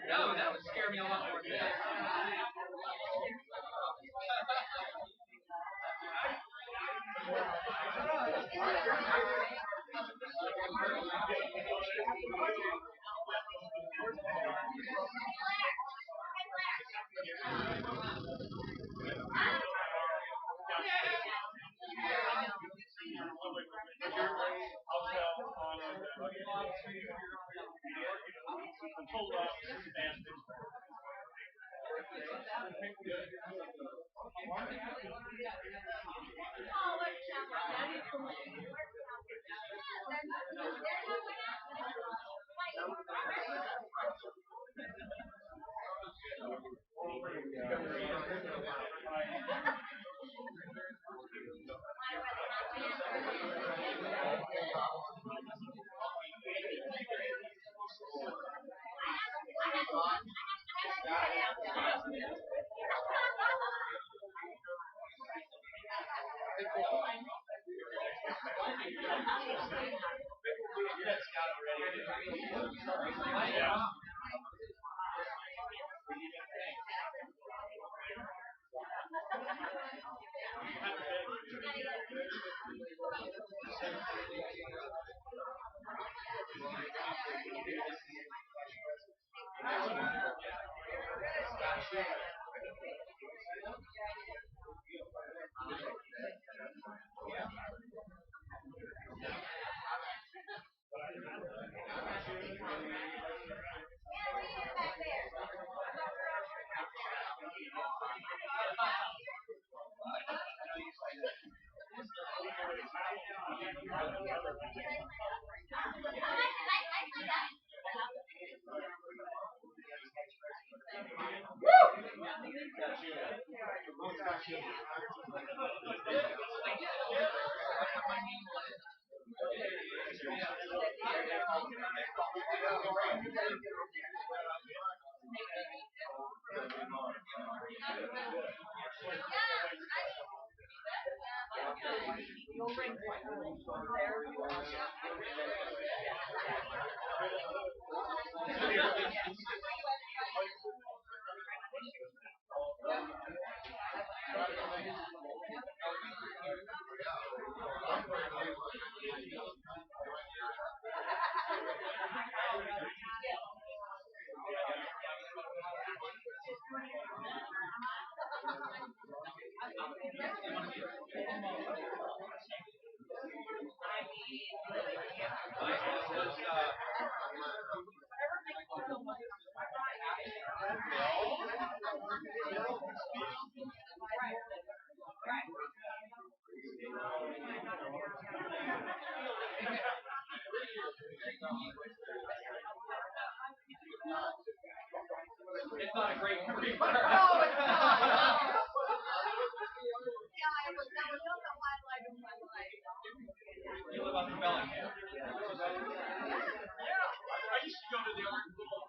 No, that would scare me a lot more than that. It's not a great career. No, it's not. Yeah, that was not the highlight of my life. You live on the Bellingham. Yeah. I used to go to the art school.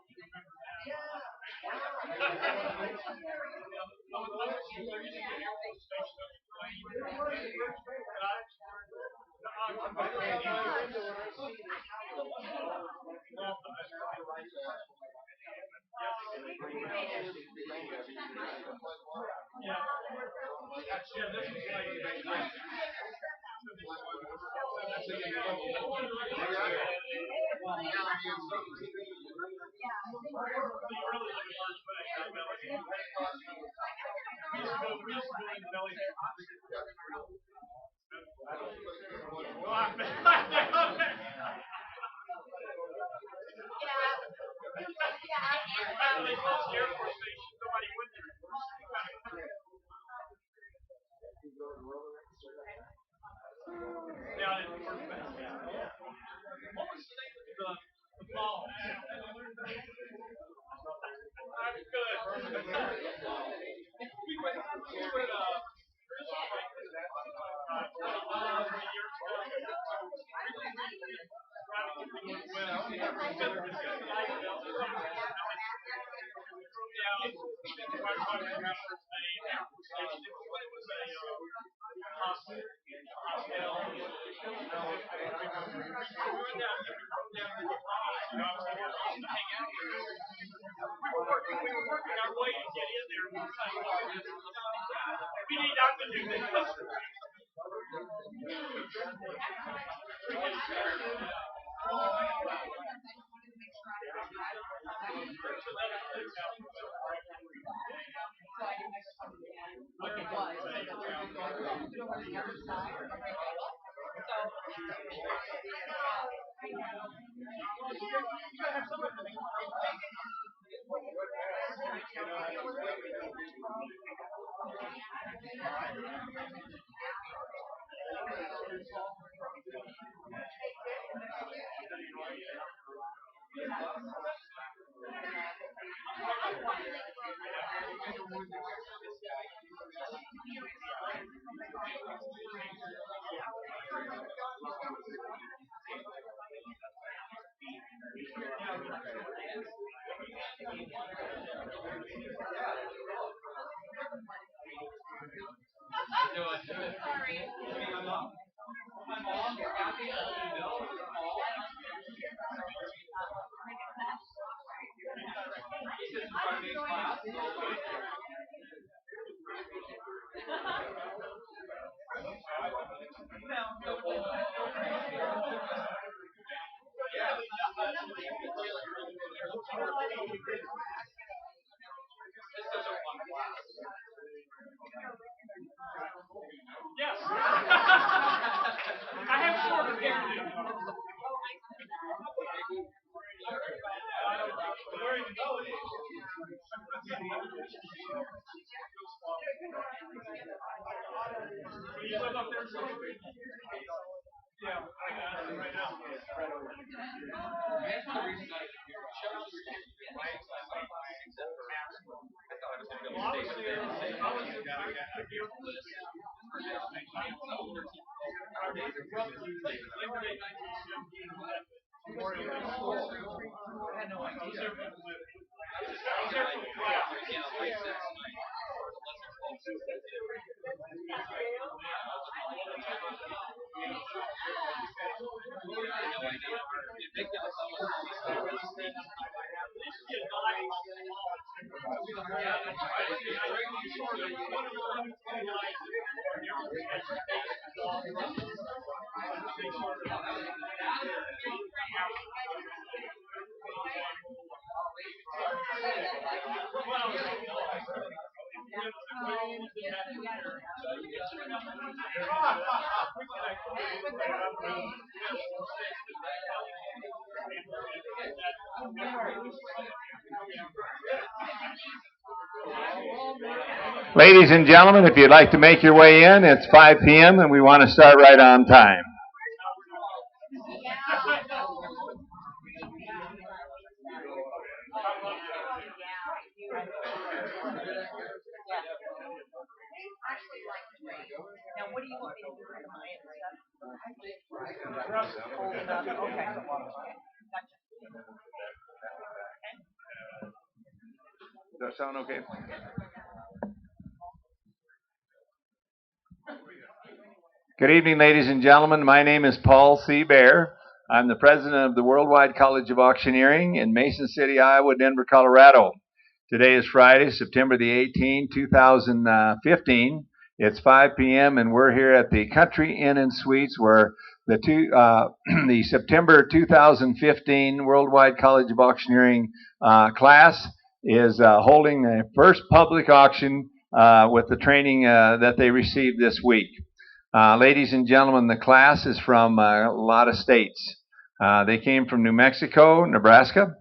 Yes. I have shorter hair too. Where are you going? You live up there somewhere? Yeah, I got it right now. Ladies and gentlemen, if you'd like to make your way in, it's 5 p.m. and we want to start right on time. Does that sound okay? Good evening, ladies and gentlemen. My name is Paul C. Bear. I'm the president of the Worldwide College of Auctioneering in Mason City, Iowa, Denver, Colorado. Today is Friday, September the 18th, 2015. It's 5 p.m. and we're here at the Country Inn and Suites where the September 2015 Worldwide College of Auctioneering class is holding the first public auction with the training that they received this week. Ladies and gentlemen, the class is from a lot of states. They came from New Mexico, Nebraska,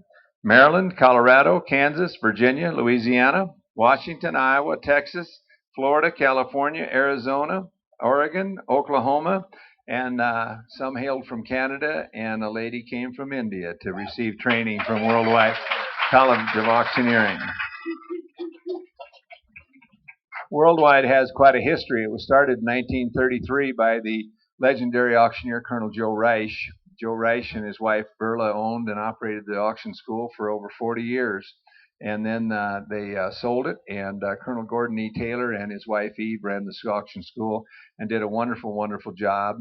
Maryland, Colorado, Kansas, Virginia, Louisiana, Washington, Iowa, Texas, Florida, California, Arizona, Oregon, Oklahoma, and some hailed from Canada, and a lady came from India to receive training from Worldwide College of Auctioneering. Worldwide has quite a history. It was started in 1933 by the legendary auctioneer Colonel Joe Reich. Joe Reich and his wife Berla owned and operated the auction school for over 40 years. And then they sold it, and Colonel Gordon E. Taylor and his wife Eve ran the auction school and did a wonderful, wonderful job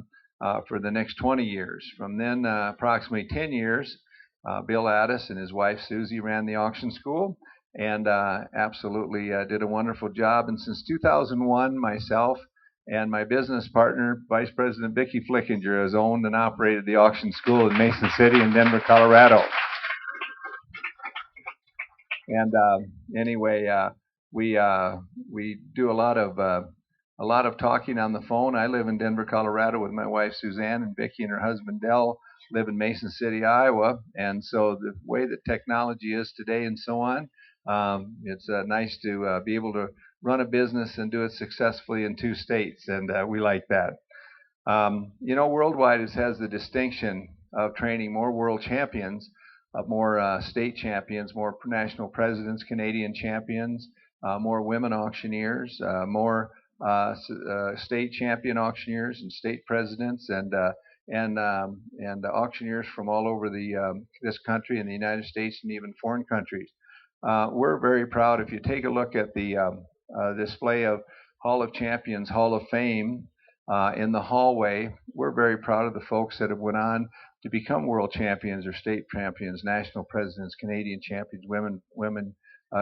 for the next 20 years. From then, approximately 10 years, Bill Addis and his wife Susie ran the auction school and absolutely did a wonderful job. And since 2001, myself and my business partner, Vice President Vicki Flickinger, has owned and operated the auction school in Mason City and Denver, Colorado. And anyway, we do a lot of talking on the phone. I live in Denver, Colorado with my wife Suzanne, and Vicki and her husband Dell live in Mason City, Iowa. And so the way that technology is today and so on, it's nice to be able to run a business and do it successfully in 2 states, and we like that. You know, Worldwide has the distinction of training more world champions, more state champions, more national presidents, Canadian champions, more women auctioneers, more state champion auctioneers and state presidents, and auctioneers from all over this country and the United States and even foreign countries. We're very proud. If you take a look at the display of Hall of Champions, Hall of Fame in the hallway, we're very proud of the folks that have went on to become world champions or state champions, national presidents, Canadian champions, women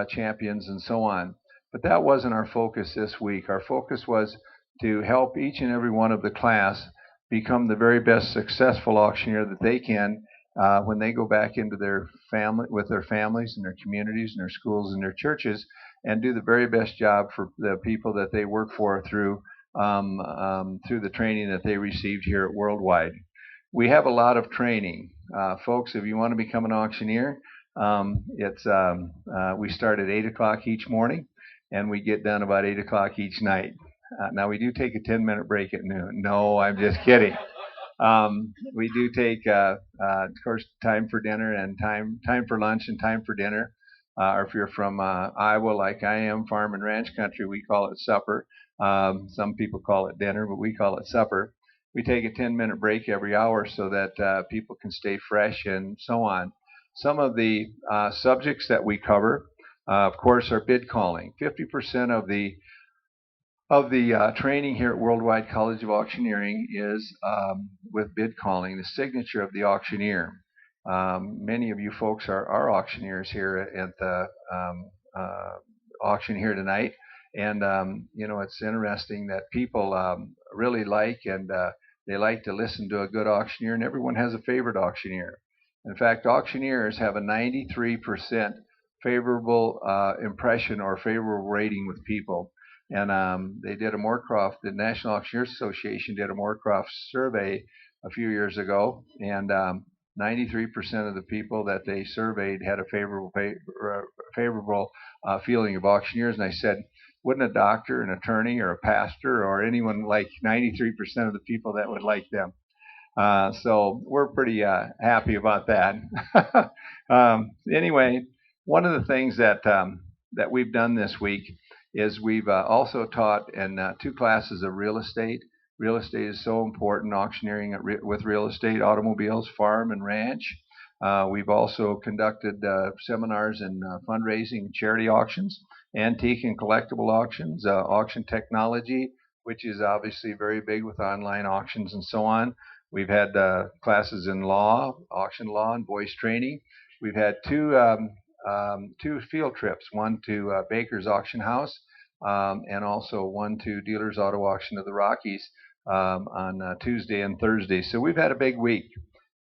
champions, and so on. But that wasn't our focus this week. Our focus was to help each and every one of the class become the very best successful auctioneer that they can when they go back into their family, with their families and their communities and their schools and their churches, and do the very best job for the people that they work for through the training that they received here at Worldwide. We have a lot of training. Folks, if you want to become an auctioneer, we start at 8 o'clock each morning, and we get done about 8 o'clock each night. Now, we do take a 10-minute break at noon. No, I'm just kidding. We do take, of course, time for dinner and time for lunch and time for dinner. Or if you're from Iowa, like I am, farm and ranch country, we call it supper. Some people call it dinner, but we call it supper. We take a 10-minute break every hour so that people can stay fresh and so on. Some of the subjects that we cover, of course, are bid calling. 50% of the training here at Worldwide College of Auctioneering is with bid calling, the signature of the auctioneer. Many of you folks are auctioneers here at the auction here tonight, and you know, it's interesting that people really like and they like to listen to a good auctioneer, and everyone has a favorite auctioneer. In fact, auctioneers have a 93% favorable impression or favorable rating with people. And they did a Moorcroft, the National Auctioneers Association did a Moorcroft survey a few years ago, and 93% of the people that they surveyed had a favorable feeling of auctioneers. And I said, wouldn't a doctor, an attorney, or a pastor, or anyone like 93% of the people that would like them? So we're pretty happy about that. Anyway, one of the things that we've done this week is we've also taught in 2 classes of real estate Real estate is so important, auctioneering with real estate, automobiles, farm, and ranch. We've also conducted seminars in fundraising and charity auctions, antique and collectible auctions, auction technology, which is obviously very big with online auctions and so on. We've had classes in law, auction law, and voice training. We've had two field trips, one to Baker's Auction House and also one to Dealers Auto Auction of the Rockies on Tuesday and Thursday. So we've had a big week,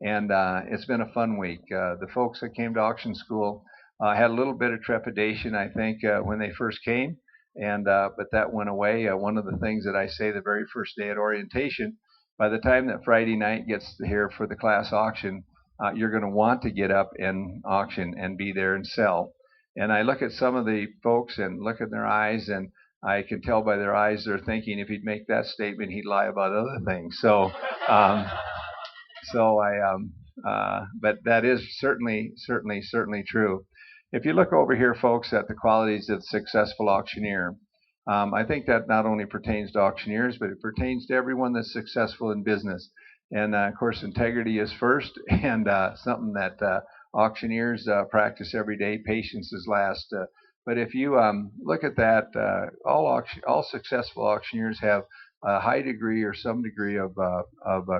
and it's been a fun week. The folks that came to auction school had a little bit of trepidation, I think, when they first came, and but that went away. One of the things that I say the very first day at orientation, by the time that Friday night gets here for the class auction, you're going to want to get up and auction and be there and sell. And I look at some of the folks and look in their eyes, and I can tell by their eyes they're thinking if he'd make that statement, he'd lie about other things. But that is certainly true. If you look over here, folks, at the qualities of the successful auctioneer, I think that not only pertains to auctioneers, but it pertains to everyone that's successful in business. And of course, integrity is first, and something that auctioneers practice every day. Patience is last. But if you look at that, all successful auctioneers have a high degree or some degree of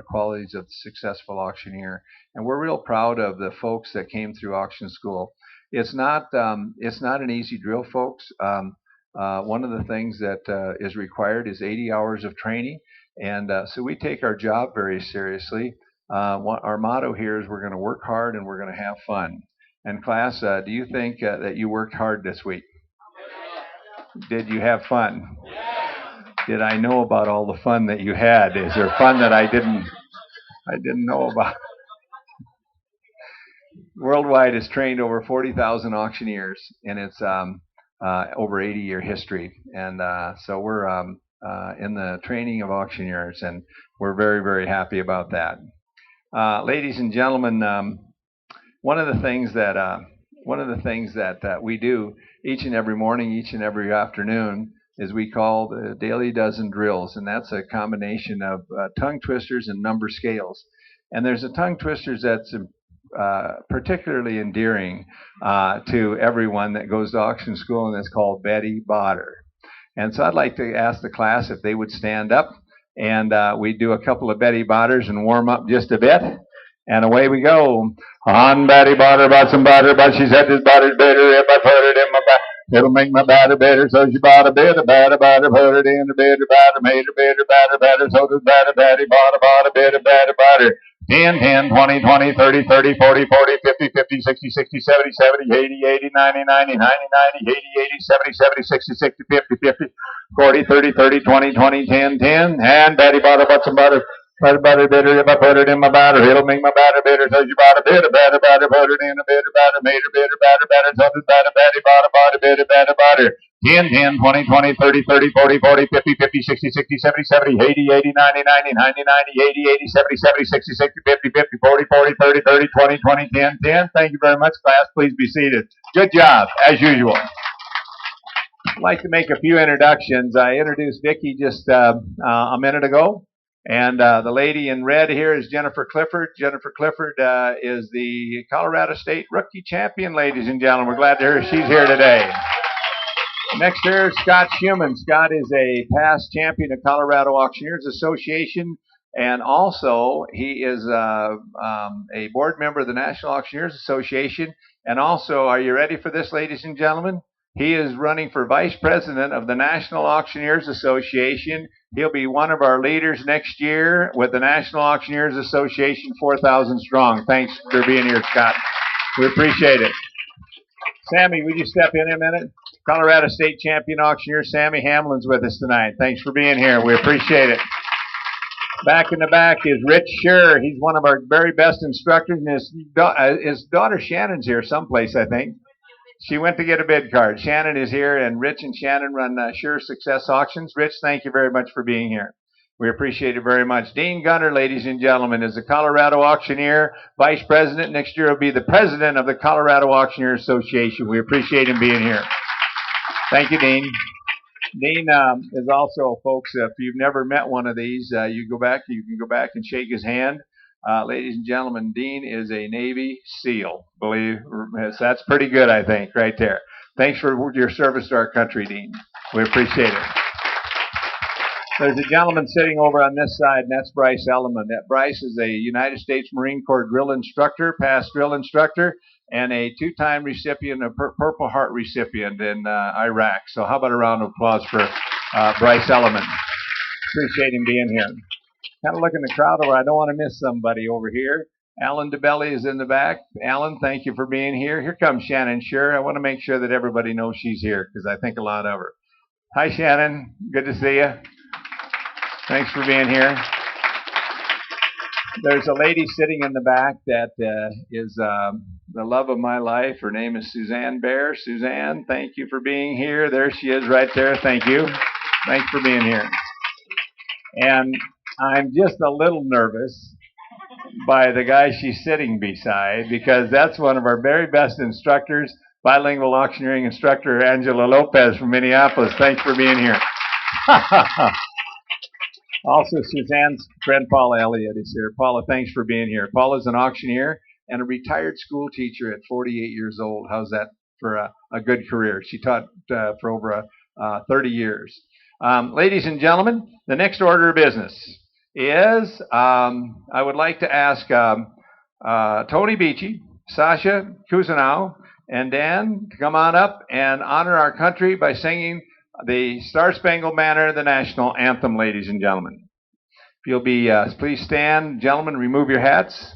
qualities of the successful auctioneer, and we're real proud of the folks that came through auction school. It's not an easy drill, folks. One of the things that is required is 80 hours of training, and so we take our job very seriously. Our motto here is we're going to work hard and we're going to have fun. And class, do you think that you worked hard this week? Did you have fun? Did I know about all the fun that you had? Is there fun that I didn't know about? Worldwide has trained over 40,000 auctioneers in its over 80-year history, and so we're in the training of auctioneers, and we're very, very happy about that. Ladies and gentlemen, one of the things that we do each and every morning, each and every afternoon, is we call the daily dozen drills, and that's a combination of tongue twisters and number scales. And there's a tongue twisters that's particularly endearing to everyone that goes to auction school, and it's called Betty Botter. And so I'd like to ask the class if they would stand up, and we do a couple of Betty Botters and warm up just a bit. And away we go. On Betty Botter bought some butter, but she said this butter's better if I put it in my batter. It'll make my batter better, so she bought a bit of batter, put it in a bit of batter, made her bitter, batter, so does batter, Betty bought a bit of batter. 10, 10, 20, 20, 30, 30, 40, 40, 50, 50, 60, 60, 70, 70, 80, 80, 90, 90, 90, 90, 80, 80, 70, 70, 60, 60, 50, 50, 40, 30, 30, 20, 20, 10, 10, and Betty bought some butter. Butter bitter, if I put it in my batter, it'll make my batter bitter. So she bought a bit of batter, put it in a bit of batter, made her bitter, batter, so does batter, Betty bought a bit of batter. 10, 10, 20, 20, 30, 30, 40, 40, 50, 50, 60, 60, 70, 70, 80, 80, 90, 90, 90, 90, 80, 80, 70, 70, 60, 60, 50, 50, 40, 40, 30, 30, 20, 20, 10, 10. Thank you very much, class. Please be seated. Good job, as usual. I'd like to make a few introductions. I introduced Vicki just a minute ago. And the lady in red here is Jennifer Clifford. Jennifer Clifford is the Colorado State Rookie Champion, ladies and gentlemen. We're glad to hear she's here today. Next here is Scott Schumann. Scott is a past champion of Colorado Auctioneers Association, and also he is a board member of the National Auctioneers Association. And also, are you ready for this, ladies and gentlemen? He is running for Vice President of the National Auctioneers Association. He'll be one of our leaders next year with the National Auctioneers Association, 4,000 strong. Thanks for being here, Scott. We appreciate it. Sammy, would you step in a minute? Colorado State Champion Auctioneer Sammy Hamlin's with us tonight. Thanks for being here. We appreciate it. Back in the back is Rich Scher. He's one of our very best instructors, and his daughter Shannon's here someplace, I think. She went to get a bid card. Shannon is here, and Rich and Shannon run Sure Success Auctions. Rich, thank you very much for being here. We appreciate it very much. Dean Gunner, ladies and gentlemen, is the Colorado Auctioneer Vice President. Next year will be the President of the Colorado Auctioneer Association. We appreciate him being here. Thank you, Dean. Dean is also, folks, if you've never met one of these, you can go back and shake his hand. Ladies and gentlemen, Dean is a Navy SEAL. That's pretty good, I think, right there. Thanks for your service to our country, Dean. We appreciate it. There's a gentleman sitting over on this side, and that's Bryce Elliman. That Bryce is a United States Marine Corps drill instructor, past drill instructor, and a two-time recipient, a Purple Heart recipient in Iraq. So how about a round of applause for Bryce Elliman? Appreciate him being here. Kind of look in the crowd over. I don't want to miss somebody over here. Alan DeBelli is in the back. Alan, thank you for being here. Here comes Shannon Sure. I want to make sure that everybody knows she's here because I think a lot of her. Hi, Shannon. Good to see you. Thanks for being here. There's a lady sitting in the back that is the love of my life. Her name is Suzanne Bear. Suzanne, thank you for being here. There she is right there. Thank you. Thanks for being here. And I'm just a little nervous by the guy she's sitting beside because that's one of our very best instructors, bilingual auctioneering instructor, Angela Lopez from Minneapolis. Thanks for being here. Also, Suzanne's friend Paula Elliott is here. Paula, thanks for being here. Paula's an auctioneer and a retired school teacher at 48 years old. How's that for a good career? She taught for over 30 years. Ladies and gentlemen, the next order of business is I would like to ask Tony Beachy, Sasha Cousineau, and Dan to come on up and honor our country by singing the Star Spangled Banner, the national anthem, ladies and gentlemen. If you'll be, please stand. Gentlemen, remove your hats.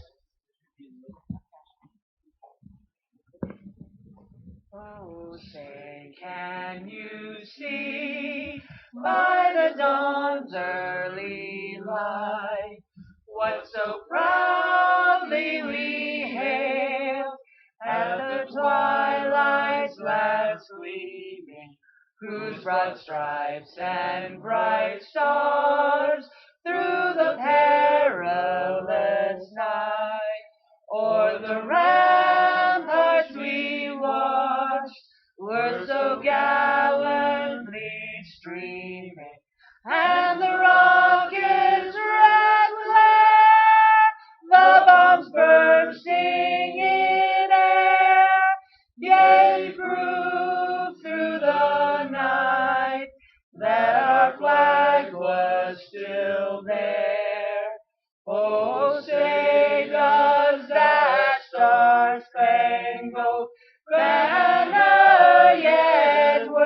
Oh, say, can you see by the dawn's early light what so proudly we hailed at the twilight's last gleaming, whose broad stripes and bright stars through the perilous night o'er the ramparts we watched were so gallantly streaming, and the rockets' red glare, the bombs bursting in air, gave proof through the night that our flag was still there. Oh, say does that star-spangled banner yet wave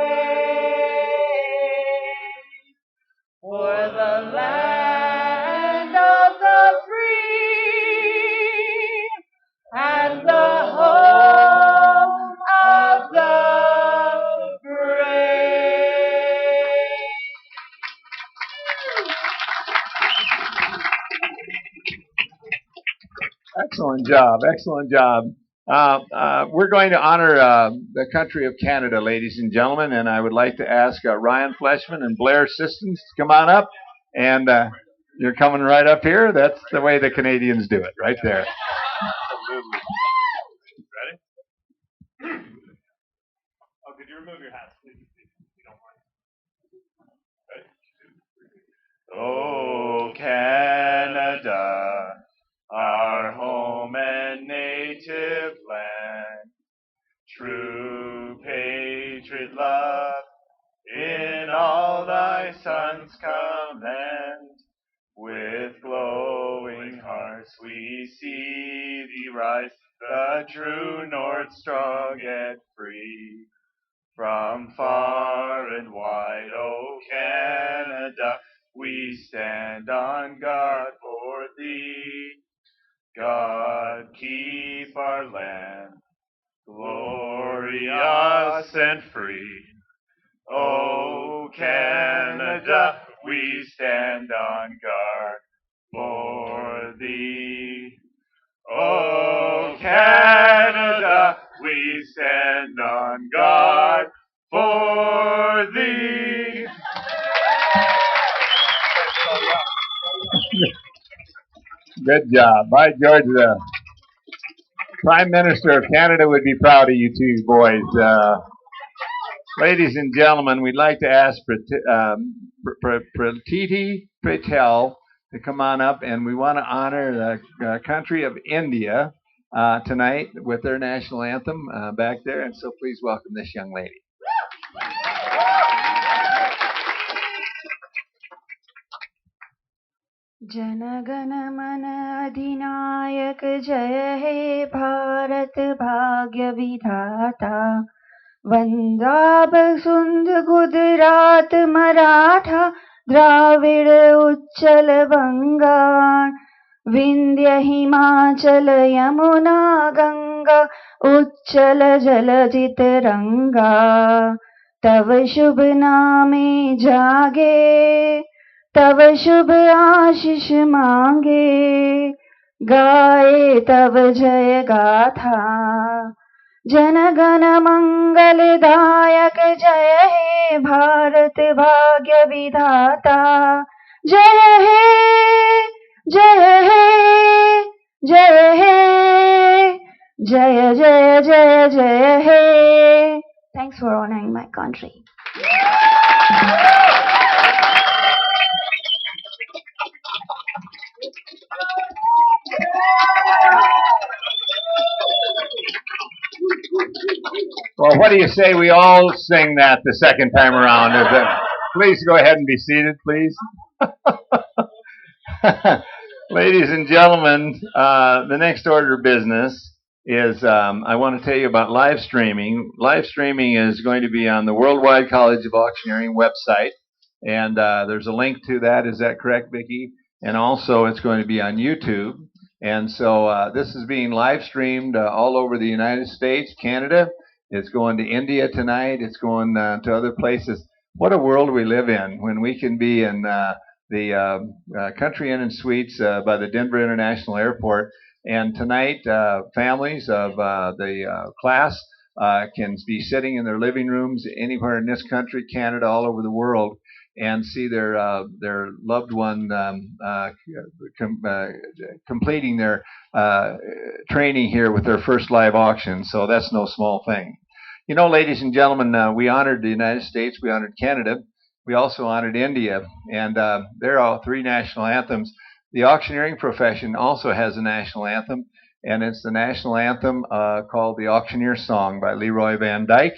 for the land of the free and the home of the brave? Excellent job. Excellent job. We're going to honor the country of Canada, ladies and gentlemen, and I would like to ask Ryan Fleshman and Blair Sistons to come on up. And you're coming right up here. That's the way the Canadians do it, right there. Absolutely. Ready? Oh, could you remove your hats, please, if you don't mind? Ready? Oh, Canada, our home and native land, true patriot love in all thy sons command. With glowing hearts we see thee rise, the true north strong and free. From far and wide, O Canada, we stand on guard for thee. God keep our land glorious and free. O Canada, we stand on guard for thee. O Canada, we stand on guard for thee. Good job. By George, the Prime Minister of Canada would be proud of you two boys. Ladies and gentlemen, we'd like to ask Pratiti Patel to come on up, and we want to honor the country of India tonight with their national anthem back there. And so please welcome this young lady. जनगण मन अधिनायक जय हे भारत भाग्य विधाता पंजाब सिंध गुजरात मराठा द्राविड़ उच्चल बंगा विंध्य हिमाचल यमुना गंगा उच्चल जलधि तरंगा तव शुभ नामे जागे तव शुभ आशीष मांगे गाए तव जय गाथा जनगण मंगलदायक जय हे भारत भाग्य विधाता जय हे जय हे जय हे जय जय जय जय हे. Thanks for honoring my country. Well, what do you say we all sing that the second time around? Please go ahead and be seated, please. Ladies and gentlemen, the next order of business is I want to tell you about live streaming. Live streaming is going to be on the Worldwide College of Auctioneering website, and there's a link to that. Is that correct, Vicki? And also it's going to be on YouTube. And so this is being live streamed all over the United States, Canada. It's going to India tonight. It's going to other places. What a world we live in when we can be in the Country Inn and Suites by the Denver International Airport. And tonight, families of the class can be sitting in their living rooms anywhere in this country, Canada, all over the world, and see their loved one completing their training here with their first live auction. So that's no small thing. You know, ladies and gentlemen, we honored the United States, we honored Canada, we also honored India, and they're all three national anthems. The auctioneering profession also has a national anthem, and it's the national anthem called the Auctioneer Song by Leroy Van Dyke.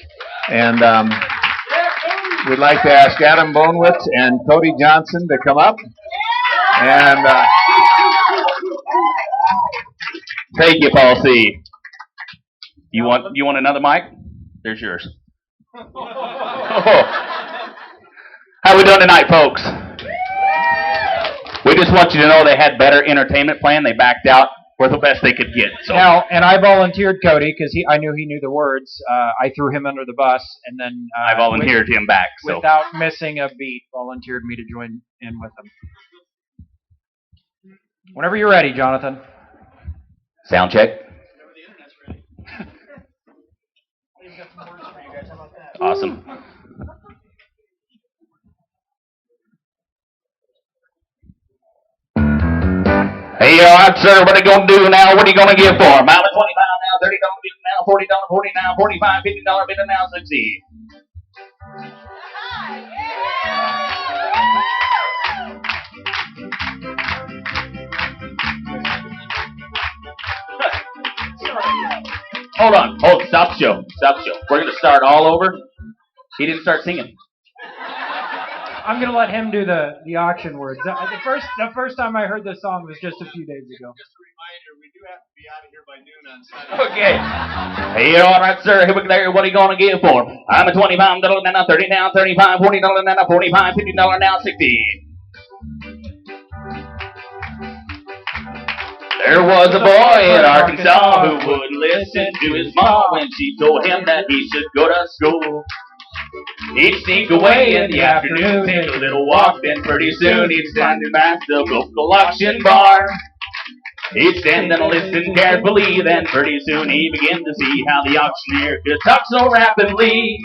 And we'd like to ask Adam Bonewitz and Cody Johnson to come up. And thank you, Paul C. You want another mic? There's yours. Oh. How we doing tonight, folks? We just want you to know they had better entertainment plan. They backed out for the best they could get. So. Now, and I volunteered Cody because I knew he knew the words. I threw him under the bus, and then I volunteered him back. So. Without missing a beat, volunteered me to join in with him. Whenever you're ready, Jonathan. Sound check. Awesome. Hey, all right, sir, what are you going to do now? What are you going to give for him? I'm at $25 now, $30 bidding now, $40 $40 now, $45 $50 bidding now, 60. Hold on. Stop the show. Stop the show. We're going to start all over. He didn't start singing. I'm going to let him do the auction words. The first time I heard this song was just a few days ago. just a reminder, we do have to be out of here by noon on Sunday. Okay. Hey, all right, sir. Here we go. What are you going to give for him? I'm at $25 now, $30 now, $35, $40 now, $45, $50 now, 60. There was a boy in Arkansas who wouldn't listen to his mom when she told him that he should go to school. He'd sneak away in the afternoon, take a little walk, then pretty soon he'd stand at the local auction bar. He'd stand and listen carefully, then pretty soon he began to see how the auctioneer could talk so rapidly.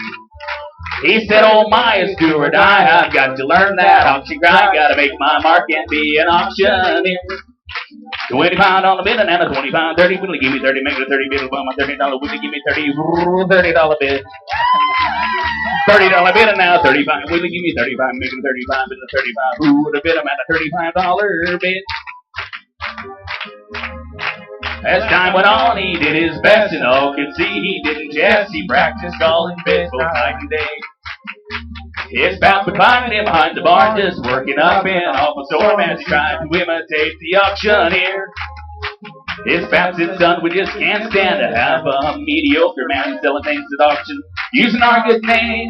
He said, oh my, it's do or die, I've got to learn that auction grind, gotta make my mark and be an auctioneer. $25 bid and a 25, 30, will give me 30, make it a 30 bid, well, my $30, will give me 30, $30 bid. $30 bid and now 35, will give me 35, make it a 35 bid and a 35, who would have bid him at a $35 bid? As time went on, he did his best, and all could see he didn't jest. He practiced calling bids both night and day. His spouse would find him behind the bar, just working up in off a storm as he tried to imitate the auctioneer. His baptist son, we just can't stand to have a mediocre man selling things at auction using our good name.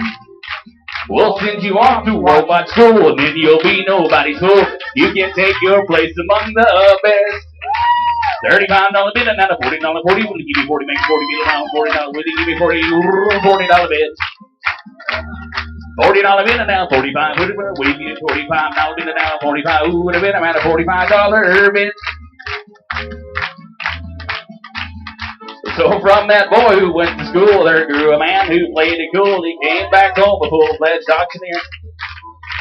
We'll send you off to worldwide school, and then you'll be nobody's fool. You can take your place among the best. $35 bid and not a $40, 40, will he give me 40, make 40 bid around $40, will he give me 40, $40 bid. $40 bid and now 45, will he give me $45 bid and now 45, who would have been around a $45 bid. So from that boy who went to school, there grew a man who played it cool. He came back home a full-fledged auctioneer.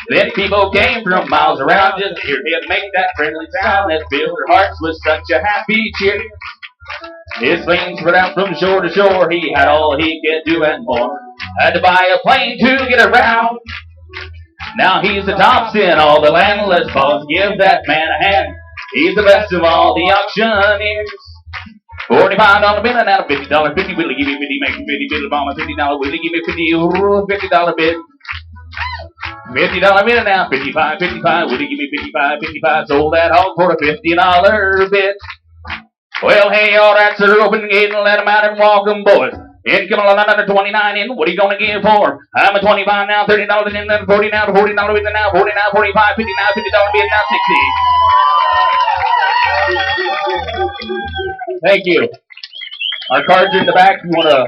Then people came from miles around just to hear him make that friendly sound that filled their hearts with such a happy cheer. His flames spread out from shore to shore. He had all he could do and more. Had to buy a plane to get around. Now he's the tops in all the land. Let's pause, give that man a hand. He's the best of all the auctioneers. $45 bid and now $50, 50, will he give me 50, make 50 bid, bomb $50, will he give me 50, $50 bid. $50 bid and now 55, 55, will he give me 55, 55, sold that hog for a $50 bid. Well, hey, all right, sir, open the gate and let him out and walk 'em, boys. In come along under 29 in, what are you gonna give for? I'm a 25 now, $30 in, then 40 now, $40 bid now, 40 now, 45, 50 now, $50 bid now, 60. Thank you. Our cards are in the back. If you want to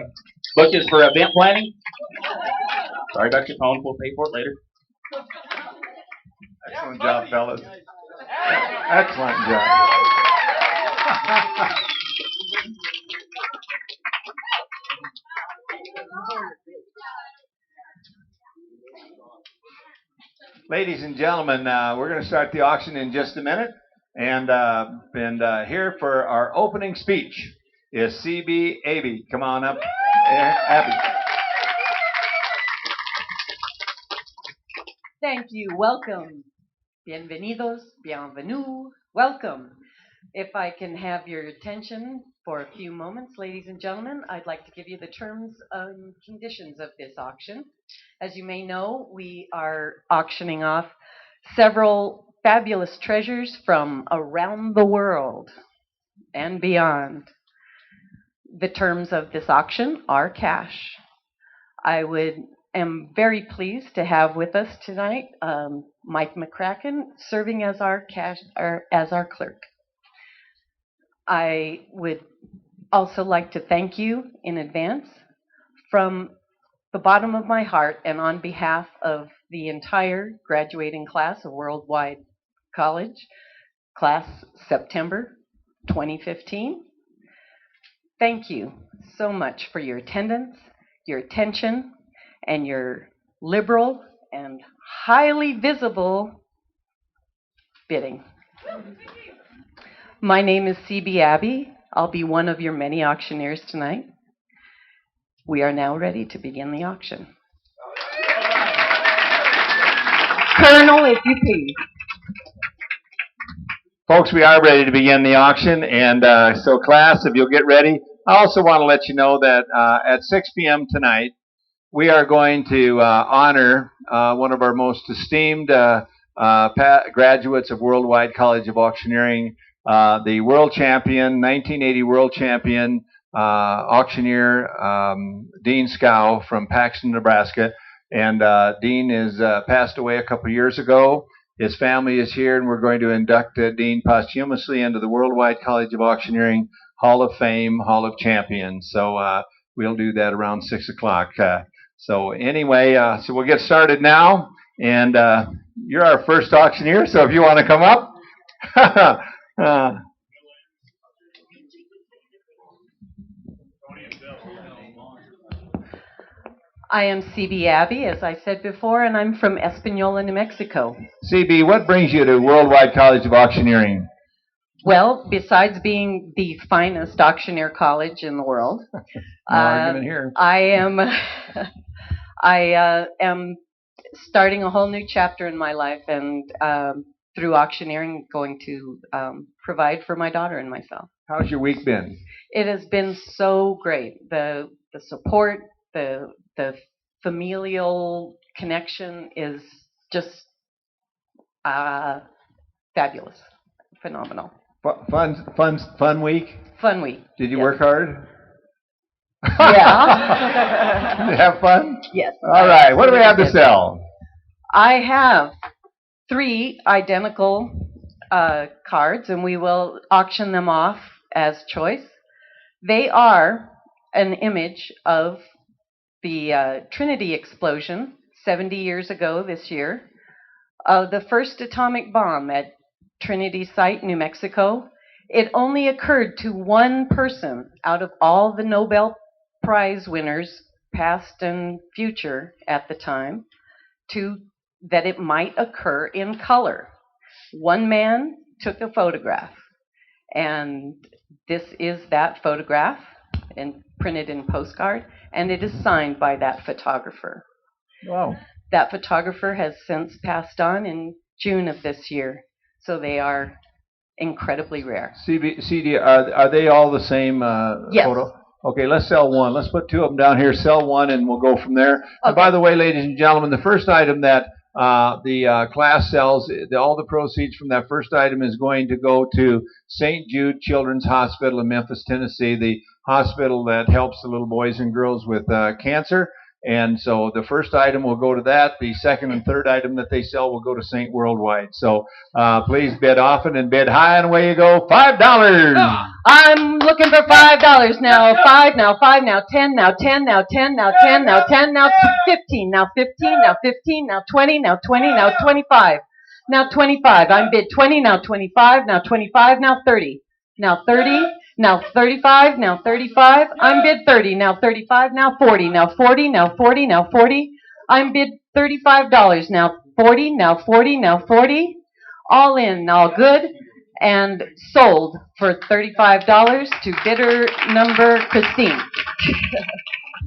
book us for event planning. Sorry about your phone. We'll pay for it later. Excellent job, fellas. Excellent job. Ladies and gentlemen, we're going to start the auction in just a minute. And here for our opening speech is C.B. Abby. Come on up, Abby. Thank you. Welcome. Bienvenidos. Bienvenue. Welcome. If I can have your attention for a few moments, ladies and gentlemen, I'd like to give you the terms and conditions of this auction. As you may know, we are auctioning off several fabulous treasures from around the world and beyond. The terms of this auction are cash. I am very pleased to have with us tonight Mike McCracken serving as our clerk. I would also like to thank you in advance from the bottom of my heart and on behalf of the entire graduating class of Worldwide College, class September 2015. Thank you so much for your attendance, your attention, and your liberal and highly visible bidding. My name is C.B. Abbey. I'll be one of your many auctioneers tonight. We are now ready to begin the auction. Colonel, if you please. Folks, we are ready to begin the auction, and so class, if you'll get ready. I also want to let you know that at 6 p.m. tonight, we are going to honor one of our most esteemed graduates of Worldwide College of Auctioneering, the world champion, 1980 world champion auctioneer, Dean Scow from Paxton, Nebraska. And Dean is passed away a couple years ago. His family is here, and we're going to induct Dean posthumously into the Worldwide College of Auctioneering Hall of Fame, Hall of Champions. So we'll do that around 6 o'clock. So anyway, so we'll get started now. And you're our first auctioneer, so if you want to come up. I am C.B. Abbey, as I said before, and I'm from Espanola, New Mexico. CB, what brings you to Worldwide College of Auctioneering? Well, besides being the finest auctioneer college in the world, No argument here. I am I am starting a whole new chapter in my life, and through auctioneering, going to provide for my daughter and myself. How's your week been? It has been so great. The support, the familial connection is just fabulous, phenomenal. Fun week? Fun week. Did you Yes. work hard? Yeah. Did you have fun? Yes. All right. What do we have to sell? I have 3 identical cards, and we will auction them off as choice. They are an image of the Trinity explosion 70 years ago this year, of the first atomic bomb at Trinity Site, New Mexico. It only occurred to one person out of all the Nobel Prize winners, past and future at the time, that it might occur in color. One man took a photograph, and this is that photograph, and printed in postcard, and it is signed by that photographer. Wow. That photographer has since passed on in June of this year, so they are incredibly rare. CD, are they all the same Yes. photo? Okay, let's sell one. Let's put 2 of them down here, sell one, and we'll go from there. And by the way, ladies and gentlemen, the first item that the class sells, all the proceeds from that first item is going to go to St. Jude Children's Hospital in Memphis, Tennessee, the hospital that helps the little boys and girls with cancer. And so the first item will go to that. The second and third item that they sell will go to St. Worldwide. So please bid often and bid high, and away you go. $5. I'm looking for $5 now. 5 now, 5 now, 10 now, 10 now, 10 now, 10 now, 10 now, 15 now, 15 now, 15 now, 20 now, 20 now, 25. Now 25. I'm bid 20 now, 25 now, 25 now, 30. Now 30, now 35, now 35. I'm bid 30, now 35, now 40, now 40, now 40, now 40. I'm bid $35, now 40, now 40, now 40. All in, all good, and sold for $35 to bidder number Christine.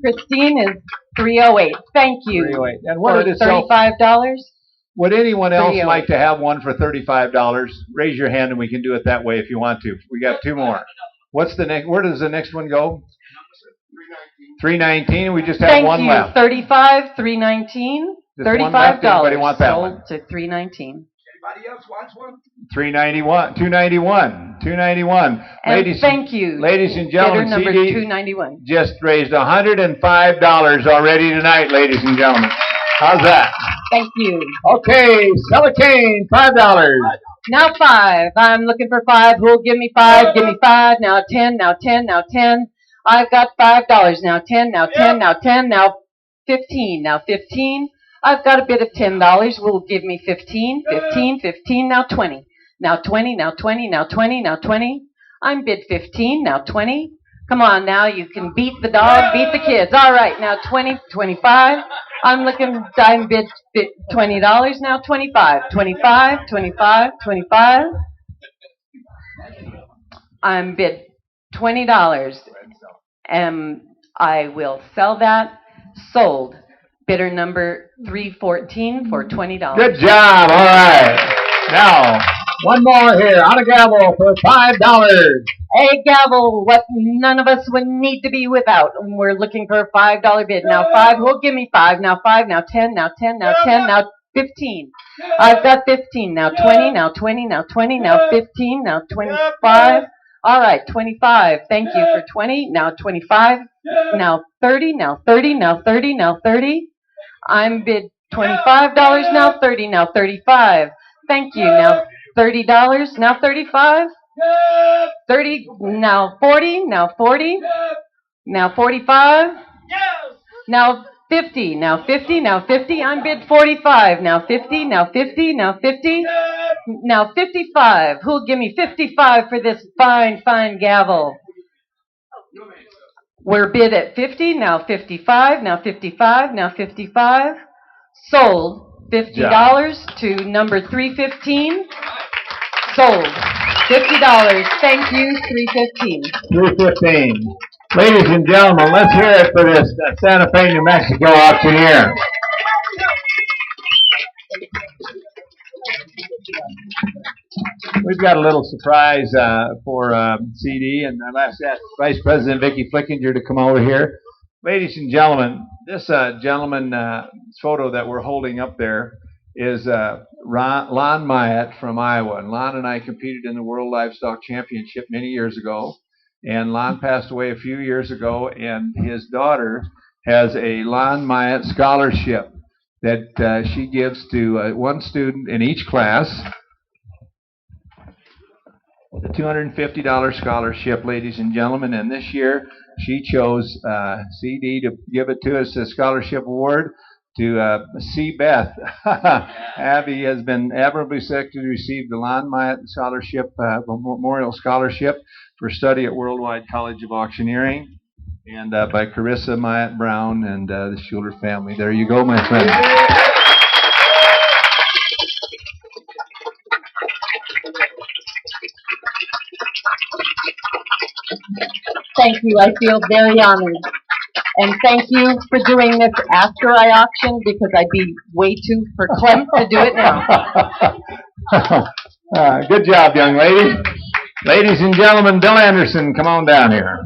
Christine is 308. Thank you. 308. And what did it for sell? $35. Would anyone else 308. like to have one for $35? Raise your hand and we can do it that way if you want to. We got 2 more. What's the next? Where does the next one go? 319. We just have Thank one you. left. 35, 319, Just one $35. left. Anybody want that sold one? to 319. Anybody else wants one? 391. 291. 291. And thank you. Ladies and Bidder gentlemen, number CD 291. just raised $105 already tonight, ladies and gentlemen. How's that? Thank you. Okay, sell a cane, $5. Now 5. I'm looking for 5. Who'll give me 5? Give me 5. Now 10. Now 10. Now 10. I've got $5. Now 10. Now 10. Now 10. Now 15. Now 15. I've got a bid of $10. Will give me 15. 15. 15. Now 20. Now 20. Now 20. Now 20. Now 20. I'm bid 15. Now 20. Come on now, you can beat the dog, beat the kids. All right, now 20, 25. I'm bid $20 now, 25, 25, 25, 25. I'm bid $20, and I will sell that. Sold. Bidder number 314 for $20. Good job. All right. Now, one more here on a gavel for $5. A gavel, what none of us would need to be without. We're looking for a $5 bid. Now 5, who'll give me 5? Now 5, now 10, now 10, now 10, now 15. I've got 15, now 20, now 20, now 20, now 15, now 25. All right, 25. Thank you for 20. Now 25, now 30, now 30, now 30, now 30. I'm bid $25, now 30, now 35. Thank you. Now $30, now 35. 30, now 40, now 40, now 45, now 50, now 50, now 50, I'm bid 45, now 50, now 50, now 50, now 55, who'll give me 55 for this fine, fine gavel? We're bid at 50, now 55, now 55, now 55, sold $50 to number 315. Sold. $50. Thank you. $3.15. $3.15. Ladies and gentlemen, let's hear it for this Santa Fe, New Mexico auctioneer. We've got a little surprise for CD, and I'll ask that Vice President Vicki Flickinger to come over here. Ladies and gentlemen, this gentleman's photo that we're holding up there is Lon Myatt from Iowa. And Lon and I competed in the World Livestock Championship many years ago. And Lon passed away a few years ago, and his daughter has a Lon Myatt scholarship that she gives to one student in each class. A $250 scholarship, ladies and gentlemen, and this year she chose CD to give it to us, a scholarship award to C. Beth. Abby has been admirably selected to receive the Lon Myatt Scholarship, Memorial Scholarship for study at Worldwide College of Auctioneering, and by Carissa Myatt Brown and the Schuler family. There you go, my friend. Thank you. I feel very honored. And thank you for doing this after I auction, because I'd be way too verklempt to do it now. Good job, young lady. Ladies and gentlemen, Bill Anderson, come on down here.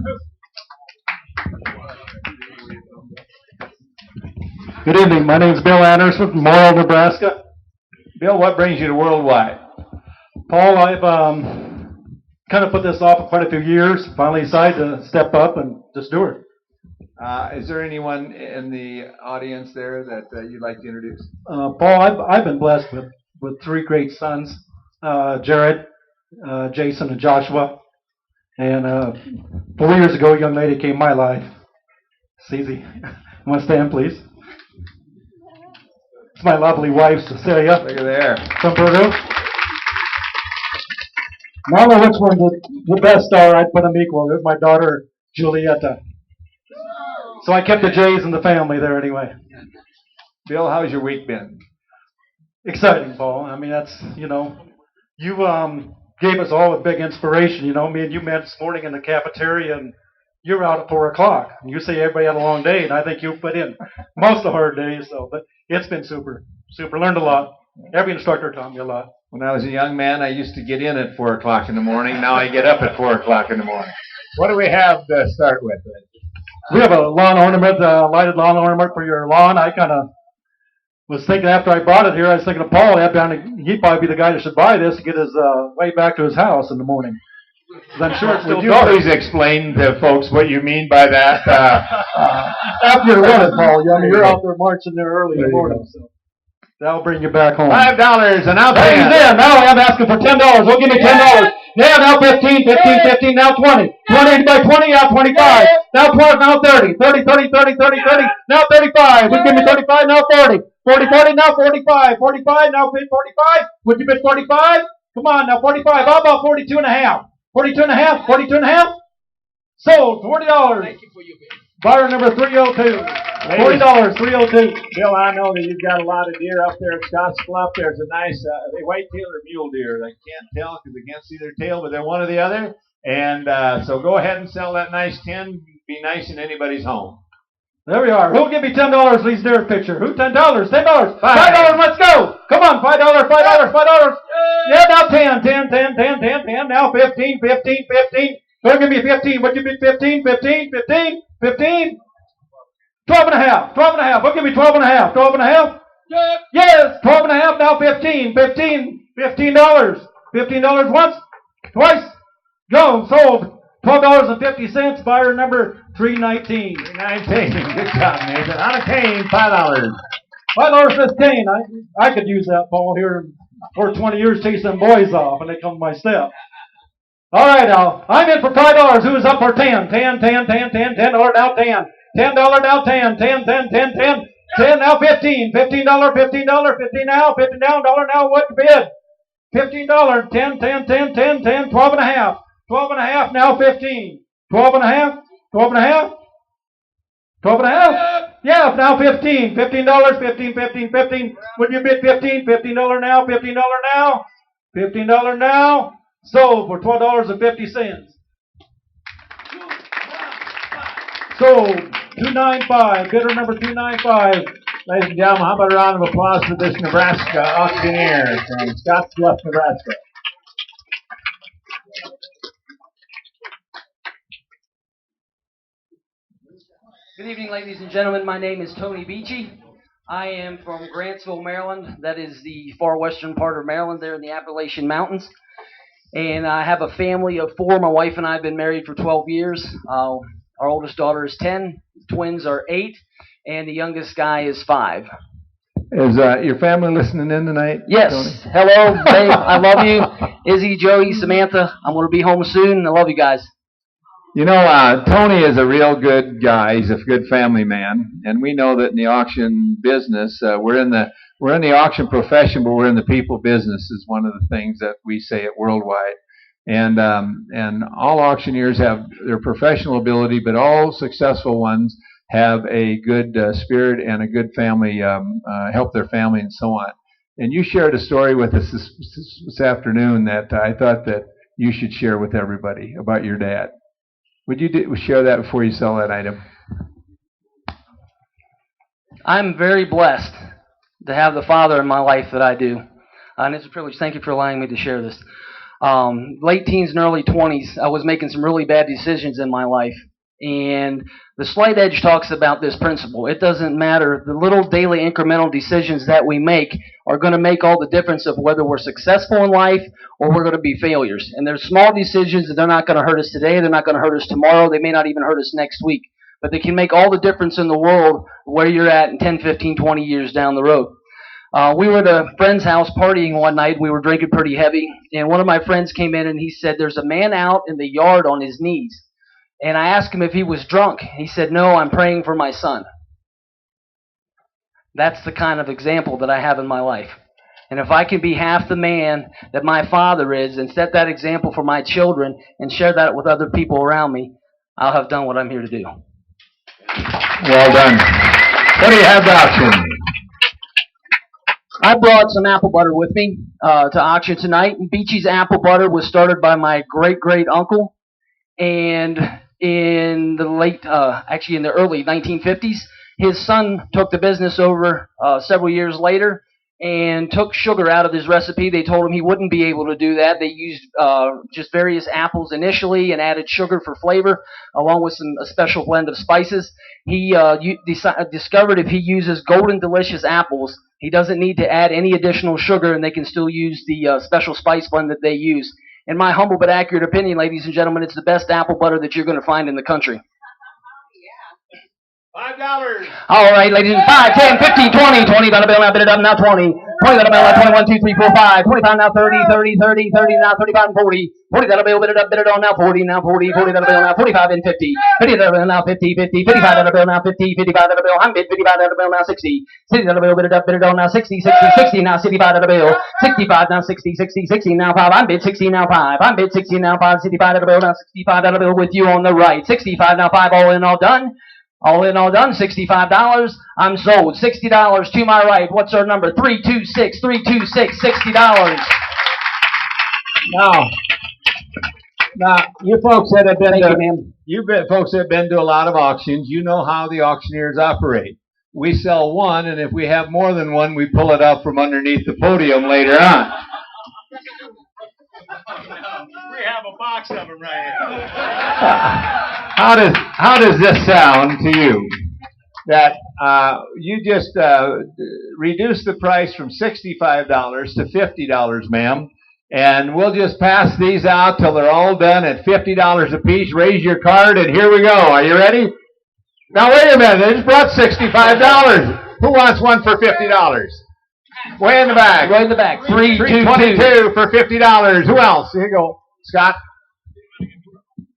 Good evening. My name is Bill Anderson from Morrill, Nebraska. Bill, what brings you to Worldwide? Paul, I've kind of put this off for quite a few years. Finally decided to step up and just do it. Is there anyone in the audience there that you'd like to introduce? Paul, I've been blessed with three great sons, Jared, Jason, and Joshua. And 4 years ago, a young lady came in my life. It's easy. Want to stand, please? It's my lovely wife, Cecilia. Look at there. From Peru. I don't know which one the best are. I'd put them equal. There's my daughter, Julieta. So I kept the J's in the family there anyway. Bill, how's your week been? Exciting, Paul. I mean, that's, you gave us all a big inspiration. Me and you met this morning in the cafeteria, and you're out at 4 o'clock. And you say everybody had a long day, and I think you put in most of the hard days. But it's been super. Learned a lot. Every instructor taught me a lot. When I was a young man, I used to get in at 4 o'clock in the morning. Now I get up at 4 o'clock in the morning. What do we have to start with? We have a lawn ornament, lighted lawn ornament for your lawn. I kind of was thinking after I brought it here, I was thinking of Paul. He'd probably be the guy that should buy this to get his way back to his house in the morning. I'm sure it's still Would you always explain to folks what you mean by that? After you run it, Paul, you're out there marching there early in the morning. So that'll bring you back home. $5 and I'll pay it. Now I'm asking for $10. Well, give me $10. Yeah, now 15, 15, now 20. 20 by 20, now 25. Now 12, now 30. 30, 30, 30, 30, 30, now 35. Would you give me 35, now 40. 40, 40, now 45. 45, now 45. Would you bid 45? Come on, now 45. How about 42 and a half? 42 and a half? 42 and a half? Sold, $40. Thank you for your bid. Buyer number 302. $40, 302. Bill, I know that you've got a lot of deer up there at Scotts Bluff. There's a nice white-tailed or mule deer. I can't tell because I can't see their tail, but they're one or the other. And so go ahead and sell that nice 10. Be nice in anybody's home. There we are. Who'll give me $10 for this deer picture? Who? $10? $10. $5. Let's go. Come on, $5, $5. Yeah, now 10, 10, 10, 10, 10, 10. Now 15, 15, 15. Go give me 15. What you bid? 15, 15, 15, 15. 12 and a half. 12 and a half. Well, give me 12 and a half. 12 and a half. Yes. 12 and a half. Now 15. 15. $15. $15 once. Twice. Go. Sold. $12.50. Buyer number 319. 319. Good job, Nathan. On a cane, $5. $5 for this cane. I could use that, Paul, here for 20 years chasing them boys off, and they come to my step. All right, now. I'm in for $5. Who is up for 10? 10, 10, 10, 10, $10 now 10. $10 now 10, 10, 10, 10, 10, 10 now 15, $15, $15, 15 now, $15 dollar now, what to bid? $15, 10, 10, 10, 10, 10, 12 and a half, 12 and a half now 15, 12 and a half, 12 and a half, 12 and a half, yeah, now 15, $15, 15, 15, 15, would you bid 15, $15 now, $15 now, $15 now. Sold for $12.50. Sold. 295. Bidder number 295. Ladies and gentlemen, how about a round of applause for this Nebraska auctioneer from Scottsbluff, Nebraska? Good evening, ladies and gentlemen. My name is Tony Beachy. I am from Grantsville, Maryland. That is the far western part of Maryland there in the Appalachian Mountains. And I have a family of 4. My wife and I have been married for 12 years. Our oldest daughter is 10. Twins are 8. And the youngest guy is 5. Is your family listening in tonight? Yes. Tony? Hello, babe. I love you. Izzy, Joey, Samantha. I'm going to be home soon. I love you guys. You know, Tony is a real good guy. He's a good family man, and we know that in the auction business, we're in the auction profession, but we're in the people business. Is one of the things that we say at Worldwide, and all auctioneers have their professional ability, but all successful ones have a good spirit and a good family, help their family and so on. And you shared a story with us this afternoon that I thought that you should share with everybody about your dad. Would you share that before you sell that item? I'm very blessed to have the father in my life that I do. And it's a privilege. Thank you for allowing me to share this. Late teens and early 20s, I was making some really bad decisions in my life. And the Slight Edge talks about this principle. It doesn't matter. The little daily incremental decisions that we make are going to make all the difference of whether we're successful in life or we're going to be failures. And there's small decisions that they're not going to hurt us today. They're not going to hurt us tomorrow. They may not even hurt us next week. But they can make all the difference in the world where you're at in 10, 15, 20 years down the road. We were at a friend's house partying one night. We were drinking pretty heavy. And one of my friends came in and he said, "There's a man out in the yard on his knees." And I asked him if he was drunk. He said, "No, I'm praying for my son." That's the kind of example that I have in my life. And if I can be half the man that my father is and set that example for my children and share that with other people around me, I'll have done what I'm here to do. Well done. What do you have to auction? I brought some apple butter with me to auction tonight. Beachy's apple butter was started by my great-great-uncle. And in the early 1950s, his son took the business over several years later and took sugar out of his recipe. They told him he wouldn't be able to do that. They used just various apples initially and added sugar for flavor, along with a special blend of spices. He discovered if he uses Golden Delicious apples, he doesn't need to add any additional sugar, and they can still use the special spice blend that they use. In my humble but accurate opinion, ladies and gentlemen, it's the best apple butter that you're going to find in the country. $5. All right, ladies and 5, 10, 15, 20, $20 bill now, bid it up now, 20, $20 bill now, 21, 2, 3, 4, 5, 25 now, 30, 30, 30, 30 now, 35 and 40, $40 bill, bid it up, bid it on now, 40 now, 40, $40 bill now, 45 and 50, $50 bill now, 50, 50, $55 bill now, 50, $55 bill, I'm bid, $55 bill now, 60, $60 bill, bid it up, bid it on now, 60, 60, 60 now, $65 bill, 65 now, 60, 60, 60 now, 5, I'm bid, 60 now, 5, I'm bid, 60 now, 5, $65 bill now, $65 bill with you on the right, 65 now, 5, all in, all done. All in, all done, $65. I'm sold. $60 to my right. What's our number? 326, 326, $60. Now, you folks that have been Thank you, ma'am. folks that have been to a lot of auctions, you know how the auctioneers operate. We sell one, and if we have more than one, we pull it out from underneath the podium later on. We have a box of them right here. How does this sound to you? That you just reduce the price from $65 to $50, ma'am, and we'll just pass these out till they're all done at $50 a piece. Raise your card, and here we go. Are you ready? Now wait a minute. They just brought $65. Who wants one for $50? Way in the back. Way in the back. 322 for $50. Who else? Here you go, Scott.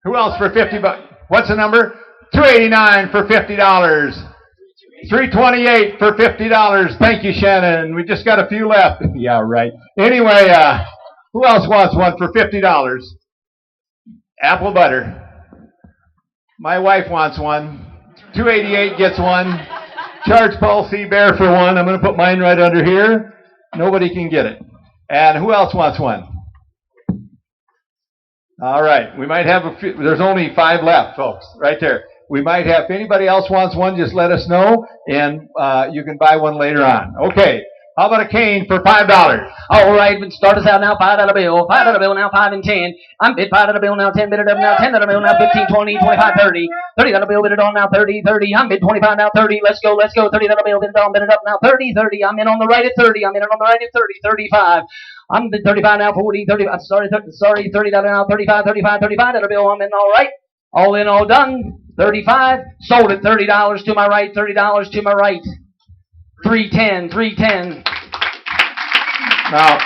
Who else for $50? What's the number? 289 for $50. 328 for $50. Thank you, Shannon. We just got a few left. Yeah, right. Anyway, who else wants one for $50? Apple butter. My wife wants one. 288 gets one. Charge Paul C. Bear for one. I'm going to put mine right under here. Nobody can get it. And who else wants one? All right. We might have a few. There's only 5 left, folks, right there. We might have, if anybody else wants one, just let us know, and you can buy one later on. Okay. How about a cane for $5? All right, start us out now. $5 bill. $5 bill now. 5 and 10. I'm bid $5 bill now. 10 bid it up now. $10 bill now. 15, 20, 25, 30. $30 bill bid it on now. 30, 30. I'm bid 25 now. 30. Let's go. Let's go. $30 bill bid it on. Bid it up now. 30, 30. I'm in on the right at 30. I'm in on the right at 30. 35. I'm bid 35 now. 40, 30. I'm sorry. $30 now. 35, 35, $35 bill. I'm in all right. All in, all done. 35. Sold at $30 to my right. $30 to my right. 310, 310. Now,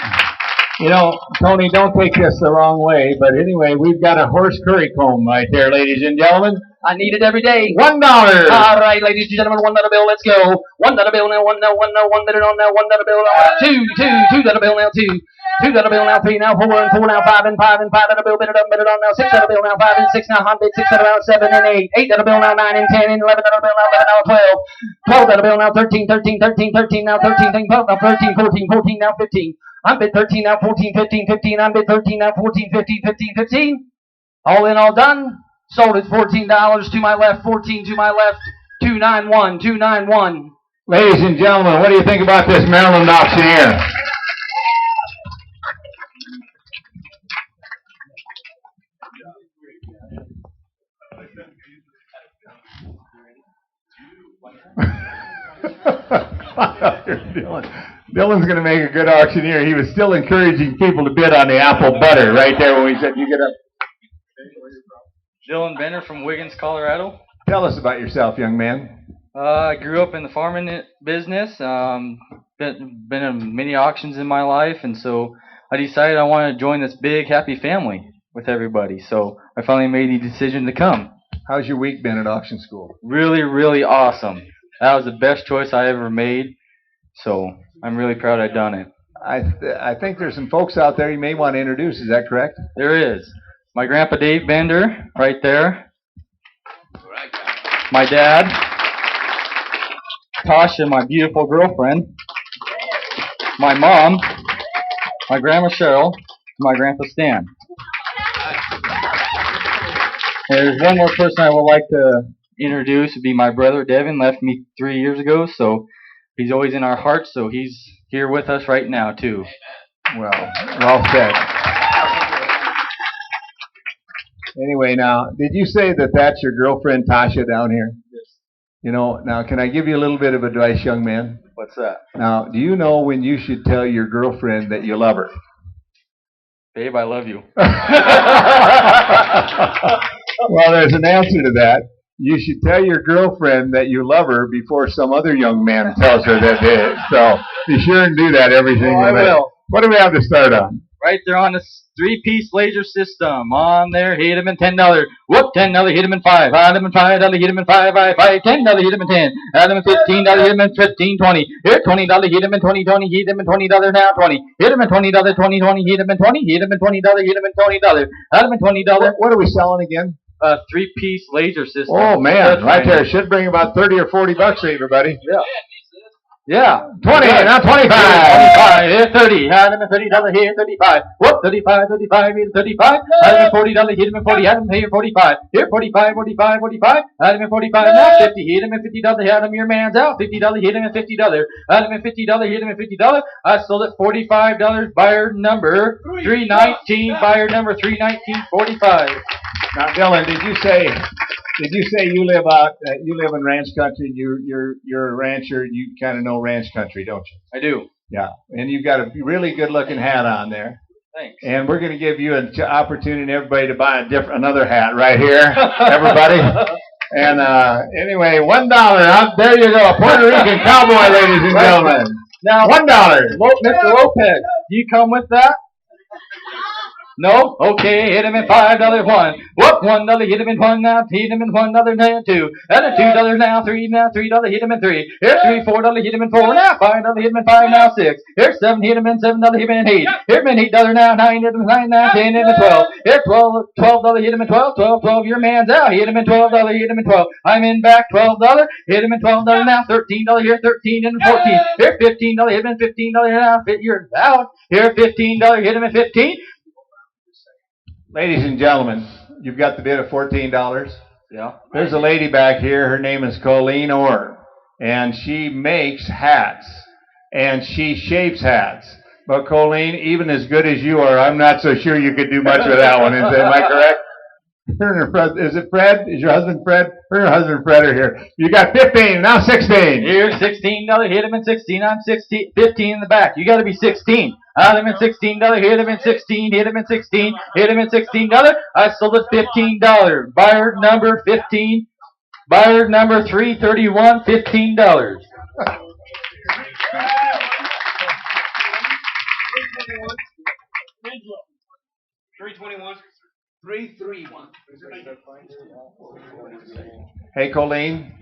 you know, Tony, don't take this the wrong way, but anyway, we've got a horse curry comb right there, ladies and gentlemen. I need it every day. $1. All right, ladies and gentlemen, $1 bill. Let's go. $1 bill now. $1 minute on now. $1 bill now. $2 bill now. $2 bill now. 3 now. 4 and 4 now. 5 and 5 and $5 bill. Bid it up. Bid it on now. $6 bill now. 5 and 6 now. I'm bid $6 now. 7 and 8. $8 bill now. 9 and 10 and $11 bill now. 11 now. 12. $12 bill now. 13 now. 13 12 now. 13 14 now. 15. I'm bid 13 now. 14 15. I'm bid 13 now. 14 15. All in, all done. Sold at $14 to my left. 14 to my left. 291. Ladies and gentlemen, what do you think about this Maryland auctioneer? Dylan's going to make a good auctioneer. He was still encouraging people to bid on the apple butter right there when we said you get up. Dylan Benner from Wiggins, Colorado. Tell us about yourself, young man. I grew up in the farming business. Been in many auctions in my life, and so I decided I wanted to join this big happy family with everybody. So I finally made the decision to come. How's your week been at auction school? Really, really awesome. That was the best choice I ever made. So I'm really proud I done it. I think there's some folks out there you may want to introduce. Is that correct? There is. My grandpa Dave Bender, right there. My dad, Tasha, my beautiful girlfriend. My mom, my grandma Cheryl, my grandpa Stan. There's one more person I would like to introduce. Would be my brother Devin. Left me 3 years ago, so he's always in our hearts. So he's here with us right now too. Well said. Anyway, now, did you say that that's your girlfriend Tasha down here? Yes. You know, now can I give you a little bit of advice, young man? What's that? Now, do you know when you should tell your girlfriend that you love her? Babe, I love you. Well, there's an answer to that. You should tell your girlfriend that you love her before some other young man tells her that they did. So be sure and do that every single day. I will. What do we have to start on? Right there on the 3-piece laser system. On there, hit him in $10. Whoop, $10, hit him in 5. Hit him in $5, hit him in 5, $10, hit him in 10. Hit him in $15, hit him in 15, 20. Here, $20, hit him in 20, hit him in $20 now, 20. Hit him in $20, 20, hit him in 20, hit him in $20, hit him in $20. Hit him in $20. What are we selling again? A 3-piece laser system. Oh, man, right there. Should bring about 30 or 40 bucks for everybody. Yeah. Yeah. 20, now 25. 25, here 30. Had him at $30, here 35. Whoop, 35, here 35. Had him at $40, hit him at 40. Had him here 45. Here 45. Had him at 45, now 50. Hit him at $50. Had him your man's out. $50, hit him at $50. Had him at $50, hit him at $50. I sold it $45. Buyer number 319. Buyer number 319.45. Now, Dylan, did you say you live in ranch country? You're a rancher. You kind of know ranch country, don't you? I do. Yeah, and you've got a really good-looking hat on there. Thanks. And we're going to give you an opportunity, everybody, to buy another hat right here, everybody. And anyway, $1. There you go, a Puerto Rican cowboy, ladies and gentlemen. Now, $1. Mr. Lopez, do you come with that? No? Okay, hit him in $5 one. Whoop, $1, hit him in one now, hit him in $1 now, two. And a $2 now, $3, hit him in three. Here's three, $4, hit him in four now, $5, hit him in five now, six. Here's seven, hit him in $7, hit him in eight. Hit him in $8 now, nine, hit him in nine now, 10, hit him in 12. Here's $12, hit him in 12, 12, your man's out, hit him in $12, hit him in 12. I'm in back, $12, hit him in $12 now, $13, here, 13, hit him in 14. Here, $15, hit him in $15 now, you're out. Here, $15, hit him in 15. Ladies and gentlemen, you've got the bid of $14. Yeah. There's a lady back here. Her name is Colleen Orr, and she makes hats, and she shapes hats. But Colleen, even as good as you are, I'm not so sure you could do much with that one. Am I correct? Is it Fred? Is your husband Fred? Her and her husband Fred are here. You got 15, now 16. Here, $16, hit him in 16. I'm 16, 15 in the back. You got to be 16. Hit him in $16, hit him in 16, hit him in 16, hit him in $16. I sold it $15. Buyer number 15. Buyer number 331, $15. Hey, Colleen,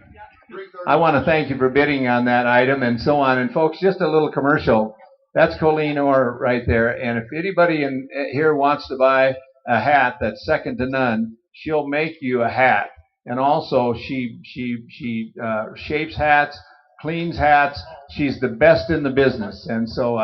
I want to thank you for bidding on that item and so on. And folks, just a little commercial. That's Colleen Orr right there. And if anybody in here wants to buy a hat that's second to none, she'll make you a hat. And also, she shapes hats, cleans hats. She's the best in the business. And so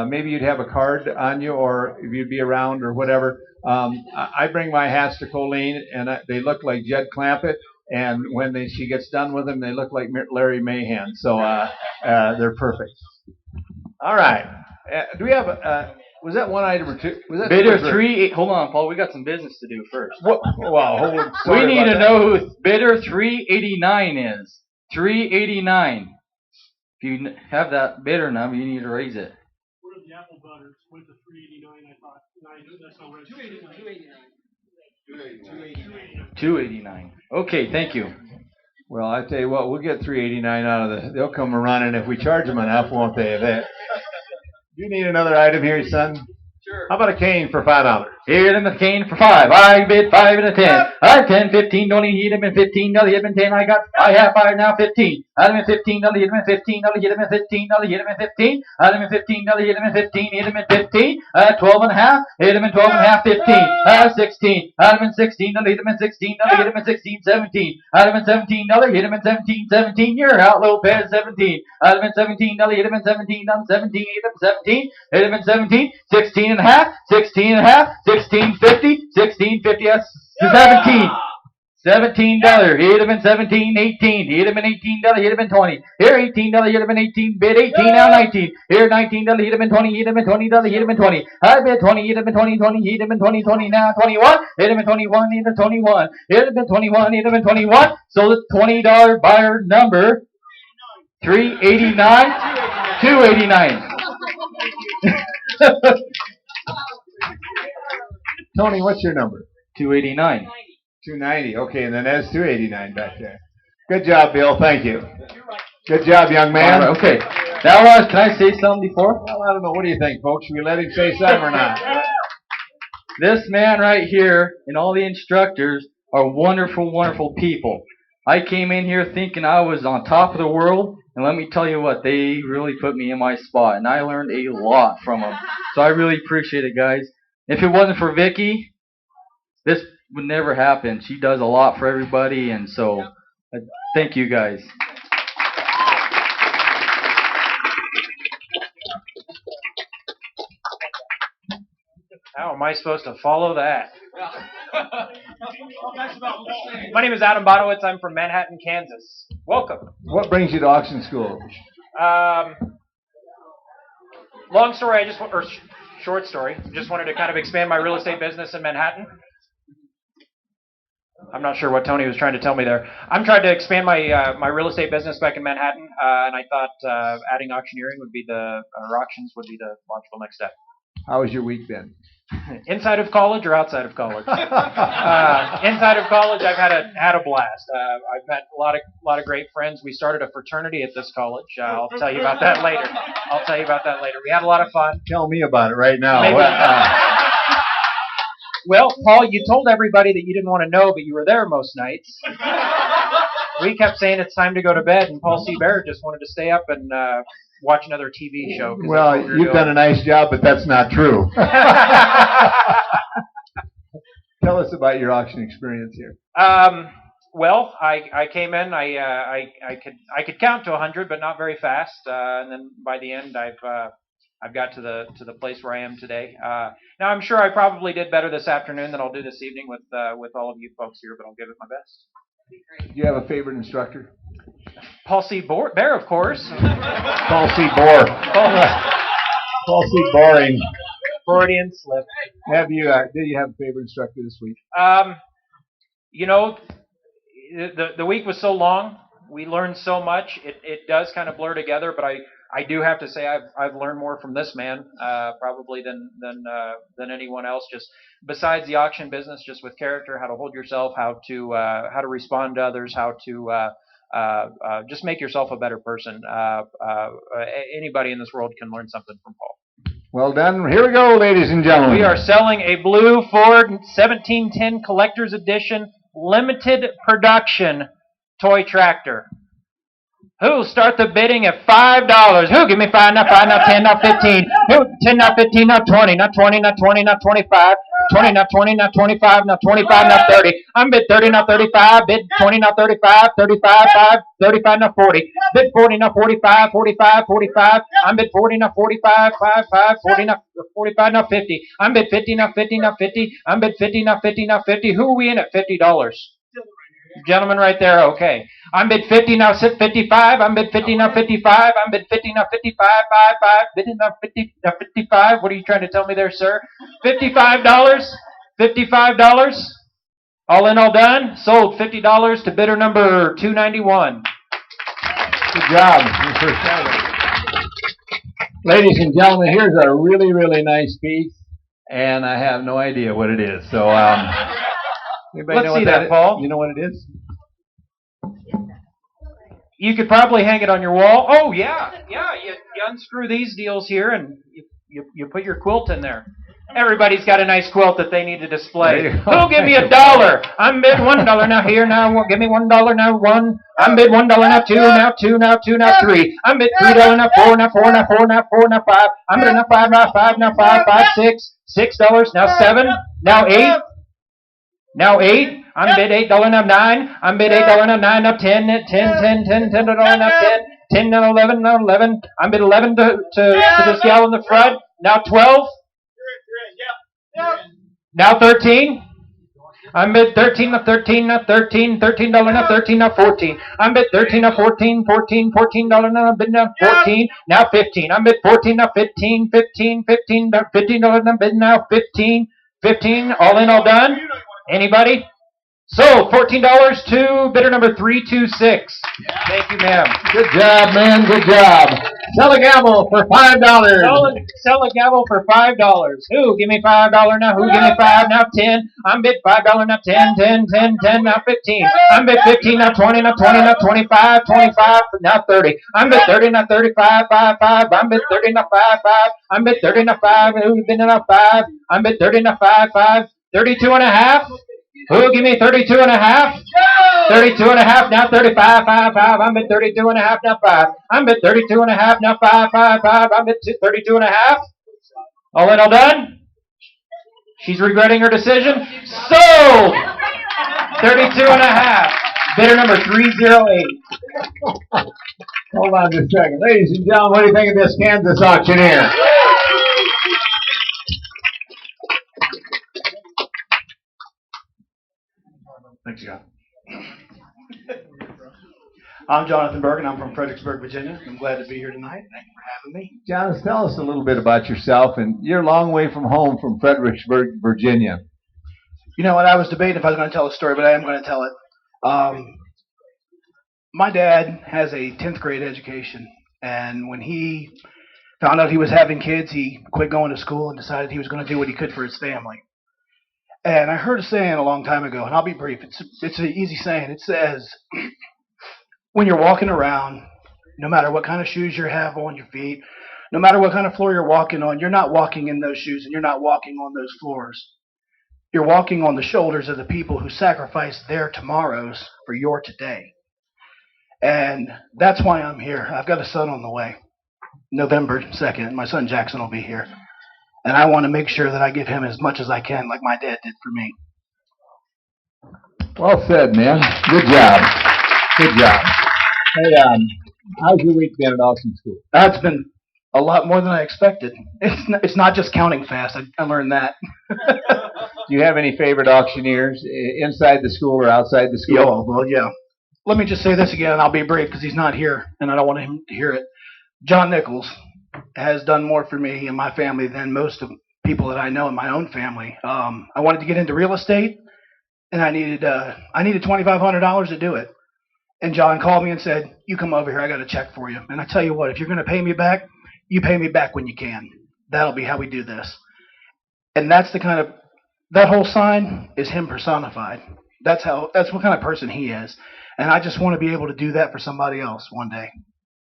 maybe you'd have a card on you, or if you'd be around or whatever. I bring my hats to Colleen, and they look like Jed Clampett. And when she gets done with them, they look like Larry Mahan. So they're perfect. All right. Do we have was that one item or two? Was that bidder 3. Hold on, Paul. We got some business to do first. Wow. We need to know who bidder 389 is. 389. If you have that bidder number, you need to raise it. What are the apple butters? Went to 389. I thought, that's not right. 289. Okay, thank you. Well, I tell you what, we'll get 389 out of they'll come running if we charge them enough, won't they? You need another item here, son? Sure. How about a cane for $5? Here, him a cane for 5. I bid 5 and a 10. I 10, 15, don't hit him in $15, hit him in 10. I have 5 now, 15. Hit him in $15, hit him in $15, hit him in $15, hit him in 15. Hit him in $15, hit him in 15, hit him in 15. 12 and a half, hit him in 12 and a half, 15. 16. Hit him in 16, hit him in 16, hit him in 16, 17. Hit him in $17, hit him in 17, 17. You're out, Lopez, 17. Hit him in 17, hit him in 17, 17, hit him 17, hit him in 17, 16 and a half, 16 and a half, 16.50, 16.50, that's 17. $17. Hit him in 17, 18. Hit him in $18. Hit him in 20. Here, $18. Hit him in 18. Bid 18 now, 19. Here, $19. Hit him in 20. Hit him in $20. Hit him in 20. I bid 20. Hit him in 20. 20. Hit him in 20. 20 now, 21. Hit him in 21. Hit him in 21. Hit him in 21. Hit him in 21. So the $20 buyer number 389, 289. Tony, what's your number? 289. 290. Okay, and then there's 289 back there. Good job, Bill. Thank you. Good job, young man. Right, okay. Now, can I say something before? Well, I don't know. What do you think, folks? Should we let him say something or not? This man right here and all the instructors are wonderful, wonderful people. I came in here thinking I was on top of the world, and let me tell you what, they really put me in my spot, and I learned a lot from them. So I really appreciate it, guys. If it wasn't for Vicky, this would never happen. She does a lot for everybody, and so thank you, guys. How am I supposed to follow that? My name is Adam Bonowitz. I'm from Manhattan, Kansas. Welcome. What brings you to auction school? Long story, short story. Just wanted to kind of expand my real estate business in Manhattan. I'm not sure what Tony was trying to tell me there. I'm trying to expand my real estate business back in Manhattan, and I thought adding auctioneering would be auctions would be the logical next step. How has your week been? Inside of college or outside of college? Inside of college, I've had a blast. I've met a lot of great friends. We started a fraternity at this college. I'll tell you about that later. We had a lot of fun. Tell me about it right now. Well, Paul, you told everybody that you didn't want to know, but you were there most nights. We kept saying it's time to go to bed, and Paul C. Barrett just wanted to stay up and watch another TV show. Well, you've done a nice job, but that's not true. Tell us about your auction experience here. Well, I came in. I could count to 100, but not very fast. And then by the end, I've got to the place where I am today. Now I'm sure I probably did better this afternoon than I'll do this evening with all of you folks here, but I'll give it my best. Do you have a favorite instructor? Paul C. Bear, of course. Paul C. Bohr. Paul C. Boring. Freudian slip. Did you have a favorite instructor this week? You know, the week was so long. We learned so much. It does kind of blur together, but I do have to say I've learned more from this man probably than anyone else. Just besides the auction business, just with character, how to hold yourself, how to respond to others, how to just make yourself a better person. Anybody in this world can learn something from Paul. Well done. Here we go, ladies and gentlemen. We are selling a blue Ford 1710 Collector's Edition limited production toy tractor. Who'll start the bidding at $5? Who? Give me 5, not 5, not 10, not 15. Who? 10, not 15, not 20, not 20, not 20, not 25. 20, not 20, not 25, not 25, not 30. I'm bid 30, not 35. Bid 20, not 35. 35, 5, 35, not 40. Bid 40, not 45. 45, 45. I'm bid 40, not 45. 5, 5, 40, not 45, not 50. I'm bid 50, not 50, not 50. I'm bid 50, not 50, not 50. Who are we in at $50? Gentleman right there, okay. I'm bid 50, now sit 55. I'm bid 50, now 55. I'm bid 50, now 55. 5, 5. Bidding now 50, now 55. What are you trying to tell me there, sir? $55. $55. All in, all done. Sold $50 to bidder number 291. Good job. Your first time. Ladies and gentlemen, here's a really, really nice piece, and I have no idea what it is. So, anybody Let's know see what that, Paul. You know what it is? You could probably hang it on your wall. Oh, yeah. Yeah, you unscrew these deals here, and you put your quilt in there. Everybody's got a nice quilt that they need to display. Who'll give me $1? I'm bid $1 now here, now give me $1 now 1. I'm bid $1 now 2, now 2, now 2, now 3. I'm bid $3 now 4, now 4, now 4, now 4, now 5. I'm bid now 5, now 5, now 5, 5, 6. $6 now 7, now 8. Now 8. I'm bid $8 now 9. I'm bid $8 now 9, now 10, $10 now 10. 10 now 11, now 11. I'm bid 11 to this gal in the front. Now 12. Now 13. I'm bid 13 now 13, now 13. $13 now 13, now 14. I'm bid 13 now 14, $14 now I'm bid now 14. Now 15. I'm bid 14 now 15, $15 now bid now 15. All in, all done. Anybody? Sold $14 to bidder number 326. Thank you, ma'am. Good job, man. Good job. Sell a gavel for $5. Sell a gavel for $5. Who? Give me $5 now. Who? Give me 5 now 10. I'm bid $5 now 10, 10 now 15. I'm bid 15 now 20 now 20 now 25, 25 now 30. I'm bid 30 now 35, 5, 5. I'm bid 30 now 5, 5. I'm bid 30 now 5. Who? Bid now 5. I'm bid 30 now 5, 5. 32 and a half. Who? Give me 32 and a half. 32 and a half, now 35, 5, 5. I'm bid 32 and a half, now 5. I'm bid 32 and a half, now 5, 5, 5. I'm bid 32 and a half. All in, all done? She's regretting her decision. Sold! 32 and a half. Bidder number 308. Hold on just a second. Ladies and gentlemen, what do you think of this Kansas auctioneer? Thanks, Scott. I'm Jonathan Berg, and I'm from Fredericksburg, Virginia. I'm glad to be here tonight. Thank you for having me. Jonathan, tell us a little bit about yourself. And you're a long way from home from Fredericksburg, Virginia. You know what? I was debating if I was going to tell a story, but I am going to tell it. My dad has a 10th grade education, and when he found out he was having kids, he quit going to school and decided he was going to do what he could for his family. And I heard a saying a long time ago, and I'll be brief. It's an easy saying. It says, when you're walking around, no matter what kind of shoes you have on your feet, no matter what kind of floor you're walking on, you're not walking in those shoes and you're not walking on those floors. You're walking on the shoulders of the people who sacrificed their tomorrows for your today. And that's why I'm here. I've got a son on the way. November 2nd, my son Jackson will be here. And I want to make sure that I give him as much as I can, like my dad did for me. Well said, man. Good job. Good job. Hey, how's your week been at auction school? It's been a lot more than I expected. It's not just counting fast. I learned that. Do you have any favorite auctioneers inside the school or outside the school? Well, yeah. Let me just say this again, and I'll be brief because he's not here, and I don't want him to hear it. John Nichols has done more for me and my family than most of people that I know in my own family. I wanted to get into real estate, and I needed $2,500 to do it. And John called me and said, "You come over here. I got a check for you." And I tell you what, if you're going to pay me back, you pay me back when you can. That'll be how we do this. And that's the kind of, that whole sign is him personified. That's what kind of person he is. And I just want to be able to do that for somebody else one day.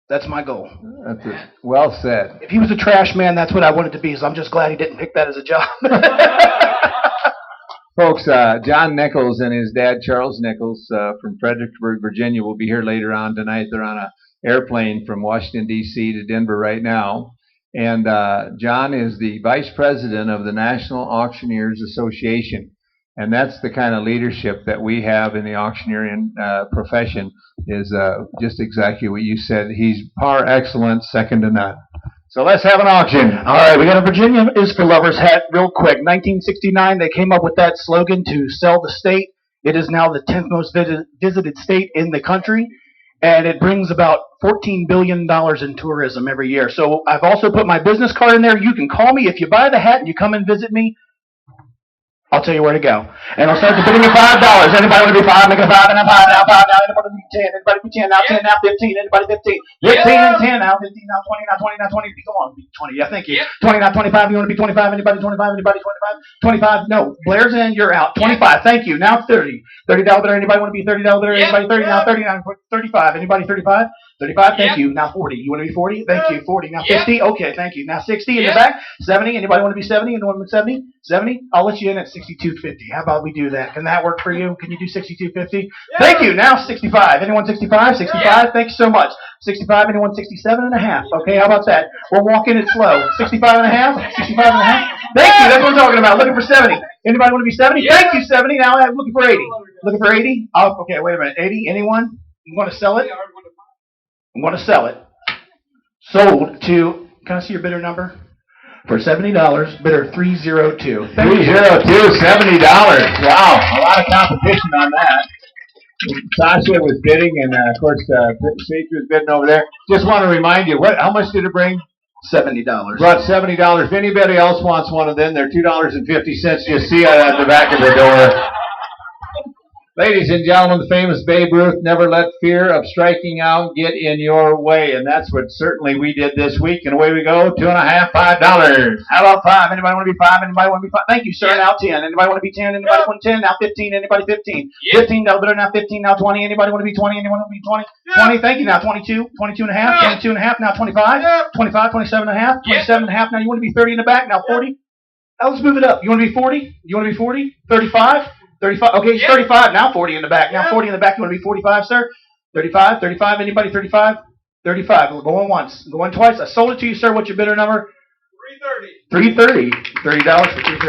That's my goal. That's it. Well said. If he was a trash man, that's what I wanted to be. So I'm just glad he didn't pick that as a job. Folks, John Nichols and his dad, Charles Nichols, from Fredericksburg, Virginia, will be here later on tonight. They're on an airplane from Washington, D.C. to Denver right now. And John is the vice president of the National Auctioneers Association. And that's the kind of leadership that we have in the auctioneering profession, is just exactly what you said. He's par excellence, second to none. So let's have an auction. All right, we got a Virginia is for Lovers hat real quick. 1969, they came up with that slogan to sell the state. It is now the 10th most visited state in the country, and it brings about $14 billion in tourism every year. So I've also put my business card in there. You can call me if you buy the hat and you come and visit me. I'll tell you where to go. And I'll start the bidding at $5. Anybody want to be 5? Make it 5 and a 5 now, 5 now. Anybody be 10? Anybody be 10 now, 10 now, 15. Anybody 15? 15 and 10 now, 15 now, 20 now, 20 now, 20. Come on, be 20. Yeah, thank you. 20 now, 25. You want to be 25? Anybody 25? Anybody 25? 25? No. Blair's in, you're out. 25. Thank you. Now 30. $30 bidder. Anybody want to be $30 bidder? Anybody 30 now, 30 now, 35. Anybody 35? 35, thank you. Now 40. You want to be 40? Thank you. 40. Now 50? Okay, thank you. Now 60 in the back. 70. Anybody want to be 70? Anyone with 70? 70? I'll let you in at 62.50. How about we do that? Can that work for you? Can you do 62.50? Thank you. Now 65. Anyone 65? 65? Thank you so much. 65. Anyone 67 and a half? Okay, how about that? We're walking it slow. 65 and a half? 65 and a half? Thank you. That's what I'm talking about. Looking for 70. Anybody want to be 70? Thank you, 70. Now I'm looking for 80. Looking for 80? Oh, okay, wait a minute. 80? Anyone? You want to sell it? I'm going to sell it. Sold to, can I see your bidder number? For $70, bidder 302. 302, $70. Wow, a lot of competition on that. Sasha was bidding, and of course, Sage was bidding over there. Just want to remind you, how much did it bring? $70. Brought $70. If anybody else wants one of them, they're $2.50. Just see it at the back of the door. Ladies and gentlemen, the famous Babe Ruth, never let fear of striking out get in your way. And that's what certainly we did this week. And away we go, $2.50, $5. How about 5? Anybody want to be 5? Anybody want to be 5? Thank you, sir. Now 10. Anybody want to be 10? Anybody want 10? Now 15. Anybody 15? $15 bidder, now 15. Now 20. Anybody want to be 20? Anyone want to be 20? 20. Thank you. Now 22. 22 and a half. 22 and a half. Now 25. 25. 27 and a half. 27 and a half. Now you want to be 30 in the back. Now 40. Now let's move it up. You want to be 40? You want to be 40? 35? 35. Okay, 35. Now 40 in the back. Now 40 in the back. You want to be 45, sir? 35. 35. Anybody 35? 35. We're going once. Going twice. I sold it to you, sir. What's your bidder number? 330. $30 for 330.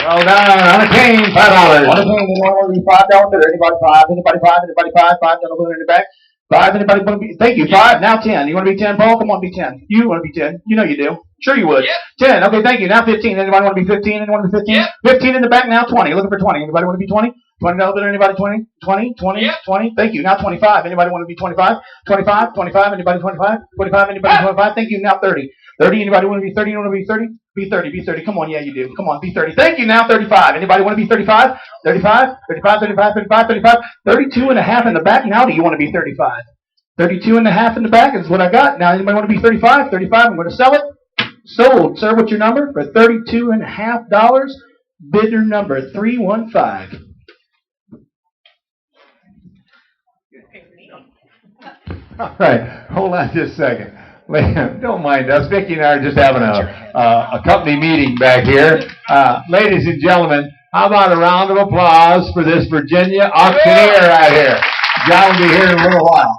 Well done. On a cane, $5. On a cane. Anyone want to be $5 bidder? Anybody 5? Anybody 5? Anybody 5? $5 bidder in the back. 5. Anybody want to be? Thank you. 5. Now 10. You want to be 10, Paul? Come on, be 10. You want to be 10? You know you do. Sure you would. 10. Okay, thank you. Now 15. Anybody want to be 15? Anyone want to be 15? 15 in the back. Now 20. Looking for 20. Anybody want to be 20? $20 bidder. Anybody 20? 20? 20? 20? Thank you. Now 25. Anybody want to be 25? 25? 25. Anybody 25? 25. Anybody 25? Thank you. Now 30. 30. Anybody want to be 30? You want to be 30? Be 30. Be 30. Come on. Yeah, you do. Come on. Be 30. Thank you. Now 35. Anybody want to be 35? 35? 35, 35, 35, 35. 32 and a half in the back. Now do you want to be 35? 32 and a half in the back is what I got. Now anybody want to be 35? 35. I'm going to sell it. Sold. Sir, what's your number? For $32 and a half. Bidder number 315. All right, hold on just a second. Don't mind us. Vicki and I are just having a company meeting back here. Ladies and gentlemen, How about a round of applause for this Virginia auctioneer right here? John will be here in a little while.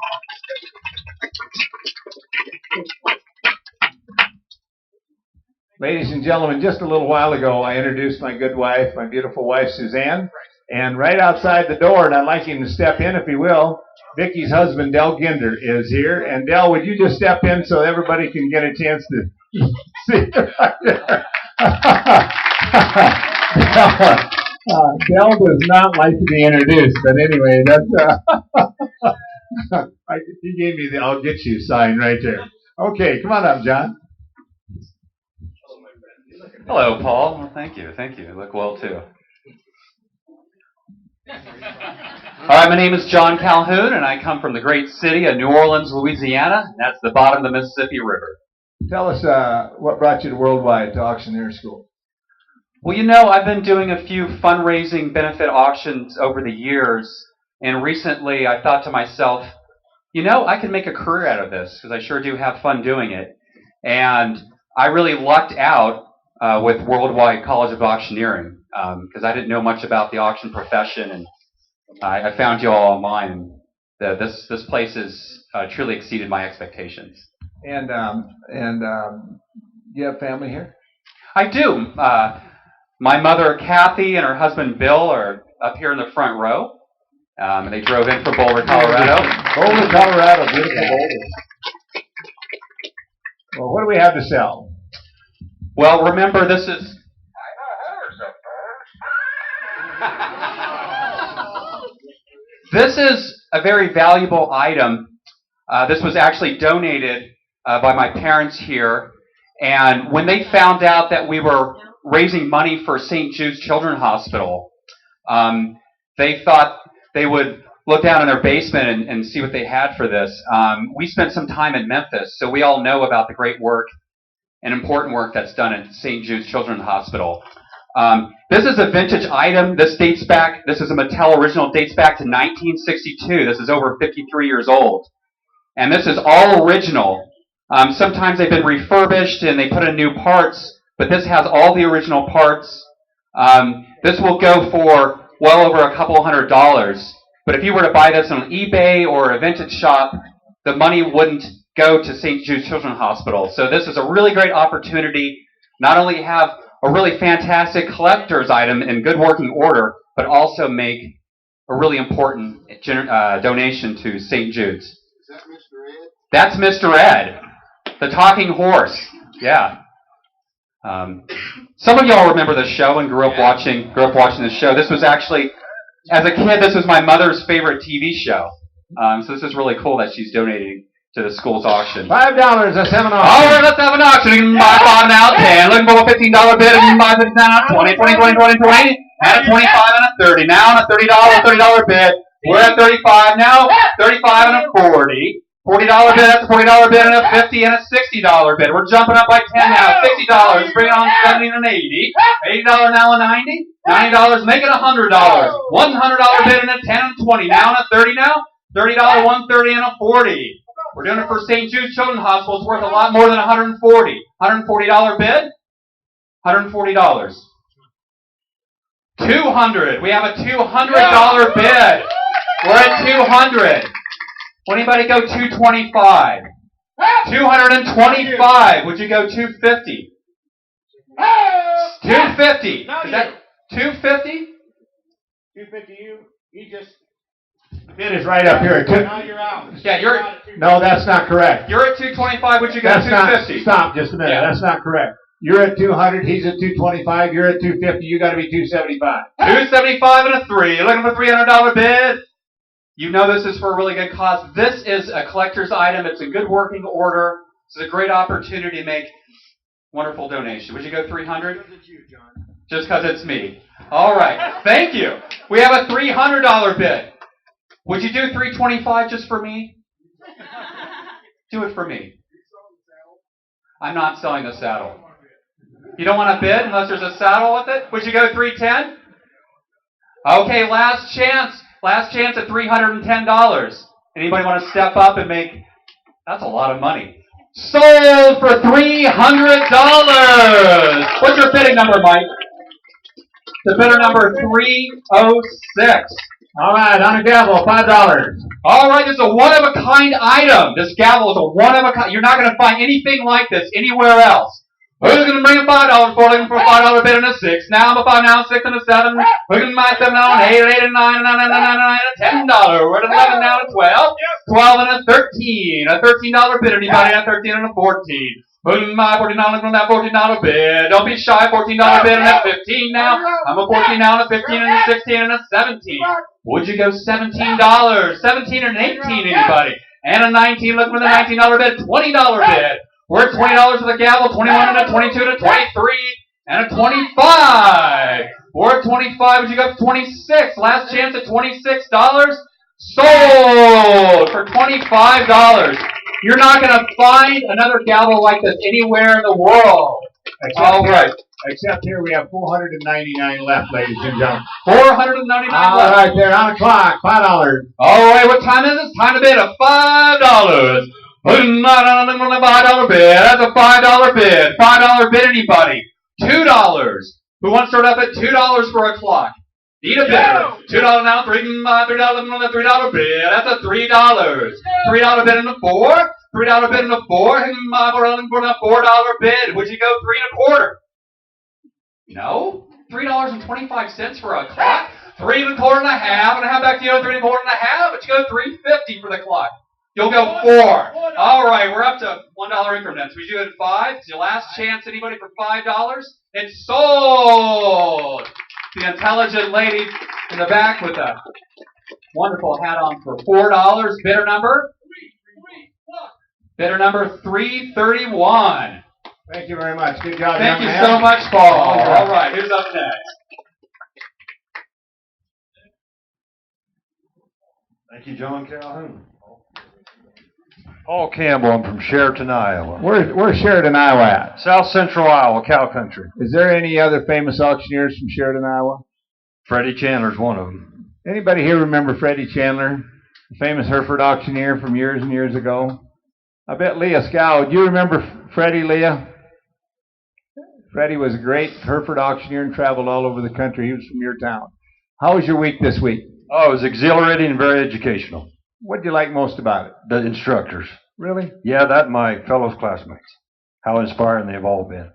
Ladies and gentlemen, just a little while ago, I introduced my good wife, my beautiful wife, Suzanne. And right outside the door, and I'd like him to step in if he will, Vicky's husband, Del Ginder, is here. And Del, would you just step in so everybody can get a chance to see her right there? Del does not like to be introduced, but anyway, that's he gave me the "I'll get you" sign right there. Okay, come on up, John. Hello, Paul. Well, thank you. You look well too. All right, my name is John Calhoun, and I come from the great city of New Orleans, Louisiana. And that's the bottom of the Mississippi River. Tell us what brought you to Worldwide to Auctioneer School. Well, you know, I've been doing a few fundraising benefit auctions over the years, and recently I thought to myself, you know, I could make a career out of this because I sure do have fun doing it. And I really lucked out with Worldwide College of Auctioneering because I didn't know much about the auction profession, and I found you all online. This place has truly exceeded my expectations. And you have family here? I do. My mother, Kathy, and her husband, Bill, are up here in the front row. And they drove in from Boulder, Colorado. Boulder, Colorado. Beautiful Boulder. Well, what do we have to sell? Well, remember, this is... This is a very valuable item. This was actually donated by my parents here. And when they found out that we were raising money for St. Jude's Children's Hospital, they thought they would look down in their basement and see what they had for this. We spent some time in Memphis, so we all know about the great work and important work that's done at St. Jude's Children's Hospital. This is a vintage item. This is a Mattel original, dates back to 1962. This is over 53 years old. And this is all original. Sometimes they've been refurbished and they put in new parts, but this has all the original parts. This will go for well over a couple $100. But if you were to buy this on eBay or a vintage shop, the money wouldn't go to St. Jude's Children's Hospital. So this is a really great opportunity, not only to have a really fantastic collector's item in good working order, but also make a really important donation to St. Jude's. Is that Mr. Ed? That's Mr. Ed, the talking horse. Yeah. Some of y'all remember this show and grew up watching this show. This was actually, as a kid, this was my mother's favorite TV show. So this is really cool that she's donating to the school's auction. $5, let's have an auction. All right, let's have an auction. You can buy 5 now, 10. Looking for a $15 bid. You can buy 50 now, 20, 20, 20, 20, 20, and a 25 and a 30. Now on a $30 bid. We're at 35 now, 35 and a 40. $40 bid, that's a $40 bid, and a $50 and a $60 bid. We're jumping up by 10 now, $60. Bring it on 70 and an 80. $80 now a 90. $90, make it $100. $100 bid and a 10 and 20. Now on a 30 now. $30, 130 and a 40. We're doing it for St. Jude's Children's Hospital. It's worth a lot more than $140. $140 bid. $140. $200. We have a $200 bid. We're at $200. Will anybody go $225? $225. Would you go $250? $250. Is that $250? $250. You just. The bid is right up here. Now you're out. Yeah, No, that's not correct. You're at $225. Would you go $250? Stop just a minute. Yeah. That's not correct. You're at $200. He's at $225. You're at $250. You got to be $275. $275 and a 3. You're looking for $300 bid. You know this is for a really good cause. This is a collector's item. It's in good working order. It's a great opportunity to make wonderful donation. Would you go $300? Just because it's me. All right. Thank you. We have a $300 bid. Would you do $325 just for me? Do it for me. I'm not selling the saddle. You don't want to bid unless there's a saddle with it? Would you go $310? Okay, last chance. Last chance at $310. Anybody want to step up and make... That's a lot of money. Sold for $300. What's your bidding number, Mike? to bidder number 306. All right, on a gavel, $5. All right, this is a one-of-a-kind item. This gavel is a one-of-a-kind. You're not going to find anything like this anywhere else. Who's going to bring a $5 for? Looking for a $5 bid and a 6. Now I'm a 5, now a 6 and a 7. Looking at my 7 now, an 8, 8 and 9, 9, 9, 9, 9, and a $10. We're at 11 now to 12. 12 and a 13. A $13 bid. Anybody at 13 and a 14. Putting my $14, looking at that $14 bid. Don't be shy, $14 bid and a 15 now. I'm a 14 now and a 15 and a 16 and a 17. Would you go $17? 17 and an 18, anybody? And a 19, looking for the $19 bid, $20 bid. We're at $20 for the gavel, 21 and a 22 and a 23 and a 25. We're at 25, would you go 26? Last chance at $26. Sold for $25. You're not going to find another gavel like this anywhere in the world. All right. Except here we have 499 left, ladies and gentlemen. 499 All left. right, there on the clock, $5. All right, what time is it? Time to bid a $5. $5 bid. That's a $5 bid. $5 bid, anybody. $2. Who wants to start up at $2 for a clock? Need a bidder. $2 now, $3 bid. That's a $3. $3 bid in the 4. $3 bid in the 4. For the $4 bid. Would you go 3 1/4? No. $3.25 for a clock. 3 1/4 and a half. And a half back to you. 3 1/4 and a half. But you go $3.50 for the clock. You'll go 4. All right, we're up to $1 increments. We do it at 5. It's your last chance. Anybody for $5? It's sold. The intelligent lady in the back with a wonderful hat on for $4. Bidder number? Bidder number 331. Thank you very much. Good job. Thank you so much, Paul. All right, who's up next? Thank you, John Calhoun. Paul Campbell, I'm from Sheraton, Iowa. Where's Sheridan, Iowa at? South Central Iowa, cow country. Is there any other famous auctioneers from Sheridan, Iowa? Freddie Chandler's one of them. Anybody here remember Freddie Chandler, the famous Hereford auctioneer from years and years ago? I bet Leah Scow, do you remember Freddie, Leah? Freddie was a great Hereford auctioneer and traveled all over the country. He was from your town. How was your week this week? Oh, it was exhilarating and very educational. What did you like most about it? The instructors. Really? Yeah, that and my fellow classmates. How inspiring they've all been.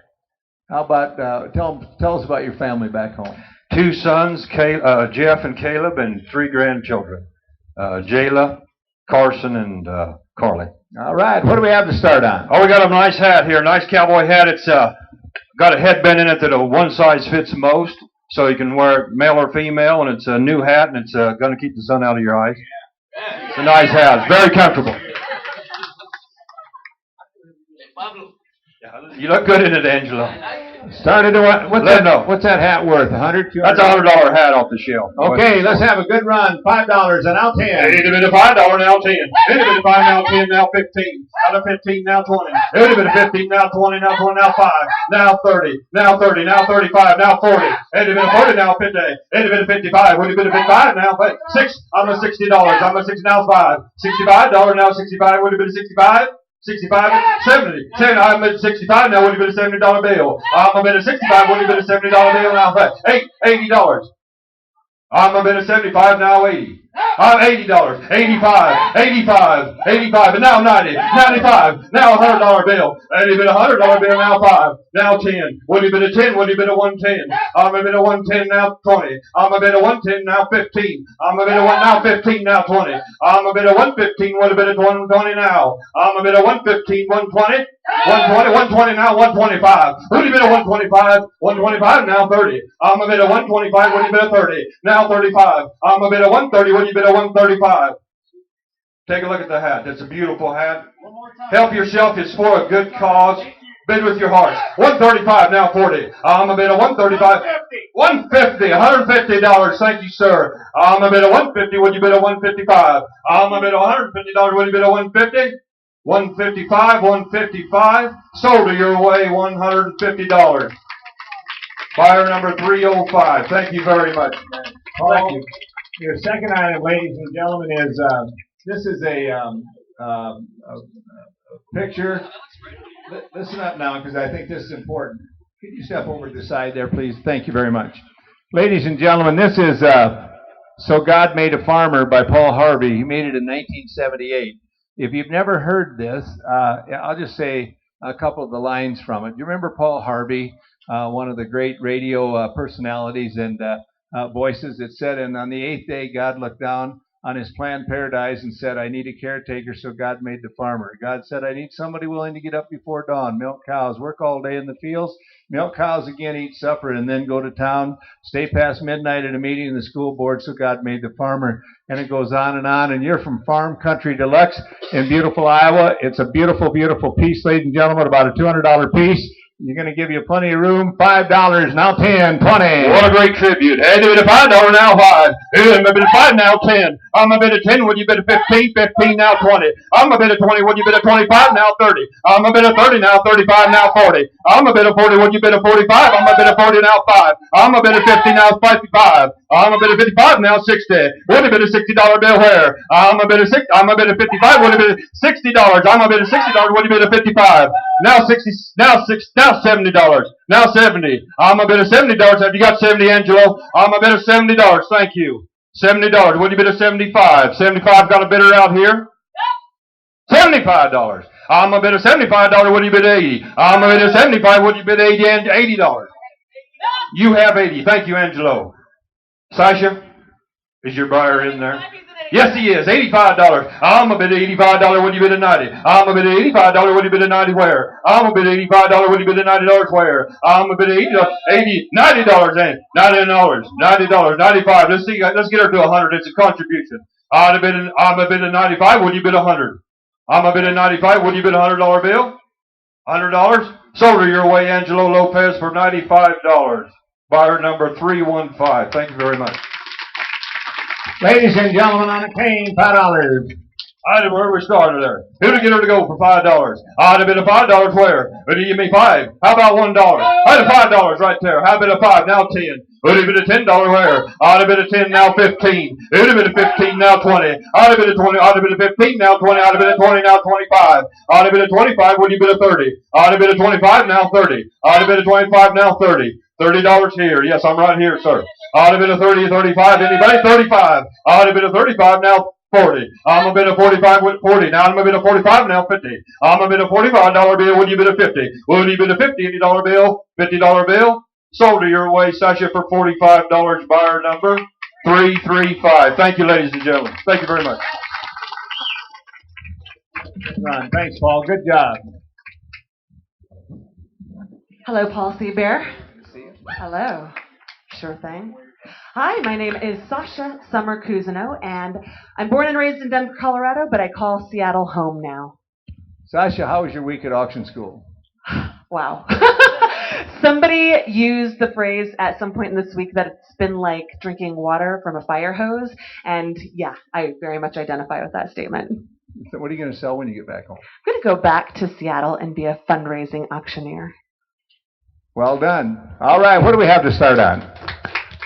How about, tell us about your family back home. 2 sons, Jeff and Caleb, and 3 grandchildren. Jayla, Carson, and Carly. All right, what do we have to start on? Oh, we got a nice hat here, nice cowboy hat. It's got a headband in it that one size fits most, so you can wear it male or female, and it's a new hat, and it's going to keep the sun out of your eyes. It's a nice hat. It's very comfortable. You look good in it, Angelo. Started to what's that hat worth? $100? $200? That's a $100 hat off the shelf. Okay, let's have a good run. $5 and now 10. It'd have been a $5 now 10. It'd have been a 5 now 10 now 15. Out of 15 now 20. It would have been a 15 now 20 now 20 now 5 now 30 now 30 now 35 now 40. It'd have been a 40 now 50. It'd have been a 55. Would have been a 55 now 6. I'm a $60. I'm a 60 now 5. $65 now 65. Would have been a 65. 65, 70. I'm at 65 now. Would have been a $70 bill. I'm at a 65. Would have been a $70 bill now. $80. I'm at a 75 now. 80. $80. 85. 85. 85. And now 90. 95. Now $100 bill. And it's been a $100 bill now 5. Now 10. Would have been a 10. Would have been a 110. I'm at a 110 now 20. I'm at a 110 now 15. I'm at a 1 now 15 now 20. I'm at a 115. Would have been a 120 now. I'm at a 115. 120. 120 now 125. Would have been a 125. 125 now 30. I'm at a 125. Would have been a 30. Now 35. I'm at a 130. Would have been a 135. Take a look at the hat. That's a beautiful hat. Help yourself. It's for a good cause. Bid with your heart. 135 now 40. I'm a bid of 135. 150. $150. Thank you, sir. I'm a bid of 150. Would you bid a 155? I'm a bid of $150. Would you bid a 150? 155. 155. Sold to your way. $150. Buyer number 305. Thank you very much, man. Thank you. Your second item, ladies and gentlemen, is this is a picture. Listen up now, because I think this is important. Could you step over to the side there, please? Thank you very much. Ladies and gentlemen, this is So God Made a Farmer by Paul Harvey. He made it in 1978. If you've never heard this, I'll just say a couple of the lines from it. You remember Paul Harvey, one of the great radio personalities and voices that said, and on the eighth day, God looked down on his planned paradise and said, I need a caretaker, so God made the farmer. God said, I need somebody willing to get up before dawn, milk cows, work all day in the fields, milk cows again, eat supper, and then go to town, stay past midnight at a meeting in the school board, so God made the farmer. And it goes on, and you're from Farm Country Deluxe in beautiful Iowa. It's a beautiful, beautiful piece, ladies and gentlemen, about a $200 piece. You're going to give you plenty of room. $5, now 10, 20. What a great tribute. Hey, give it a $5, now 5. Hey, I'm a bit of 5, now 10. I'm a bit of 10, would you bid a 15? 15, now 20. I'm a bit of 20, would you bid a 25? Now 30. I'm a bit of 30, now 35, now 40. I'm a bit of 40, would you bid a 45? I'm a bit of 40, now 5. I'm a bit of 50, now 55. I'm a bit of 55, now 60. Would you bid a $60 bill where? I'm a bit of 55, would you bid $60? I'm a bit of $60, would you bid a 55? Now 60, now $70. Now 70. I'm a bit of $70. Have you got 70, Angelo? I'm a bit of $70. Thank you. $70. Would you bid a 75? 75 got a bidder out here? $75. I'm a bid of $75. Would you bid 80? I'm a bid of 75. Would you bid 80 and $80? You have 80. Thank you, Angelo. Sasha, is your buyer in there? Yes, he is. $85. I'm a bid of $85. Would you bid a 90? I'm a bid of $85. Would you bid a 90 where? I'm a bid of $85. Would you bid a $90 where? I'm a bid of $90 then. $90. 95. Let's see. Let's get her to 100. It's a contribution. I'm a bid of 95. Would you bid 100? I'm a bid of 95. Would you bid a $100 bill? $100. Sold her your way, Angelo Lopez, for $95. Buyer number 315. Thank you very much. Ladies and gentlemen, on a cane, $5. I did where we started there. Who'd get her to go for $5? I'd have been a $5 where? Would you give me 5? How about $1? I'd have $5 right there. How about a 5? Now 10. Would have been a $10 where? I'd have been a 10, now 15. It would have been a 15, now 20. I'd have been a 20. I'd have been a 15, now 20. I'd have been a 20, now 25. I'd have been a 25. Would you been a 30? I'd have been a 25, now 30. I'd have been a 25, now 30. $30 here. Yes, I'm right here, sir. I'd have been a 30, 35. Anybody? 35. I'd have been a 35, now 40. I'm a bit of 45 with 40. Now I'm a bit of 45, now 50. I'm a bit of $45 bill. Would you bid a 50? Would you bid a $50 bill? $50 bill? Sold to your way, Sasha, for $45. Buyer number 335. Thank you, ladies and gentlemen. Thank you very much. Ron, thanks, Paul. Good job. Hello, Paul Seabear. Hello. Sure thing. Hi, my name is Sasha Summer Cousineau, and I'm born and raised in Denver, Colorado, but I call Seattle home now. Sasha, how was your week at auction school? Wow. Somebody used the phrase at some point in this week that it's been like drinking water from a fire hose, and yeah, I very much identify with that statement. So what are you going to sell when you get back home? I'm going to go back to Seattle and be a fundraising auctioneer. Well done. All right, what do we have to start on?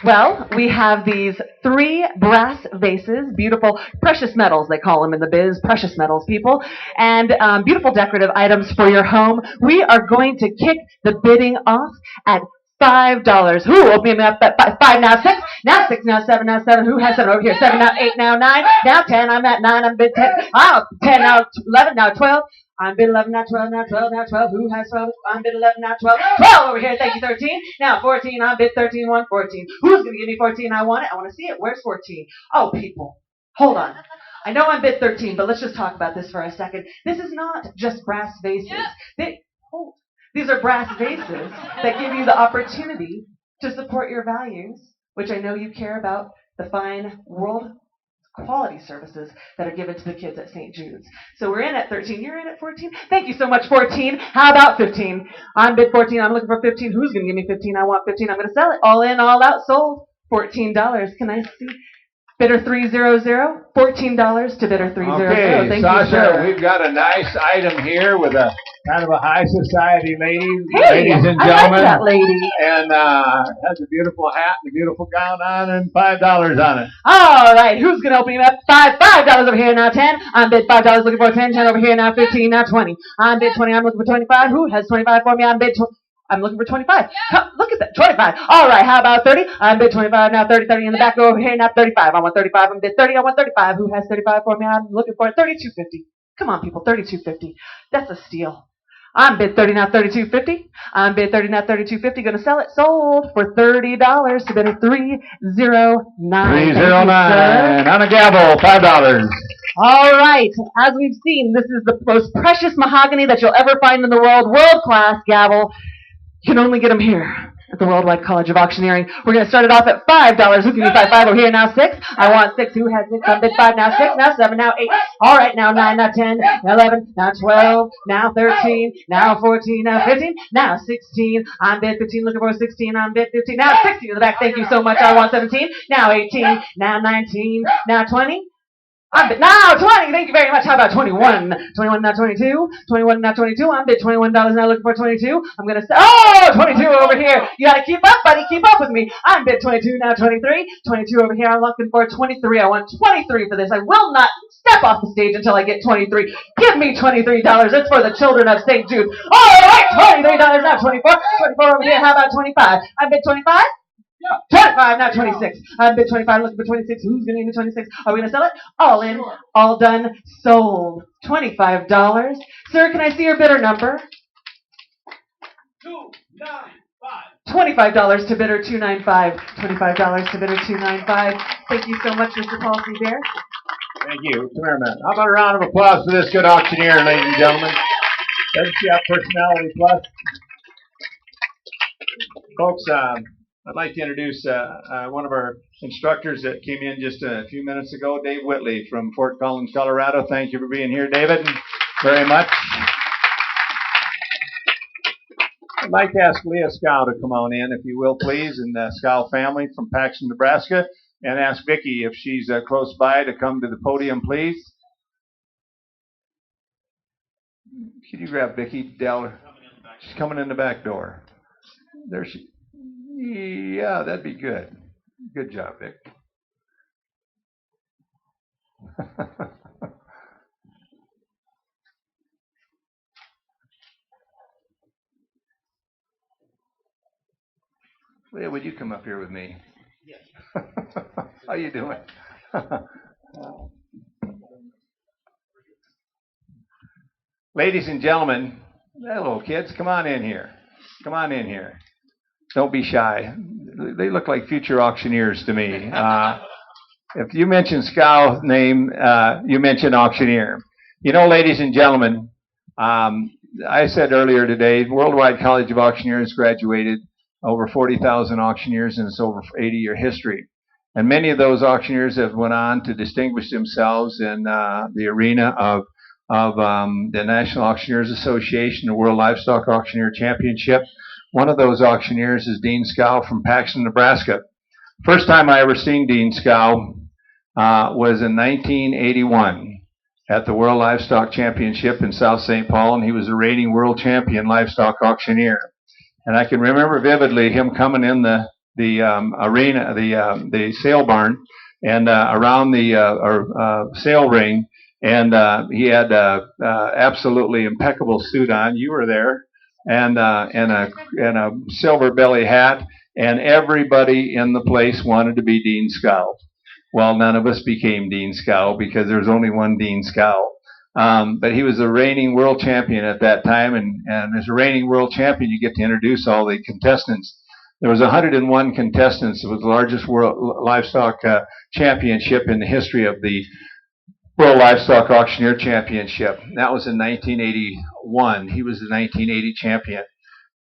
Well, we have these 3 brass vases, beautiful precious metals, they call them in the biz, precious metals, people, and beautiful decorative items for your home. We are going to kick the bidding off at $5. Who open me up at 5 now, 6, now 6, now 7, now 7. Who has 7 over here? 7, now 8, now 9, now 10. I'm at 9, I'm bid 10. Oh, 10, now 11, now 12. I'm bid 11, now 12, now 12, now 12. Who has 12? I'm bid 11, now 12. 12 over here, thank you, 13. Now 14, I'm bid 13, 1, 14. Who's going to give me 14? I want it. I want to see it. Where's 14? Oh, people, hold on. I know I'm bid 13, but let's just talk about this for a second. This is not just brass vases. These are brass vases that give you the opportunity to support your values, which I know you care about, the fine world quality services that are given to the kids at St. Jude's. So we're in at 13. You're in at 14. Thank you so much, 14. How about 15? I'm bid 14. I'm looking for 15. Who's going to give me 15? I want 15. I'm going to sell it. All in, all out, sold. $14. Can I see? Bidder 300. $14 to bidder 300. Okay, Thank Sasha, you, we've got a nice item here with a kind of a high society lady, hey, ladies and I gentlemen. like that lady. And has a beautiful hat and a beautiful gown on and $5 on it. All right, who's going to open it up? $5 over here, now 10. I'm bid $5, looking for 10. 10 over here, now 15, now 20. I'm bid 20, I'm looking for 25. Who has 25 for me? I'm bid 20. I'm looking for 25. Come, look at that, 25. All right, how about 30? I'm bid 25 now, 30, 30 in the back over here, now 35. I want 35, I'm bid 30, I want 35. Who has 35 for me? I'm looking for 32.50. Come on, people, 32.50. That's a steal. I'm bid 30 now, 32.50. I'm bid 30 now, 32.50. Gonna sell it. Sold for $30 to bidder 309. 309 on a gavel, $5. All right. As we've seen, this is the most precious mahogany that you'll ever find in the world. World-class gavel. You can only get them here at the Worldwide College of Auctioneering. We're going to start it off at $5. Who can you buy 5 over here? Now 6. I want 6. Who has 6? I'm bid 5. Now 6. Now 7. Now 8. All right. Now 9. Now 10. Now 11. Now 12. Now 13. Now 14. Now 15. Now 16. I'm bid 15. Looking for 16. I'm bid 15. Now 16 in the back. Thank you so much. I want 17. Now 18. Now 19. Now 20. I'm bid now 20. Thank you very much. How about 21? 21 now 22. 21 now 22. I'm bid $21 now looking for 22. I'm going to say, oh, 22 over here. You got to keep up, buddy. Keep up with me. I'm bid 22 now 23. 22 over here. I'm looking for 23. I want 23 for this. I will not step off the stage until I get 23. Give me $23. It's for the children of St. Jude. All right, $23 now 24. 24 over here. How about 25? I'm bid 25. 25, not 26. I'm bid 25, looking for 26. Who's going to give me 26? Are we going to sell it? All in, all done, sold. $25. Sir, can I see your bidder number? 295. $25 to bidder 295. $25 to bidder 295. Thank you so much, Mr. Paul C. Bear. Thank you. Come here, man. How about a round of applause for this good auctioneer, ladies and gentlemen? Doesn't she have personality plus? Folks, I'd like to introduce one of our instructors that came in just a few minutes ago, Dave Whitley from Fort Collins, Colorado. Thank you for being here, David, very much. I'd like to ask Leah Scow to come on in, if you will, please, and the Scow family from Paxton, Nebraska, and ask Vicki if she's close by to come to the podium, please. Could you grab Vicki, Dell? She's coming in the back door. There she. Yeah, that'd be good. Good job, Vic. Leah, would you come up here with me? Yes. How you doing? Ladies and gentlemen, hello, kids. Come on in here. Come on in here. Don't be shy. They look like future auctioneers to me. If you mention Scow's name, you mention auctioneer. You know, ladies and gentlemen, I said earlier today, Worldwide College of Auctioneers graduated over 40,000 auctioneers in its over 80-year history. And many of those auctioneers have went on to distinguish themselves in the arena of the National Auctioneers Association, the World Livestock Auctioneer Championship. One of those auctioneers is Dean Scow from Paxton, Nebraska. First time I ever seen Dean Scow was in 1981 at the World Livestock Championship in South St. Paul, and he was a reigning world champion livestock auctioneer. And I can remember vividly him coming in the arena, the sale barn, and around the sale ring, and he had absolutely impeccable suit on. You were there. And a silver belly hat, and everybody in the place wanted to be Dean Scow. Well, none of us became Dean Scow because there was only one Dean Scow. But he was a reigning world champion at that time, and as a reigning world champion, you get to introduce all the contestants. There was 101 contestants. It was the largest world livestock championship in the history of the World Livestock Auctioneer Championship. That was in 1981. He was the 1980 champion.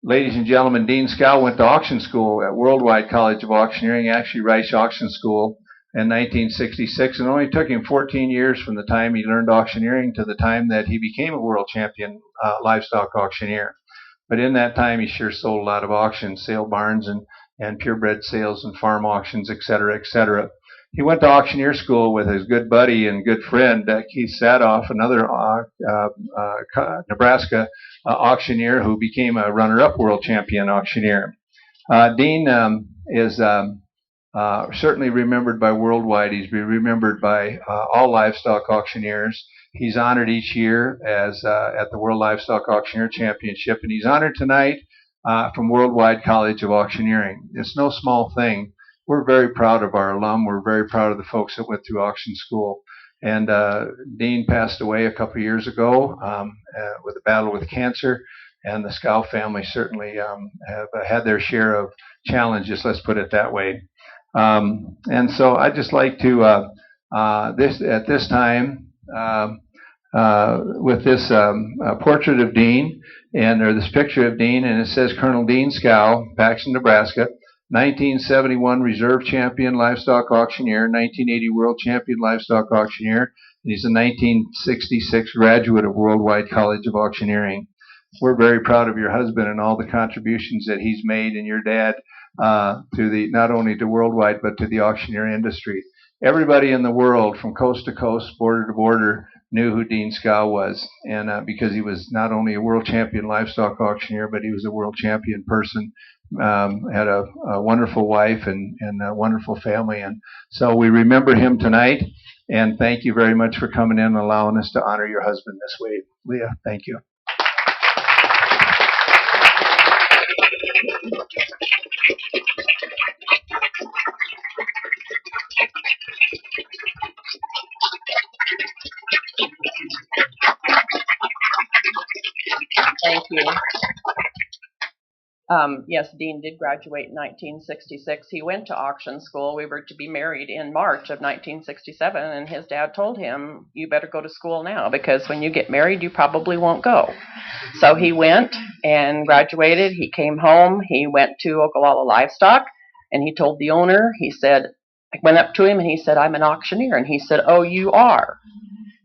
Ladies and gentlemen, Dean Scow went to auction school at Worldwide College of Auctioneering, actually Rice Auction School, in 1966. And it only took him 14 years from the time he learned auctioneering to the time that he became a world champion livestock auctioneer. But in that time, he sure sold a lot of auctions, sale barns and purebred sales and farm auctions, et cetera, et cetera. He went to auctioneer school with his good buddy and good friend, Keith Sadoff, another Nebraska auctioneer who became a runner-up world champion auctioneer. Dean is certainly remembered by Worldwide. He's remembered by all livestock auctioneers. He's honored each year as at the World Livestock Auctioneer Championship, and he's honored tonight from Worldwide College of Auctioneering. It's no small thing. We're very proud of our alum. We're very proud of the folks that went through auction school. And Dean passed away a couple of years ago with a battle with cancer, and the Scow family certainly have had their share of challenges, let's put it that way. And so I'd just like to, at this time, with this portrait of Dean, or this picture of Dean, and it says Colonel Dean Scow, Paxton, Nebraska, 1971 Reserve Champion Livestock Auctioneer, 1980 World Champion Livestock Auctioneer, and he's a 1966 graduate of Worldwide College of Auctioneering. We're very proud of your husband and all the contributions that he's made, and your dad to the not only to Worldwide but to the auctioneer industry. Everybody in the world, from coast to coast, border to border, knew who Dean Scow was, and because he was not only a world champion livestock auctioneer, but he was a world champion person. Had a wonderful wife and a wonderful family, and so we remember him tonight. And thank you very much for coming in and allowing us to honor your husband this way. Leah, thank you. Thank you. Yes, Dean did graduate in 1966. He went to auction school. We were to be married in March of 1967, and his dad told him, you better go to school now, because when you get married, you probably won't go. So he went and graduated. He came home. He went to Ogallala Livestock, and he told the owner, he said, I went up to him, and he said, I'm an auctioneer. And he said, oh, you are?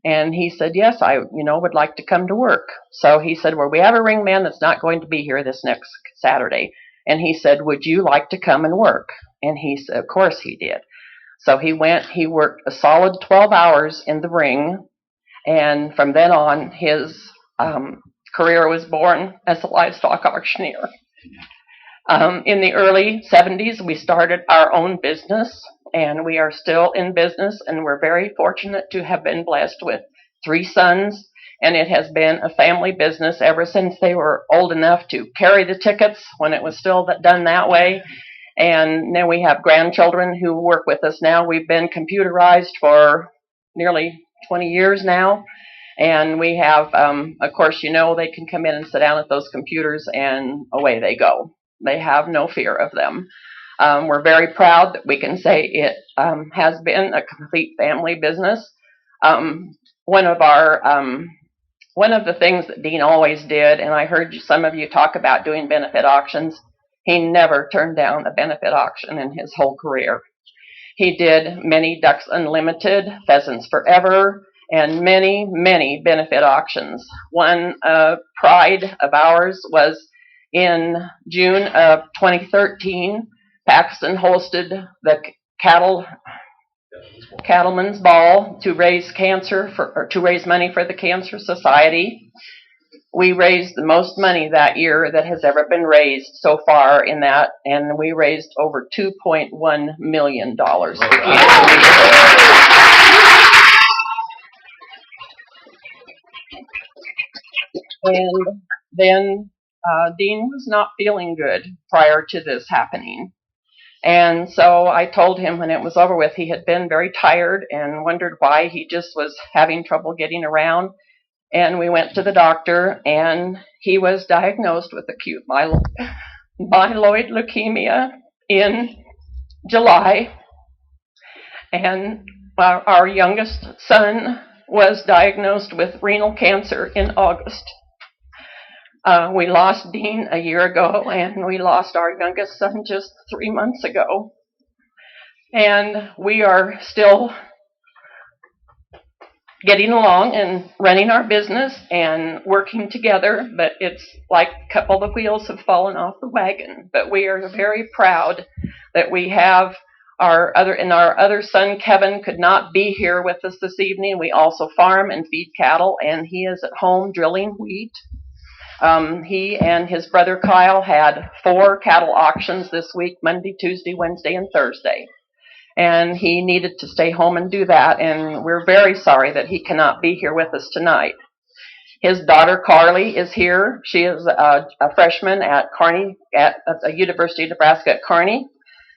And he said, yes, I, would like to come to work. So he said, well, we have a ring man that's not going to be here this next Saturday. And he said, would you like to come and work? And he said, of course he did. So he went, he worked a solid 12 hours in the ring. And from then on, his career was born as a livestock auctioneer. In the early 70s, we started our own business. And we are still in business, and we're very fortunate to have been blessed with 3 sons, and it has been a family business ever since they were old enough to carry the tickets when it was still done that way. And then we have grandchildren who work with us now. We've been computerized for nearly 20 years now, and we have, of course, they can come in and sit down at those computers, and away they go. They have no fear of them. We're very proud that we can say it has been a complete family business. One of the things that Dean always did, and I heard some of you talk about doing benefit auctions, he never turned down a benefit auction in his whole career. He did many Ducks Unlimited, Pheasants Forever, and many, many benefit auctions. One pride of ours was in June of 2013. Paxton hosted the Cattlemen's Ball to raise money for the Cancer Society. We raised the most money that year that has ever been raised so far in that, and we raised over $2.1 million. And then Dean was not feeling good prior to this happening. And so I told him when it was over with, he had been very tired and wondered why he just was having trouble getting around. And we went to the doctor, and he was diagnosed with acute myeloid leukemia in July. And our youngest son was diagnosed with renal cancer in August. We lost Dean a year ago, and we lost our youngest son just 3 months ago. And we are still getting along and running our business and working together, but it's like a couple of wheels have fallen off the wagon. But we are very proud that we have our other son, Kevin, could not be here with us this evening. We also farm and feed cattle, and he is at home drilling wheat. He and his brother Kyle had 4 cattle auctions this week, Monday, Tuesday, Wednesday, and Thursday. And he needed to stay home and do that, and we're very sorry that he cannot be here with us tonight. His daughter Carly is here. She is a freshman at Kearney, at the University of Nebraska at Kearney.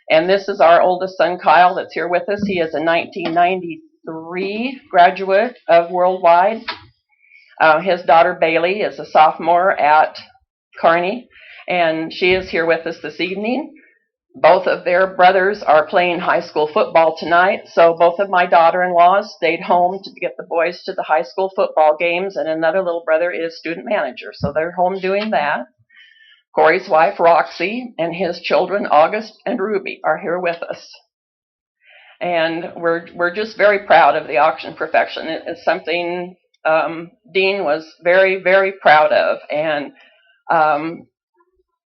And this is our oldest son, Kyle, that's here with us. He is a 1993 graduate of Worldwide. His daughter Bailey is a sophomore at Kearney, and she is here with us this evening. Both of their brothers are playing high school football tonight, so both of my daughter-in-laws stayed home to get the boys to the high school football games, and another little brother is student manager, so they're home doing that. Corey's wife, Roxy, and his children, August and Ruby, are here with us. And we're just very proud of the auction profession. It's something Dean was very, very proud of, and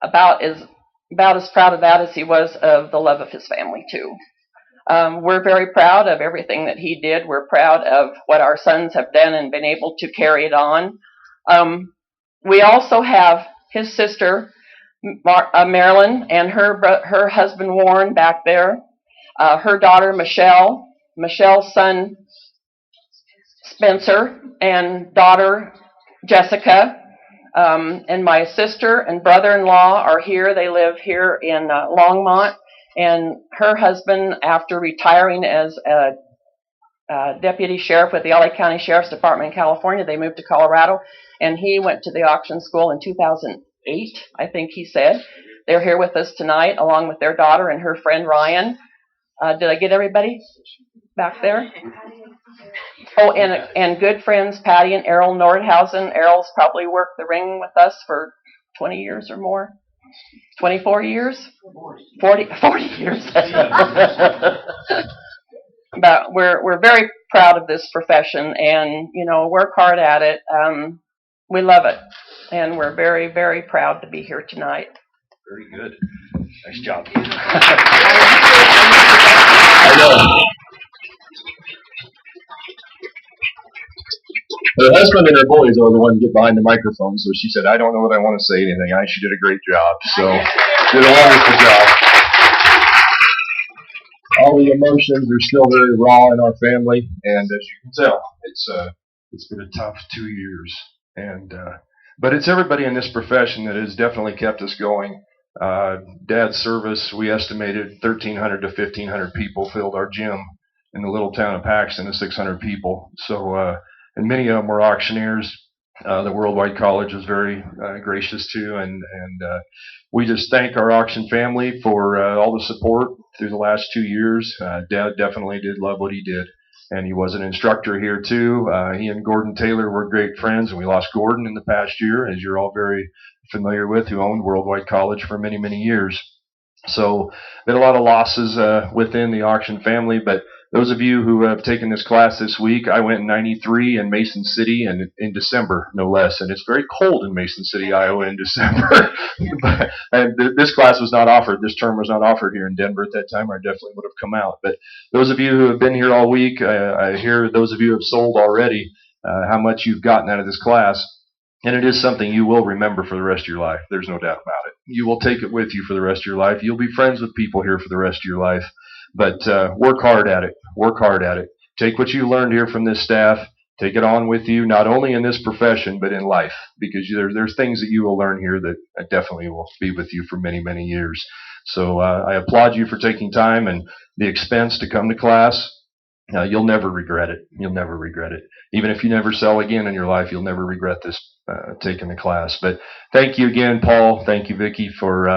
about as proud of that as he was of the love of his family, too. We're very proud of everything that he did. We're proud of what our sons have done and been able to carry it on. We also have his sister, Marilyn, and her husband, Warren, back there. Her daughter, Michelle, Michelle's son, Spencer, and daughter, Jessica. And my sister and brother-in-law are here. They live here in Longmont. And her husband, after retiring as a deputy sheriff with the LA County Sheriff's Department in California, they moved to Colorado. And he went to the auction school in 2008, I think he said. They're here with us tonight, along with their daughter and her friend, Ryan. Did I get everybody back there? Oh, and good friends, Patty and Errol Nordhausen. Errol's probably worked the ring with us for 20 years or more. 24 years? 40 years. But we're very proud of this profession, and, you know, work hard at it. We love it, and we're very, very proud to be here tonight. Very good. Nice job. I know. Her husband and her boys are the ones that get behind the microphone, so she said, I don't know what I want to say anything. She did a great job, so did a wonderful job. All the emotions are still very raw in our family, and as you can tell, it's been a tough 2 years. But it's everybody in this profession that has definitely kept us going. Dad's service, we estimated 1,300 to 1,500 people filled our gym in the little town of Paxton, of 600 people. So, and many of them were auctioneers. The Worldwide College was very gracious too, and we just thank our auction family for all the support through the last 2 years. Dad definitely did love what he did, and he was an instructor here too. He and Gordon Taylor were great friends, and we lost Gordon in the past year, as you're all very familiar with, who owned Worldwide College for many, many years. So been a lot of losses within the auction family, but those of you who have taken this class this week, I went in '93 in Mason City, and in December, no less. And it's very cold in Mason City, Iowa in December. And this class was not offered. This term was not offered here in Denver at that time, or I definitely would have come out. But those of you who have been here all week, I hear those of you who have sold already, how much you've gotten out of this class. And it is something you will remember for the rest of your life. There's no doubt about it. You will take it with you for the rest of your life. You'll be friends with people here for the rest of your life. But work hard at it. Work hard at it. Take what you learned here from this staff. Take it on with you, not only in this profession, but in life. Because there's things that you will learn here that definitely will be with you for many, many years. So I applaud you for taking time and the expense to come to class. You'll never regret it. You'll never regret it. Even if you never sell again in your life, you'll never regret this, taking the class. But thank you again, Paul. Thank you, Vicki, for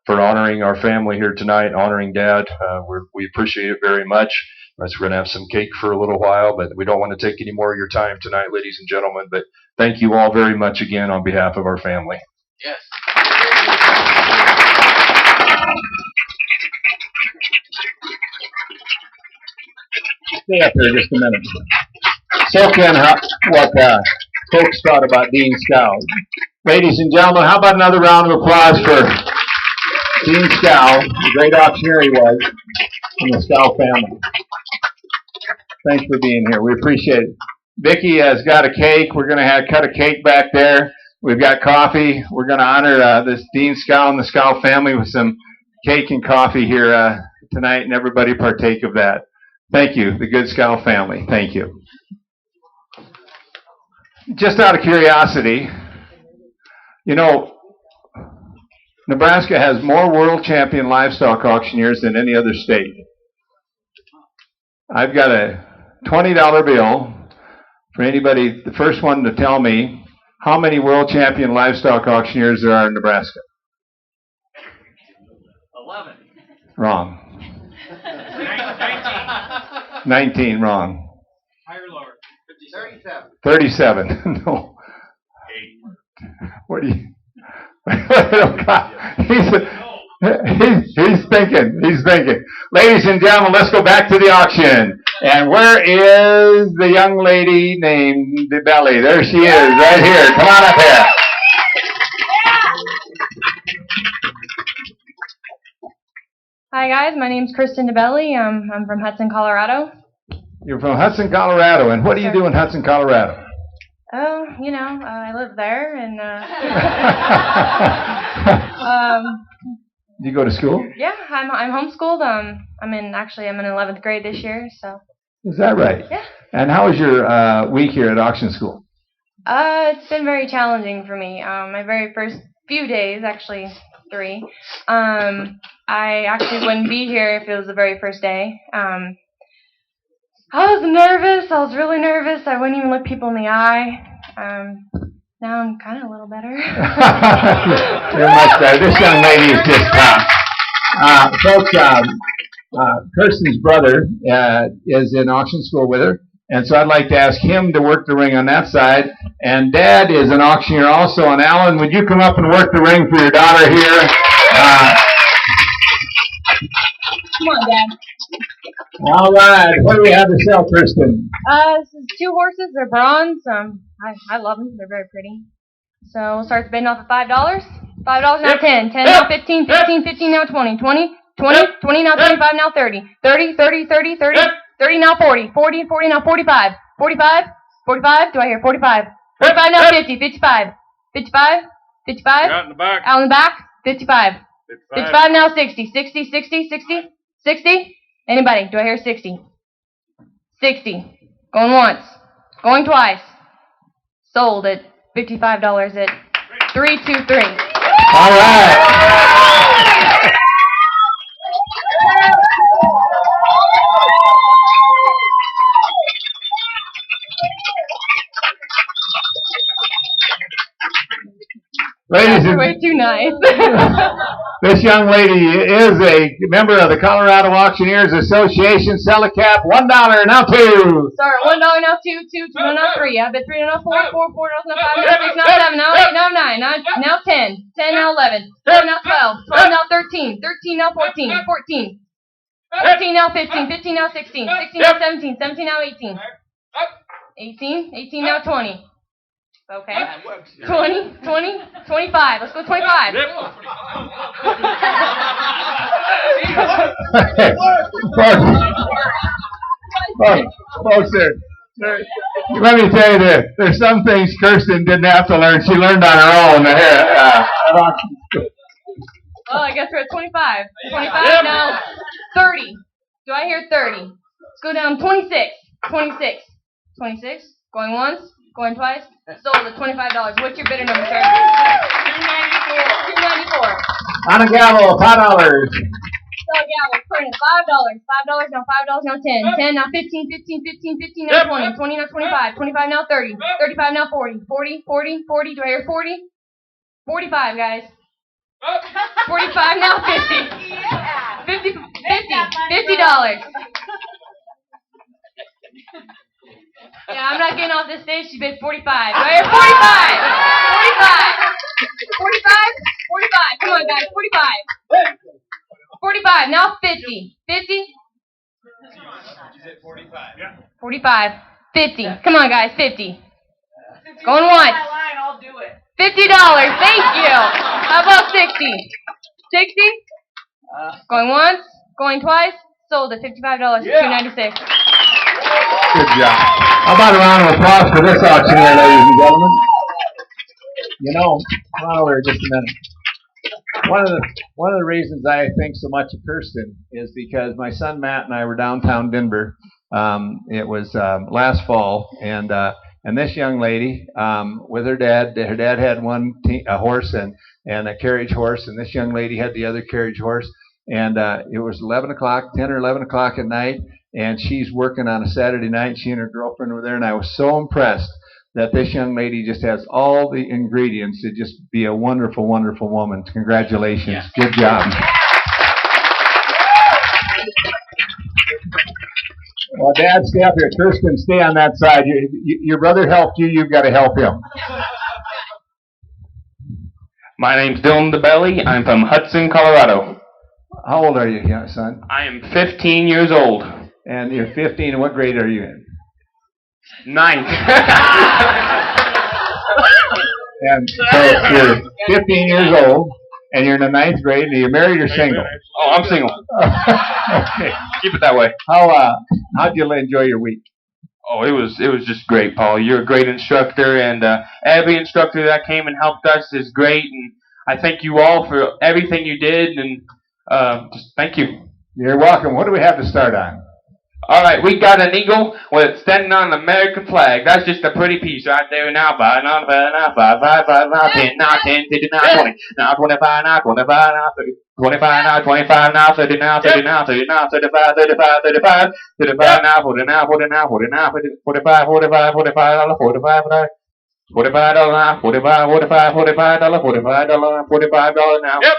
honoring our family here tonight, honoring Dad. We appreciate it very much. We're going to have some cake for a little while, but we don't want to take any more of your time tonight, ladies and gentlemen. But thank you all very much again on behalf of our family. Yes. Stay up here just a minute. Soak in what folks thought about Dean Scow. Ladies and gentlemen, how about another round of applause for Dean Scow, the great auctioneer he was, and the Scow family. Thanks for being here. We appreciate it. Vicki has got a cake. We're going to cut a cake back there. We've got coffee. We're going to honor this Dean Scow and the Scow family with some cake and coffee here tonight, and everybody partake of that. Thank you, the good Scow family. Thank you. just out of curiosity, you know, Nebraska has more world champion livestock auctioneers than any other state. I've got a $20 bill for anybody, the first one to tell me how many world champion livestock auctioneers there are in Nebraska. 11. Wrong. 19. 19, wrong. Higher or lower? 37. 37. No. 8. What do you? He's thinking. He's thinking. Ladies and gentlemen, let's go back to the auction. And where is the young lady named DeBelly? There she is, right here. Come on up here. Hi guys, my name's Kristen DeBelly. I'm from Hudson, Colorado. You're from Hudson, Colorado. And what do you do in Hudson, Colorado? Oh, you know, I live there, and You go to school? yeah, I'm homeschooled. I'm in 11th grade this year, so. Is that right? Yeah. And how was your week here at auction school? It's been very challenging for me. My very first few days, actually 3, I actually wouldn't be here if it was the very first day. I was nervous. I was really nervous. I wouldn't even look people in the eye. Now I'm kind of a little better. You're much better. This young lady is just tough. Folks, Kirsten's brother is in auction school with her, and so I'd like to ask him to work the ring on that side. And Dad is an auctioneer also. And Alan, would you come up and work the ring for your daughter here? Come on, Dad. All right. What do we have to sell, Kirsten? This is 2 horses. They're bronze. I love them. They're very pretty. So we'll start bidding off at $5. $5 now 10. 10 now 15. 15. 15 now 20. 20. 20. 20 now 25 now 30. 30. 30. 30. 30. 30 now 40. 40. 40 now 45. 45. 45. Do I hear 45? 45 now 50. 55. 55. 55. Out in the back. Out in the back. 55. 55 now 60. 60. 60. 60. 60. Anybody? Do I hear 60? 60. Going once. Going twice. Sold at $55 at 323. All right. Ladies You're and way too nice. this young lady is a member of the Colorado Auctioneers Association. Sell a cap, $1, now 2. Sorry, $1 now 2, 2, 2 now 3. I bet 3 now 4, 4, 4 now 5, now 6, now 7, now 8, now 9, now 10, 10 now 11, 11 now 12, 12 now 13, 13 now 14, 14, 14 now 15, 15 now 16, 16 now 17, 17 now 18, 18, 18 now 20. Okay. 20, 20, 25. Let's go 25. Folks, let me tell you this. There's some things Kirsten didn't have to learn. She learned on her own. Oh, I guess we're at 25. 25 now. 30. Do I hear 30? Let's go down 26. 26. 26. Going once. Going twice. Sold at $25. What's your bidder number, sir? 294. On a gavel, $5. So gavel, print $5. $5 now, $5 now 10. 10 now 15, 15, 15, 15 now 20. 20 now 25. 25 now 30. 35 now 40. 40, 40, 40. Do I hear 40? 45, guys. 45 now 50. Yeah. 50, 50, $50. Yeah, I'm not getting off this stage. She bid 45. Do I hear 45? 45. 45. 45. Come on, guys. 45. 45. Now 50. 50. 45. 50. Come on, guys. 50. Going once. I'll do it. $50. Thank you. How about 60? 60. Going once. Going twice. Sold at $55 for $296. Good job. How about a round of applause for this auctioneer, ladies and gentlemen? You know, come on over here just a minute. One of the reasons I think so much of Kirsten is because my son Matt and I were downtown Denver. It was last fall, and And this young lady, with her dad had a horse and a carriage horse, and this young lady had the other carriage horse. And it was 10 or 11 o'clock at night, and she's working on a Saturday night. She and her girlfriend were there, and I was so impressed that this young lady just has all the ingredients to just be a wonderful, wonderful woman. Congratulations. Yeah. Good job. Well, Dad, stay up here. Kirsten, stay on that side. Your brother helped you. You've got to help him. My name's Dylan DeBelly. I'm from Hudson, Colorado. How old are you, son? I am 15 years old. And you're 15, and what grade are you in? 9th. And so you're 15 years old, and you're in the 9th grade, and you're married or single? Oh, I'm single. Okay. Keep it that way. How'd you enjoy your week? Oh, it was just great, Paul. You're a great instructor, and every instructor that came and helped us is great, and I thank you all for everything you did, and just thank you. You're welcome. What do we have to start on? All right, we got an eagle with standing on an American flag. That's just a pretty piece right there. Now 5, now 5, 5, 5, now 10, now 10, 50, now 20, now 25, now 25, now 30, 25, now 25, now 30, now 30, now 30, now 35, 35, 35, 35, now 40, now 40, now 40, now 50, 45, 45, 45, 45, 45 now, $45, 45, 45, $45, $45 now. Yep.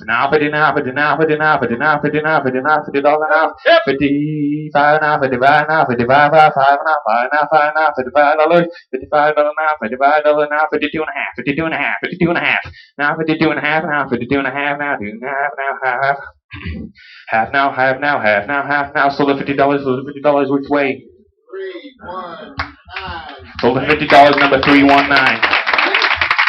Now 50, now 50, now 50, now 50, now 50, now 50, now $50 now. 55 now, 55 now, 55 now, 5 now, 5 now, 5 now, $55, $55 now, $55 now, 52 and a half, 52 and a half, 52 and a half, now 52 and a half, now 52 and a half, now 2 and a half, now half, half now, half now, half now, half now, sold at $50, which way? 319. Sold at $50, number 319.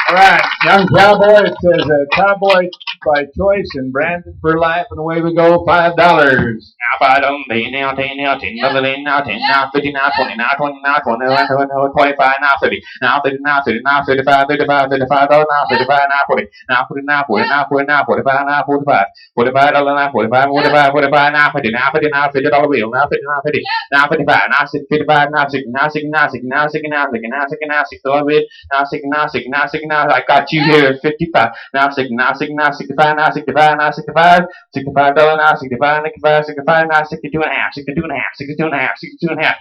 All right, young cowboy. It says cowboy by choice and branded for life, and away we go. $5. Now 5 now, 10 now, 10 now, 10 now, 10 now, 10 now, 50 now, 20 now, 20 now, 20 now, 25 now, 30 now, 30 now, 30 now, 35, 35, $35 now, 35 now, 40 now, 40 now, 40 now, 40 now, 45 now, 45, $45 now, 45, 45, 45 now, 50 now, 50 now, $50 bill now, 50 now, 50 now, 55 now, 55 now, 60 now, 60 now, 60 now, 60 now, 60 now, 60 now, $60 bill now, 60 now, 60 now, 60 now. I got you here at 55 now, 60 now, 60 now, 65 now, 65 now, 65, $65 now, 65, 65, 65 now, 62 and a half, 62 and a half, 62 and a half, 62 and a half.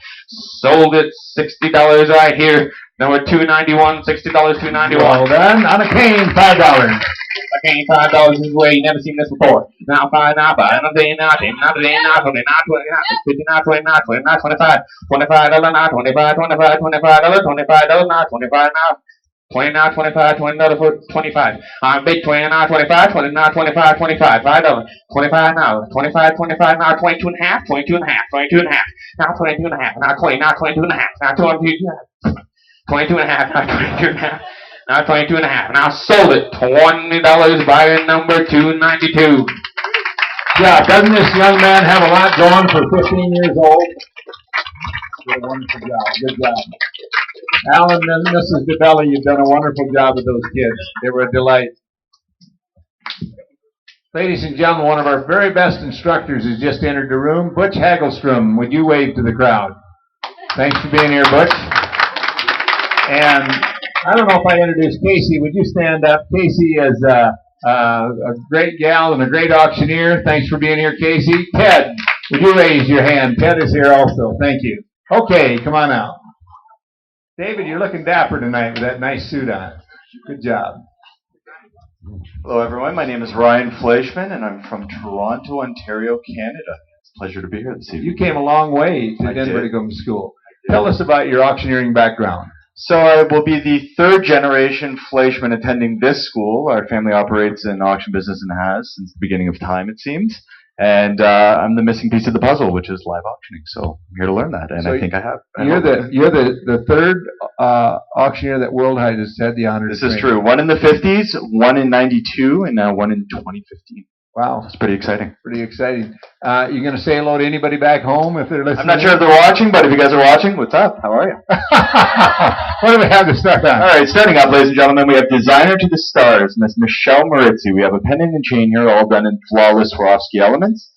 Sold it $60 right here. Number 291, $60, 291. Well done. On a cane, $5. A cane, $5 is the way. You never seen this before. Now 5, now 5, now 10, now 10, now 10, now 20, now 20, now 50, now 20, now 20, now 25, $25 now, 25, $25, $25, $25 now, 25 now. 20 now, 25, $20 for 25. I'm big 20 now, 25, 20 now, 25, 25, $5. 25 now, 25, 25 now, 22 and a half, 22 and a half, 22 and a half. Now 22 and a half, now 20, now 22 and a half, now 22 and a half, 22 and a half, now 22 and a half, now 22 and a half. Now sold it, $20, buyer number 292. Yeah, doesn't this young man have a lot going for 15 years old? Did a wonderful job. Good job. Alan and Mrs. DeBelli, you've done a wonderful job with those kids. They were a delight. Ladies and gentlemen, one of our very best instructors has just entered the room. Butch Haggelstrom, would you wave to the crowd? Thanks for being here, Butch. And I don't know if I introduced Casey. Would you stand up? Casey is a great gal and a great auctioneer. Thanks for being here, Casey. Ted, would you raise your hand? Ted is here also. Thank you. Okay, come on out. David, you're looking dapper tonight with that nice suit on. Good job. Hello, everyone. My name is Ryan Fleischman, and I'm from Toronto, Ontario, Canada. It's a pleasure to be here this evening. You came a long way to Denver to go to school. Tell us about your auctioneering background. So I will be the third generation Fleischman attending this school. Our family operates an auction business and has since the beginning of time, it seems. And I'm the missing piece of the puzzle, which is live auctioning. So I'm here to learn that, and so I think I have. You're the third auctioneer that World Height has had the honor This to is true. One in the 50s, one in 92, and now one in 2015. Wow. That's pretty exciting. Pretty exciting. You going to say hello to anybody back home if they're listening? I'm not sure if they're watching, but if you guys are watching, what's up? How are you? What do we have to start on? All right, starting up, ladies and gentlemen, we have Designer to the Stars, Miss Michelle Marizzi. We have a pendant and chain here, all done in flawless Swarovski elements.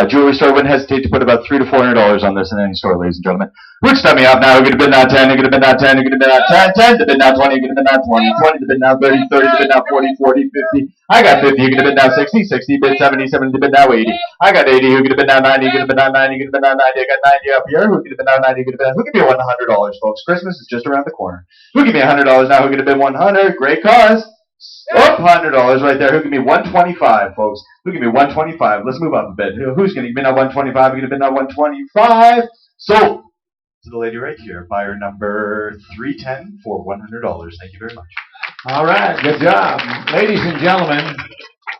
Jewelry store wouldn't hesitate to put about $300 to $400 on this in any store, ladies and gentlemen. Which step me up now? We're going to bid now 10, we're going to bid now 10, we're going to bid now 10, 10 to bid now 20, you're going to bid now 20, 20 to bid now 30, 30 to bid now 40, 40, 50. I got 50, you're going to bid now 60, 60 bid 70, 70 to bid now 80. I got 80, you're going to bid now 90, you're going to bid now 90, you're going to bid now 90. I got 90 up here, who's going to bid now 90, you're going to bid now. Who give me $100, folks? Christmas is just around the corner. Who give me $100 now? Who going to bid 100? Great cause. Oh, $100 right there. Who give me 125, folks? Who give me 125? Let's move up a bit. Who's going to bid now 125? Who's going to bid now 125? So, to the lady right here, buyer number 310 for $100. Thank you very much. All right, good job. Ladies and gentlemen,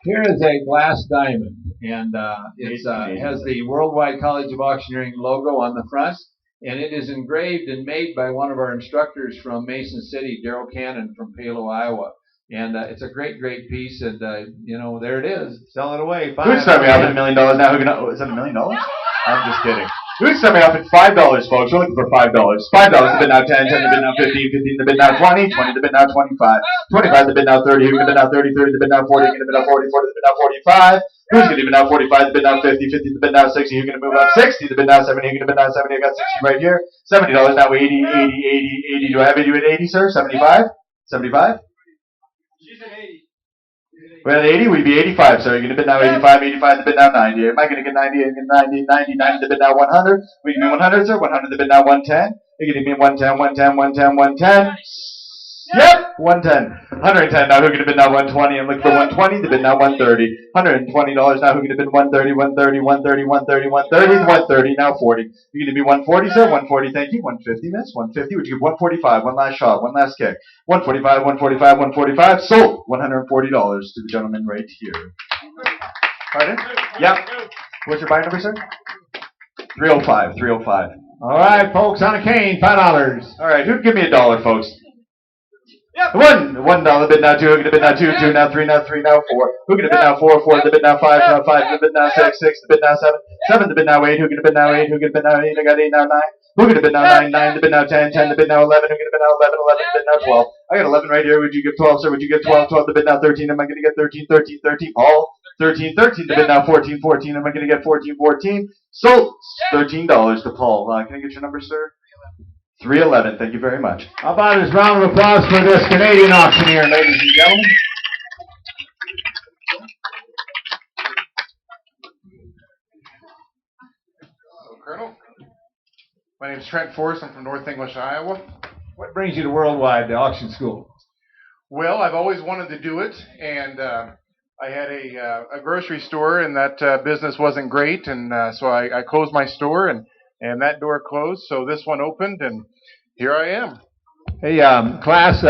here is a glass diamond, and it has the Worldwide College of Auctioneering logo on the front, and it is engraved and made by one of our instructors from Mason City, Darrell Cannon from Palo, Iowa. And it's a great, great piece, and there it is. Sell it away. Who'd start me off at $1 million now? Is that $1 million? I'm just kidding. Who'd start me off at $5, folks? We're looking for $5. $5 to bid now 10, 10 to bid now 15, 15 to bid now 20, 20 to bid now 25, 25 to bid now 30, who's going to bid now 30, 30 to bid now 40, who's going to bid now 40, 40 to bid now 45, who's going to bid now 45 to bid now 50, 50 to bid now 60, who's going to move up 60 to bid now 70, who's going to bid now 70, I got 60 right here, $70 now 80, 80, 80, 80, do I have 80 at 80, sir? 75? 75? Well, 80 would be 85, so you're going to bid now 85, 85 to bid now 90. Am I going to get 90? I'm going to get 90, 90, 90 to bid now 100. We give me 100, sir. 100 to bid now 110. You're going to give me 110, 110, 110, 110. Yep, 110. 110, now who's going to bid now 120? I'm looking for 120 to bid now 130. $120 now who's going to bid 130, 130, 130, 130, 130, 130, now 40. You're going to be 140, sir. 140, thank you. 150, miss. 150, would you give 145? One last shot, one last kick. 145, 145, 145, sold. $140 to the gentleman right here. Pardon? Yep. What's your buy number, sir? 305, 305. All right, folks, on a cane, $5. All right, who'd give me $1, folks? Yep. $1 bid now 2, who gonna bid now 2, 2 now 3, now 3, now 4. Who gonna bid now 4, 4 to bid now 5, now 5 to bid now 6, 6 to bid now 7, 7 to bid now 8, who gonna bid now 8, who gonna bid now 8, I got 8 now 9. Who gonna bid now 9, 9 to bid now 10, 10 to bid now 11, who gonna bid now 11, 11 to bid now 12. I got 11 right here, would you give 12, sir? Would you give 12, 12 to bid now 13, am I gonna get 13, 13, 13, Paul? 13, 13 to bid now 14, 14, am I gonna get 14, 14? So, $13 to Paul. Can I get your number, sir? 311. Thank you very much. How about this round of applause for this Canadian auctioneer, ladies and gentlemen? Hello, Colonel. My name is Trent Forrest. I'm from North English, Iowa. What brings you to Worldwide, the auction school? Well, I've always wanted to do it, and I had a grocery store, and that business wasn't great, and so I closed my store, and that door closed, so this one opened, and here I am. Hey, class,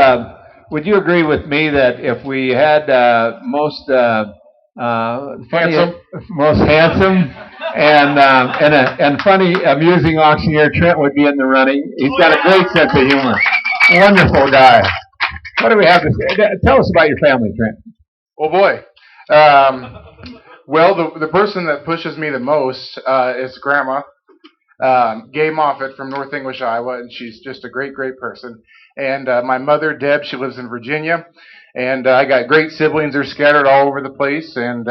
would you agree with me that if we had most handsome and funny, amusing auctioneer, Trent would be in the running? He's got a great sense of humor. Wonderful guy. What do we have to say? Tell us about your family, Trent. Oh, boy. Well, the person that pushes me the most is Grandma. Gay Moffat from North English, Iowa, and she's just a great, great person. And my mother, Deb, she lives in Virginia, and I got great siblings. They're scattered all over the place, and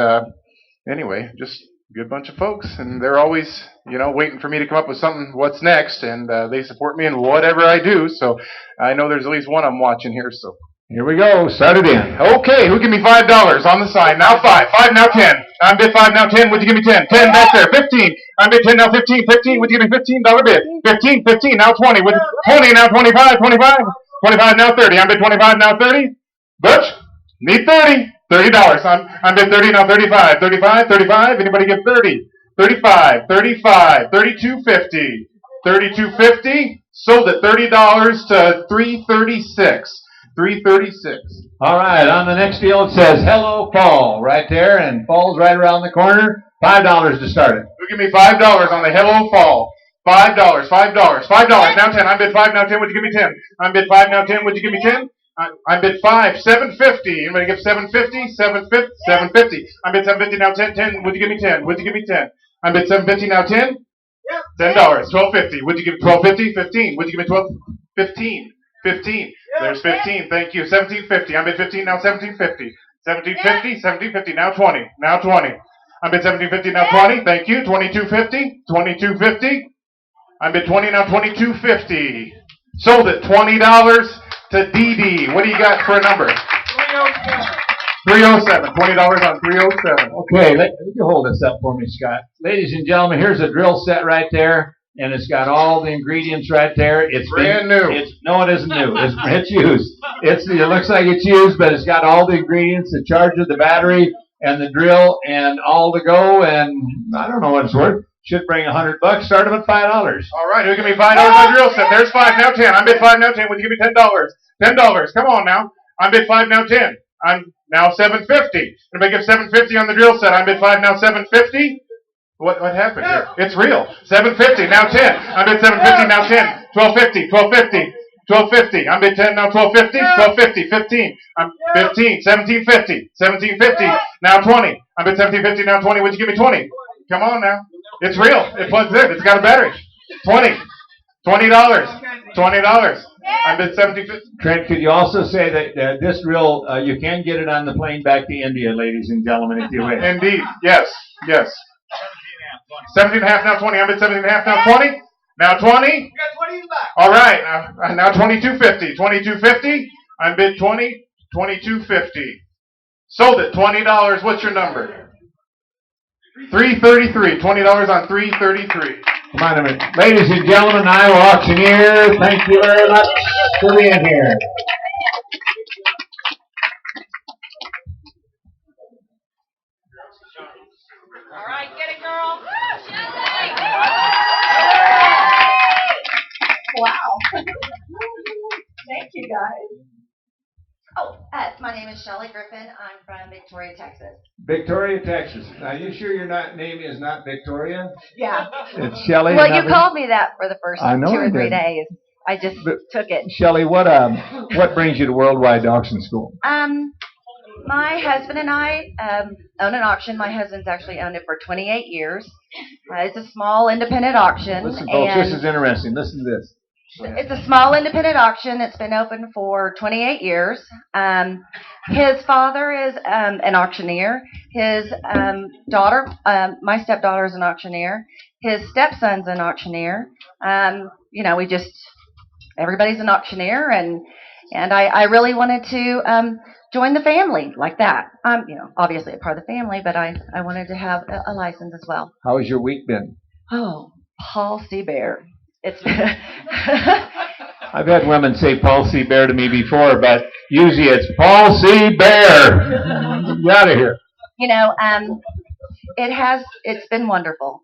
anyway, just a good bunch of folks, and they're always, waiting for me to come up with something, what's next, and they support me in whatever I do, so I know there's at least one of them watching here, so. Here we go. Start it in. Okay, who give me $5 on the side? Now 5. 5 now 10. I bid 5 now 10. Would you give me 10? 10 back there. 15. I bid 10 now 15. 15. Would you give me $15 bid? 15. 15 now 20. Would 20 now 25. 25. 25 now 30. I bid 25 now 30. Butch, need 30. $30. I bid 30 now 35. 35. 35. Anybody give 30? 35. 35. 32.50. 32.50. Sold at $30 to $336. 336. All right, on the next deal it says Hello Fall right there, and Fall's right around the corner. $5 to start it. Who give me $5 on the Hello Fall? $5, $5, $5 now 10. I bid 5 now 10. Would you give me 10? I bid 5 now 10. Would you give me 10? I bid 5, $7.50. Anybody give $7.50? $7.50. I bid $7.50 now 10. 10. Would you give me 10? Would you give me 10? I bid $7.50 now 10. $10. $12.50. Would you give me $12.50? 15. Would you give me 12? 15. 15. There's 15. Thank you. $17.50. I'm at 15 now. $17.50. $17.50. $17.50. Now 20. Now 20. I bid 17.50, now 20. Thank you. 22.50. 22.50. I bid 20, now 22.50. Sold it. $20 to Dee. What do you got for a number? 307. $20 on 307. Okay, you hold this up for me, Scott. Ladies and gentlemen, here's a drill set right there, and it's got all the ingredients right there. It's brand new. No, it isn't new. It's used. It looks like it's used, but it's got all the ingredients: the charger, the battery, and the drill, and all to go. And I don't know what it's worth. Should bring $100. Start them at $5. All right, who give me $5 on drill set? There's 5, now 10. I bid 5, now 10. Would you give me $10? $10. Come on now. I bid 5, now 10. I'm now $750. Anybody give $750 on the drill set? I bid 5, now $750. What happened here? It's real. $750, now 10. I bid $750, now 10. $1250, $1250, $1250. I bid 10, now $1250, $1250, $15. I'm $15, $1750, $1750, now $20. I bid $1750, now $20. Would you give me $20? Come on now. It's real. It plugs in. It's got a battery. $20. $20. I bid $1750. Trent, could you also say that this drill, you can get it on the plane back to India, ladies and gentlemen, if you wish? Indeed. Yes. 17 and a half, now 20. I bid 17 and a half, now 20. Now 20. You got 20 in the back. All right. Now 22.50. 22.50. I bid 20. 22.50. Sold it. $20. What's your number? 333. $20 on 333. Come on a minute. Ladies and gentlemen, I'm Auctioneer. Thank you very much for being here. All right, get it, girl. Wow. Thank you, guys. Oh, my name is Shelley Griffin. I'm from Victoria, Texas. Victoria, Texas. Now, you sure your name is not Victoria? Yeah. It's Shelley. Well, you called me that for the first 2 or 3 did. days. I just took it. Shelley, what brings you to Worldwide Auction School? My husband and I own an auction. My husband's actually owned it for 28 years. It's a small independent auction. Listen, folks, this is interesting. Listen to this. It's a small independent auction. It's been open for 28 years. His father is an auctioneer. His daughter, my stepdaughter, is an auctioneer. His stepson's an auctioneer. Everybody's an auctioneer, and I really wanted to join the family like that. Obviously a part of the family, but I wanted to have a license as well. How has your week been? Oh, Paul C. Bear. It's I've had women say Paul C. Bear to me before, but usually it's Paul C. Bear. Get out of here. It's been wonderful.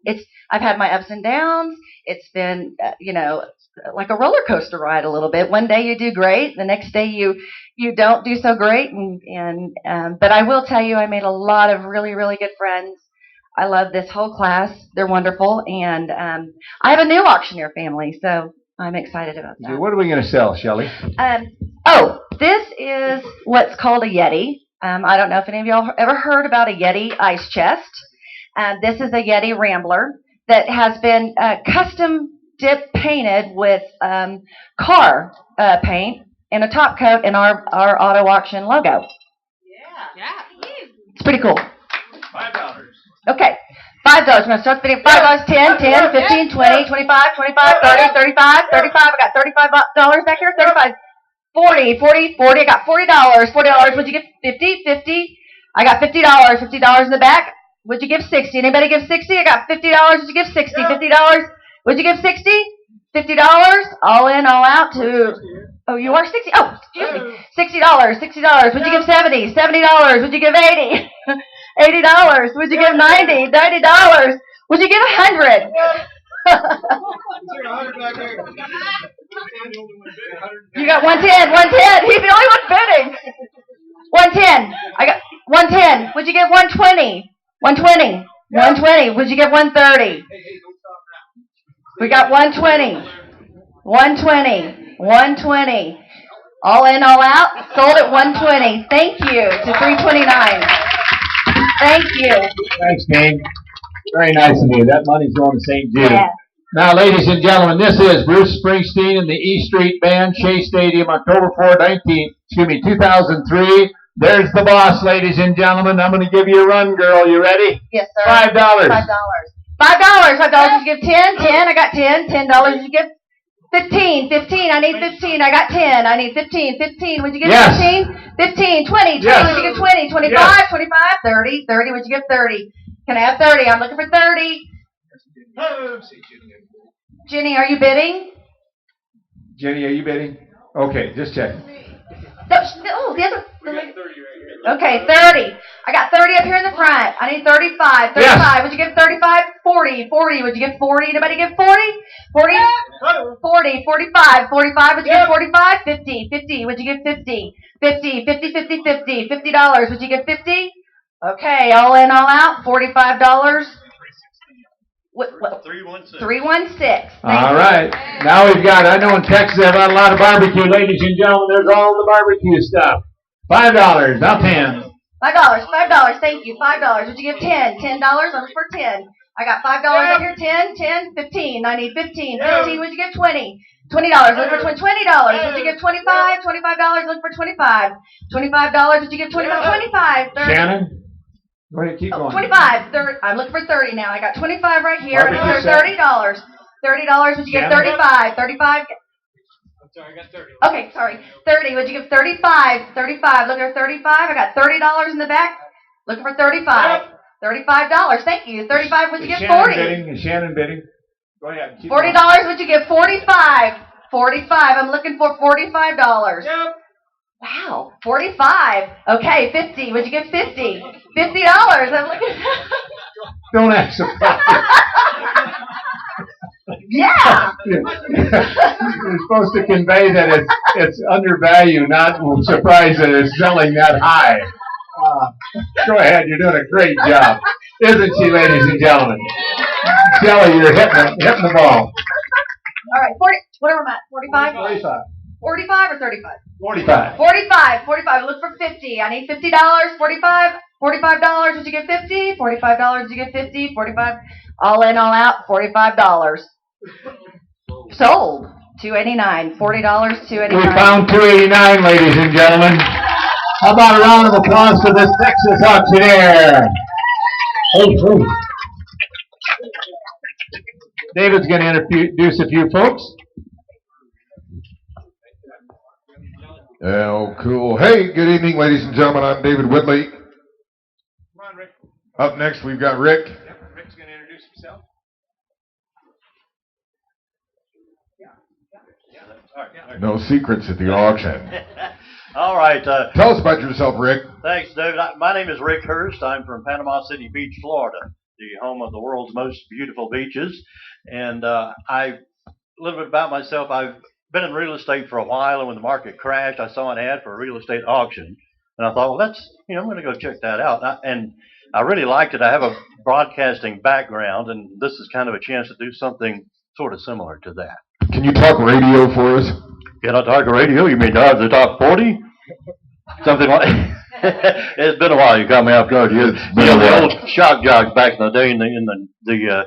I've had my ups and downs. It's been, like a roller coaster ride a little bit. One day you do great. The next day you don't do so great. But I will tell you, I made a lot of really, really good friends. I love this whole class. They're wonderful. And I have a new auctioneer family, so I'm excited about that. What are we going to sell, Shelley? This is what's called a Yeti. I don't know if any of y'all ever heard about a Yeti ice chest. This is a Yeti Rambler that has been custom dip painted with car paint and a top coat and our auto auction logo. Yeah. It's pretty cool. $5. Okay. $5. I'm going to start the video. $5, 10, 10, 15, 20, 25, 25, 30, 35, 35. I got $35 back here. 35. 40, 40, 40. I got $40. $40. Would you give 50? 50. I got $50. $50 in the back. Would you give 60? Anybody give 60? I got $50. Would you give 60? $50. Would you give 60? $50. All in, all out to. Oh, you are 60. Oh, excuse me. $60. $60. Would you give 70? $70. Would you give 80? $80. Would you give 90? $90. Would you give 100? You got 110. 110. He's the only one bidding. 110. I got 110. Would you give 120? 120. 120. Would you give 130? We got 120. 120. 120. All in, all out. Sold at 120. Thank you to 329. Thank you. Thanks, Dave. Very nice of you. That money's going to St. Jude. Yeah. Now, ladies and gentlemen, this is Bruce Springsteen and the E Street Band, Shea Stadium, October 4, 2003. There's the boss, ladies and gentlemen. I'm going to give you a run, girl. You ready? Yes, sir. $5. $5. $5. Did you give 10? 10. I got 10. $10. Did you give 15? 15. I need 15. I got 10. I need 15. 15. Would you give 15? 15. 20. 20. Yes. Would you give 20? 25. Yes. 25. 30. 30. Would you give 30? Can I have 30? I'm looking for 30. Jenny, are you bidding? Jenny, are you bidding? Okay, just check. Oh, the other. Okay, 30. I got 30 up here in the front. I need 35. 35. Yes. Would you give 35? 40. 40. Would you give 40? Anybody give 40? 40? 40. 45. 45. Would you give 45? 50. 50. Would you give 50? 50. 50. 50. 50. $50. Would you give 50? Okay, all in, all out. $45. 316. 316. All right. Now we've got, I know in Texas they have a lot of barbecue. Ladies and gentlemen, there's all the barbecue stuff. $5. Now 10. $5. $5. Thank you. $5. Would you give 10? $10. I'm for 10. I got $5 up here. 10. 10. 15. I need 15. 15. Would you give 20? $20. Look for $20. Would you give 25? $25. Look for 25. $25. Would you give 25? 25. 30. Shannon? Go ahead, keep going. 25. 30. I'm looking for 30 now. I got 25 right here. Barbecue Another $30. $30. Would you give 35? 35. I'm sorry, I got 30. Okay, sorry. 30. Would you give 35? 35. Look at 35. I got $30 in the back. Looking for 35. $35. Thank you. 35. Would you give 40? Is Shannon bidding? Go ahead. Keep $40. going. Would you give 45? 45. I'm looking for $45. Yep. Wow. 45. Okay, 50. Would you give 50? $50. I'm looking. Don't act surprised. Yeah. You're supposed to convey that it's undervalued, not surprised that it's selling that high. Go ahead, you're doing a great job. Isn't she, ladies and gentlemen? Shelley, you're hitting the ball. All right, 40. Whatever I'm at. 45? 45. 45 or 35? 45. 45. 45. Look for 50. I need $50. 45. $45. Would you give 50? $45. Would you give 50? 45. All in, all out. $45. Sold. $289. $40. $289. We found $289, ladies and gentlemen. How about a round of applause for this Texas auctioneer? Hey. David's going to introduce a few folks. Oh, cool. Hey, good evening, ladies and gentlemen. I'm David Whitley. Come on, Rick. Up next, we've got Rick. Yep, Rick's going to introduce himself. No secrets at the auction. All right. Tell us about yourself, Rick. Thanks, David. My name is Rick Hurst. I'm from Panama City Beach, Florida, the home of the world's most beautiful beaches. And a little bit about myself. I've been in real estate for a while, and when the market crashed, I saw an ad for a real estate auction. And I thought, well, I'm going to go check that out. And I really liked it. I have a broadcasting background, and this is kind of a chance to do something sort of similar to that. Can you talk radio for us? Can I talk radio? You mean the top 40? Something like It's been a while. You caught me off guard. The old shock jocks back in the day, in the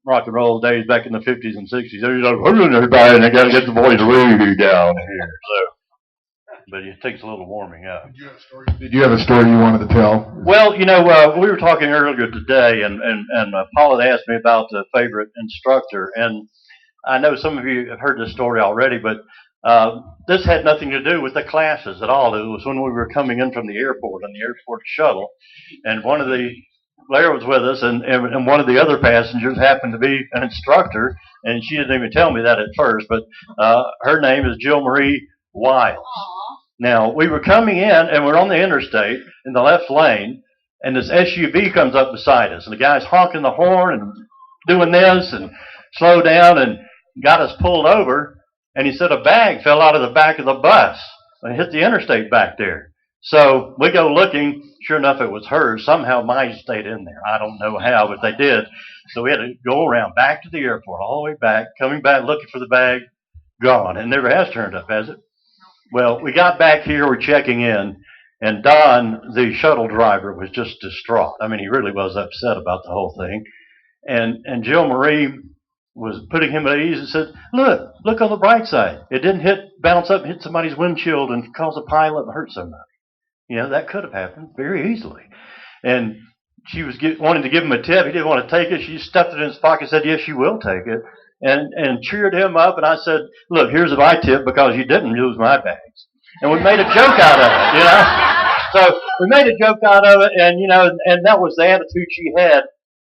rock and roll days back in the 50s and 60s. They're like, everybody, and they got to get the boys really down here. So, but it takes a little warming up. Did you have a story you wanted to tell? Well, we were talking earlier today, and Paul had asked me about the favorite instructor, and I know some of you have heard this story already, but this had nothing to do with the classes at all. It was when we were coming in from the airport on the airport shuttle, and Blair was with us, and one of the other passengers happened to be an instructor, and she didn't even tell me that at first, but her name is Jill Marie Wiles. Now, we were coming in, and we're on the interstate in the left lane, and this SUV comes up beside us, and the guy's honking the horn and doing this and slow down and got us pulled over, and he said a bag fell out of the back of the bus and hit the interstate back there. So we go looking. Sure enough, it was hers. Somehow mine stayed in there. I don't know how, but they did. So we had to go around back to the airport, all the way back, coming back, looking for the bag, gone. It never has turned up, has it? Well, we got back here, we're checking in, and Don, the shuttle driver, was just distraught. I mean, he really was upset about the whole thing. And Jill Marie was putting him at ease and said, look on the bright side. It didn't bounce up and hit somebody's windshield and cause a pileup and hurt somebody. You know, that could have happened very easily. And she was wanting to give him a tip. He didn't want to take it. She stuffed it in his pocket and said, yes, you will take it. And cheered him up. And I said, look, here's my tip because you didn't lose my bags. And we made a joke out of it, you know. So we made a joke out of it, and, you know, and that was the attitude she had.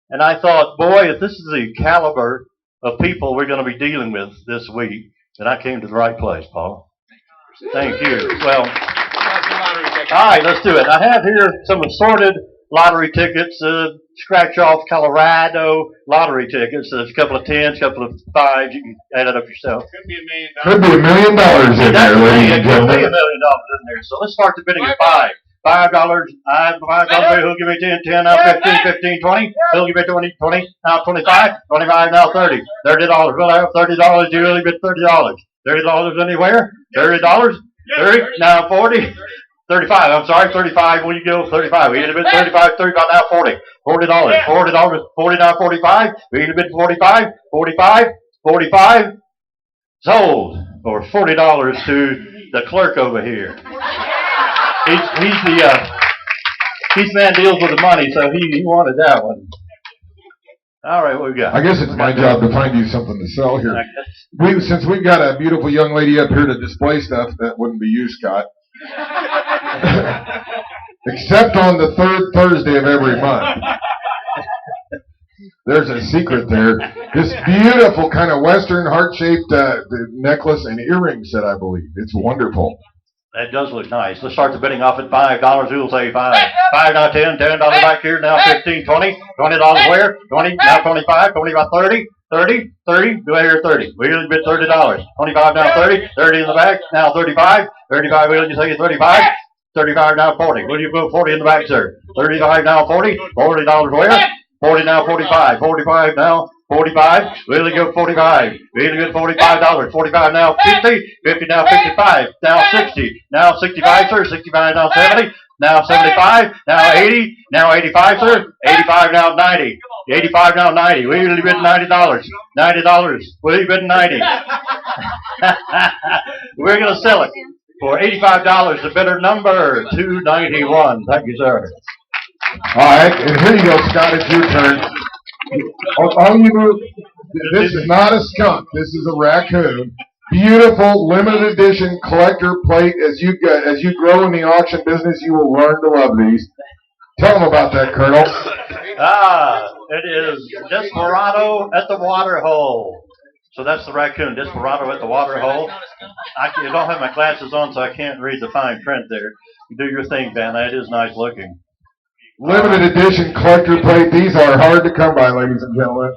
And I thought, boy, if this is the caliber of people we're going to be dealing with this week, then I came to the right place, Paul. Thank you. Well, all right, let's do it. I have here some assorted lottery tickets, scratch off Colorado lottery tickets. There's a couple of 10s, a couple of 5s. You can add it up yourself. Could be $1 million in there, ladies and It could be $1 gentlemen. million in there. So let's start the bidding at $5. $5. $5. Who'll give me 10? 10 now. 15. 15. 20. Who'll give me 20? 20 now. 25. 25 now. 30. $30. We'll have $30. You really bid $30. $30 anywhere? $30. 30 now. 40. 35. I'm sorry. 35. Will you go? 35. We need a bid 35. 35 now. 40. $40. $40. 40 now. 45. We need a bid 45. 45. 45. Sold for $40 to the clerk over here. He's the man deals with the money, so he wanted that one. All right, what we got? I guess it's my job to find you something to sell here. Since we've got a beautiful young lady up here to display stuff, that wouldn't be you, Scott. Except on the third Thursday of every month. There's a secret there. This beautiful kind of Western heart-shaped necklace and earring set, I believe. It's wonderful. That does look nice. Let's start the bidding off at $5. Who will say 5? 5 now. 10. $10 back here now. 15. 20. $20 where? 20 now. 25. 25. 30. 30. 30. Do I hear 30? We usually bid $30. 25 now. 30. 30 in the back now. 35. 35. We usually say 35. 35 now. 40. Will you put 40 in the back, sir? 35 now. 40. $40 where? 40 now. 45. 45 now. 45. Really good 45. Really good $45. 45 now 50. 50 now 55. Now 60. Now 65, sir. 65 now 70. Now 75. Now 80. Now 85, sir. 85 now 90. 85 now 90. We usually bid $90. $90. We bid 90. We're going to sell it for $85. The bidder number 291. Thank you, sir. All right, and here you go, Scott. It's your turn. All you do, this is not a skunk. This is a raccoon. Beautiful, limited edition collector plate. As you grow in the auction business, you will learn to love these. Tell them about that, Colonel. It is Desperado at the water hole. So that's the raccoon, Desperado at the water hole. I don't have my glasses on, so I can't read the fine print there. You do your thing, Van. That is nice looking. Limited edition collector plate. These are hard to come by, ladies and gentlemen.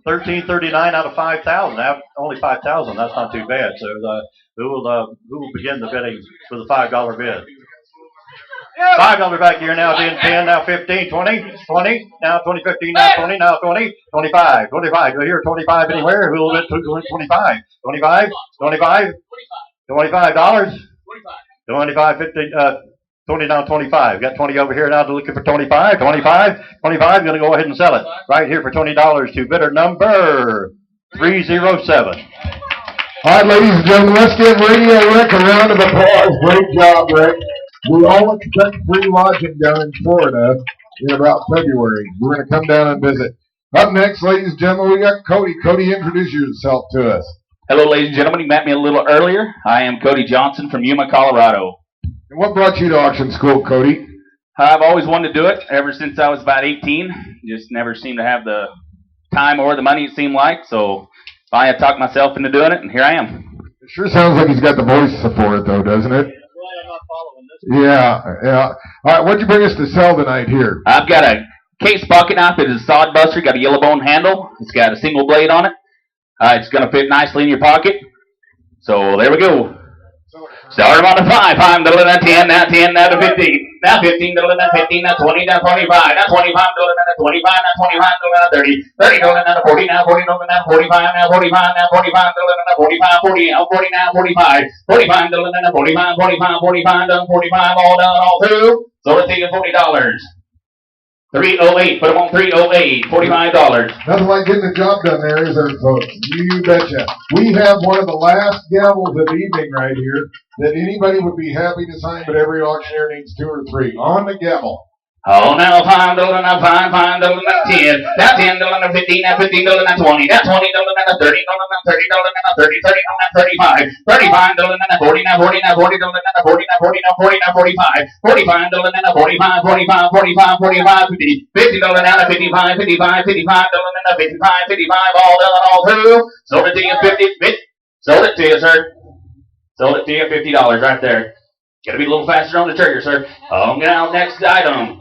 $1,339 out of 5,000. Only 5,000. That's not too bad. So who will begin the bidding for the $5 bid? $5 back here now. 10, 10 now 15, 20, 20 now 20, 15 now 20 now 20, 25, 25. Do I hear 25 anywhere? Who will bid 25? 25, 25, $25. 25, 50, 20 now 25. Got 20 over here now looking for 25. 25, 25. Going to go ahead and sell it right here for $20 to bidder number 307. All right, ladies and gentlemen, let's give Radio Rick a round of applause. Great job, Rick. We all expect free lodging down in Florida in about February. We're going to come down and visit. Up next, ladies and gentlemen, we got Cody. Cody, introduce yourself to us. Hello, ladies and gentlemen. You met me a little earlier. I am Cody Johnson from Yuma, Colorado. And what brought you to auction school, Cody? I've always wanted to do it ever since I was about 18. Just never seemed to have the time or the money, it seemed like. So I had talked myself into doing it, and here I am. It sure sounds like he's got the voice for it, though, doesn't it? Yeah, yeah. All right, what'd you bring us to sell tonight here? I've got a case pocket knife. It is a sod buster. Got a yellow bone handle. It's got a single blade on it. It's going to fit nicely in your pocket. So there we go. Start them on the 5. 5 to 10, now 10, now to 15. Now 15 to 15, now 20, now 25. Now 25 to 25, now 25 to 30. 30 to now 40, now 40 to now 45, now 45, now 45 to 45, 40, now 40, now 45. 45 to now 45, 45, 45 done, 45 all done, all through. So let's see $40. 308. Put them on 308. $45. Nothing like getting the job done there, is there, folks? You betcha. We have one of the last gavels of the evening right here that anybody would be happy to sign, but every auctioneer needs 2 or 3. On the gavel. Oh, now $5, now $5, $5, now 10, now $10, now 15, now $15, now 20, now $20, now $30, now $30, now 30, $30, now 35, $35, now 40, now 40, now $40, now 40, now 40, now 40, now 45, $45, now 45, 45, 45, 45, 50, $50, now 55, 55, $55, now 55, 55, all done, all through. Sold it to you 50, sold it to you, sir. Sold it to you $50 right there. Gotta be a little faster on the trigger, sir. Oh, now next item.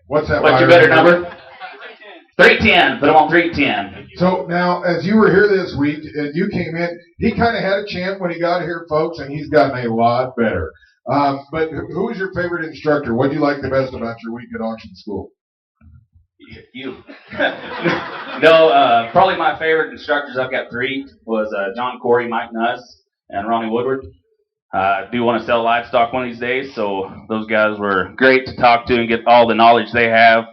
What's that? What's your better number? 310. Put them on 310. So now, as you were here this week, and you came in, he kind of had a chant when he got here, folks, and he's gotten a lot better. But who was your favorite instructor? What do you like the best about your week at auction school? You. No, probably my favorite instructors, I've got 3, was John Corey, Mike Nuss, and Ronnie Woodward. I do want to sell livestock one of these days, so those guys were great to talk to and get all the knowledge they have.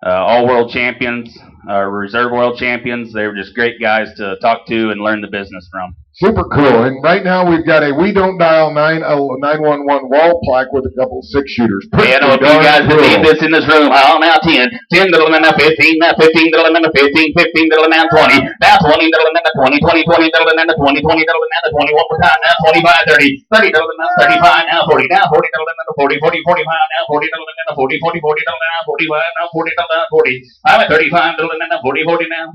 All world champions, reserve world champions. They were just great guys to talk to and learn the business from. Super cool. And right now we've got a We Don't Dial 911 wall plaque with a couple 6-shooters. Yeah, I know if you guys would need this in this room. Oh, now 10, $10, now 15, now 15, now 15, $15, now 20, now 20, now 20, $20, now 20, $20, now 20, one more time, now 25, $30, now 35, now 40, now 40, now 40, 40, 45, now 40, now 40, 40, 40, now 45, now 40, now 40. I'm at 35, now 40, 40 now.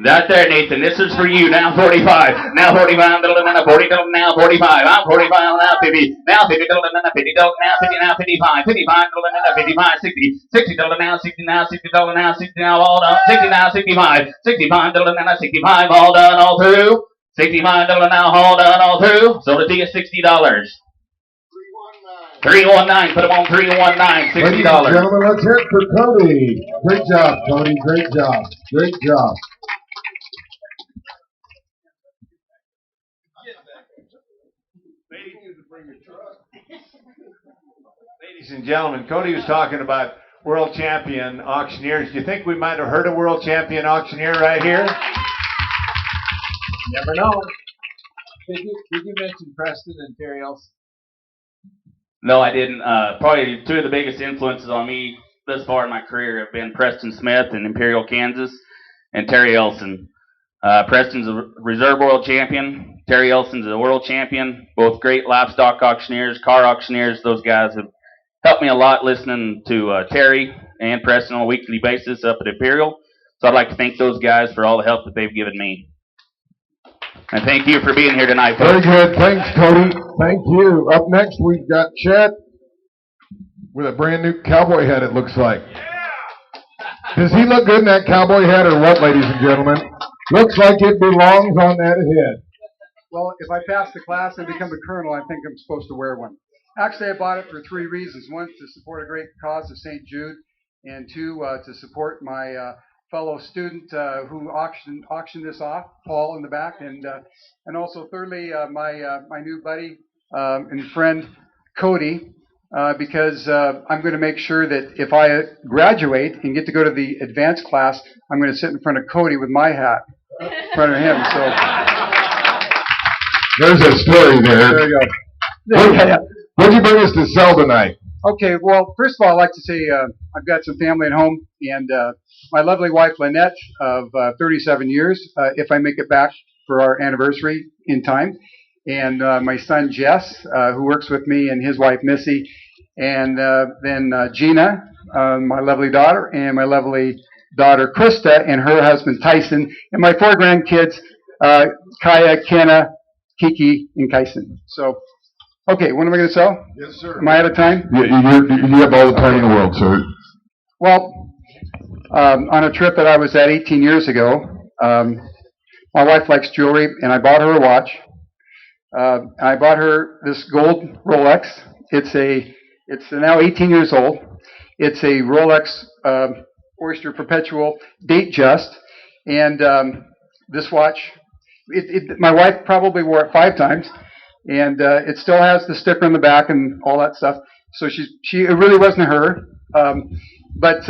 That there, Nathan. This is for you. Now 45. Now 45. Now 40. Now 45. I'm 45. Now 50. Now 50. Now 50. Now 50. Now 55. 55. Now 55. 60. 60. Now 60. Now 60. Now 60. Now all done. 60. Now 65. 65. Now 65. All done. All through. 65. Now all done. All through. Sold it to you $60. 319. Put them on 319. $60. Ladies and gentlemen, let's hear it for Cody. Great job, Cody. Great job. Great job. Ladies and gentlemen, Cody was talking about world champion auctioneers. Do you think we might have heard a world champion auctioneer right here? Never know. Did you mention Preston and Terry Elson? No, I didn't. Probably 2 of the biggest influences on me thus far in my career have been Preston Smith in Imperial, Kansas, and Terry Elson. Preston's a reserve world champion. Terry Elson's a world champion. Both great livestock auctioneers, car auctioneers. Those guys have helped me a lot listening to Terry and Preston on a weekly basis up at Imperial. So I'd like to thank those guys for all the help that they've given me. And thank you for being here tonight, folks. Very good. Thanks, Cody. Thank you. Up next, we've got Chet with a brand new cowboy hat, it looks like. Does he look good in that cowboy hat or what, ladies and gentlemen? Looks like it belongs on that head. Well, if I pass the class and become a colonel, I think I'm supposed to wear one. Actually, I bought it for 3 reasons. 1, to support a great cause of St. Jude, and 2, to support my fellow student who auctioned this off, Paul in the back, and also thirdly, my new buddy and friend Cody, because I'm going to make sure that if I graduate and get to go to the advanced class, I'm going to sit in front of Cody with my hat in front of him. So there's a story there. There you go. What'd you bring us to sell tonight? Okay, well, first of all, I'd like to say I've got some family at home, and my lovely wife, Lynette, of 37 years, if I make it back for our anniversary in time, and my son, Jess, who works with me, and his wife, Missy, and then Gina, my lovely daughter, and my lovely daughter, Krista, and her husband, Tyson, and my 4 grandkids, Kaya, Kenna, Kiki, and Kyson. So, okay, when am I going to sell? Yes, sir. Am I out of time? Yeah, you have all the time in the world, sir. Well, on a trip that I was at 18 years ago, my wife likes jewelry, and I bought her a watch. I bought her this gold Rolex. It's now 18 years old. It's a Rolex Oyster Perpetual Date Just, and this watch, my wife probably wore it 5 times, and it still has the sticker in the back and all that stuff. So it really wasn't her. But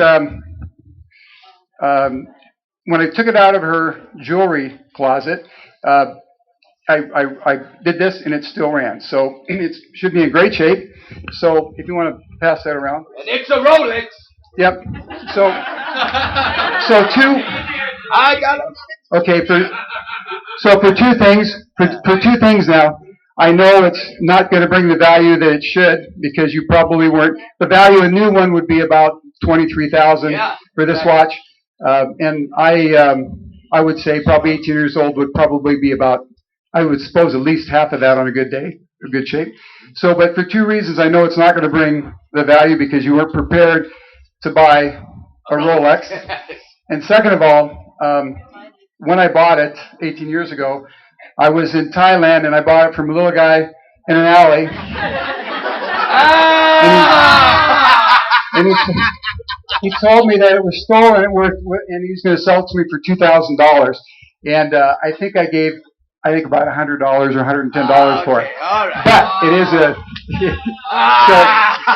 when I took it out of her jewelry closet, I did this and it still ran. So it should be in great shape. So if you want to pass that around. And it's a Rolex. Yep. So two. I got it. Okay. For two things now. I know it's not going to bring the value that it should because you probably weren't. The value of a new one would be about $23,000 for this watch, and I would say probably 18 years old would probably be about. I would suppose at least half of that on a good day, a good shape. So, but for two reasons, I know it's not going to bring the value because you weren't prepared to buy a Rolex, and second of all, when I bought it 18 years ago. I was in Thailand and I bought it from a little guy in an alley. And he told me that it was stolen and he's going to sell it to me for $2,000. And I think I gave about $100 or $110 for it. But it is a. All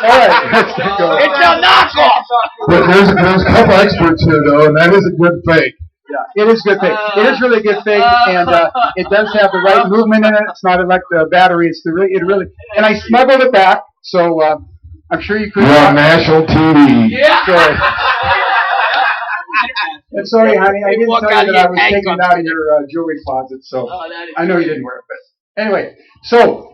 right, let's go. It's a knockoff. But there's a couple experts here though, and that is a good fake. Yeah, it is good fake. It is really good fake, and it does have the right movement in it. It's not like the battery. It really. And I smuggled it back, so I'm sure you could. You're on national TV. Yeah. Sorry. And sorry, honey, I didn't tell you that I was taking it out of your jewelry closet, so I know you didn't wear it. But anyway, so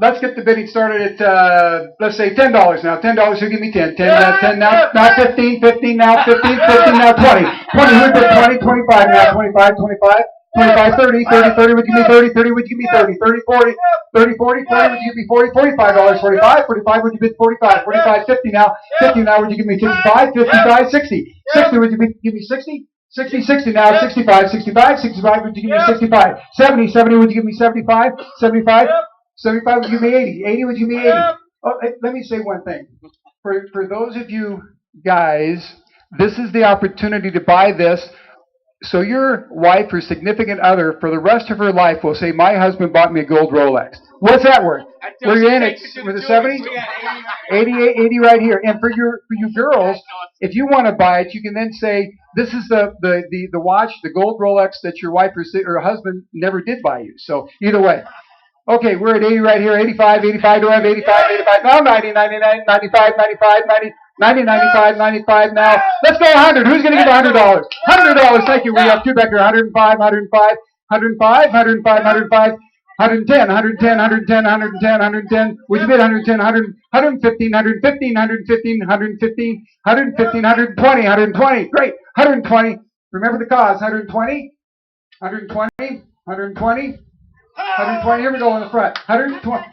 let's get the bidding started at let's say $10 now. $10, who give me 10? 10 now 15, 15 now 15, 15 now 20. 20, who bid 20? 25 now 25, 25. 25, 30, 30, 30 would give me 30, 30 would give me 30, 30, 40, 30, 40, 40 would give me 40, $45, 45, 45 would you bid 45, 45, 50 now, 50 now would you give me 55, 55, 60, 60 would you give me 60, 60, 60 now, 65, 65, 65 would you give me 65, 70, 70 would you give me 75, 75, 75 would you give me 80, 80 would you give me 80. Oh, let me say one thing. For those of you guys, this is the opportunity to buy this. So your wife or significant other for the rest of her life will say, my husband bought me a gold Rolex. What's that worth? Were you in it? Was it 70? 80 right here. And for you girls, if you want to buy it, you can then say, this is the watch, the gold Rolex that your wife or husband never did buy you. So either way. Okay, we're at 80 right here. 85, 85, do I have 85, 85? Now 90, 99, 95, 95, 90. 90, 95, 95 now. Let's go 100. Who's going to give $100? $100. Thank you. We have two back here. 105, 105, 105, 105, 105, 110, 110, 110, 110, 110. Would you bid 110, 100, 115, 115, 115, 115, 115, 120, 120. Great. 120. Remember the cause. 120, 120, 120, 120. Here we go in the front. 120.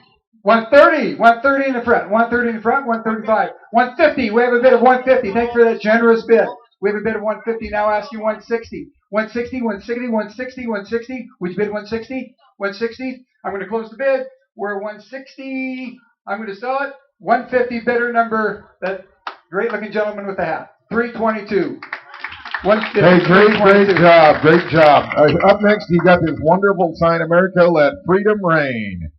130, 130 in the front, 130 in the front, 135, 150. We have a bid of 150. Thanks for that generous bid. We have a bid of 150. Now ask you 160. 160, 160, 160, 160. Would you bid 160? 160. I'm going to close the bid. We're 160. I'm going to sell it. 150 bidder number, that great looking gentleman with the hat. 322. Hey, great job, great job. Up next, you got this wonderful sign, America, let freedom reign.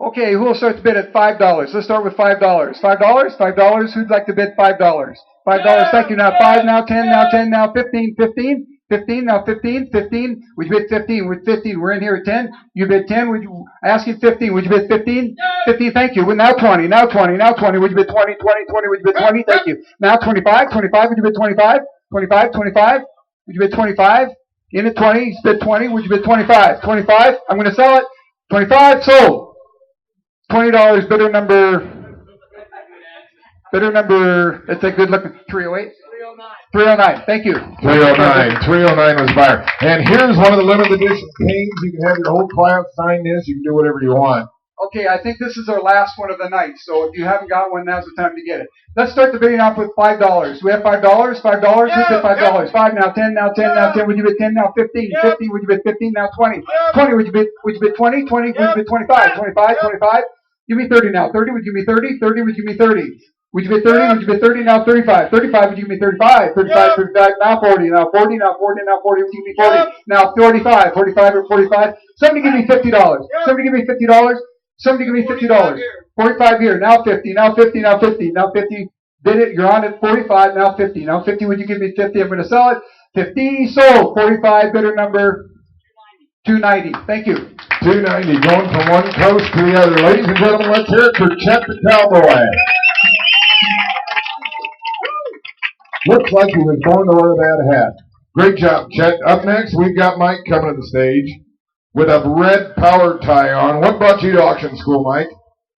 Okay, who will start to bid at $5? Let's start with $5. $5? $5? Who'd like to bid $5? $5, thank you. Now 5, now 10, now 10, now 15, 15, 15, now 15, 15. Would you bid 15? With 15, we're in here at 10. You bid 10. Would you ask you 15? Would you bid 15? 15, thank you. Well, now 20, now 20, now 20. Would you bid 20, 20, 20? Would you bid 20? Thank you. Now 25, 25. Would you bid 25? 25, 25. Would you bid 25? In at 20, bid 20. Would you bid 25? 25. I'm going to sell it. 25, sold. $20, bidder number, that's a good looking, 308? 309, thank you. 309 was buyer. And here's one of the limited edition kings. You can have your whole class sign this. You can do whatever you want. Okay, I think this is our last one of the night, so if you haven't got one, now's the time to get it. Let's start the bidding off with $5. Do we have $5? $5? Who bid $5? 5 now, 10 now, 10 now, 10. Would you bid 10 now? 15, 15. Would you bid 15 now? 20, 20. Would you bid 20? 20. Would you bid 25? 25, 25. Give me 30 now. 30, would you give me 30? 30, would you give me 30? Would you bid 30? Would you bid 30 now? 35. 35, would you give me 35? 35, 35, now 40. Now 40, now 40, now 40, would you give me 40? Now 45, 45 or 45. Somebody give me $50. Somebody give me $50. Somebody give me $50. 45 here. Now 50. Now 50. Now 50. Now 50. Bid it. You're on at 45. Now 50. Now 50. Would you give me 50? I'm going to sell it. 50 sold. 45. Bidder number 290. Thank you. 290 going from one coast to the other. Ladies and gentlemen, let's hear it for Chet the Cowboy. Looks like he was born to wear that hat. Great job, Chet. Up next, we've got Mike coming to the stage with a red power tie on. What brought you to auction school, Mike?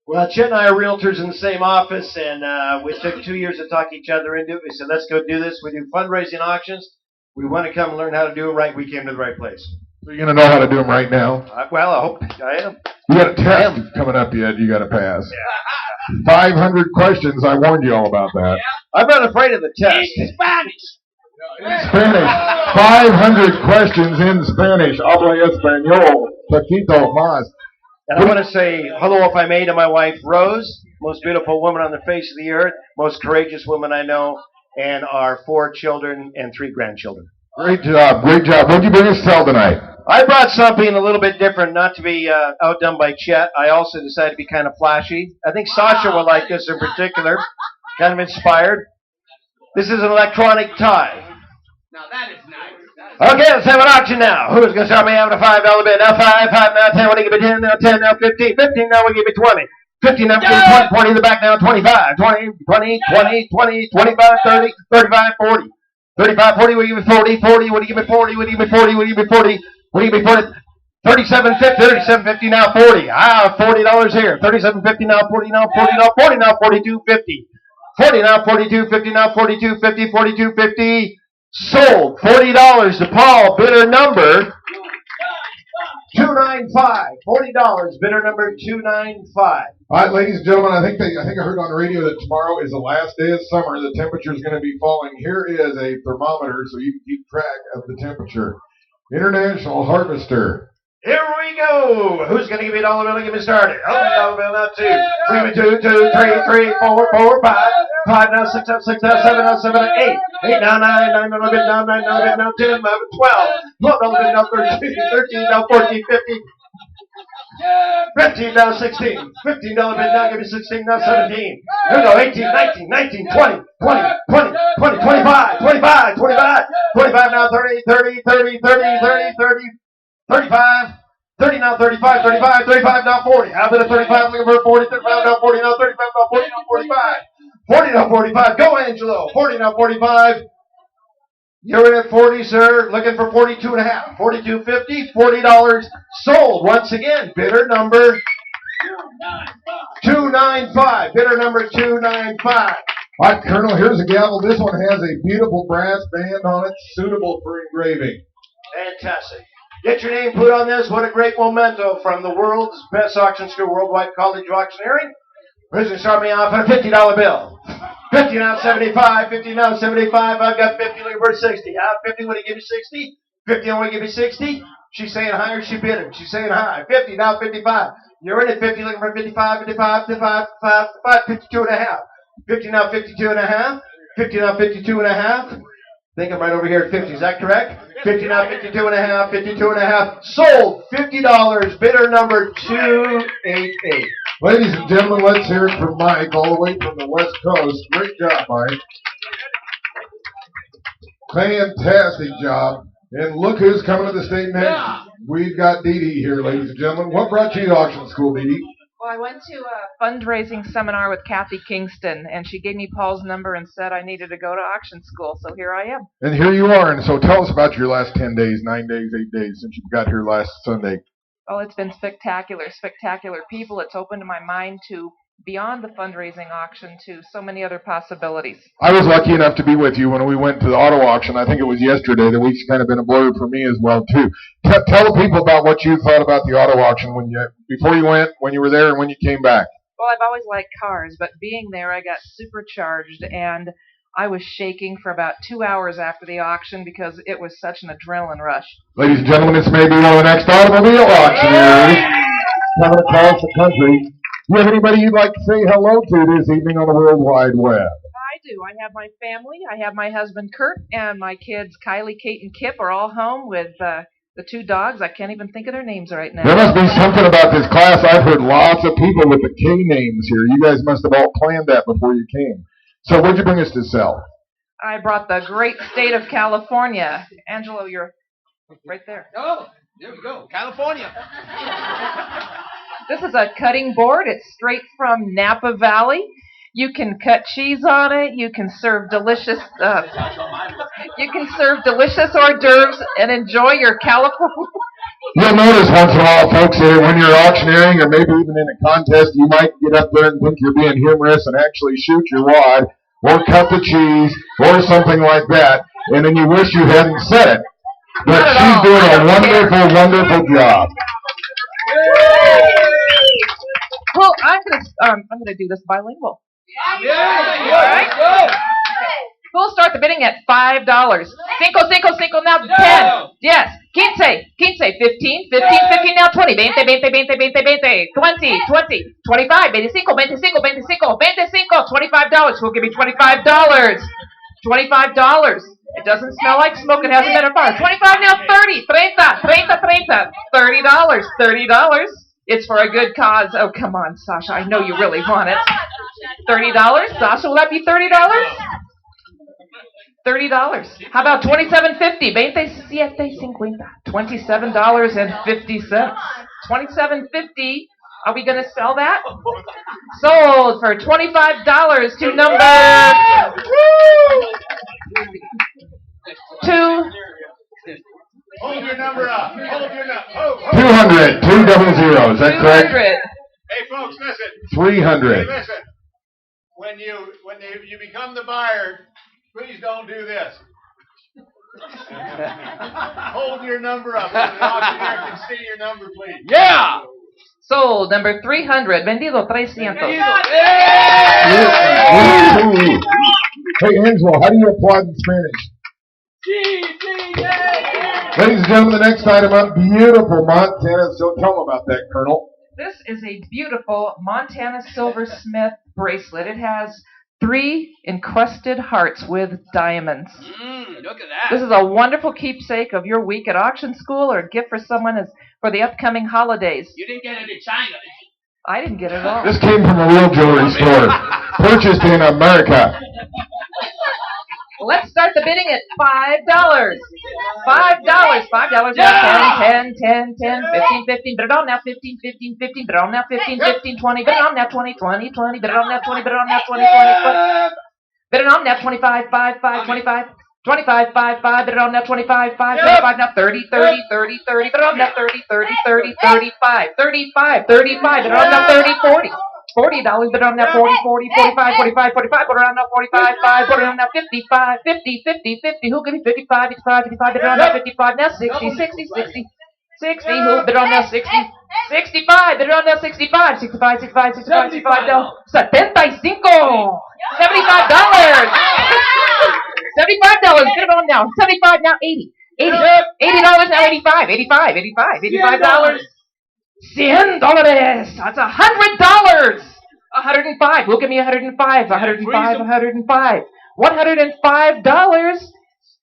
Well, Chet and I are realtors in the same office, and we took 2 years to talk each other into it. We said, let's go do this. We do fundraising auctions. We want to come and learn how to do it right. We came to the right place. So you're going to know how to do them right now? Well, I hope I am. You got a test coming up yet you got to pass. 500 questions. I warned you all about that. I'm not afraid of the test. Spanish. 500 questions in Spanish. Habla español. Poquito más. And I want to say hello, if I may, to my wife, Rose, most beautiful woman on the face of the earth, most courageous woman I know, and our 4 children and 3 grandchildren. Great job. Great job. What did you bring us to sell tonight? I brought something a little bit different, not to be outdone by Chet. I also decided to be kind of flashy. I think Sasha will like this in particular. Kind of inspired. This is an electronic tie. Now that is nice. Okay, let's have an auction now. Who's going to start me out with a $5 bid? Now 5, 5, now 10, when you give me 10, now 10, now 15, 15, now we give me 20. 15, now 20, 20 in the back, now 25, 20, 20, 20, 20, 25, 30, 35, 40. 35, 40, will you give me 40, 40, will you give me 40, will you give me 40, will you give me 40, will you give me 40, 37.50, 37.50, now 40. $40 here. 37.50, now 40, now 40, now 40, now 42.50. 40, now 42.50, now 42.50, 42.50. Sold. $40 to Paul. Bidder number 295. $40. Bidder number 295. All right, ladies and gentlemen, I think I heard on the radio that tomorrow is the last day of summer. The temperature is going to be falling. Here is a thermometer so you can keep track of the temperature. International Harvester. Here we go. Who's going to give me a dollar bill and get me started? $1 bill, now 2. Give me 2, 2, 3, 3, 4, 4, 5. 5 now, 6 now, 6 now, 7 now, 7 now, 8. 8 now, 9, 9 now, 9 now, 9 now, 10, 11, 12. $12 bill now, 13, 13 now, 14, 15. 15 now, 16. $15 bid now, give me 16 now, 17. Here we go, 18, 19, 19, 20, 20, 20, 20, 25, 25, 25, 25 now, 30, 30, 30, 30, 30, 30, 35, 30 now, 35, 35, 35 now, 40. How about a 35, looking for 40, 35 now, 40 now, 35 now, 40 now, 45. 40 now, 45, go Angelo. 40 now, 45. You're in at 40, sir. Looking for 42 and a half. 42.50, $40 sold. Once again, bidder number 295. Bidder number 295. All right, Colonel, here's a gavel. This one has a beautiful brass band on it, suitable for engraving. Fantastic. Get your name put on this. What a great memento from the world's best auction school, Worldwide College of Auctioneering. Who's going to start me off on a $50 bill? 50 now, 75. 50 now, 75. I've got 50 looking for 60. 50, would he give me 60? 50, want to give me 60? She's saying higher, she bid it. She's saying high. 50 now, 55. You're in at 50 looking for 55, 55, 55, 55, 52 and a half. 50 now, 52 and a half. 50 now, 52 and a half. I think I'm right over here at 50. Is that correct? 50 now, 52 and a half. 52 and a half. Sold. $50. Bidder number 288. Ladies and gentlemen, let's hear it from Mike, all the way from the West Coast. Great job, Mike. Fantastic job. And look who's coming to the state next. Yeah. We've got Dee Dee here, ladies and gentlemen. What brought you to auction school, Dee Dee? Well, I went to a fundraising seminar with Kathy Kingston, and she gave me Paul's number and said I needed to go to auction school, so here I am. And here you are. And so tell us about your last 10 days, 9 days, 8 days since you got here last Sunday. Oh, it's been spectacular, spectacular people. It's opened my mind to beyond the fundraising auction to so many other possibilities. I was lucky enough to be with you when we went to the auto auction. I think it was yesterday. The week's kind of been a blur for me as well, too. Tell the people about what you thought about the auto auction before you went, when you were there, and when you came back. Well, I've always liked cars, but being there, I got supercharged, and I was shaking for about 2 hours after the auction because it was such an adrenaline rush. Ladies and gentlemen, this may be one of the next automobile auctioneers coming across the country. Do you have anybody you'd like to say hello to this evening on the World Wide Web? I do. I have my family. I have my husband, Kurt, and my kids, Kylie, Kate, and Kip, are all home with The two dogs, I can't even think of their names right now. There must be something about this class. I've heard lots of people with the K names here. You guys must have all planned that before you came. So what'd you bring us to sell? I brought the great state of California. Angelo, you're right there. Oh, there we go. California. This is a cutting board. It's straight from Napa Valley. You can cut cheese on it. You can serve delicious. You can serve delicious hors d'oeuvres and enjoy your California. You'll notice once in a while, folks, that when you're auctioneering or maybe even in a contest, you might get up there and think you're being humorous and actually shoot your wad or cut the cheese or something like that, and then you wish you hadn't said it. But she's doing a wonderful, wonderful job. Well, I'm gonna do this bilingual. Yeah. All right. We'll start the bidding at $5. Cinco, now 10. Yes. Quince, 15, now 20. 20, 25, 25, $25. Who'll give me $25? $25. It doesn't smell like smoke. It hasn't been a fire. 25 now, 30, $30. It's for a good cause. Oh, come on, Sasha. I know you really want it. $30. Sasha, will that be $30? $30. How about $27.50? $27.50. $27.50. Are we going to sell that? Sold for $25 to number 2. Hold your number up. Hold your number. 200. 200. Is that correct? 200. Hey, folks, listen. 300. Hey, listen. When you become the buyer, please don't do this. Hold your number up so the auctioneer can see your number, please. Yeah. Sold number 300. Vendido 300. Hey, Angelo, how do you applaud in Spanish? Ladies and gentlemen, the next item up, beautiful Montana. So tell them about that, Colonel. This is a beautiful Montana silversmith bracelet. It has 3 encrusted hearts with diamonds. Look at that. This is a wonderful keepsake of your week at auction school or a gift for someone for the upcoming holidays. You didn't get it in China, did you? I didn't get it at all. This came from a real jewelry store, purchased in America. Let's start the bidding at $5. $5. $5 now 10, 15, 15. Bid it on now 15, 15, 15. Bid it on now 15, 15, 20. Bid it on now 20, 20, 20. Bid it on now 20. Bid it on now 20, 20, 20. Bid it on now 25, 5, 5, 25. 25, 5, 5. Bid it on now 25, 5, 25. Now 30, 30, 30, 30. Bid it on now 30, 30, 30, 35. 35, 35. Bid it on now 30, 40. $40, but on that 40, 40, 45, 45, 45, put around that 45, 5, put around that 55, 50, 50, 50, who give me 55, 55, 55, bid on that 55, now 60, 60, 60, 60, who bid on that 60, 65, bid on that 65, 65, 65, 65, 65, no, 75, $75, $75, bid it on now, 75, now 80, $80 now 85, 85, 85, $85. $100. That's $100. 105. Who'll give me 105? 105. 105. $105.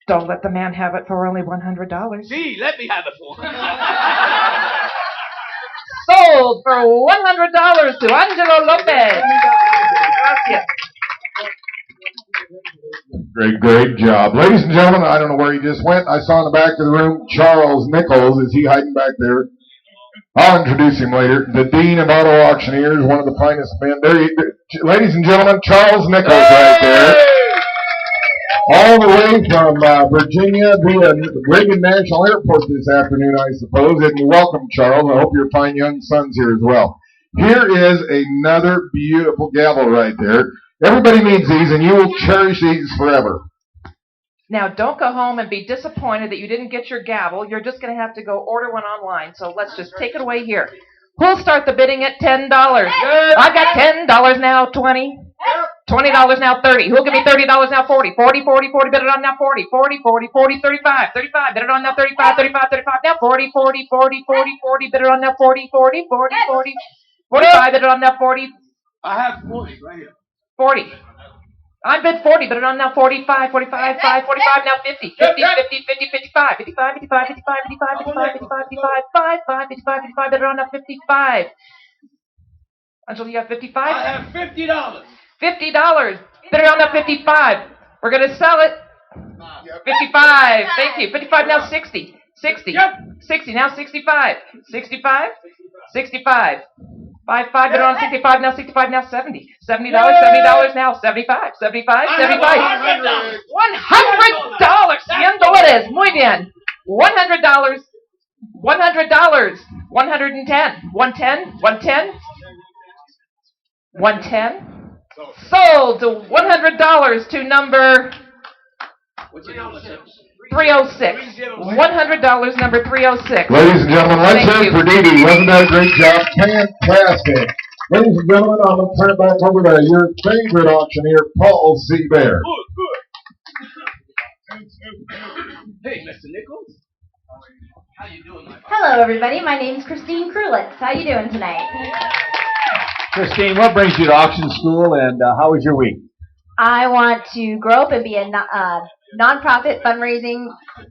Don't let the man have it for only $100. Gee, let me have it for Sold for $100 to Angelo Lopez. Gracias. Great job. Ladies and gentlemen, I don't know where he just went. I saw in the back of the room Charles Nichols. Is he hiding back there? I'll introduce him later. The Dean of Auto Auctioneers, one of the finest men. Ladies and gentlemen, Charles Nichols right there. All the way from Virginia via Reagan National Airport this afternoon, I suppose. And welcome, Charles. I hope your fine young son's here as well. Here is another beautiful gavel right there. Everybody needs these, and you will cherish these forever. Now, don't go home and be disappointed that you didn't get your gavel. You're just going to have to go order one online. So let's just take it away here. Who'll start the bidding at $10? I got $10 now, 20. $20 now, 30. Who'll give me $30 now, 40. 40, 40, 40. Bid it on now, 40. 40, 40, 40, 35. 35. Bid it on now, 35, 35, 35. Now 40, 40, 40, 40, 40. Bid it on now, 40, 40, 40, 40. 45. Bid it on now, 40. I have 40 right here. 40. I bid 40, but on now 45, 45, 5, 45, now 50, 50, 50, 50, 55, 55, 55, 55, 55, 55, 55, 55, 5, 55, 55, bid on now 55. Angela, you have 55? I have $50. $50. Bid on now 55. We're going to sell it. 55. Thank you. 55, now 60. 60. 60, now 65. 65. 65. 5, bid on 65, now 65, now 70. $70, $70 now, 75, 75, 75. $100. $100. Muy bien. $100. $100. 110. 110. 110. 110. Sold to $100 to number 306. $100, number 306. Ladies and gentlemen, let's Thank hear it you. for Dee Dee. Wasn't that a great job? Fantastic. Ladies and gentlemen, I'm going to turn it back over to your favorite auctioneer, Paul C. Bear. Hey, Mr. Nichols. How you doing, my friend? Hello, everybody. My name's Christine Krulitz. How you doing tonight? Christine, what brings you to auction school, and how was your week? I want to grow up and be a nonprofit fundraising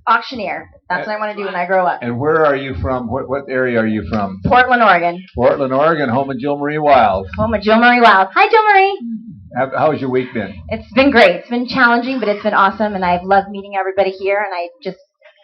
auctioneer. That's what I want to do when I grow up. And where are you from? What area are you from? Portland, Oregon. Portland, Oregon, home of Jill Marie Wild. Home of Jill Marie Wild. Hi, Jill Marie. How's your week been? It's been great. It's been challenging, but it's been awesome, and I've loved meeting everybody here, and I just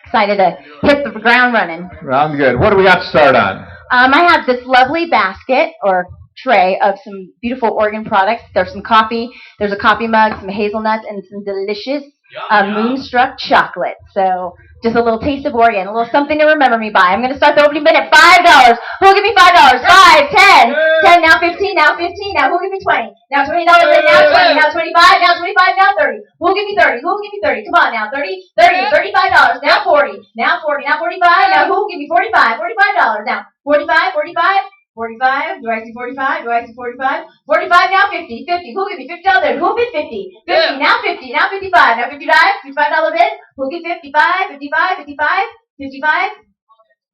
excited to hit the ground running. Sounds good. What do we got to start on? I have this lovely basket or tray of some beautiful Oregon products. There's some coffee. There's a coffee mug, some hazelnuts, and some delicious Moonstruck chocolate. So just a little taste of Oregon, a little something to remember me by. I'm going to start the opening bid at $5. Who'll give me $5? 5, 10, 10, now 15, now 15, now who'll give me 20? Now $20, now 20, now 25, now 25, now 30. Who'll give me 30? Who'll give me 30? Come on now, 30, 30, $35, now 40, now 40, now 45, now who'll give me 45? $45, now 45, 45. 45, do I see 45? Do I see 45? 45, now 50, 50, who'll give me $50? Who'll bid 50? 50, now 50, now 55, now $55 bid, who'll give 55, 55, 55, 55?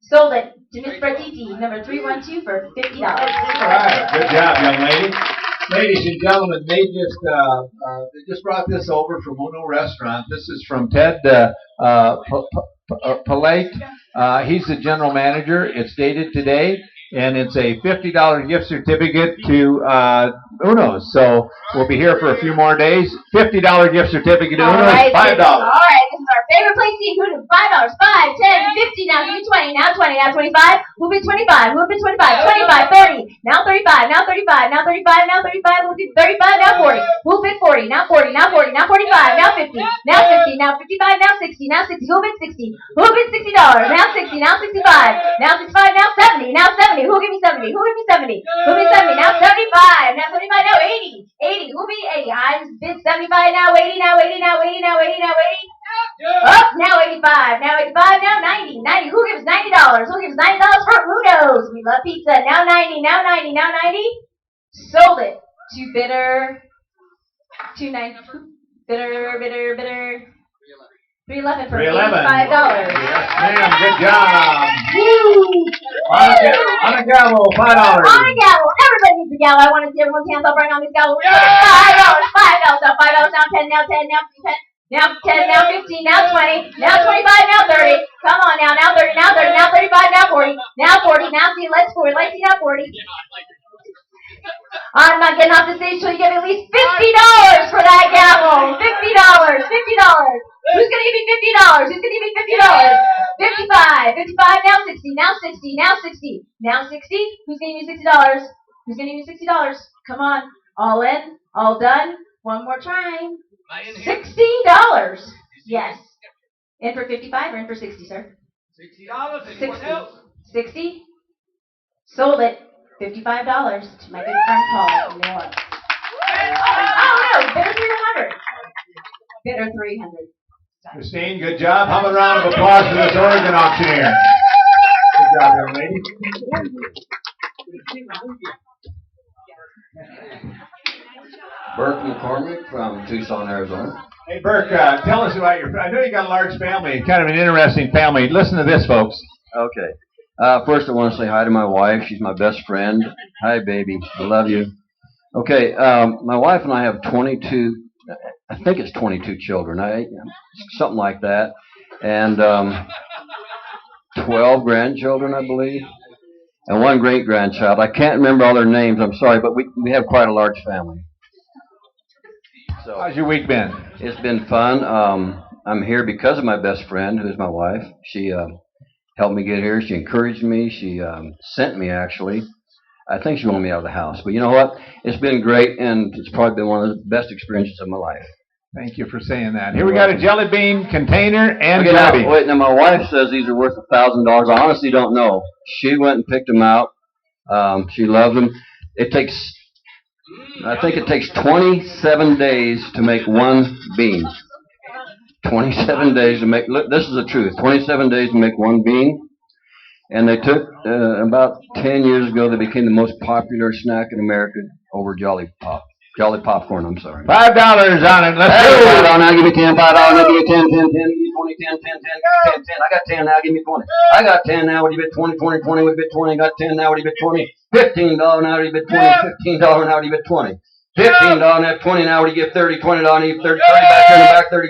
Sold it to Miss Bratiti, number 312 for $50. All right, good job, young lady. Ladies and gentlemen, they just brought this over from Uno Restaurant. This is from Ted Palate. He's the general manager. It's dated today, and it's a $50 gift certificate to Uno's. So we'll be here for a few more days. $50 gift certificate to Uno's, $5. All right, this is our favorite place to eat food. $5, 5, 10, 50, now give me 20, now 20, now 25. Who'll bid 25? Who'll bid 25? 25, 30, now 35, now 35, now 35, now 35. Who'll bid 35, now 40. Who'll bid 40, now 40, now 40, now 45, now 50, now 50, now 55, now 60, now 60. Who'll bid 60? Who'll bid $60? Now 60, now 65, now 65, now 70, now 70. Who'll give me 70? Who'll give me 70? Who'll give me 70? Now 75, now 75, now 80, 80. Who'll be 80? I bid 75, now 80, now 80, now 80, now 80, now 80. Up, now 85, now 85, now 90, 90. Who gives $90? Who gives $90 for Uno's? We love pizza. Now 90, now 90, now 90. Sold it to bidder 290. Bidder 311 for $85. Ma'am, good job. On a gavel, $5. On a gavel. Everybody needs a gavel. I want to see everyone's hands up right on this gavel. $5, $5, now $5, now 10, now 10, now 10. Now 10, now 15, now 20, now 25, now 30. Come on now, now 30, now 30, now 35, now 40, now 40, now see, let's see now 40. I'm not getting off the stage till you get at least $50 for that gavel. $50, $50. Who's gonna give me $50? Who's gonna give me $50? 55, 55, now 60, now 60, now 60, now 60. Who's gonna give me $60? Who's gonna give me $60? Come on, all in, all done. One more try. $60. Yes. In for 55 or in for 60, sir? $60. Anyone else? 60. Sold it. $55 to my good friend Paul from New York. Oh no, bidder 300. Bidder 300. Christine, good job. How about a round of applause for this Oregon auctioneer? Good job, young lady. Burke McCormick from Tucson, Arizona. Hey, Burke, tell us about I know you got a large family, kind of an interesting family. Listen to this, folks. Okay. First, I want to say hi to my wife. She's my best friend. Hi, baby. I love you. Okay, my wife and I have 22 I think it's 22 children, something like that, and 12 grandchildren, I believe, and one great grandchild. I can't remember all their names. I'm sorry, but we have quite a large family. So how's your week been? It's been fun. I'm here because of my best friend, who's my wife. She helped me get here. She encouraged me. She sent me, actually. I think she wanted me out of the house. But you know what? It's been great, and it's probably been one of the best experiences of my life. Thank you for saying that. Here we got a jelly bean container and okay, jelly. Wait, now my wife says these are worth $1,000. I honestly don't know. She went and picked them out. She loves them. I think it takes 27 days to make one bean. 27 days to make, look, this is the truth. 27 days to make one bean. And they took, about 10 years ago, they became the most popular snack in America over Jolly Popcorn, I'm sorry. $5 on it. Let's go. $5 now, give me 10. $5 now, give me 10, 10, 10, give me 20, 10, 10, 10, give me 10, 10. I got 10 now, give me 20. I got 10 now, what do you bet 20, 20, 20, what do you bet 20? I got 10 now, what do you bet 20? $15 now, what do you bet 20? $15 now, what do you bet 20? $15 now, 20 now, what do you get 30? $20 now, you 30, 30 back here in the back, 30.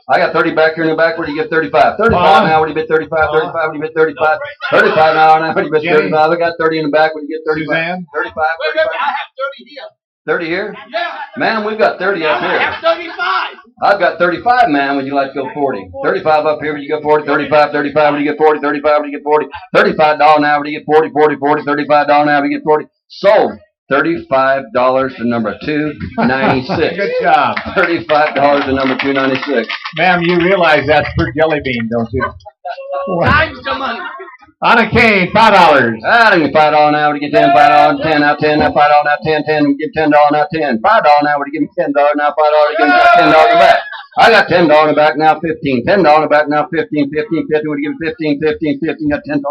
I got 30 back here in the back, what do you get 35? 35 now, what do you bet 35? 35, what do you bet 35? 35 now, what do you bet 35? I got 30 in the back, what do you get 35? 35, 35. I have 30 here. 30 here? Yeah. Man, we've got 30 up here. I have 35. I've got 35, man. Would you like to go 40? 35 up here. Would you get 40? 35, 35. Would you get 40? 35. Would you get 40? $35 now. Would you get 40? 40, 40. $35 now. Would you get 40? Sold. $35 to number 296. Good job. $35 to number 296. Ma'am, you realize that's per jelly bean, don't you? Times the money. On a cane, $5. I don't get $5 now. Would you get 10? $5, 10 now, 10 now, $5 now, 10, 10. Would you give $10 now, 10. $5 now. Would you give me $10 now, $5? Would you give me $10 in the back? I got $10 in the back now, 15. $10 in the back now, 15, 15, 15. Would you give me 15, 15, 15? Got $10.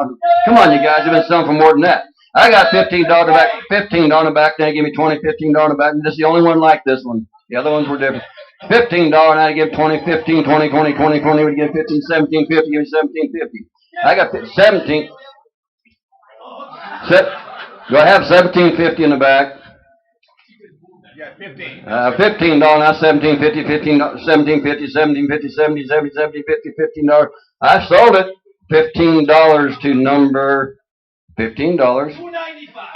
Come on, you guys. You've been selling for more than that. I got $15 in the back, $15 in the back. Then give me 20, $15 in the back. This is the only one like this one. The other ones were different. $15 now to give 20, 15, 20, 20, 20, 20. Would you give 15, 17, 50? Give me 17, 50. I got 17. Do I have 17.50 in the back? Yeah, 15. $15 now, 17.50, 15, 17.50, 17.50, 70, 70, 70, 50, $15. I sold it. $15 to number $15. $295.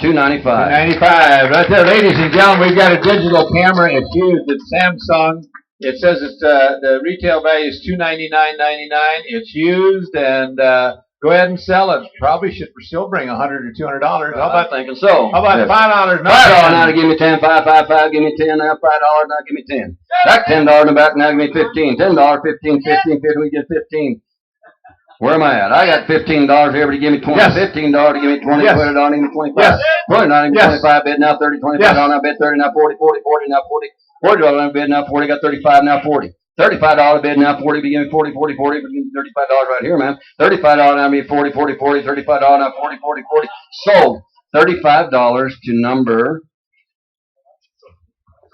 $295. Right there, ladies and gentlemen, we've got a digital camera. It's used. It's Samsung. It says it's the retail value is $299.99. It's used, and go ahead and sell it. Probably should still bring $100 or $200. How about thinking so? How about $5? $5 now to give me 10. 5, 5, 5. Give me 10 now. $5 now. Give me 10. Back $10 in the back now. Give me 15. $10. 15. 15. 15. We get 15. Where am I at? I got $15 here, but you give me 20. Yes. $15 to give me 20. Yes. Put it on, give me 25. Yes. Put it on, give me Yes. 25. Bid now 30. 25 Yes. now bid 30. Now 40. 40. 40 now 40. $40 now bid now 40. Got 35 now 40. $35 bid now 40. But give me 40. 40. 40. But give me $35 right here, man. $35 now be 40. 40. 40. $35 now 40. 40. 40. Sold. $35 to number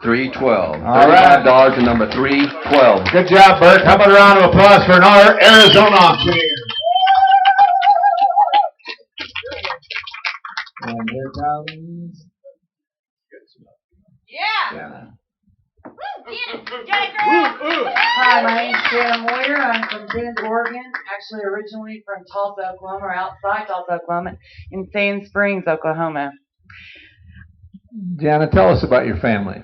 312. All right. $35 to number 312. Good job, Bert. How about a round of applause for our Arizona auctioneer? And here comes. Yeah. Hi, my name's Shannon Moyer. I'm from Bend, Oregon. Actually, originally from Tulsa, Oklahoma, or outside Tulsa, Oklahoma, in Sand Springs, Oklahoma. Jana, tell us about your family.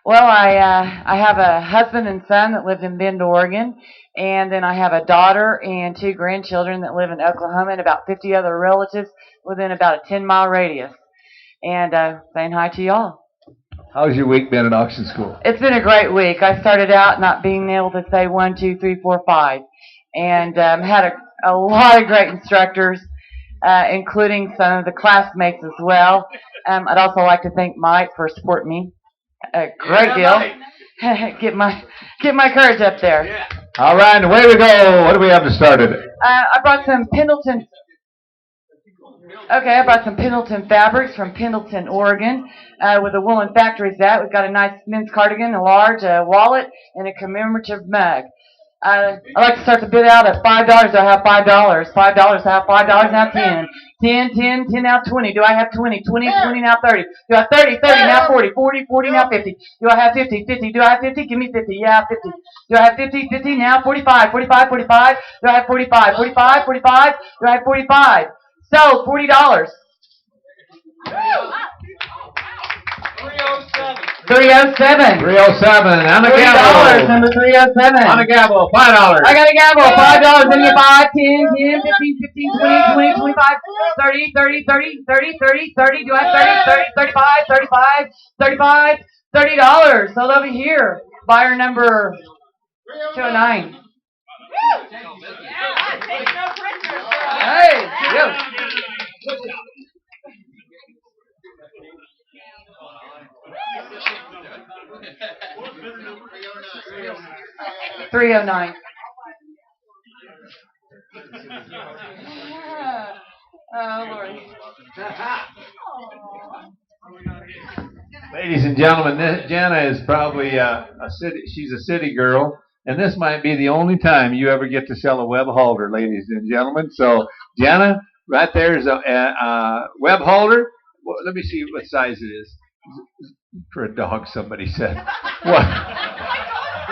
Well, I have a husband and son that live in Bend, Oregon, and then I have a daughter and 2 grandchildren that live in Oklahoma, and about 50 other relatives within about a 10-mile radius. And saying hi to y'all. How's your week been at auction school? It's been a great week. I started out not being able to say 1, 2, 3, 4, 5, and had a lot of great instructors, including some of the classmates as well. I'd also like to thank Mike for supporting me a great deal. get my courage up there. Yeah. All right, and away we go. What do we have to start it? I brought some Pendleton. Okay, I brought some Pendleton fabrics from Pendleton, Oregon, with the woolen factories at. We've got a nice men's cardigan, a large wallet, and a commemorative mug. I like to start the bid out at $5. Do I have $5? $5. I have $5 now. 10. 10, 10, 10 now 20. Do I have 20? 20, 20 now 30. Do I have 30? 30 now 40. 40, 40 now 50. Do I have 50? 50. Do I have 50? Give me 50. Yeah, 50. Do I have 50? 50 now 45. 45, 45. Do I have 45? 45, 45. Do I have 45? So $40. 307. 307 on the $3, gavel. number 307. On the gavel, $5. I got a gavel. $5. Then you 5, 10, 10, 15, 15, 20, 20, 25, 30, 30, 30, 30, 30, 30. Do I have 30, 30, 35, 35, 35, $30. Sold over here. Buyer number 209. Hey, yo. $309. Oh, Lord. Ladies and gentlemen, Jana is probably she's a city girl, and this might be the only time you ever get to sell a web holder, ladies and gentlemen. So, Jana, right there is a web holder. Well, let me see what size it is. For a dog, somebody said. What?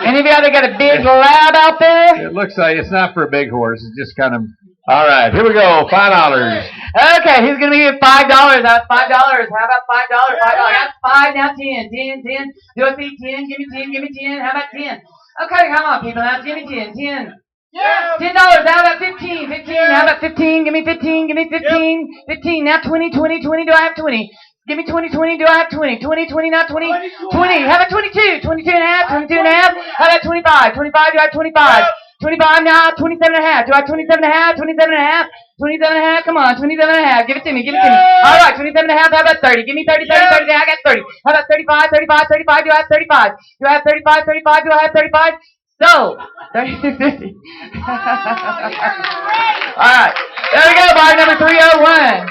Any of you other got a big lab out there? It looks like it's not for a big horse. It's just kind of. All right, here we go. $5. Okay, who's gonna give me $5? That's $5. How about $5? $5. That's 5 now. 10, 10, 10. Do I see 10? Give me 10. Give me 10. How about 10? Okay, come on, people. Now give me 10. 10. Yeah. $10. How about 15? 15. How about 15? Give me 15. Give me 15. 15. Now 20, 20, 20. Do I have 20? Give me 20, 20. Do I have 20? 20, 20, not 20. 20. How about 22? 22 and a half. 22 and a half. How about 25? 25. Do I have 25? 25 now. 27 and a half. Do I have 27 and a half? 27 and a half. 27 and a half. Come on. 27 and a half. Give it to me. Give it to me. All right. 27 and a half. How about 30? Give me 30, 30, 30. I got 30. How about 35, 35, 35? Do I have 35? Do I have 35, 35? Do I have 35? So, 3650. All right. There we go. Buyer number 301.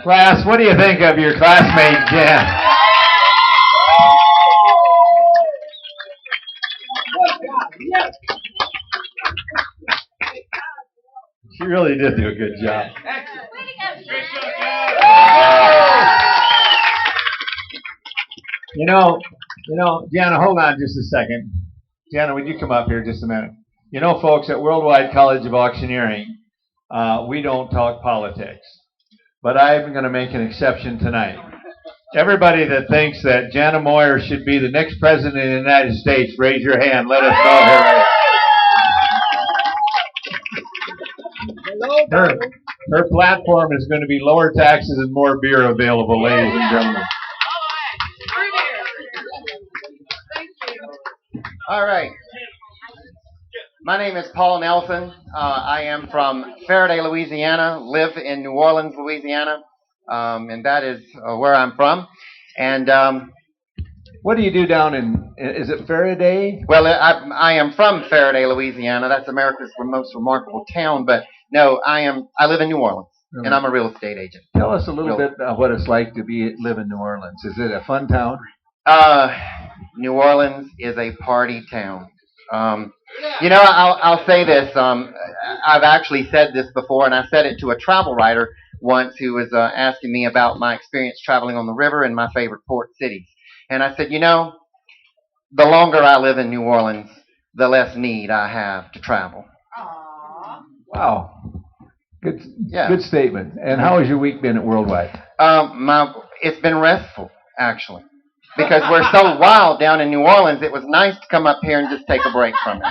Class, what do you think of your classmate, Jan? She really did do a good job. You know, Jana, hold on just a second. Jana, would you come up here just a minute? You know, folks, at Worldwide College of Auctioneering, we don't talk politics. But I'm going to make an exception tonight. Everybody that thinks that Jana Moyer should be the next president of the United States, raise your hand. Let us know here. Her platform is going to be lower taxes and more beer available, ladies and gentlemen. All right. My name is Paul Nelson. I am from Faraday, Louisiana, live in New Orleans, Louisiana, and that is where I'm from. And what do you do down in, is it Faraday? Well, I am from Faraday, Louisiana. That's America's most remarkable town. But no, I live in New Orleans, and I'm a real estate agent. Tell us a little bit about what it's like to live in New Orleans. Is it a fun town? New Orleans is a party town. You know, I'll say this. I've actually said this before, and I said it to a travel writer once who was asking me about my experience traveling on the river and my favorite port cities. And I said, you know, the longer I live in New Orleans, the less need I have to travel. Wow. Good statement. And how has your week been at Worldwide? It's been restful, actually. Because we're so wild down in New Orleans, it was nice to come up here and just take a break from it.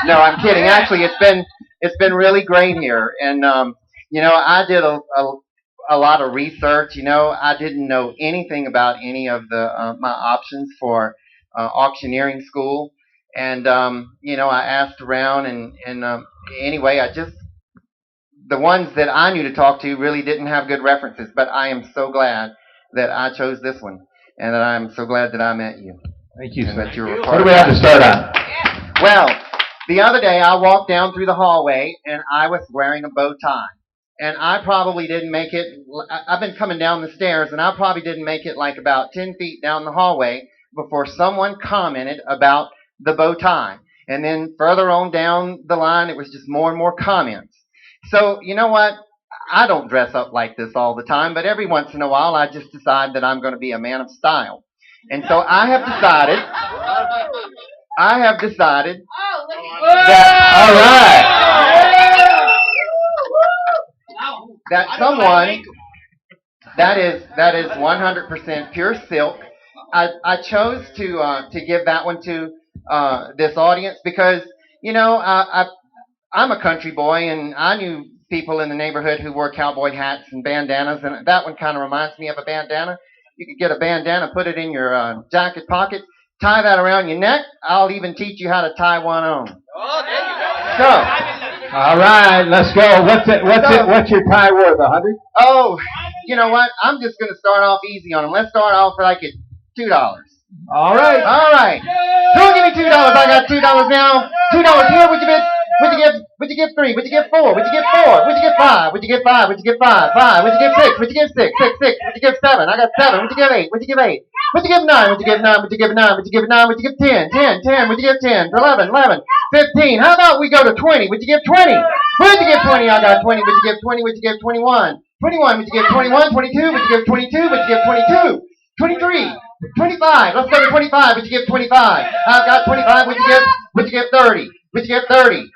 No, I'm kidding. Actually, it's been really great here. And, you know, I did a lot of research. You know, I didn't know anything about any of the my options for auctioneering school. And, you know, I asked around and anyway, the ones that I knew to talk to really didn't have good references. But I am so glad that I chose this one. And that I'm so glad that I met you. Thank you, sir. What do we have to start on? Well, the other day I walked down through the hallway and I was wearing a bow tie. And I probably didn't make it, I've been coming down the stairs and I probably didn't make it like about 10 feet down the hallway before someone commented about the bow tie. And then further on down the line, it was just more and more comments. So, you know what? I don't dress up like this all the time, but every once in a while, I just decide that I'm going to be a man of style. And so I have decided that someone that is 100% pure silk. I chose to give that one to this audience because, you know, I'm a country boy, and I knew people in the neighborhood who wore cowboy hats and bandanas, and that one kind of reminds me of a bandana. You could get a bandana, put it in your jacket pocket, tie that around your neck. I'll even teach you how to tie one on. So, all right, let's go. What's your tie worth? 100? Oh, you know what? I'm just going to start off easy on them. Let's start off like at $2. All right. All right. Who'll give me $2? I got $2 now. $2 here. Would you give 3? Would you give 4? Would you give 4? Would you give 5? Would you give 5? Would you give 5? 5? Would you give 6? Would you give 6? 6. Would you give 7? I got 7. Would you give 8? Would you give 8? Would you give 9? Would you give 9? Would you give 9? Would you give 9? Would you give 10? 10. 10. Would you give 10? 11. 11. 15. How about we go to 20? Would you give 20? Would you give 20? I got 20. Would you give 20? Would you give 21? 21. Would you give 21? 22. Would you give 22? Would you give 22? 23. 25. Let's go to 25. Would you give 25? I've got 25. Would you give 30? Would you give 30?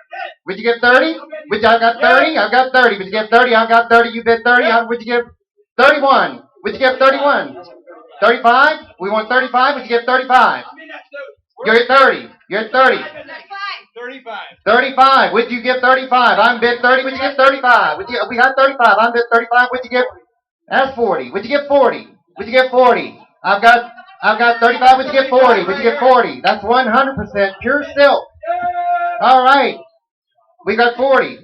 Would you give 30? I've got 30. I've got 30. Would you give 30? I've got 30. You bid 30. Would you give 31? Would you give 31? 35? We want 35. Would you give 35? You're at 30. You're at 30. 35. Would you give 35? I'm bid 30. Would you give 35? We got 35. I'm bid 35. Would you give? That's 40. Would you give 40? Would you give 40? I've got 35. Would you give 40? Would you give 40? That's 100% pure silk. All right. We got 40.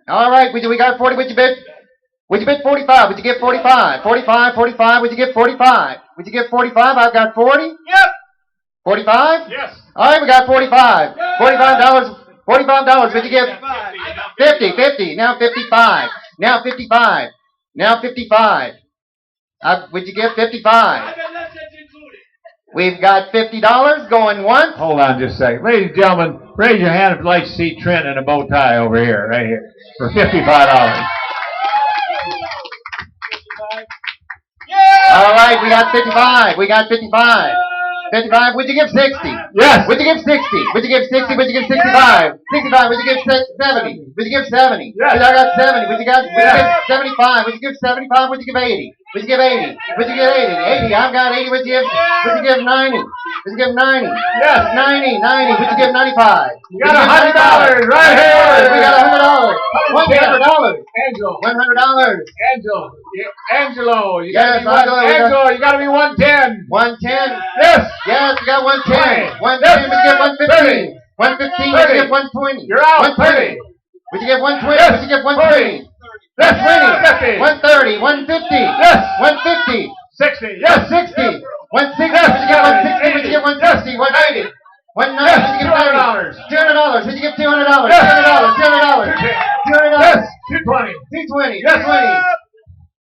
All right. We got 40. Would you bid? Would you bid 45? Would you give 45? 45. 45. Would you give 45? Would you give 45? I've got 40. Yep. 45? Yes. All right. We got 45. $45. $45. Would you give? 50. 50. Now 55. Now 55. Now 55. Would you give 55? We've got $50 going once. Hold on just a second. Ladies and gentlemen, raise your hand if you'd like to see Trent in a bow tie over here, right here, for $55. All right, we got 55. We got 55. 55. Would you give 60? Yes. Would you give 60? Would you give 60? Would you give 65? 65. Would you give 70? Would you give 70? Yes. I got 70. Would you give 75? Would you give 75? Would you give 80? Would you give 80? Would you give 80? 80. I've got 80. Would you give 90? Would you give 90? Yes. 90. 90. Would you give 95? You got $100 right here. We got $100. $100. Angelo. $100. Angelo. You Yes, Angelo, you got to be 110. 110. Yes. Yes, you got 110. 110. Would you give 115? 115. Would you give 120? You're out. 120. Would you give 120? Yes. Would you give 120? Yes. 120. 130. 150. Yes. 150. 60. Yes. 160. 160. Would you give 160? Would you give 160? 180. 190. Would you give $200? $200. Would you give $200? $200. $200. $200. Yes. 220. 220. Yes.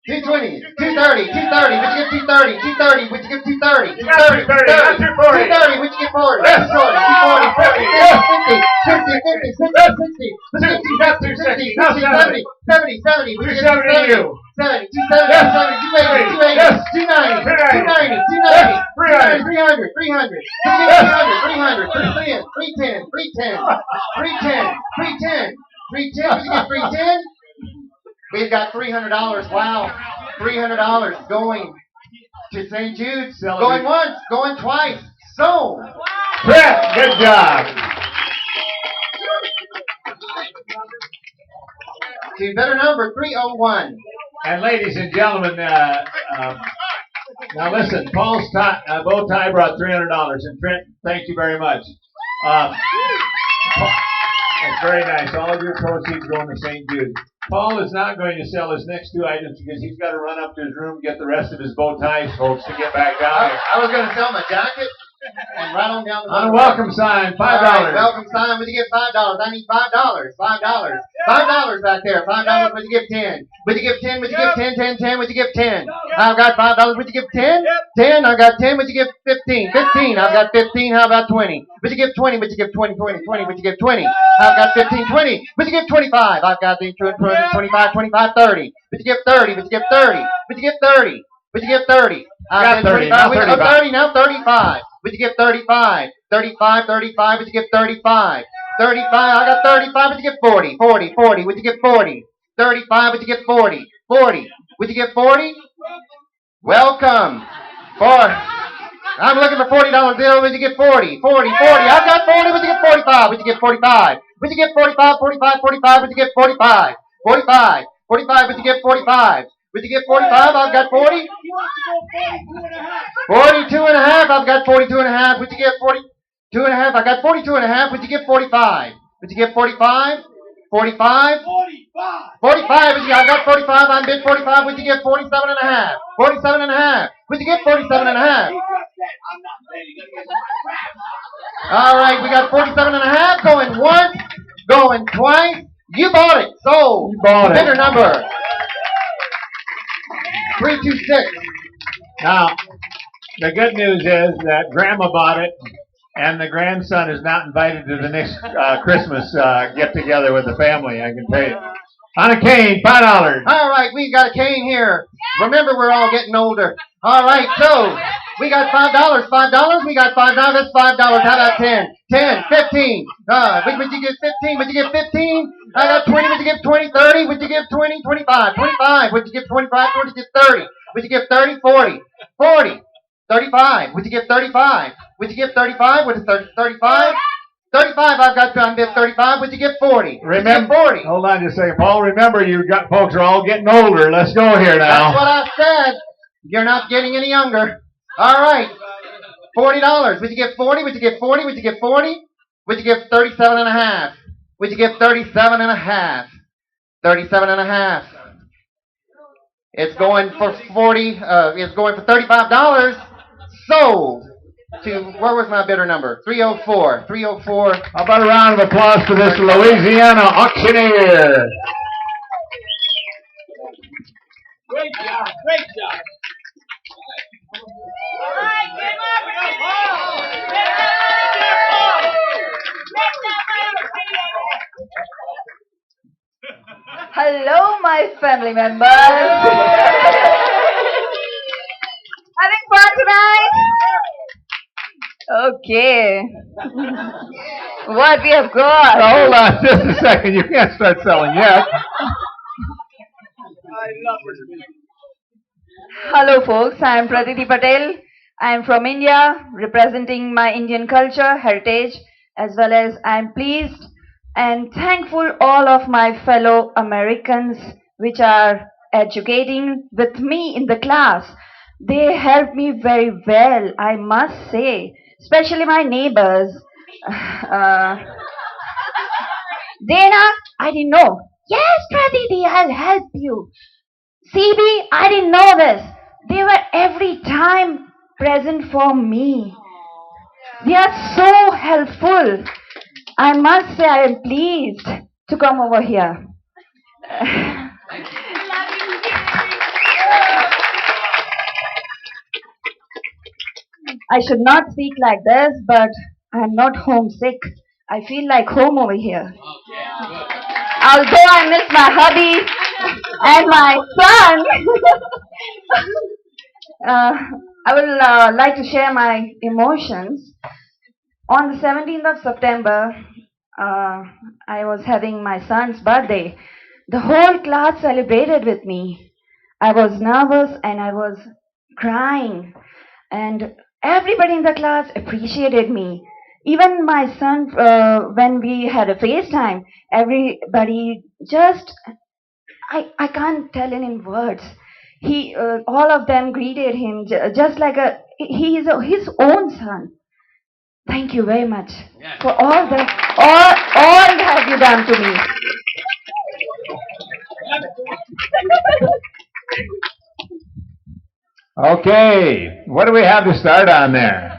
220. 220. 230. 230. Would you give 230? 230. Would you give 230? 230. 240. 230. Would you give 40? Yes. 240. 50. 50. 50. 60. 60. 70. 70. 70. Would you give 70? 70. 270. 280. 280. 290. 290. 290. 300. 300. 300. 300. 300. 310. 310. 310. 310. 310. Would you give 310? We've got $300. Wow. $300 going to St. Jude's. Going once, going twice. So. Brett, good job. To better number 301. And ladies and gentlemen, now listen, Paul's bow tie brought $300. And Trent, thank you very much. That's very nice. All of your proceeds going to St. Jude. Paul is not going to sell his next 2 items because he's got to run up to his room, get the rest of his bow ties, folks, to get back down here. I was going to sell my jacket. And right on down the On a bottom. welcome sign, $5. All right, welcome sign. Would you give $5? I need $5. $5. $5 back there. $5. Would you give 10? Would you give 10? Would you give 10? 10. 10. Would you give 10? I've got $5. Would you give 10? 10. I've got 10. Would you give 15? 15. I've got 15. How about 20? Would you give 20? Would you give 20? 20. 20. Would you give 20? I've got 15. 20. Would you give 25? I've got the 25. 25. 30. Would you give 30? Would you give 30? Would you give 30? Would you give 30? Got 30. Now 35. 30. Now 35. Would you give 35? 35. 35. Would you give 35? 35. I got 35. Would you give 40? 40. 40. Would you give 40? 35. Would you give 40? 40. Would you give 40? Welcome. I'm looking for $40 bill. Would you give 40? 40. 40. I've got 40. Would you give 45? Would you give 45? Would you give 45? 45. 45. Would you give 45? 45. 45. Would you give 45? Would you give 45? I've got 40. 42 and a half. I've got 42 and a half. Would you give 42 and a half? I got 42 and a half. Would you give 45? Would you give 45? 45? 45. I've got 45. I'm bid 45. Would you give 47 and a half? 47 and a half. Would you give 47 and a half? All right, we got 47 and a half. Going once, going twice. You bought it. Sold. You bought it. Bidder number 326. Now, the good news is that Grandma bought it, and the grandson is not invited to the next Christmas get-together with the family, I can tell you. On a cane, $5. All right, we got a cane here. Remember, we're all getting older. All right, so we got $5. $5. We got $5. That's $5. How about 10? 10, 15. Would you give 15? Would you give 15? I got 20. Would you give 20? 30. Would you give 20? 25. 25. Would you give 25? Would you give 30? Would you give 30? 40. 40. 35. Would you give 35? Would you give 35? Would you give 35? 35. I've got to bid 35. Would you give 40? Remember, 40. hold on just a second, Paul. Remember, you got folks are all getting older. Let's go here now. That's what I said. You're not getting any younger. All right. $40. Would you give 40? Would you give 40? Would you give 40? Would you give 37 and a half? Would you give 37 and a half? 37 and a half. It's going for 40. It's going for $35. Sold. Where was my bidder number? 304. 304. How about a round of applause for this Louisiana auctioneer? Great job. Great job. All right, get Hello, my family members. Having fun tonight? Okay. What we have got? Now, hold on just a second. You can't start selling yet. Hello, folks. I am Praditi Patel. I am from India, representing my Indian culture, heritage, as well as I am pleased and thankful all of my fellow Americans which are educating with me in the class. They helped me very well, I must say, especially my neighbors. Dana, I didn't know. Yes, Praditi, I'll help you. CB, I didn't know this. They were every time present for me. They are so helpful. I must say I am pleased to come over here. I should not speak like this, but I am not homesick. I feel like home over here. Although I miss my hubby and my son, I will like to share my emotions. On the 17th of September, I was having my son's birthday. The whole class celebrated with me. I was nervous and I was crying. And everybody in the class appreciated me. Even my son, when we had a FaceTime, everybody just, I can't tell it in words. All of them greeted him just like he is his own son. Thank you very much for all have you done to me. Okay, what do we have to start on there?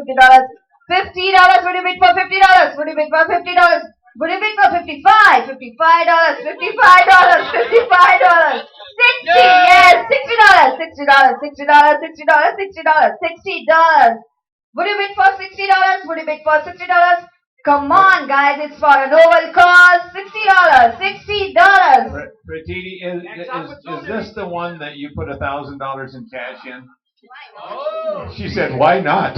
$50. $50. What do you bid for $50? What do you bid for $50? What do you bid for $55? $55. $55. $55. $60. Yes. $60. $60. $60. $60. $60. $60. Would you bid for $60? Would you bid for $60? Come on, guys, it's for a noble cause. $60. $60. Fratini, is this the one that you put $1,000 in cash in? Oh. She said, why not?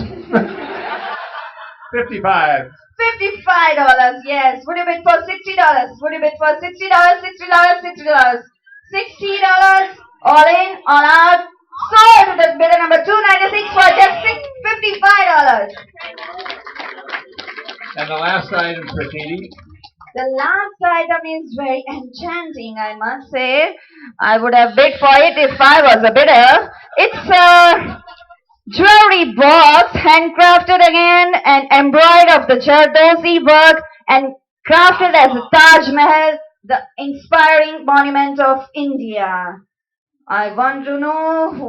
55. $55. Yes. Would you bid for $60? Would you bid for $60? $60. $60. $60. All in, all out. Sold to the bidder number 296 for just $55. And the last item, Prakriti. The last item is very enchanting, I must say. I would have bid for it if I was a bidder. It's a jewelry box, handcrafted again and embroidered of the Jardosi work and crafted as a Taj Mahal, the inspiring monument of India. I want to know who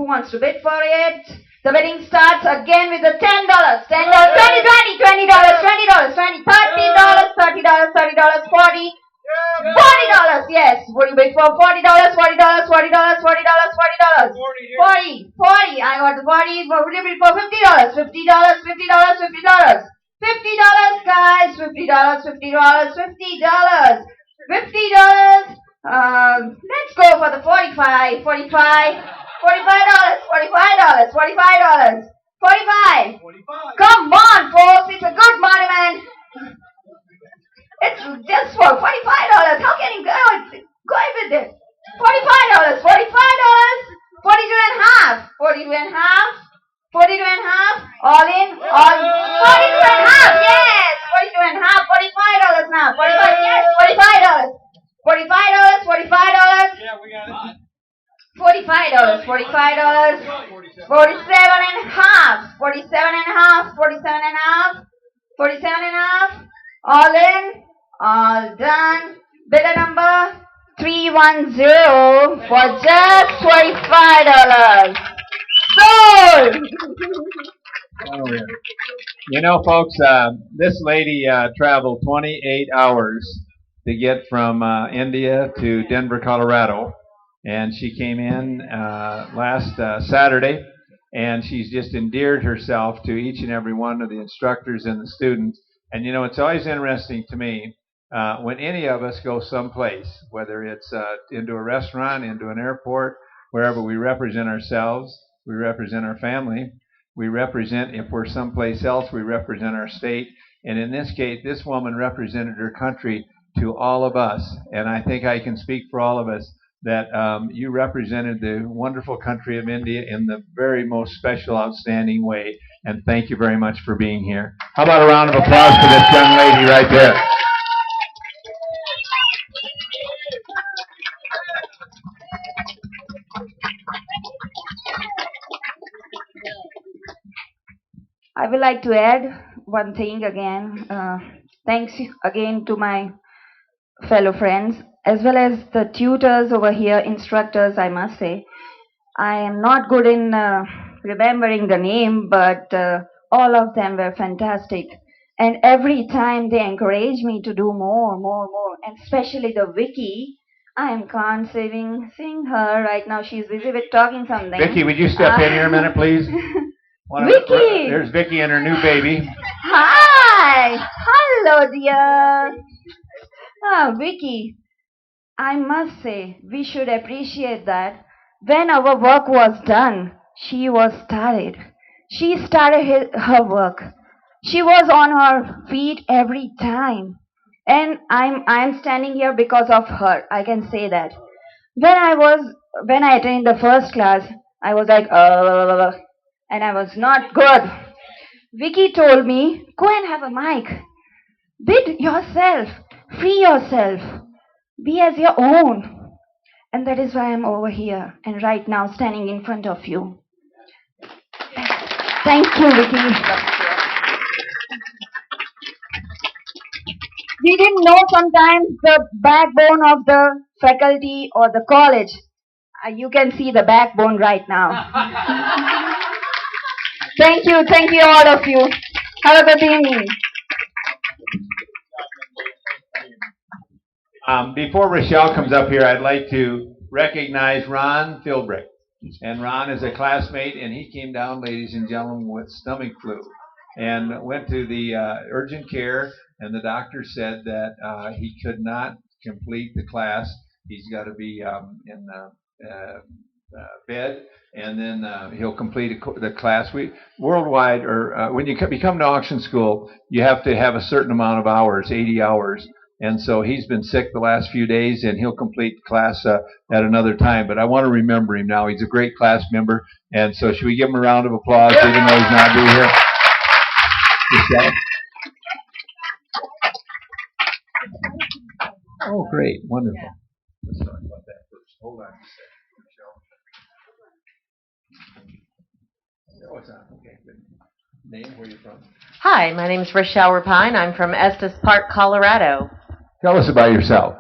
wants to bid for it. The bidding starts again with the $10, $10, $20, $20, $20, $20, $20, $30, $30, $30, $40, $40, yes. Would you bid for $40, $40, $40, $40, $40, $40, $40, 40. I got the 40. Would you bid for $50, $50, $50, $50, $50, guys, $50, $50, $50, $50. Let's go for the 45, 45. $45, $45, $45, $45. Come on, folks, it's a good monument. It's just for $45. How can you go with it? $45, $45, $42 and a half, 42 and a half, 42 and a half, all in, all 42 and a half, yes, 42 and a half, $45 now, 45, yes, $45, $45, $45. Yeah, we got it. $45, $45, 47 and a half, 47 and a half, 47 and a half, 47 and a half, all in, all done. Bidder number 310 for just $25. Sold! Oh, yeah. You know, folks, this lady traveled 28 hours to get from India to Denver, Colorado. And she came in last Saturday, and she's just endeared herself to each and every one of the instructors and the students. And you know, it's always interesting to me when any of us go someplace, whether it's into a restaurant, into an airport, wherever we represent ourselves, we represent our family, we represent, if we're someplace else, we represent our state. And in this case, this woman represented her country to all of us. And I think I can speak for all of us that you represented the wonderful country of India in the very most special, outstanding way. And thank you very much for being here. How about a round of applause for this young lady right there? I would like to add one thing again. Thanks again to my fellow friends, as well as the tutors over here, instructors, I must say. I am not good in remembering the name, but all of them were fantastic. And every time they encourage me to do more, and especially the Vicky. I can't sing her right now. She's busy with talking something. Vicky, would you step in here a minute, please? Vicky! There's Vicky and her new baby. Hi! Hello, dear. Vicky, I must say, we should appreciate that when our work was done, she started her work. She was on her feet every time. And I'm standing here because of her. I can say that. When I attended the first class, I was like, and I was not good. Vicky told me, go and have a mic. Bid yourself. Free yourself. Be as your own. And that is why I'm over here and right now standing in front of you. Thank you, Vicky. We didn't know sometimes the backbone of the faculty or the college. You can see the backbone right now. Thank you all of you. Have a good evening. Before Rochelle comes up here, I'd like to recognize Ron Philbrick. And Ron is a classmate, and he came down, ladies and gentlemen, with stomach flu. And went to the urgent care, and the doctor said that he could not complete the class. He's got to be in bed, and then he'll complete the class. Worldwide, or when you become to auction school, you have to have a certain amount of hours, 80 hours, And so he's been sick the last few days, and he'll complete class at another time. But I want to remember him now. He's a great class member. And so should we give him a round of applause, even though he's not due here? Michelle? Oh, great. Wonderful. Let's talk about that first. Hold on a second, Michelle. Oh, it's on. Okay, good. Name, where you from? Hi, my name is Rochelle Rapine. I'm from Estes Park, Colorado. Tell us about yourself.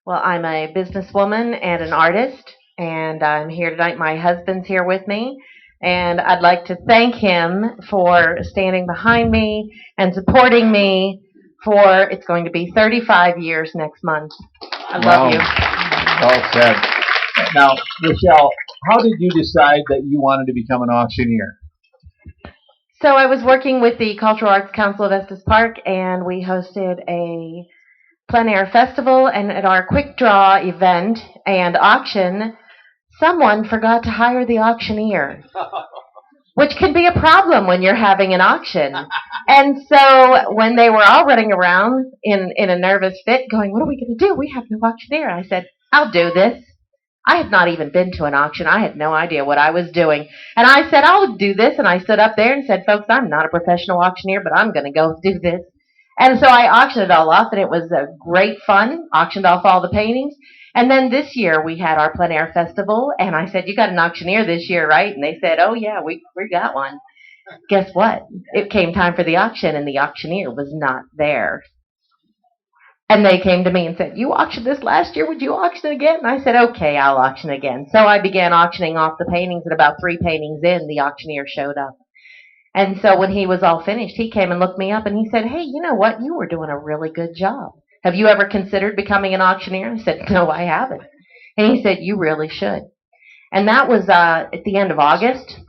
Well, I'm a businesswoman and an artist, and I'm here tonight. My husband's here with me, and I'd like to thank him for standing behind me and supporting me for, it's going to be 35 years next month. I love you. Well said. Now, Rochelle, how did you decide that you wanted to become an auctioneer? So I was working with the Cultural Arts Council of Estes Park, and we hosted a plein air festival, and at our quick draw event and auction, someone forgot to hire the auctioneer, which can be a problem when you're having an auction. And so when they were all running around in a nervous fit going, what are we going to do? We have no auctioneer. I said, I'll do this. I had not even been to an auction. I had no idea what I was doing. And I said, I'll do this. And I stood up there and said, folks, I'm not a professional auctioneer, but I'm going to go do this. And so I auctioned it all off, and it was great fun, auctioned off all the paintings. And then this year we had our plein air festival, and I said, you got an auctioneer this year, right? And they said, oh, yeah, we got one. Guess what? It came time for the auction, and the auctioneer was not there. And they came to me and said, you auctioned this last year. Would you auction again? And I said, okay, I'll auction again. So I began auctioning off the paintings, and about 3 paintings in, the auctioneer showed up. And so when he was all finished, he came and looked me up, and he said, hey, you know what? You were doing a really good job. Have you ever considered becoming an auctioneer? I said, no, I haven't. And he said, you really should. And that was at the end of August.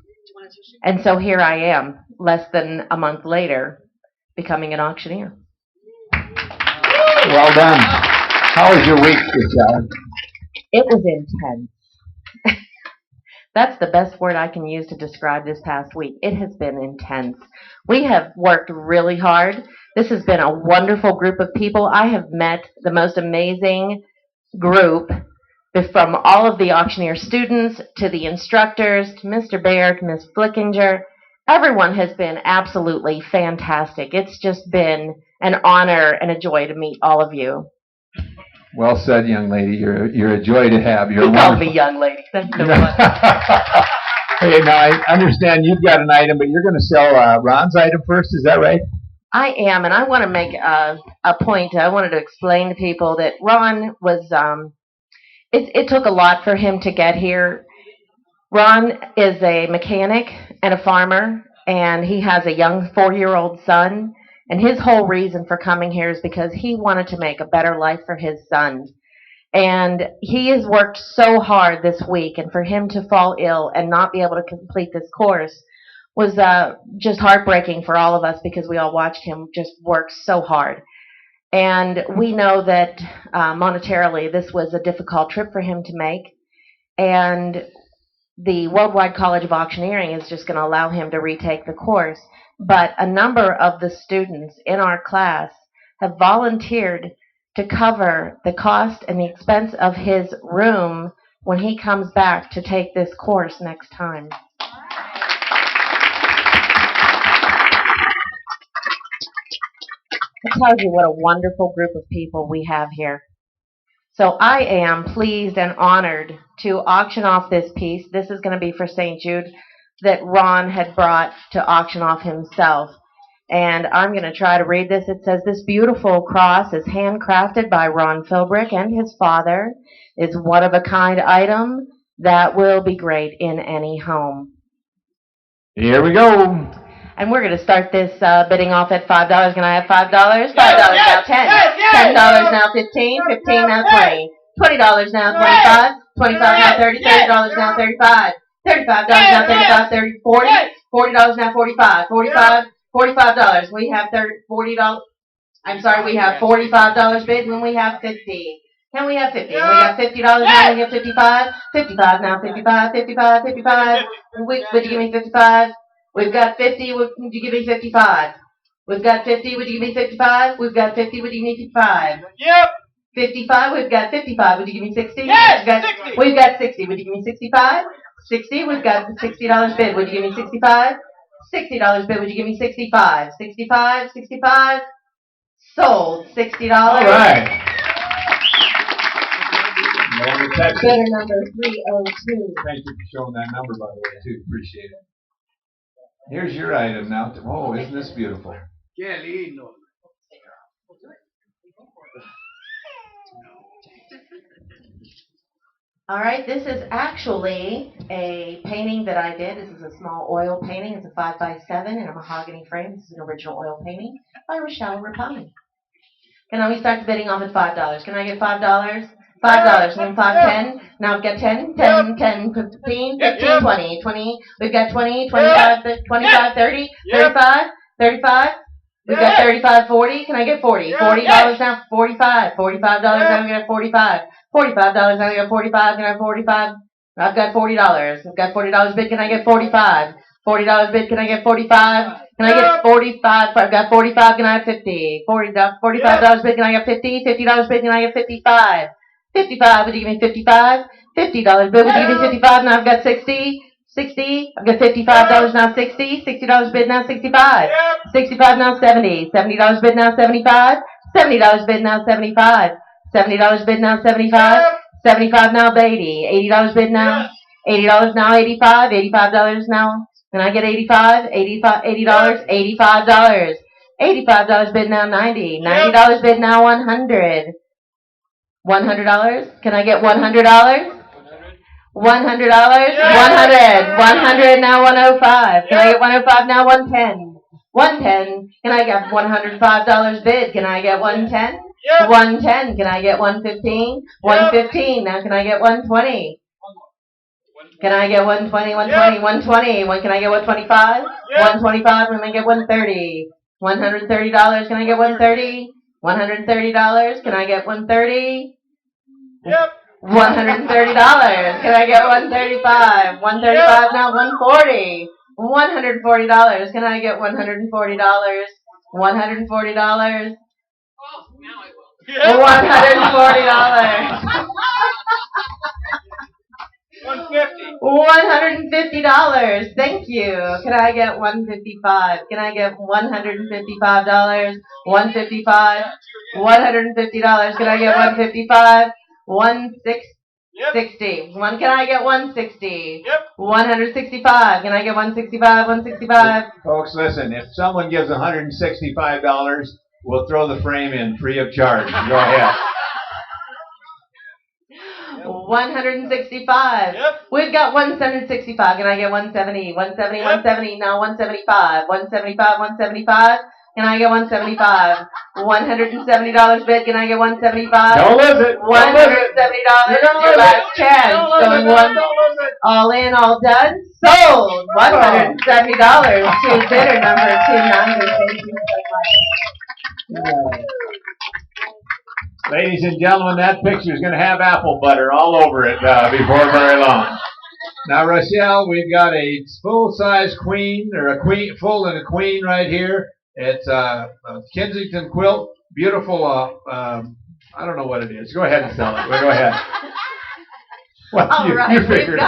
And so here I am, less than a month later, becoming an auctioneer. Well done. How was your week, Michelle? It was intense. That's the best word I can use to describe this past week. It has been intense. We have worked really hard. This has been a wonderful group of people. I have met the most amazing group, from all of the auctioneer students to the instructors, to Mr. Baird, to Ms. Flickinger. Everyone has been absolutely fantastic. It's just been an honor and a joy to meet all of you. Well said, young lady. You're a joy to have. You're He called me young lady. Thank you so much. Hey, now I understand you've got an item, but you're going to sell Ron's item first. Is that right? I am, and I want to make a point. I wanted to explain to people that Ron was, it took a lot for him to get here. Ron is a mechanic and a farmer, and he has a young 4-year-old son. And his whole reason for coming here is because he wanted to make a better life for his son. And he has worked so hard this week, and for him to fall ill and not be able to complete this course was just heartbreaking for all of us, because we all watched him just work so hard. And we know that monetarily this was a difficult trip for him to make. And the Worldwide College of Auctioneering is just going to allow him to retake the course. But a number of the students in our class have volunteered to cover the cost and the expense of his room when he comes back to take this course next time. It tells you what a wonderful group of people we have here. So I am pleased and honored to auction off this piece. This is going to be for St. Jude, that Ron had brought to auction off himself. And I'm going to try to read this. It says, this beautiful cross is handcrafted by Ron Philbrick and his father. It's one-of-a-kind item that will be great in any home. Here we go. And we're going to start this bidding off at $5. Can I have $5? $5 now 10. $10 now 15. 15 now 20. $20 now 25. 25 now 30. $30 now 35. $35 now 35. 30. 40. $40 now 45. 45. $45. We have $40. I'm sorry, we have $45 bid when we have 50. Can we have 50? We have $50 now. We have 55. 55 now 55. 55. 55. Would you give me 55? We've got 50. Would you give me 55? We've got 50. Would you give me 55? We've got 50. Would you give me 55? Yep. 55. We've got 55. Would you give me 60? Yes, We've got 60. Would you give me 65? 60. We've got the $60 bid. Would you give me 65? $60 bid. Would you give me 65? 65. 65. Sold. $60. All right. Bidder number 302. Thank you for showing that number, by the way, too. Appreciate it. Here's your item now. Oh, isn't this beautiful? Qué lindo. All right, this is actually a painting that I did. This is a small oil painting. It's a 5x7 in a mahogany frame. This is an original oil painting by Rochelle Rapani. And now we start the bidding off at $5. Can I get $5? $5. Then 5, 10. Now I've got 10, 10, 10, 15, 15, 20, 20. We've got 20, 25, 25, 30, 35, 35. We've got 35, 40. Can I get 40? $40 now, 45. $45 now we got 45. $45 now we got 45. Can I have 45? I've got $40. I've got $40 bid. Can I get 45? $40 bid. Can I get 45? Can I get 45? I've got 45. Can I have 50? $45 bid. Can I get 50? $50 bid. Can I get 55? 55. Would you give me 55? $50 bid. Would you give me 55? Now I've got 60. 60. I've got $55 now. 60. $60 bid now. 65. 65 now. 70. $70 bid now. 75. $70 bid now. 75. $70 bid now. 75. 75 now. 80. $80 bid now. $80 now. 85. $85 now. Can I get 85? $80. $85. $85 bid now. 90. $90 bid now. 100. $100. Can I get $100? $100. $100. 100 now. 105. Can I get 105 now? 110. 110. Can I get $105 bid? Can I get 110? 110. Can I get 115? 115. Now can I get 120? Can I get 120? 120. 120. Can I get 125? 125. Can I get 130? $130. Can I get 130? $130. Can I get 130? $130. Can I get 135? 135 now. 140. $140. Can I get $140? $140. $140. $150. Thank you. Can I get 155? Can I get $155? 155. $150. Can I get 155? 160. Can I get 160? 165. Can I get 165? 165. Folks, listen. If someone gives $165, we'll throw the frame in free of charge. Go ahead. 165. We've got 165. Can I get 170? 170. 170. Now 175. 175. 175. Can I get 175? $170 bid. Can I get 175? Don't lose it. $170. Your last chance. Going one. All in, all done. Sold. $170 to bidder number 290. Thank you so much. Ladies and gentlemen, that picture is going to have apple butter all over it before very long. Now, Rochelle, we've got a full-size queen, or a queen, full and a queen right here. It's a Kensington quilt, beautiful. I don't know what it is. Go ahead and sell it. Go ahead. Well, all right, you figured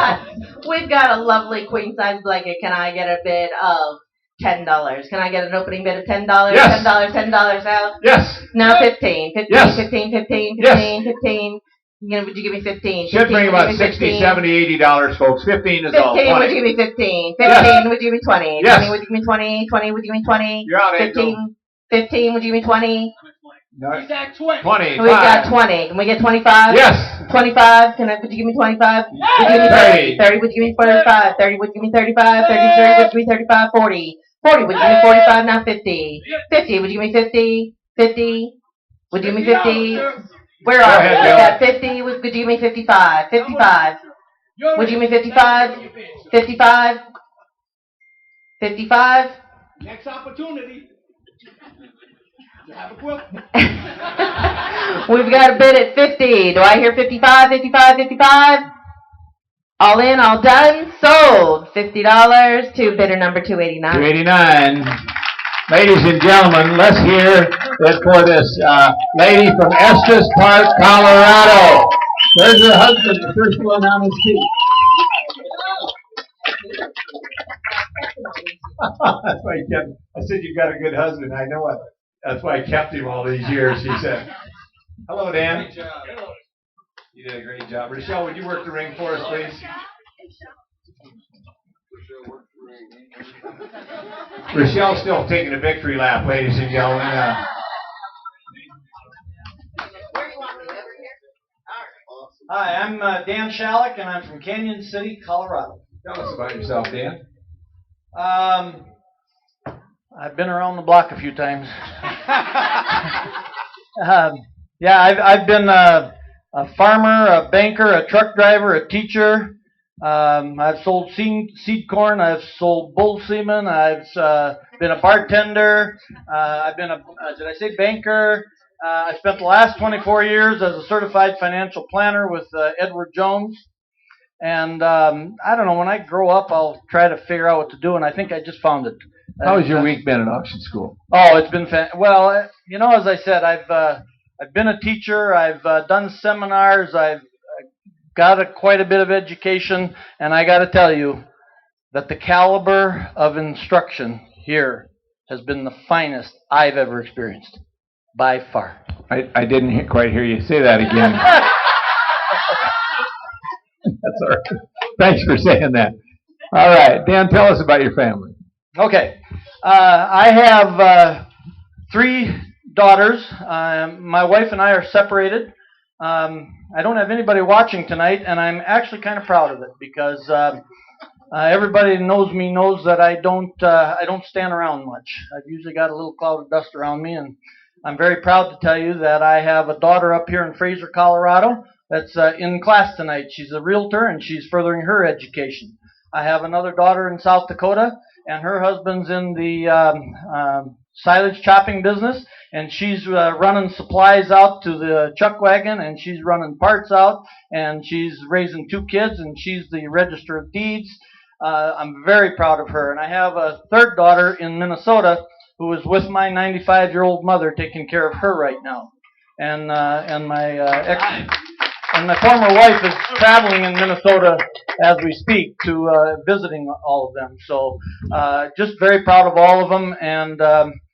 we've got a lovely queen-size blanket. Can I get a bid of $10? Can I get an opening bid of $10? Yes. $10 now? Yes. Now 15. 15, yes. 15, 15, 15, yes. 15. Would you give me 15? Should bring about $60, $70, $80, folks. 15 is 15, all. 15, would you give me 15? 15, yes. Would you give me 20? Yes. 20, would you give me 20? 20, would you give me 20? You're out, 15, 15, would you give me 20? No. 20. We've got 20. Can we get 25? Yes. 25. Would you give me 25? Yes. Would you give me 30? 30, would you give me 45? 30, would you give me 35? 33, would you give me 35? 40. 40, would you give me 45? Now 50. 50, would you give me 50? 50, would you give me 50? Where are we? We've got 50. Could you give me 55? 55. Would you give me 55? 55. 55. Next opportunity. Have a quilt. We've got a bid at 50. Do I hear 55? 55. 55. All in, all done, sold. $50 to bidder number 289. 289. Ladies and gentlemen, let's hear it for this lady from Estes Park, Colorado. There's her husband, the first one on his feet. That's why he kept. I said, "You've got a good husband." I know it. That's why I kept him all these years. He said, "Hello, Dan." Great job. You did a great job. Rochelle, would you work the ring for us, please? Rochelle's still taking a victory lap, ladies and gentlemen. Hi, I'm Dan Shalleck, and I'm from Canyon City, Colorado. Tell us about yourself, Dan. I've been around the block a few times. I've been a farmer, a banker, a truck driver, a teacher. I've sold seed corn. I've sold bull semen. I've been a bartender. I've been banker? I spent the last 24 years as a certified financial planner with Edward Jones. And I don't know, when I grow up, I'll try to figure out what to do, and I think I just found it. How has your week been at auction school? Oh, it's been well, as I said, I've been a teacher. I've done seminars. I've got quite a bit of education, and I got to tell you that the caliber of instruction here has been the finest I've ever experienced, by far. I didn't quite hear you say that again. That's all right. Thanks for saying that. All right, Dan, tell us about your family. Okay. I have 3 daughters. My wife and I are separated. I don't have anybody watching tonight, and I'm actually kind of proud of it because everybody knows that I don't stand around much. I've usually got a little cloud of dust around me, and I'm very proud to tell you that I have a daughter up here in Fraser, Colorado that's in class tonight. She's a realtor, and she's furthering her education. I have another daughter in South Dakota, and her husband's in the silage chopping business, and she's running supplies out to the chuck wagon, and she's running parts out, and she's raising 2 kids, and she's the register of deeds. I'm very proud of her. And I have a third daughter in Minnesota who is with my 95-year-old mother taking care of her right now. And my former wife is traveling in Minnesota as we speak to visiting all of them. So just very proud of all of them.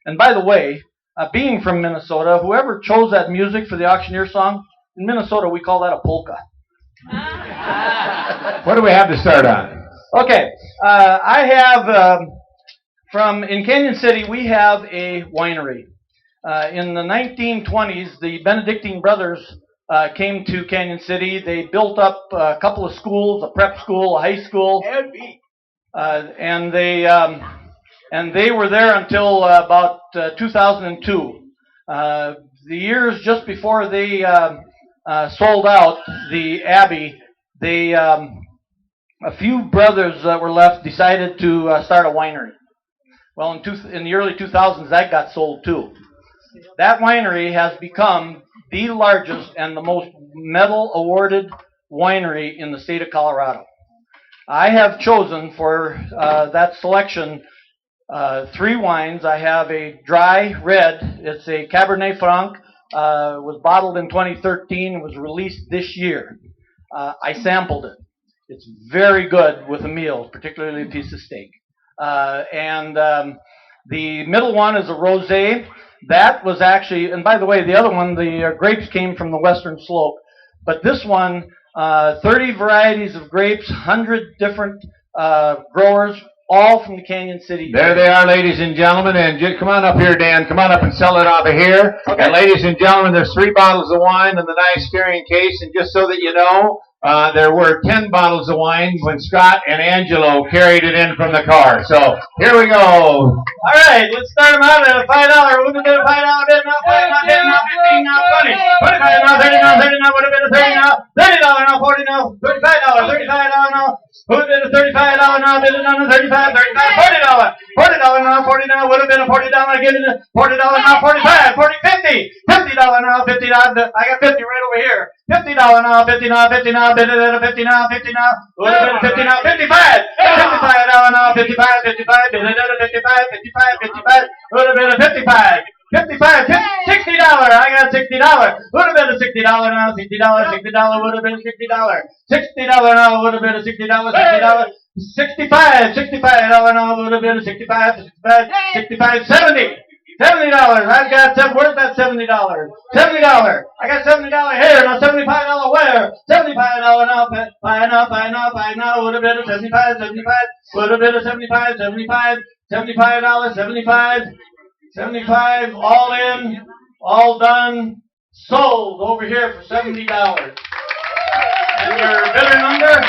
And by the way, being from Minnesota, whoever chose that music for the Auctioneer song, in Minnesota we call that a polka. What do we have to start on? Okay, I have in Canyon City we have a winery. In the 1920s, the Benedictine brothers came to Canyon City. They built up a couple of schools, a prep school, a high school, and they were there until about 2002. The years just before they sold out the Abbey, a few brothers that were left decided to start a winery. Well, in the early 2000s, that got sold too. That winery has become the largest and the most medal-awarded winery in the state of Colorado. I have chosen for that selection 3 wines. I have a dry red. It's a Cabernet Franc. Was bottled in 2013. Was released this year. I sampled it. It's very good with a meal, particularly a piece of steak. The middle one is a rosé. That was actually, and by the way, the other one, the grapes came from the Western Slope. But this one, 30 varieties of grapes, 100 different growers, all from the Canyon City. There they are, ladies and gentlemen. And come on up here, Dan. Come on up and sell it off of here. Okay. And ladies and gentlemen, there's 3 bottles of wine in the nice carrying case. And just so that you know, there were 10 bottles of wine when Scott and Angelo carried it in from the car. So here we go. All right, let's start them out at a $5. Would have been a $5 bid now, 5 now, 10 now, 15 now, 20, 25 now, 30 now, 30 now, would have been a 30 now, $30 now, 40 now, $35, $35 now, would have been a $35 now, bid it on a 35, $35, $40, $40 now, 40 now, would have been a $40, give it a $40 now, 45, 40, $50, $50 now, $50, I got 50 right over here, $50 now, 50 now, 50 now, bid it at a 50 now, 50 now, would have been 50 now, 55, $55 now, 55, 55, bid it at a 55, 55, 55, would have been a 55. 55, $60. I got $60. Would have been a $60 now. $60, $60 would have been $60. $60 now would have been a $60. $60. 65, $65 now would have been a 65. 65, 65, $70. $70. I've got where's that $70? $70. I got $70 here. Now $75 where? $75 now. Buy now. Would have been a 75. 75. Would have been a 75. 75. $75. 75. 75, all in, all done, sold over here for $70. And your bidder number,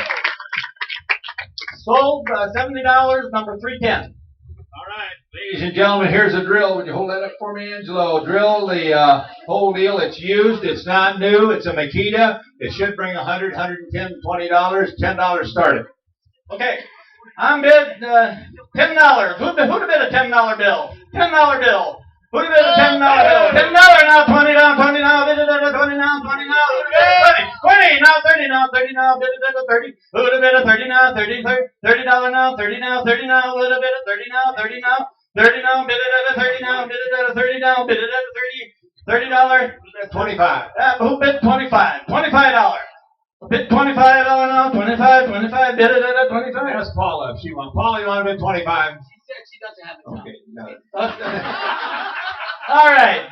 sold $70, number 310. Ladies and gentlemen, here's a drill. Would you hold that up for me, Angelo? Drill the whole deal. It's used. It's not new. It's a Makita. It should bring $100, $110, $20. $10 started. Okay, I'm bid $10. Who'd have bid a $10 bill? $10 bill. Who'd have bid a $10 bill? $10 now, 20 now, 20 now, bid it at a 20 now, 20 now, 20 now, 30 now, 30 now, bid it at a 30. Who'd have bid a 30 now, $30 now, 30 now, 30 now, would have bid a 30 now, 30 now, 30 now, bid it at a 30 now, bid it at a 30 now, bid it at a $30, $25. Who bid 25? $25. Bid $25 now, 25, bid it at a 25. Ask Paula if she wants. Paula, you want to bid 25? She doesn't have a Okay, no. All right.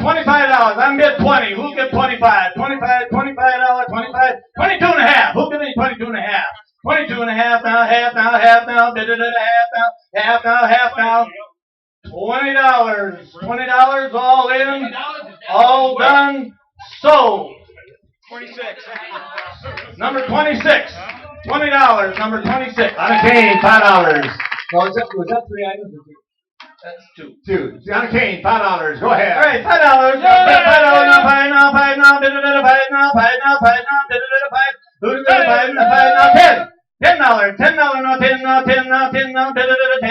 $25. I'm bid 20. Who'll give 25? $25, $25, 25, 22 and a half. Who'll give me 22 and a half? 22 and a half now, half now, bid it at a half now. $20. $20 all in, all done, sold. 26. Number 26. $20. Number 26. On a cane, $5. No, was that 3 items? That's 2. 2. On a cane, $5. Go ahead. All right, $5. $5 now, $5 now, bid it at a $5 now, $5 now, bid it at a 5. Who's bid a $5 now, $10. $10 now, $10 now, bid it at a 10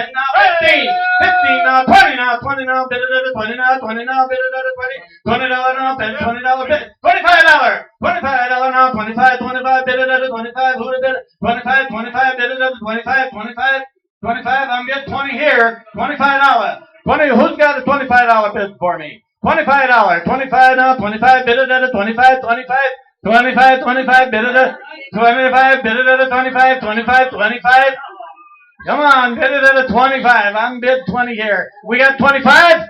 now, 15 now, 20 now, 20 now, bid it at a 20 now, 20 now, bid it at a 20, $20 now, bid $20 bid, $25 now, 25, bid it at a 25, who did it? 25, bid it at a 25, 25, I'm getting 20 here, $25, 20, who's got a $25 bid for me? $25, 25 now, 25, bid it at a 25, 25, bid it at 25, bid it at a 25, 25. Come on, bid it at a 25. I'm bid 20 here. We got 25?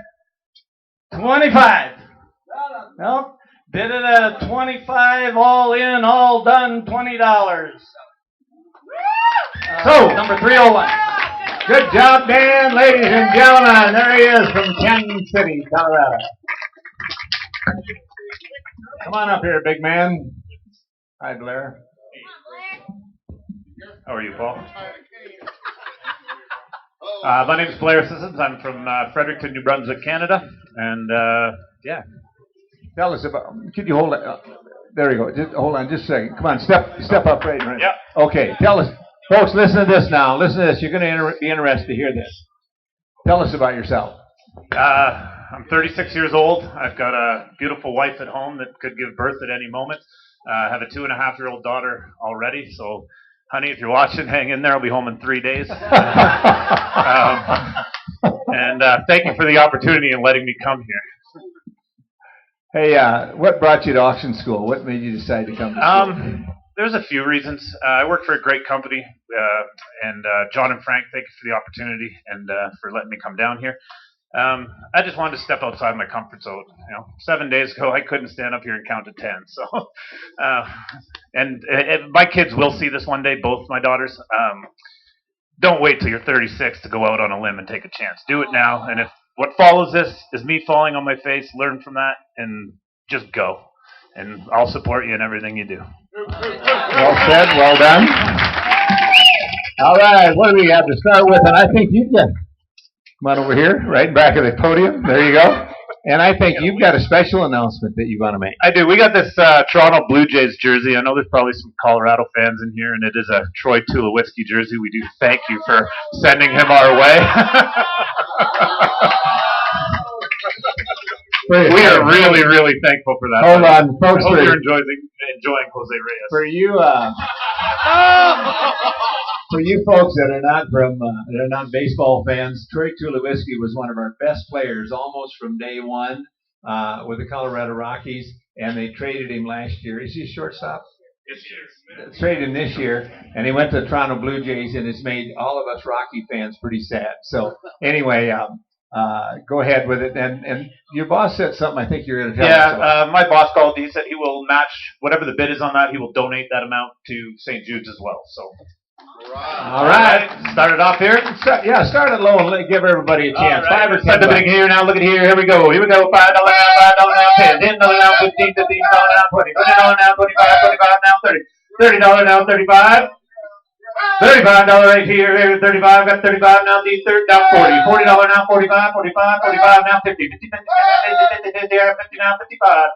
25. Nope. Bid it at a 25, all in, all done, $20. So, number 301. Good job, Dan. Ladies and gentlemen, there he is from Kansas City, Colorado. Come on up here, big man. Hi, Blair. How are you, Paul? My name is Blair Sissons. I'm from Fredericton, New Brunswick, Canada. And, yeah. Tell us about, could you hold it? There you go. Just, hold on just a second. Come on, step up right. Yep. Okay, tell us. Folks, listen to this now. Listen to this. You're going to be interested to hear this. Tell us about yourself. I'm 36 years old. I've got a beautiful wife at home that could give birth at any moment. I have a 2.5-year-old daughter already. So, honey, if you're watching, hang in there. I'll be home in 3 days. And thank you for the opportunity and letting me come here. Hey, what brought you to auction school? What made you decide to come to school? There's a few reasons. I work for a great company, and John and Frank, thank you for the opportunity and for letting me come down here. I just wanted to step outside my comfort zone. 7 days ago, I couldn't stand up here and count to 10. So, and my kids will see this one day, both my daughters. Don't wait till you're 36 to go out on a limb and take a chance. Do it now. And if what follows this is me falling on my face, learn from that and just go. And I'll support you in everything you do. Well said. Well done. All right. What do we have to start with? And I think you've got, come on over here, right back of the podium. There you go. And I think you've got a special announcement that you want to make. I do. We got this Toronto Blue Jays jersey. I know there's probably some Colorado fans in here, and it is a Troy Tulowitzki jersey. We do thank you for sending him our way. We are really, really thankful for that. Hold on, folks. I hope you're enjoying Jose Reyes. For you folks that are not that are not baseball fans, Troy Tulowitzki was one of our best players almost from day one with the Colorado Rockies, and they traded him last year. Is he a shortstop? Traded him this year, and he went to the Toronto Blue Jays, and it's made all of us Rocky fans pretty sad. So anyway, go ahead with it. And your boss said something. I think you're going to tell us about. My boss called. He said he will match whatever the bid is on that. He will donate that amount to St. Jude's as well. So. All right. Start it off here. Start it low and give everybody a chance. Right. 5 or 10 Start the bidding here now. Look at here. Here we go. Here we go. $5 now. $5 now. $10. $10 now. $15. $15 now. $20. $20 now. $25. $25 now. $30. $30 now. $35. $35 right here. Here. $35. Got $35 now. $30 now. $40. $40 now. $45. $45. $45 now. $50. $50 now. $55.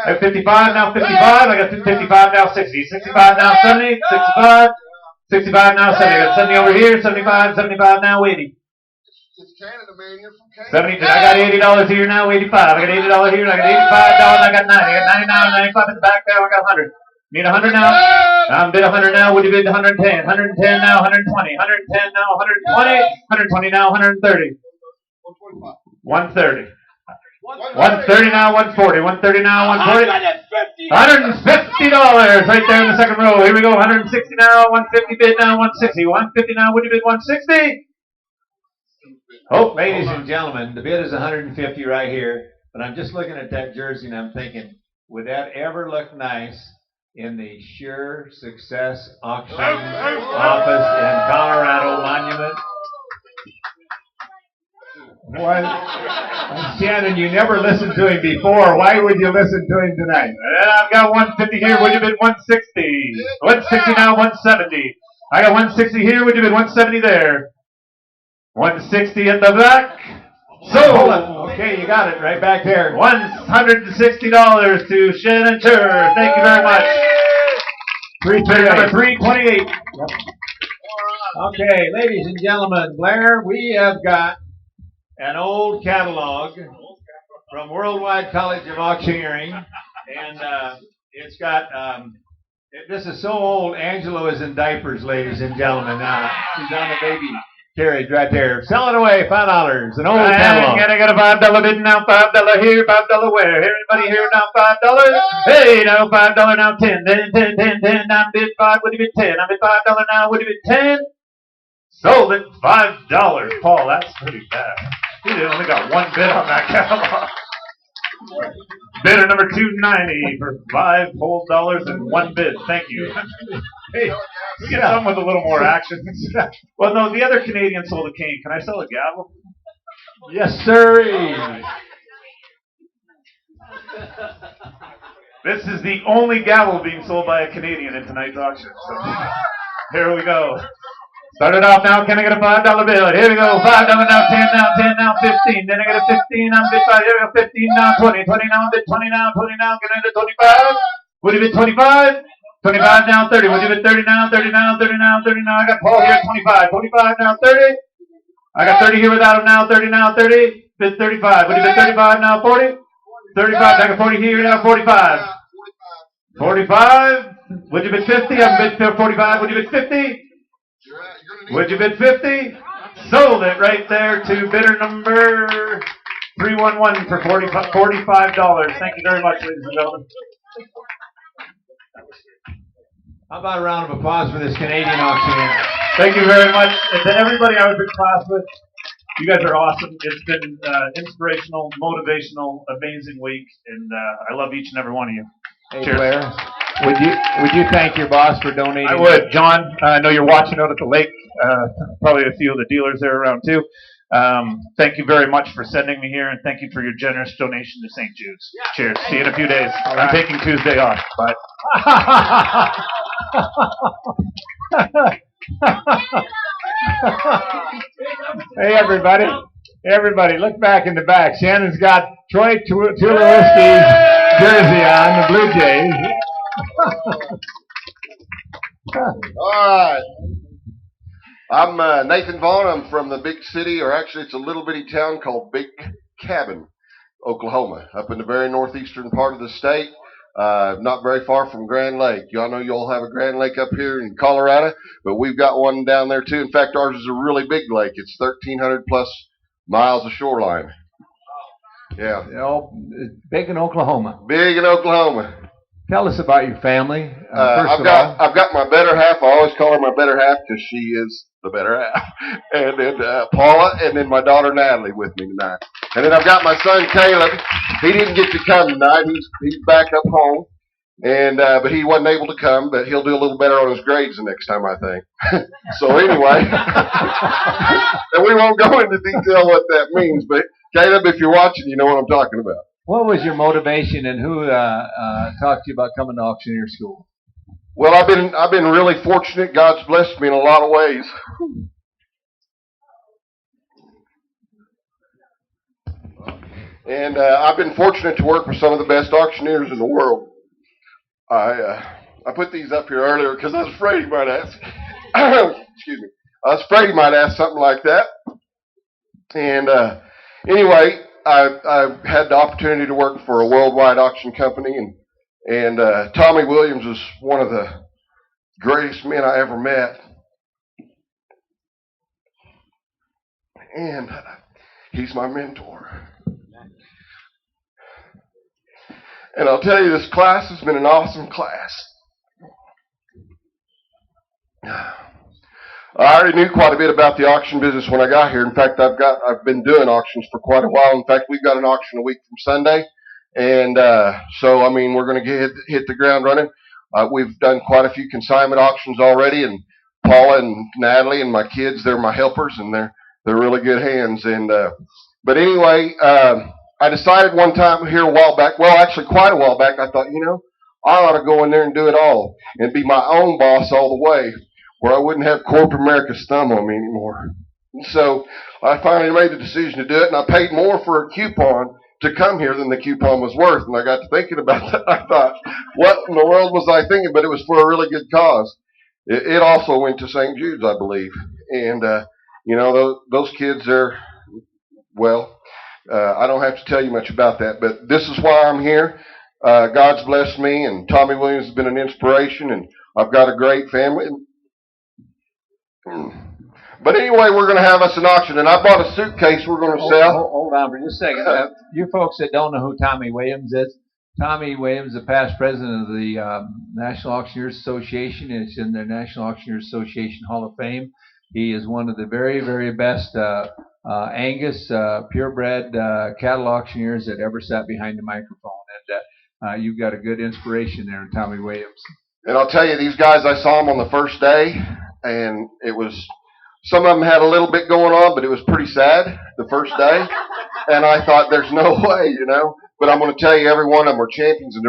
At 55 now, 55. I got 55 now, 60. 65 now, 70. 65. 65 now, 70. I got 70 over here. 75. 75 now, 80. 70. I got $80 here now, 85. I got $80 here. I got $85. I got 90. I got 90 now, 95 at the back there. I got 100. Need 100 now. I'm bid 100 now. Would you bid 110? 110 now, 120. 110 now, 120. 120 now, 130. 130. 130 now, 140. 130 now, 140. $150 right there in the second row. Here we go. 160 now, 150 bid now, 160. 150 now. Would you bid 160? Oh, ladies and gentlemen, the bid is 150 right here. But I'm just looking at that jersey and I'm thinking, would that ever look nice in the Sure Success Auction office in Colorado Monument? What? Shannon, you never listened to him before. Why would you listen to him tonight? I've got 150 here. Would you bid 160? 160 now, 170. I got 160 here. Would you bid 170 there? 160 at the back. So, hold on. Okay, you got it right back there. $160 to Shannon Sure. Thank you very much. Number 328. Okay, ladies and gentlemen, Blair, we have got an old catalog from Worldwide College of Auctioneering, and it's got, this is so old, Angelo is in diapers, ladies and gentlemen. She's on the baby carriage right there. Sell it away, $5, an old catalog. I got a $5 bid now, $5 here, $5 where? Anybody here now, $5? Hey, now $5 now, 10, 10, 10, 10, 10, now bid 5, would you bid 10? I bid $5 now, would you bid 10? Sold it, $5. Paul, that's pretty bad. He only got one bid on that catalog. Bidder number 290 for $5 whole and one bid. Thank you. Hey, we get some with a little more action. Well, no, the other Canadian sold a cane. Can I sell a gavel? Yes, sir. This is the only gavel being sold by a Canadian in tonight's auction. So here we go. Started off now. Can I get a $5 bill? Here we go. $5 now, 10 now, 10 now, 15. Then I get a 15. I'm bid 5. Here we go. 15 now, 20. 20 now, I'm bid 20 now, 20 now. Can I get a 25? Would you bid 25? 25 now, 30. Would you bid 30 now, 30 now, 30 now, 30 now? I got Paul here at 25. 25 now, 30. I got 30 here without him now, 30 now, 30. Bid 35. Would you bid 35 now, 40? 35. I got 40 here now, 45. 45. Would you bid 50? I'm bid 45. Would you bid 50? Would you bid 50? Sold it right there to bidder number 311 for $45. Thank you very much, ladies and gentlemen. How about a round of applause for this Canadian auctioneer? Thank you very much. And to everybody I was in class with, you guys are awesome. It's been inspirational, motivational, amazing week, and I love each and every one of you. Hey, Cheers. Blair, would you thank your boss for donating? I would. John, I know you're watching out at the lake. Probably a few of the dealers there around too. Thank you very much for sending me here, and thank you for your generous donation to St. Jude's. Cheers. See you in a few days. I'm taking Tuesday off. Bye. Hey, everybody. Everybody, look back in the back. Shannon's got Troy Tulowitzki's jersey on, the Blue Jays. All right. I'm Nathan Vaughn. I'm from the big city, or actually it's a little bitty town called Big Cabin. Oklahoma, up in the very northeastern part of the state. Not very far from Grand Lake. Y'all know you all have a Grand Lake up here in Colorado, but we've got one down there too. In fact, ours is a really big lake. It's 1,300 plus miles of shoreline. Yeah. Big in Oklahoma. Big in Oklahoma. Tell us about your family. I've got my better half. I always call her my better half because she is the better half. And then Paula, and then my daughter Natalie with me tonight. And then I've got my son Caleb. He didn't get to come tonight. He's back up home, and but he wasn't able to come. But he'll do a little better on his grades the next time, I think. So anyway, and we won't go into detail what that means. But Caleb, if you're watching, you know what I'm talking about. What was your motivation, and who talked to you about coming to auctioneer school? Well, I've been really fortunate. God's blessed me in a lot of ways. And I've been fortunate to work with some of the best auctioneers in the world. I put these up here earlier because I was afraid he might ask. Excuse me. I was afraid he might ask something like that. And anyway, I had the opportunity to work for a worldwide auction company, and Tommy Williams is one of the greatest men I ever met. And he's my mentor. And I'll tell you, this class has been an awesome class. I already knew quite a bit about the auction business when I got here. In fact, I've been doing auctions for quite a while. In fact, we've got an auction a week from Sunday. And so, I mean, we're going to hit the ground running. We've done quite a few consignment auctions already, and Paula and Natalie and my kids, they're my helpers, and they're really good hands. And but anyway, I decided one time here a while back, well, actually quite a while back, I thought, I ought to go in there and do it all and be my own boss all the way, where I wouldn't have corporate America's thumb on me anymore. And so I finally made the decision to do it, and I paid more for a coupon to come here than the coupon was worth. And I got to thinking about that. I thought, what in the world was I thinking? But it was for a really good cause. It also went to St. Jude's, I believe. And, those kids are, well, I don't have to tell you much about that, but this is why I'm here. God's blessed me, and Tommy Williams has been an inspiration, and I've got a great family. But anyway, we're going to have us an auction, and I bought a suitcase we're going to sell. Hold on for just a second. You folks that don't know who Tommy Williams is, Tommy Williams, the past president of the National Auctioneers Association, and it's in the National Auctioneers Association Hall of Fame. He is one of the very, very best Angus purebred cattle auctioneers that ever sat behind the microphone. And you've got a good inspiration there in Tommy Williams. And I'll tell you, these guys, I saw them on the first day, and it was, some of them had a little bit going on, but it was pretty sad the first day. And I thought, there's no way, But I'm going to tell you, every one of them are champions. And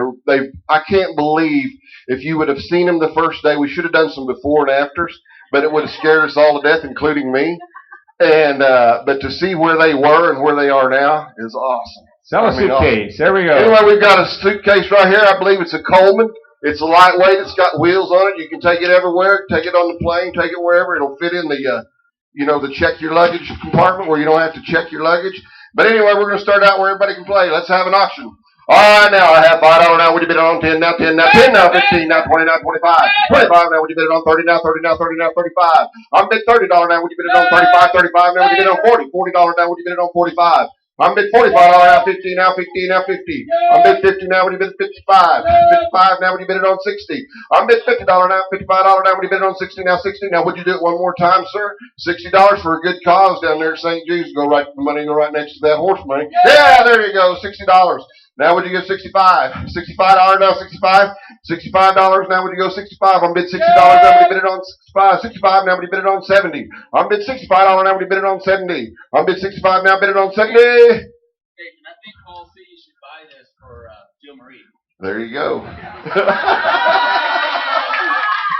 I can't believe if you would have seen them the first day, we should have done some before and afters, but it would have scared us all to death, including me. And but to see where they were and where they are now is awesome. Sell a suitcase. There we go. Anyway, we've got a suitcase right here. I believe it's a Coleman. It's a lightweight. It's got wheels on it. You can take it everywhere. Take it on the plane. Take it wherever. It'll fit in the, the check your luggage compartment where you don't have to check your luggage. But anyway, we're going to start out where everybody can play. Let's have an auction. All right, now I have $5 now. Would you bid it on 10 now? 10 now. 10 now. 15 now. 20 now. 25. 25 now. Would you bid it on 30 now? 30 now. 30 now. 35. I'm bid $30 now. Would you bid it on 35? 35 now. Would you bid it on 40? $40 now. Would you bid it on 45? I'm bid $45 now. 50 now. 50 now. 50. I'm bid 50 now. Would you bid it 55? 55 now. Would you bid it on 60? I'm bid $50 now. $55 now. Would you bid it on 60 now? 60 now. Would you do it one more time, sir? $60 for a good cause down there at St. Jude's. Go right to the money. Go right next to that horse money. Yeah, there you go. $60. Now would you go 65? $65 now, 65. $65 now would you go 65? I'm bid $60 now, would you bid it on 65? 65 now, would you bid it on 70? I'm bid $65 now, would you bid it on 70? I'm bid 65 now, bid it on 70. I think Paul C. should buy this for Jill Marie. There you go.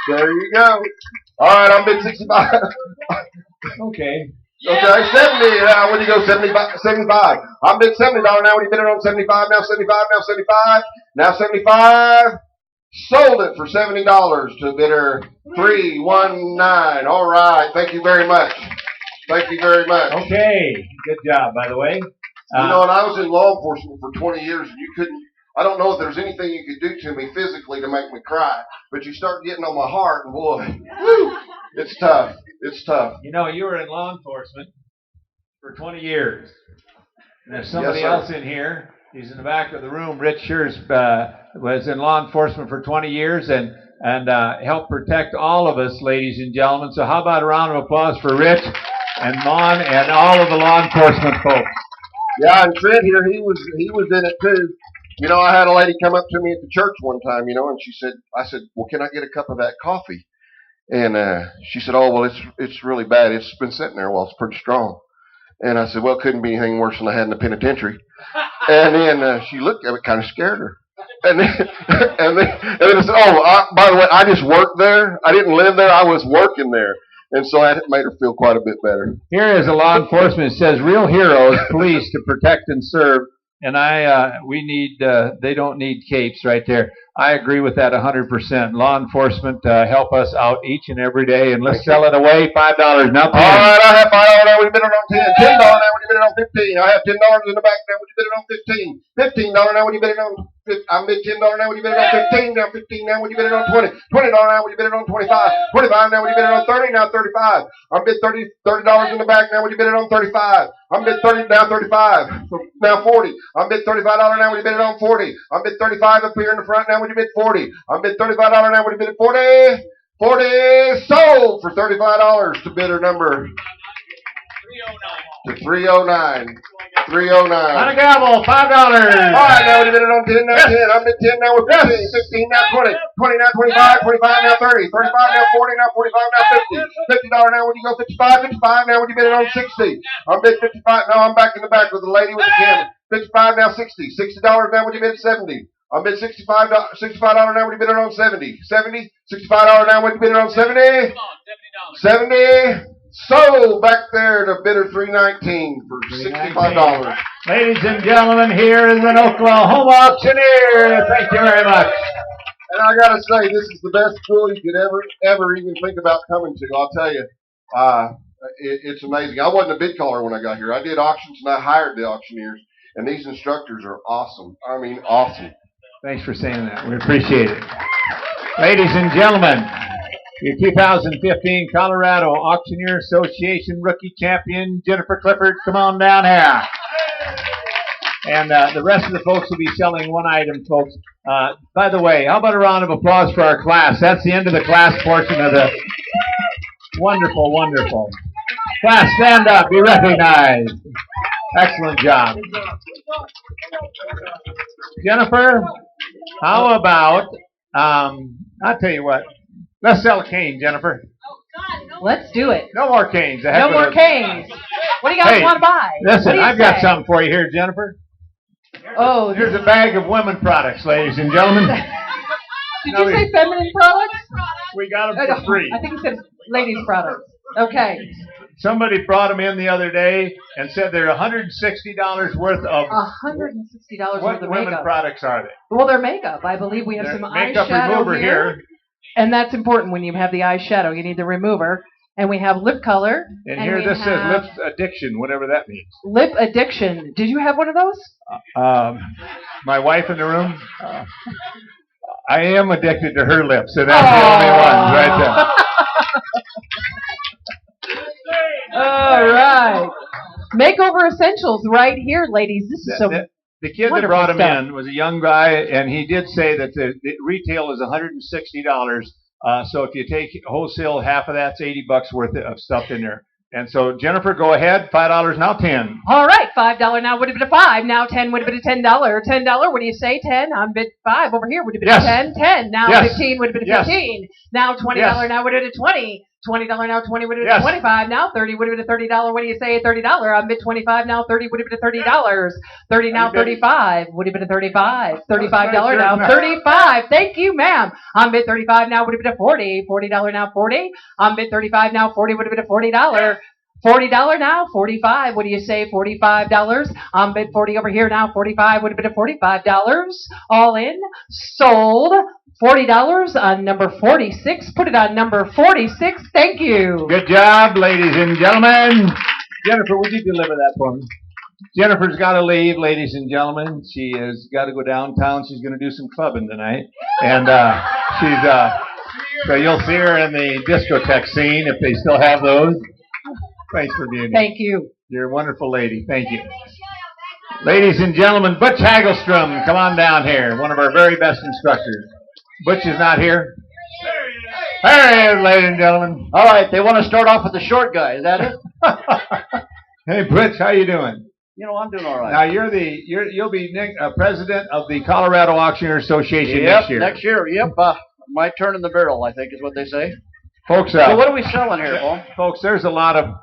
There you go. All right, I'm bid 65. Okay. Okay, 70. Now, when you go 75. I'm bid $70 now. When you bid it on 75, now 75, now 75, now 75. Sold it for $70 to bidder 319. All right. Thank you very much. Thank you very much. Okay. Good job, by the way. You know, and I was in law enforcement for 20 years, and you couldn't. I don't know if there's anything you could do to me physically to make me cry, but you start getting on my heart, and boy, whew, it's tough. It's tough. You know, you were in law enforcement for 20 years. And there's somebody Yes, sir. else in here. He's in the back of the room. Rich Shears was in law enforcement for 20 years and helped protect all of us, ladies and gentlemen. So how about a round of applause for Rich and Mon and all of the law enforcement folks? Yeah, and Trent here, he was in it too. You know, I had a lady come up to me at the church one time, you know, and I said, well, can I get a cup of that coffee? And she said, oh, well, it's really bad. It's been sitting there. Well, it's pretty strong. And I said, well, it couldn't be anything worse than I had in the penitentiary. And then she looked at it, kind of scared her. And then I said, oh, by the way, I just worked there. I didn't live there. I was working there. And so that made her feel quite a bit better. Here is a law enforcement. It says, real heroes, police to protect and serve. And they don't need capes right there. I agree with that 100%. Law enforcement help us out each and every day, and let's sell it away. $5 now. All right, I have $5 now. Would you bid it on 10? $10 now. Would you bid it on 15? I have $10 in the back now. Would you bid it on 15? $15 now. Would you bid it on? I bid $10 now. Would you bid it on 15? Now 15 now. Would you bid it on 20? $20 now. Would you bid it on 25? 25 now. Would you bid it on 30? Now 35. I'm bid $30 in the back now. Would you bid it on 35? I'm bid 30 now. 35 now 40. I'm bid $35 now. Would you bid it on 40? I'm bid 35 up here in the front now. Would you bid 40? I'm bid $35 now. Would you bid it 40? 40 sold for $35 to bidder number 309. 309. On a gavel, $5. All right, now would you bid it on 10 now? 10. I'm bid 10 now with 15. 15 now 20. 20 now 25. 25 now 30. 35 now 40. Now 45 now 50. $50 now. Would you go 55? 55 now. Would you bid it on 60? I'm bid 55. No, I'm back in the back with the lady with the camera. 55 now 60. $60 now. Would you bid 70? I'm bid $65 now. Would you bid it on 70? 70. $65 now. Would you bid it on 70? 70. Sold back there to bidder 319 for $65. Ladies and gentlemen, here is an Oklahoma auctioneer. Thank you very much. And I gotta say, this is the best school you could ever even think about coming to. I'll tell you, it's amazing. I wasn't a bid caller when I got here. I did auctions and I hired the auctioneers. And these instructors are awesome. I mean, awesome. Thanks for saying that. We appreciate it. Ladies and gentlemen, your 2015 Colorado Auctioneer Association Rookie Champion, Jennifer Clifford. Come on down here. And the rest of the folks will be selling one item, folks. By the way, how about a round of applause for our class? That's the end of the class portion of the wonderful, wonderful. Class, stand up. Be recognized. Excellent job. Jennifer, how about, I'll tell you what. Let's sell a cane, Jennifer. Let's do it. No more canes. No more canes. What do you guys want to buy? Listen, I've got something for you here, Jennifer. Oh, here's a bag of women products, ladies and gentlemen. Did you say feminine products? We got them for free. I think you said ladies products. Okay. Somebody brought them in the other day and said they're $160 worth of. $160 what worth of women makeup. products are they? Well, they're makeup. I believe we have some makeup eyeshadow remover here. And that's important when you have the eyeshadow. You need the remover. And we have lip color. And here this says lip addiction, whatever that means. Lip addiction. Did you have one of those? My wife in the room. I am addicted to her lips, so that's the only ones right there. All right. Makeover essentials right here, ladies. This is the kid that brought him in was a young guy, and he did say that the retail is $160. So if you take wholesale, half of that's $80 worth of stuff in there. And so, Jennifer, go ahead. $5 now, 10. All right, $5 now would have been a 5. Now 10 would have been a $10. $10. What do you say? 10. I'm bid 5 over here would have been a 10. 10. Now 15 would have been a 15. Now $20 now would have been a 20. $20 now 20 would have been a 25. Now 30 would have been a $30. What do you say? $30. I'm bid 25. Now 30 would have been a $30. 30 now 35 would have been a 35. $35 now 35. Thank you, ma'am. I'm bid 35 now would have been a 40. $40 now 40. I'm bid 35 now 40 would have been a $40. $40 now, 45. What do you say? $45. I'm bid 40 over here now. 45 would have been a $45. All in, sold. $40 on number 46. Put it on number 46. Thank you. Good job, ladies and gentlemen. Jennifer, would you deliver that for me? Jennifer's got to leave, ladies and gentlemen. She has got to go downtown. She's going to do some clubbing tonight. And so you'll see her in the discotheque scene if they still have those. Thanks for being here. Thank you. You're a wonderful lady. Thank you. Ladies and gentlemen, Butch Haggelstrom, come on down here. One of our very best instructors. Butch is not here. There he is, ladies and gentlemen. All right, they want to start off with the short guy. Is that it? Hey, Butch, how you doing? You know, I'm doing all right. Now you'll be president of the Colorado Auctioneer Association next year. Next year. Yep. My turn in the barrel, I think, is what they say. Folks, so what are we selling here, Paul? Folks, there's a lot of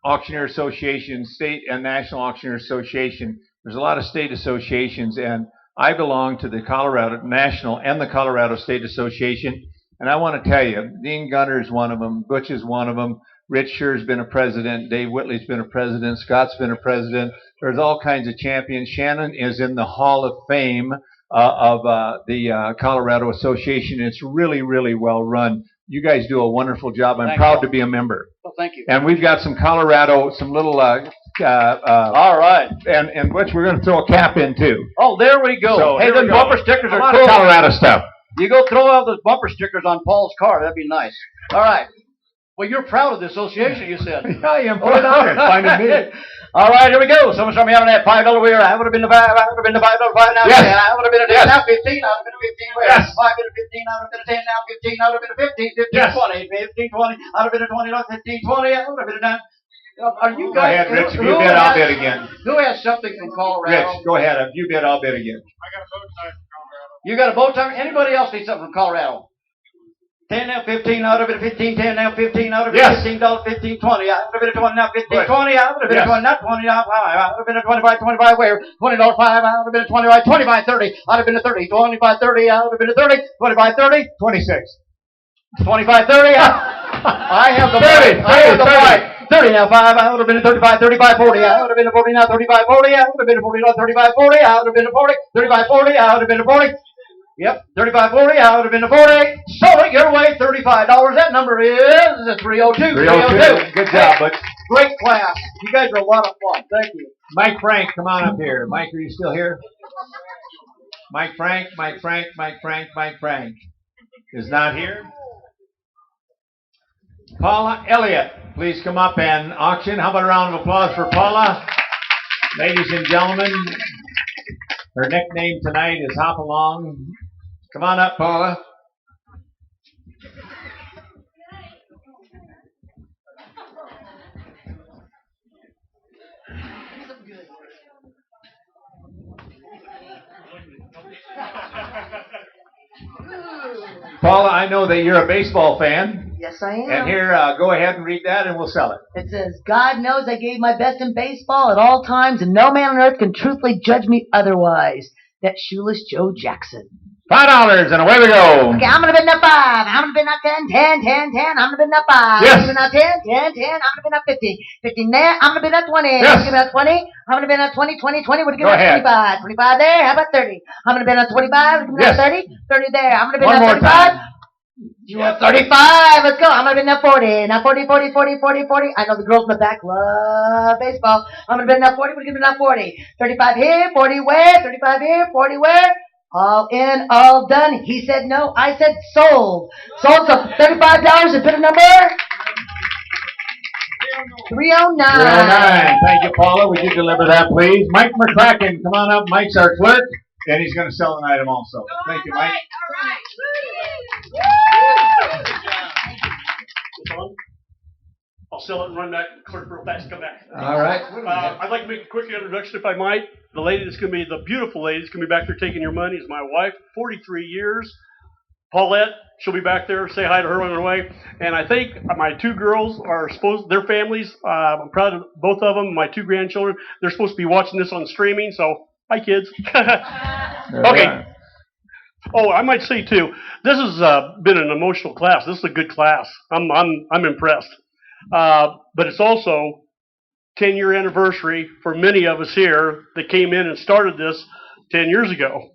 auctioneer associations, state and national auctioneer association. There's a lot of state associations, and I belong to the Colorado National and the Colorado State Association. And I want to tell you, Dean Gunner is one of them. Butch is one of them. Rich Scher's been a president. Dave Whitley's been a president. Scott's been a president. There's all kinds of champions. Shannon is in the Hall of Fame of the Colorado Association. It's really, really well run. You guys do a wonderful job. I'm proud to be a member. Well, thank you. And we've got some Colorado, some little. All right. And Butch, we're going to throw a cap in too. Oh, there we go. So, hey, those bumper stickers are cool. Colorado stuff. You go throw out those bumper stickers on Paul's car. That'd be nice. All right. Well, you're proud of the association, you said. Yeah, I am. Put it on there. Find me. All right, here we go. Someone saw me on that $5 wheel. I would have been the $5. I would have been the $5 now. Yes. I would have been a 10. Yes. Now 15. I would have been a 15. Where? Yes. 5 been a 15. I would have been a 10. Now 15. I would have been a 15. 15, yes. 20. 15, 20. I would have been a 20. Now 15, 20. I would have been a 9. Are you Go guys? ahead, Rich. If you bid, I'll bid again. Who has something from Colorado? Rich, go ahead. If you bid, I'll bid again. I got a bow tie from Colorado. You got a bow tie? Anybody else need something from Colorado? 10 now 15, I would have been 15, 10 now 15, I would have been yes. $15, 15, 20, I would have been a 20 now 15, Right. 20, I would have been yes. a 20, not 20 now 5, I would have been a 25, 25 where? $20, 5, I would have been a 25, 25, 30, I'd have been a 30, 25, 30, I would have been a 30, 25, 30, 26. 25, 30, I have the 30, I have the 30 now 5, I would have been a 35, 35, 40, I would have been a 40 now 35, 40, I would have been a 40 now 35, 40, I would have been a 40, 35, 40, I would have been a 40. Yep, 35, 40, I would have been a 40. Sold it your way, $35. That number is 302. 302. Good job, Butch. Great class. You guys are a lot of fun. Thank you. Mike Frank, come on up here. Mike, are you still here? Mike Frank is not here. Paula Elliott, please come up and auction. How about a round of applause for Paula? Ladies and gentlemen, her nickname tonight is Hop Along. Come on up, Paula. Paula, I know that you're a baseball fan. Yes, I am. And here, go ahead and read that and we'll sell it. It says, God knows I gave my best in baseball at all times, and no man on earth can truthfully judge me otherwise. That shoeless Joe Jackson. $5 and away we go. Okay, I'm going to bid up 5. I'm going to bid up 10, 10, 10, 10. I'm going to bid up 5. Yes. I'm going to bid up 10, 10, 10. I'm going to bid up 50. 50 there. I'm going to bid up 20. Yes. I'm going to bid up 20. I'm going to bid up 20, 20, 20. We're going to give Go up ahead. 25. 25 there. How about 30? I'm going to bid up 25. We're going to bid Yes. up 30. 30 there. I'm going to bid One up more 35. time. You want 35? Let's go. I'm going to bid up 40. Now 40, 40, 40, 40, 40. I know the girls in the back love baseball. I'm going to bid up 40. We're going to bid up 40. 35 here. 40 where? 35 here. 40 where? All in, all done. He said no. I said sold. Sold for $35. A bid of number 309. 309. Thank you, Paula. Would you deliver that, please? Mike McCracken, come on up. Mike's our clerk, and he's going to sell an item also. Thank you, Mike. I'll sell it and run back, clerk real fast, come back. All right. I'd like to make a quick introduction, if I might. The lady that's going to be, the beautiful lady that's going to be back there taking your money is my wife, 43 years. Paulette, she'll be back there. Say hi to her on her way. And I think my two girls are supposed, their families, I'm proud of both of them, my two grandchildren. They're supposed to be watching this on streaming, so hi, kids. Okay. Oh, I might say, too, this has been an emotional class. This is a good class. I'm impressed. But it's also 10-year anniversary for many of us here that came in and started this 10 years ago.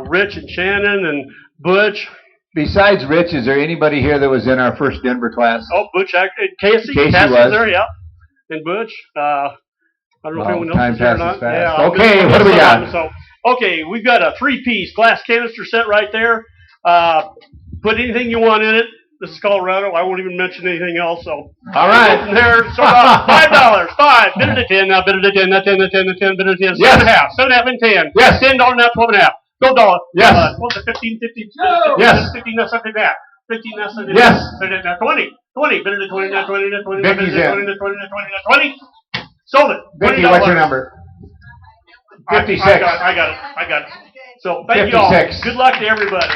Rich and Shannon and Butch. Besides Rich, is there anybody here that was in our first Denver class? Oh, Butch, Casey was there, yeah. And Butch. I don't know if anyone else Time is there or passes not. fast. Yeah, Okay, what do we got? So, okay, we've got a 3-piece glass canister set right there. Put anything you want in it. This is Colorado. I won't even mention anything else. So, all right. From there, so $5, 5, bid it at 10, now bid it at 10, now 10, now 10, now 10, bid it at 10, Yes. 7.5, 7.5 and 10. Yes. $10 now, 12.5. Go dollar. Yes. What's it? 15, 15, Yes. 15 now, 7.5. 15 now, 7.5. Yes. Bid it now, 20. 20, bid it at 20 now, 20 now, 20 now, bid Vicky's it at in. 20 now, 20 now, 20 now, 20. Sold it. Vicky, $20. what's your number? 56. I got it. So thank you all. 56. Good luck to everybody.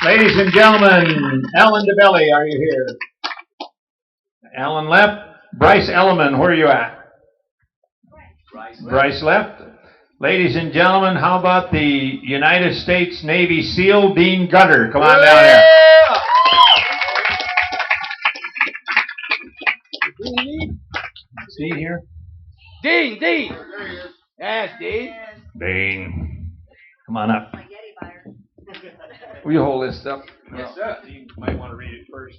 Ladies and gentlemen, Alan DeBelli, are you here? Alan left. Bryce Elliman, where are you at? Bryce left. Ladies and gentlemen, how about the United States Navy SEAL, Dean Gunter? Come on down here. Dean here? Dean. Yes, Dean. Dean. Come on up. Will you hold this up? Yes, sir. You might want to read it first.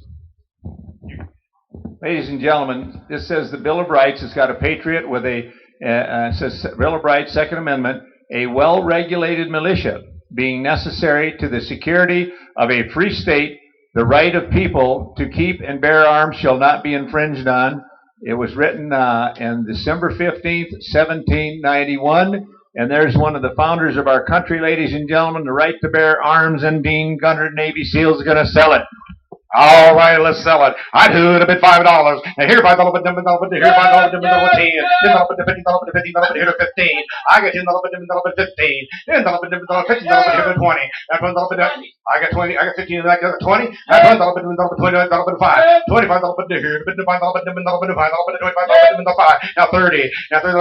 Ladies and gentlemen, this says the Bill of Rights. It's got a patriot with a, says Bill of Rights, Second Amendment, a well-regulated militia being necessary to the security of a free state. The right of people to keep and bear arms shall not be infringed on. It was written on December 15th, 1791. And there's one of the founders of our country, ladies and gentlemen, the right to bear arms, and Dean Gunter, Navy SEAL, is going to sell it. All right, let's sell it. I'd do it a bit $5. Now hereby $10, hereby $10, $10, $15, $15, here to 15. I got $10, $15, $10, $15, here to 20. That's $1, I got 20, I got 15, I got 20. That's $1, $20, $5. $25, here, $5, $25, now 30. Now $30,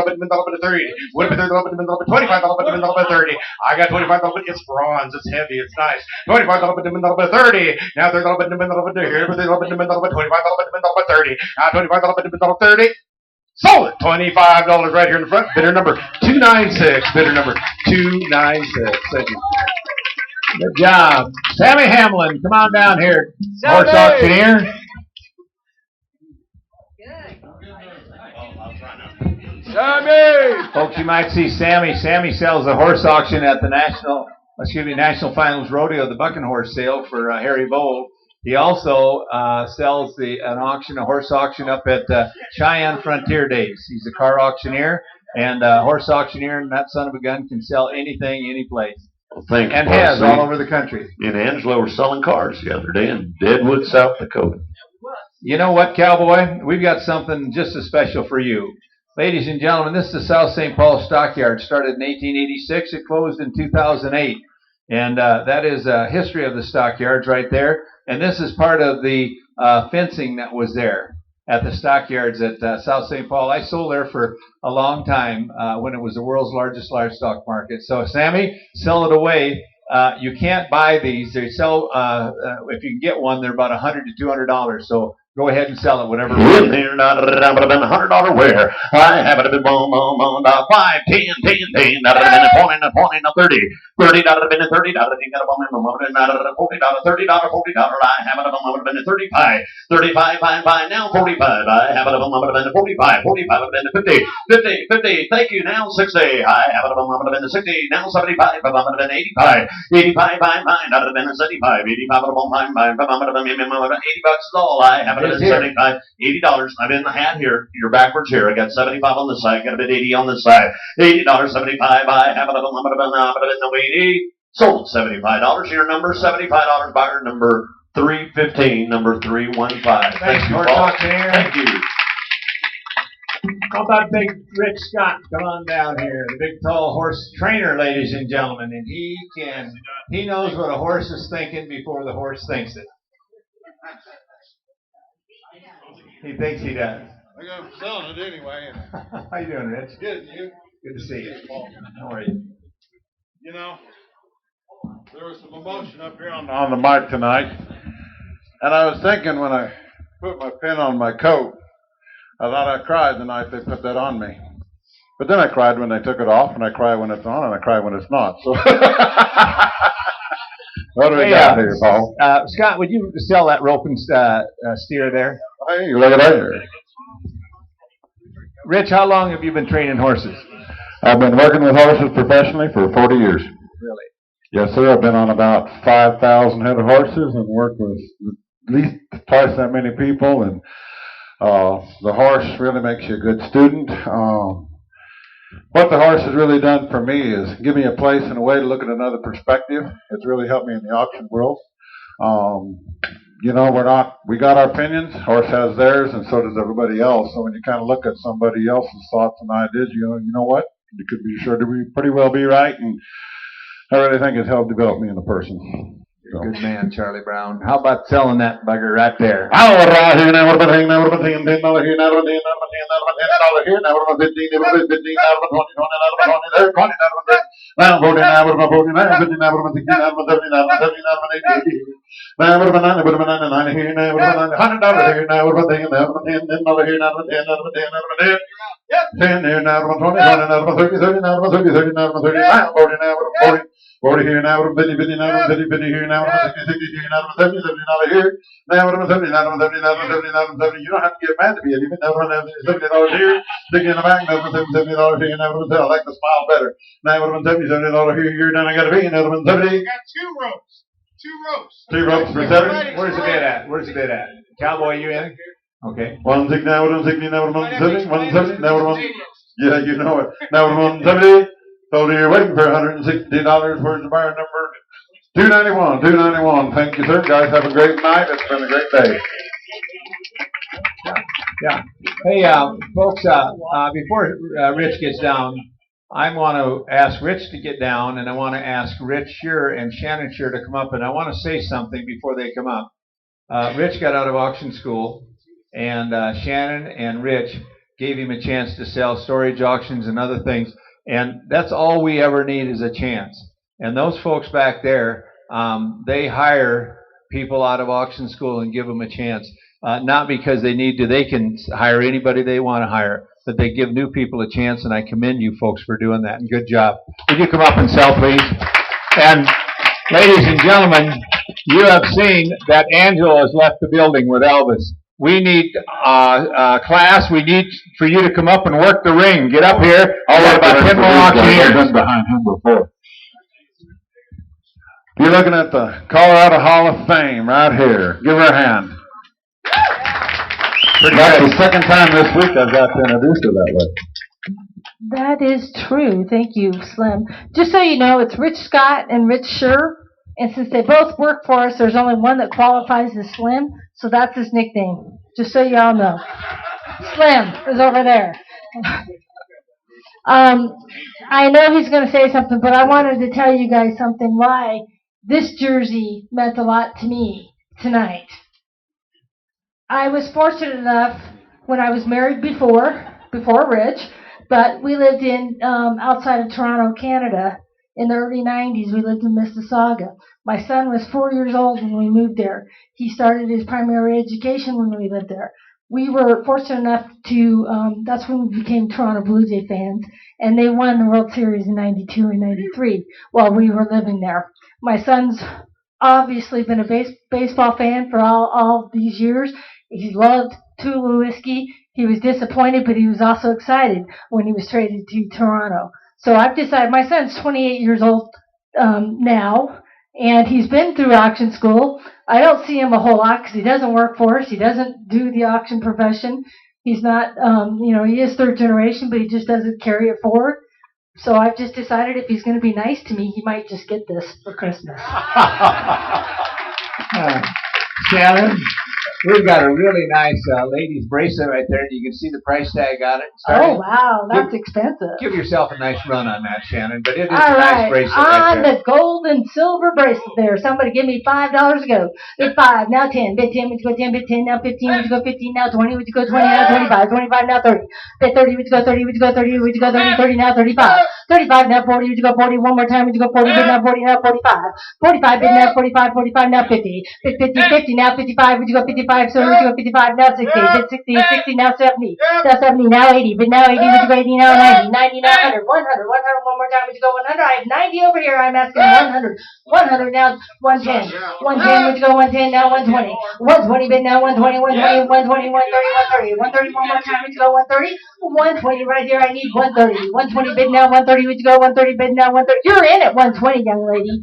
would be $30, $25, $30. I got $25, it's bronze, it's heavy, it's nice. $25, $30. Now $30, here, $25, $30. Now $25, $30. Sold it. $25 right here in the front. Bidder number 296. Bidder number 296. Thank you. Good job. Sammy Hamlin, come on down here. Sammy! Horse auctioneer. Sammy! Folks, you might see Sammy. Sammy sells a horse auction at the National Finals Rodeo, the Bucking Horse Sale for Harry Bold. He also sells a horse auction up at Cheyenne Frontier Days. He's a car auctioneer and a horse auctioneer, and that son of a gun can sell anything, any place. Thanks, and has all over the country. Me and Angela were selling cars the other day in Deadwood, South Dakota. You know what, cowboy? We've got something just as special for you. Ladies and gentlemen, this is the South St. Paul Stockyard. Started in 1886. It closed in 2008. And that is a history of the stockyards right there. And this is part of the fencing that was there at the stockyards at South St. Paul. I sold there for a long time when it was the world's largest livestock market. So, Sammy, sell it away. You can't buy these. They sell, if you can get one, they're about $100 to $200. So go ahead and sell it, whatever. $100 where I have it a bit $5, $10, $10, that would have been a 20, now $30, $30 that would have been a $30, $40, $30, $40, I have it a would have been a $35, $35, $5, now $45, I have it a would have been a $45, $45 would have been a $50, $50, thank you, now $60, I have it a would have been a $60, now $75, I would have been $85, $85, $5, that would have been a $75, $85 would have been $80 is all I have it. $75, $80. I'm in the hat here. You're backwards here. I got 75 on this side. Got a bit 80 on this side. $80, 75. I have it. No 80. Sold $75. Your number $75. Buyer number 315. Number 315. Thank you, Paul. Thank you. How about Big Rick Scott? Come on down here. The big tall horse trainer, ladies and gentlemen. And he knows what a horse is thinking before the horse thinks it. He thinks he does. I'm selling it anyway. How you doing, Rich? Good, you? Good to see you. How are you? You know, there was some emotion up here on the mic tonight, and I was thinking when I put my pin on my coat, I thought I cried the night they put that on me. But then I cried when they took it off, and I cry when it's on, and I cry when it's not. So, what do we got here, Paul? Scott, would you sell that rope and steer there? Hey, look at that. Rich, how long have you been training horses? I've been working with horses professionally for 40 years. Really? Yes, sir. I've been on about 5,000 head of horses and worked with at least twice that many people. And the horse really makes you a good student. What the horse has really done for me is give me a place and a way to look at another perspective. It's really helped me in the auction world. You know, we got our opinions, horse has theirs, and so does everybody else. So when you kind of look at somebody else's thoughts and ideas, you know what? You could be sure to be pretty well be right, and I really think it's helped develop me in a person. You're a good man, Charlie Brown. How about selling that bugger right there? All right, here now, $10 here, now, $10 here, now, $10 here, now, $10 here, now, $15, now, $15, now, $20, now, $20, now, $20, now, $40, now, $40, now, $50, now, $60, now, $70, now, $70, now, $80, now, $90 here, now, $100 here, now, $10, now, $10 here, now, $10, now, $10, 10 here, now, $20, now, $30, now, $30, now, $30, now, $40, now, $40. 40 here now, 50, 50 now, 50, 50 here now, 60, 60 here now, 70, 70 here, now, 70, now, 70, now, 70, now, 70. You don't have to get mad to be even now, $70 here, 60 in the back, now, $70 here, now, I like the smile better. Now, $70 here, you're done, I got to be, now, 70. You got two ropes. Two ropes for 70. Where's the bid at? Where's the bid at? Cowboy, you in? Okay. 160 now, 160 now, 170, 170 now, 1. Yeah, you know it. Now, 170. So you're waiting for $160. Where's the buyer number? 291. Thank you, sir. Guys, have a great night. It's been a great day. Yeah. Hey, folks, before Rich gets down, I want to ask Rich to get down, and I want to ask Rich Shearer and Shannon Shearer to come up, and I want to say something before they come up. Rich got out of auction school, and Shannon and Rich gave him a chance to sell storage auctions and other things. And that's all we ever need is a chance. And those folks back there, they hire people out of auction school and give them a chance. Not because they need to. They can hire anybody they want to hire. But they give new people a chance, and I commend you folks for doing that. And good job. Would you come up and sell, please? And ladies and gentlemen, you have seen that Angela has left the building with Elvis. We need class. We need for you to come up and work the ring. Get up here. I'll let about 10 more auctioneers. I've been behind him before. You're looking at the Colorado Hall of Fame right here. Give her a hand. That's the second time this week I've got to introduce her that way. That is true. Thank you, Slim. Just so you know, it's Rich Scott and Rich Shearer. And since they both work for us, there's only one that qualifies as Slim, so that's his nickname. Just so you all know. Slim is over there. I know he's going to say something, but I wanted to tell you guys something why this jersey meant a lot to me tonight. I was fortunate enough when I was married before Rich, but we lived in outside of Toronto, Canada. In the early 90s, we lived in Mississauga. My son was 4 years old when we moved there. He started his primary education when we lived there. We were fortunate enough to, that's when we became Toronto Blue Jay fans, and they won the World Series in 92 and 93 while we were living there. My son's obviously been a baseball fan for all these years. He loved Tulu whiskey. He was disappointed, but he was also excited when he was traded to Toronto. So I've decided, my son's 28 years old now, and he's been through auction school. I don't see him a whole lot because he doesn't work for us. He doesn't do the auction profession. He's not, he is third generation, but he just doesn't carry it forward. So I've just decided if he's going to be nice to me, he might just get this for Christmas. Shannon, we've got a really nice ladies bracelet right there. You can see the price tag on it. Oh, wow, that's expensive. Give yourself a nice run on that, Shannon. But it is all a right. nice bracelet right On there. the gold and silver bracelet there. Somebody give me $5 to go. Bid 5, now 10. Bid 10, would you go 10? Bid 10, now 15. Would you go 15? Now 20. Would you go 20? Now 25. 25, now 30. Bid 30, would you go 30? Would you go 30? Would you go 30? 30, now 35. 35 now 40, would you go 40 one more time, would you go 40, bid now 40, now 45. 45 bid now 45, 45 now 50. Bid 50, 50 now 55, would you go 55 soon, would you go 55 now 60. Bid 60, 60 now 70. Now 70, now 80, bid now 80, would you go 80 now 90. 90 now 100, 100, 100 one more time, would you go 100. I have 90 over here, I'm asking 100. 100 now 110. 110, would you go 110 now 120. 120 bid now 120, 120, 120, 130, 130. 130 one more time, would you go 130. 120 right here, I need 130. 120 bid now 130, would you go 130 bid now 130. You're in at 120, young lady.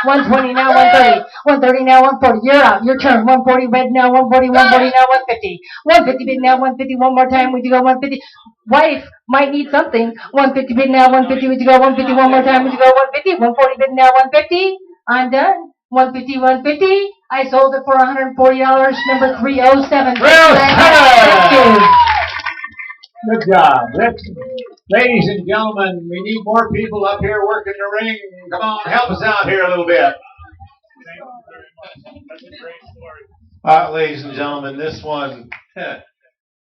120 now 130. 130 now 140. You're out. Your turn. 140 bid now 140. 140 now 150. 150 bid now 150. One more time, would you go 150. Wife might need something. 150 bid now 150, would you go 150. One more time, would you go 150. 140 bid now 150. I'm done. 150, 150. I sold it for $140. Number 307. Thank you. Good job. Ladies and gentlemen, we need more people up here working the ring. Come on, help us out here a little bit. Ladies and gentlemen, this one,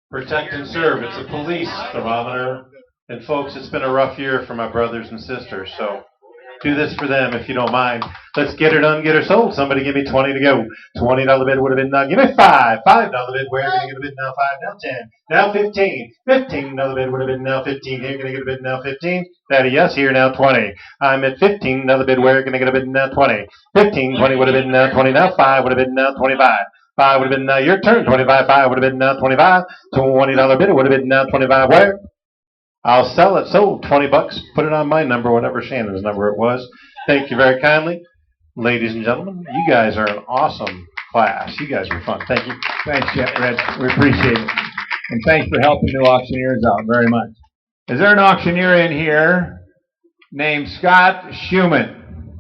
protect and serve. It's a police thermometer. And folks, it's been a rough year for my brothers and sisters, so do this for them if you don't mind. Let's get her done, get her sold. Somebody give me 20 to go. $20 bid would have been done. Give me $5. $5 bid. Where are you going to get a bid now? 5, now 10. Now 15. $15 bid would have been now 15. Here, going to get a bid now 15. Daddy, yes, here now 20. I'm at 15. Another bid. Where are you going to get a bid now 20? 15. 20 would have been now 20. Now 5 would have been now 25. 5 would have been now your turn. 25. 5 would have been now 25. $20 bid. It would have been now 25. Where? I'll sell it. Sold. $20. Put it on my number, whatever Shannon's number it was. Thank you very kindly. Ladies and gentlemen, you guys are an awesome class. You guys were fun. Thank you. Thanks, Red. We appreciate it. And thanks for helping new auctioneers out very much. Is there an auctioneer in here named Scott Schumann?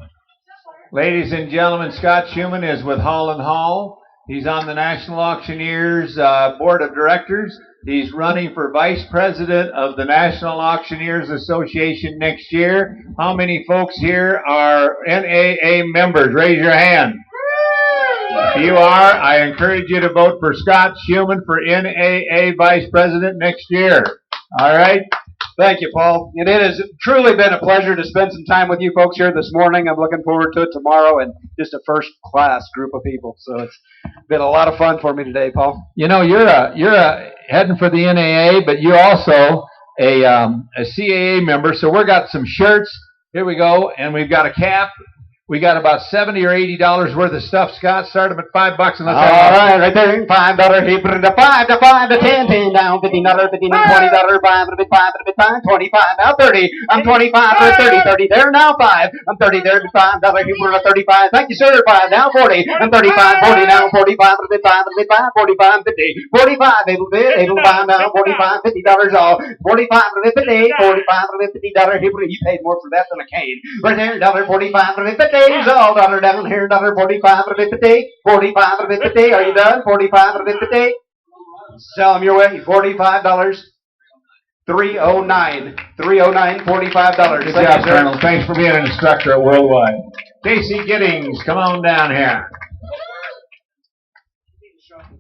Ladies and gentlemen, Scott Schumann is with Hall & Hall. He's on the National Auctioneers Board of Directors. He's running for Vice President of the National Auctioneers Association next year. How many folks here are NAA members? Raise your hand. If you are, I encourage you to vote for Scott Schumann for NAA Vice President next year. All right? Thank you, Paul. And it has truly been a pleasure to spend some time with you folks here this morning. I'm looking forward to it tomorrow, and just a first-class group of people. So it's been a lot of fun for me today, Paul. You know, you're heading for the NAA, but you're also a CAA member. So we've got some shirts. Here we go, and we've got a cap. We got about $70 or $80 worth of stuff. Scott, start them at $5 and let's all right there. $5 here, put it to 5 to 5 to 10, 10 down, $15, $15, $20, $5 to be 5 to be 5, 25 now 30. I'm 25 for 30, 30 there now 5. I'm 30 there to $5 here, put it to 35. Thank you, sir. 5 now 40. I'm 35, 40 now 45 to be 5 to be 5, 45, 50, 45 able to buy now 45, $50 all. 45 to be 50, 45 to be $50 here. You paid more for that than a cane. Right there, $45 to be 50. All dollar down here, $45 to 50, 45 to 50. Are you done? 45 to 50. Sell them your way. $45. 309. 309. $45. Good job, Colonel. Thanks for being an instructor at Worldwide. Casey Giddings, come on down here.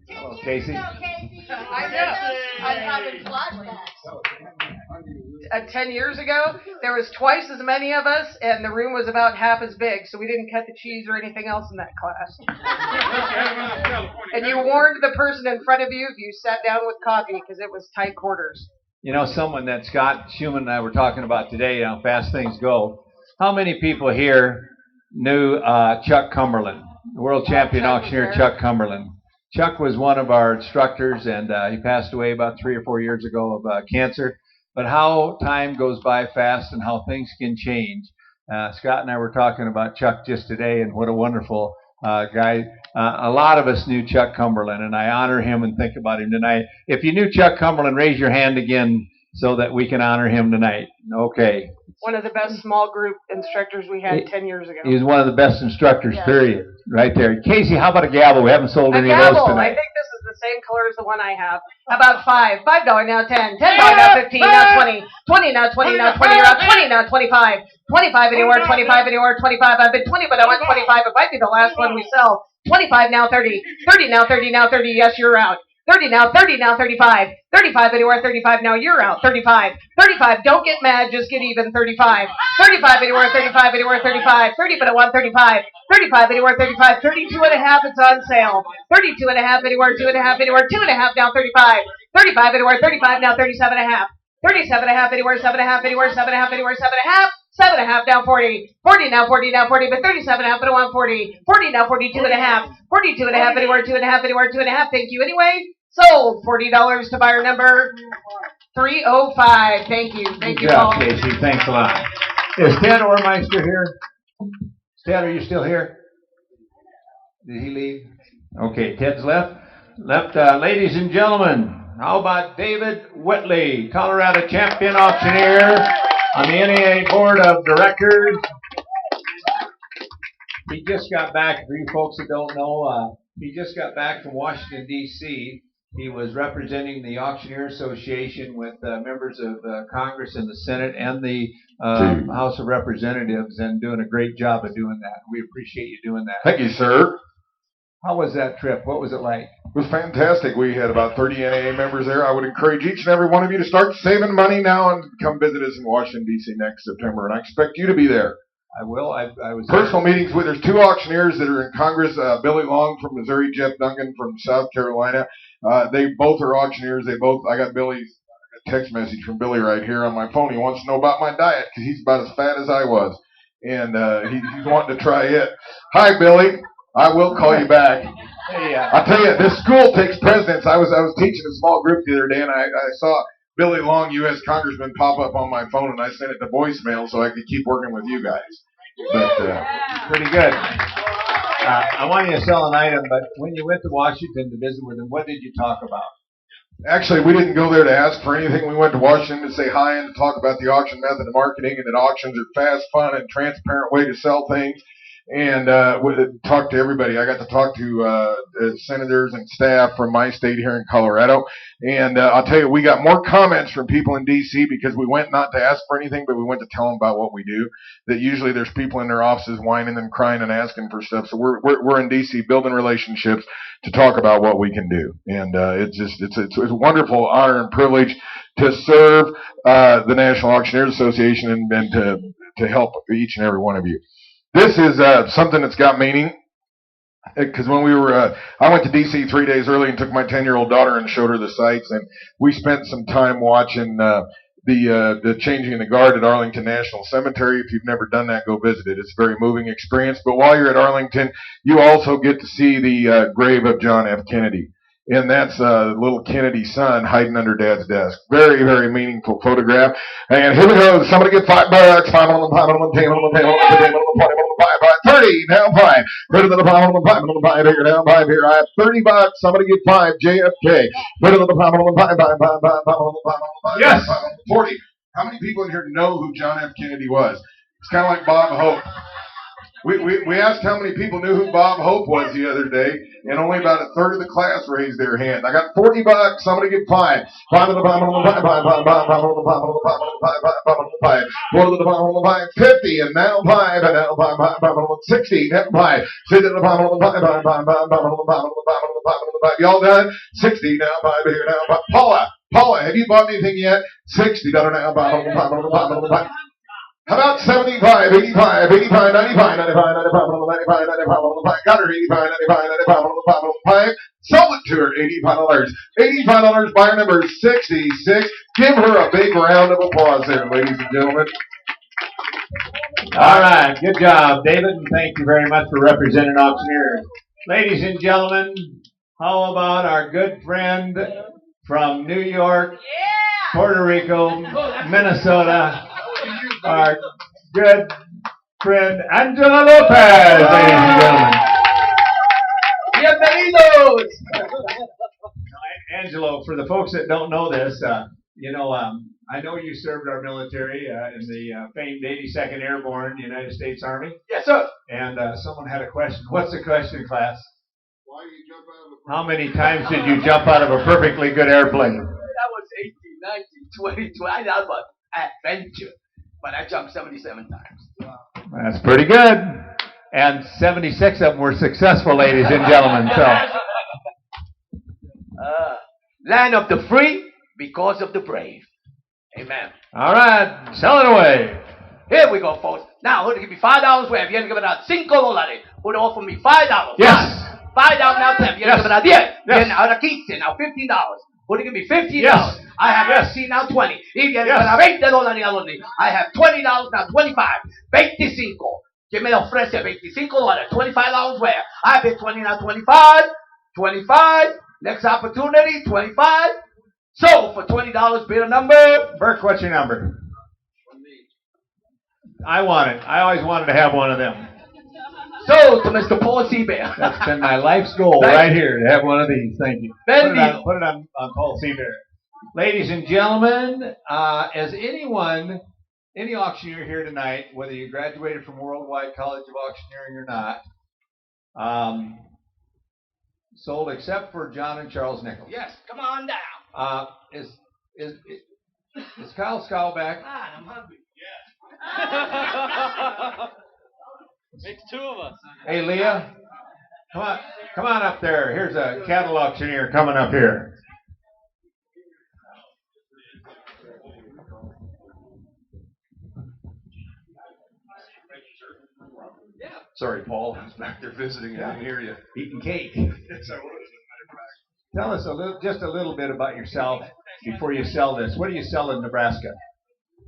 Hello, Casey. I know. I'm having flashbacks. 10 years ago, there was twice as many of us, and the room was about half as big, so we didn't cut the cheese or anything else in that class. And you warned the person in front of you if you sat down with coffee, because it was tight quarters. You know, someone that Scott Schumann and I were talking about today, how fast things go. How many people here knew Chuck Cumberland, the world champion auctioneer Chuck Cumberland? Chuck was one of our instructors, and he passed away about 3 or 4 years ago of cancer. But how time goes by fast and how things can change. Scott and I were talking about Chuck just today, and what a wonderful guy. A lot of us knew Chuck Cumberland, and I honor him and think about him tonight. If you knew Chuck Cumberland, raise your hand again so that we can honor him tonight. Okay. One of the best small group instructors we had 10 years ago. He was one of the best instructors, period. Right there. Casey, how about a gavel? We haven't sold any of those tonight. I think this is the same color as the one I have. How about $5? $5 now 10. $10 now 15. Now 20. 20 now 20. Now 20. You're out. 20 now 25. 25 anywhere. 25 anywhere. 25. I've been 20, but I want 25. It might be the last one we sell. 25 now 30. 30 now 30. Now 30. Yes, you're out. 30 now, 30 now, 35. 35 anywhere, 35 now, you're out. 35. 35, don't get mad, just get even. 35. 35 anywhere, 35 anywhere, 35. 30 but at 135. 35 anywhere, 35. 32 and a half, it's on sale. 32 and a half anywhere, 2 and a half anywhere, 2 and a half now, 35. 35 anywhere, 35 now, 37 and a half. 37 and a half anywhere, 7 and a half anywhere, 7 and a half anywhere, 7 and a half. 7 and a half now, 40. 40 now, 40 now, 40, but 37 and a half but at 140. 40 now, 42 and a half. 42 and a half anywhere, 2 and a half anywhere, 2 and a half. Thank you anyway. Sold. $40 to buyer number 305. Thank you. Thank you, Good job, Paul. Casey. Thanks a lot. Is Ted Ormeister here? Ted, are you still here? Did he leave? Okay, Ted's left. Ladies and gentlemen, how about David Whitley, Colorado champion auctioneer on the NAA Board of Directors. He just got back, for you folks that don't know, he just got back from Washington, D.C. He was representing the Auctioneer Association with members of Congress and the Senate and the House of Representatives, and doing a great job of doing that. We appreciate you doing that. Thank you, sir. How was that trip? What was it like? It was fantastic. We had about 30 NAA members there. I would encourage each and every one of you to start saving money now and come visit us in Washington, D.C. next September, and I expect you to be there. I will. I was personal meetings with. There's 2 auctioneers that are in Congress. Billy Long from Missouri, Jeff Duncan from South Carolina. They both are auctioneers. I got Billy's text message from Billy right here on my phone. He wants to know about my diet because he's about as fat as I was, and he's wanting to try it. Hi, Billy. I will call you back. Hey, I'll tell you, this school takes precedence. I was teaching a small group the other day, and I saw Billy Long, U.S. Congressman, pop up on my phone, and I sent it to voicemail so I could keep working with you guys. But pretty good. I want you to sell an item, but when you went to Washington to visit with him, what did you talk about? Actually, we didn't go there to ask for anything. We went to Washington to say hi and to talk about the auction method of marketing, and that auctions are fast, fun, and transparent way to sell things. And talk to everybody. I got to talk to senators and staff from my state here in Colorado. And I'll tell you, we got more comments from people in D.C. because we went not to ask for anything, but we went to tell them about what we do. That usually there's people in their offices whining and crying and asking for stuff. So we're in D.C. building relationships to talk about what we can do. And it's a wonderful honor and privilege to serve the National Auctioneers Association and to help each and every one of you. This is something that's got meaning, because when I went to D.C. 3 days early and took my 10-year-old daughter and showed her the sights, and we spent some time watching the changing of the guard at Arlington National Cemetery. If you've never done that, go visit it. It's a very moving experience. But while you're at Arlington, you also get to see the grave of John F. Kennedy. And that's little Kennedy's son hiding under Dad's desk. Very, very meaningful photograph. And here we go. Somebody get $5. $5 on the $10 on the $10 on the $10 on the $20 on the $5. 30 now 5. Better than the $5 on the $5 on the $5 here now 5 here. I have $30. Somebody get 5. JFK. Better than the $5 on the $5 on the $5. Yes. 40. How many people in here know who John F. Kennedy was? It's kind of like Bob Hope. We asked how many people knew who Bob Hope was the other day, and only about a third of the class raised their hand. I got $40. Somebody get 5. 5 on the 5 on the 5 on the 5 on the 5 on the 5 on the 5 on the 5 on the 5. 4 to the 5 on the 5. 50 and now 5 and now 5 on the 60 now 5. 6 to the 5 on the 5 on the 5 on the 5 on the 5 on the 5 on the 5. Y'all done? 60 now 5 here now 5. Paula, have you bought anything yet? $60 now 5 on the 5 on the 5 on the 5. How about 75, 85, 85, 95, 95, 95 on the 95, 95 on the 5. Got her 85, 95, 95 on the 5 on the 5. Sold it to her, $85. $85, buyer number 66. Give her a big round of applause there, ladies and gentlemen. All right, good job, David, and thank you very much for representing Auctioneer. Ladies and gentlemen, how about our good friend from New York, Puerto Rico, Minnesota, our good friend Angela Lopez, ladies and gentlemen. Bienvenidos! Angelo, for the folks that don't know this, I know you served our military in the famed 82nd Airborne United States Army. Yes, sir. And someone had a question. What's the question, class? Why did you jump out of a How many times did you jump out of a perfectly good airplane? That was 18, 19, 20, 20. That was adventure. But I jumped 77 times. Wow. That's pretty good. And 76 of them were successful, ladies and gentlemen. So. land of the free because of the brave. Amen. All right, sell it away. Here we go, folks. Now, who'd give me $5 where? Viene que me da $5. Who'd offer me $5? Yes. $5 now 10. Viene que me da 10. Viene ahora 15. Now $15. Who'd give me $15? Yes. I have 15 now 20. Y viene que me da $20 a donde. I have $20 now 25. 25. Que me ofrece $25. $25 where? I bid 20 now 25. 25. Next opportunity 25. So for $20, bid a number. Burke, what's your number? I want it. I always wanted to have one of them. So to Mr. Paul Seabear. That's been my life's goal right here, to have one of these. Thank you. Put it on Paul Seabear. Ladies and gentlemen, as anyone, any auctioneer here tonight, whether you graduated from Worldwide College of Auctioneering or not, sold except for John and Charles Nichols. Yes, come on down. Is Kyle Scow back? I'm hungry. Makes two of us. Hey, Leah, come on up there. Here's a cattle auctioneer coming up here. Sorry, Paul. I was back there visiting. I didn't hear you. Eating cake. Yes, I was. Tell us just a little bit about yourself before you sell this. What do you sell in Nebraska?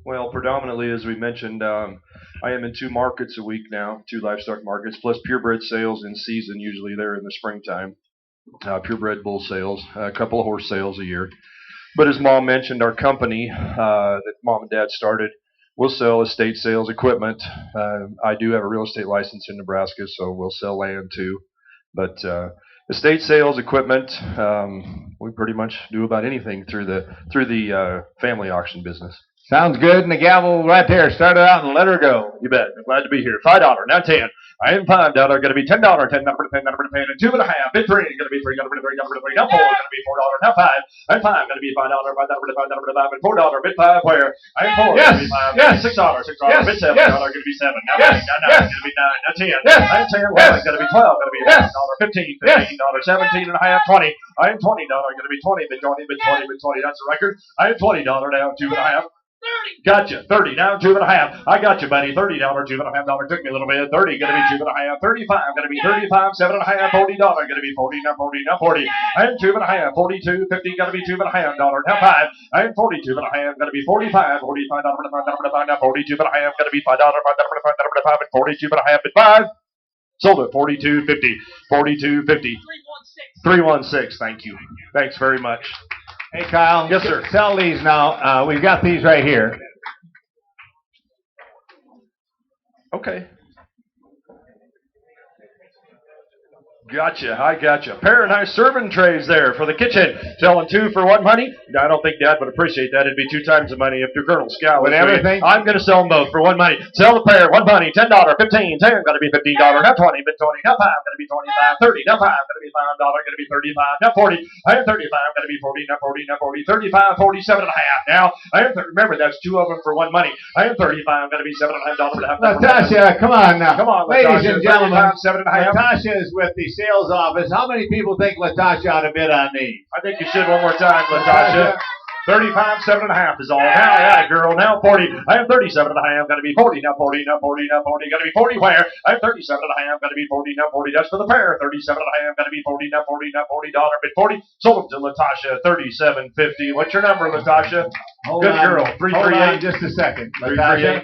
Well, predominantly, as we mentioned, I am in 2 markets a week now, 2 livestock markets, plus purebred sales in season, usually there in the springtime. Purebred bull sales, a couple of horse sales a year. But as Mom mentioned, our company that Mom and Dad started will sell estate sales equipment. I do have a real estate license in Nebraska, so we'll sell land too. But estate sales equipment, we pretty much do about anything through the family auction business. Sounds good. And the gavel right there. Start it out and let her go. You bet. I'm glad to be here. $5, now 10. I am $5. Going to be $10. $10 number to pay, number to pay, and 2.5. Bid 3. Going to be 3. Number to 3. Number to 3. Now 4. Going to be $4. Now 5. I'm 5. Going to be $5. $5 number to 5. Number to 5. And $4. Bid 5. Where? I'm 4. Yes. Going to be 5. Yes. $6. $6. Bid 7. Yes. Going to be 7. Now Yes. 8. Now 9. Going to be 9. Now 10. Yes. I'm 10. Yes. Going to be 12. Going to be Yes. $15. $15. $17 and a half. 20. I am $20. Going to be 20. Bid 20. Bid 20. Bid 20. That's the record. I am $20 now. 2.5. 30. Gotcha. 30. Now 2.5. I got you, buddy. $30. $2.5. Took me a little bit. 30. Going to be 2.5. 35. Going to be 35. $7.5. $40. Going to be 40. Now 40. Now 40. I am 2.5. 42. 50. Going to be $2.5. Now 5. I am 42.5. Going to be 45. $45. Now 42.5. Going to be $5. $5. And 42.5 at 5. Sold it. 42.50. 42.50. 316. Thank you. Thanks very much. Hey, Kyle. Yes, sir. Sell these now. We've got these right here. Okay. Gotcha. I gotcha. Pair of nice serving trays there for the kitchen. Selling 2 for what money? I don't think Dad would appreciate that. It'd be 2 times the money if your Colonel Scout With everything? I'm going to sell them both for 1 money. Sell the pair, 1 money, $10, 15, 10, going to be $15, now 20, bid 20, now 5, going to be 25, 30, now 5, going to be $5, going to be 35, now 40, I am 35, going to be 40, now 40, now 40, 35, 47 and a half. Now, I am, remember, that's 2 of them for 1 money. I am 35, going to be $7.5 and a half. Natasha, come on now. Come on, Ladies and gentlemen, 7.5. Natasha is with the sales office. How many people think Latasha ought to bid on these? I think you should one more time, Latasha. 35, 7.5 is all. Now, yeah, girl. Now 40. I am 37 and a half. Got to be 40. Now 40. Now 40. Now 40. Got to be 40. Where? I am 37 and a half. Got to be 40. Now 40. That's for the pair. 37 and a half. Got to be 40. Now 40. Now $40. Bid 40. Sold them to Latasha. 37.50. What's your number, Latasha? Hold Good on. girl. Hold on 338. just a second. 338. Latasha,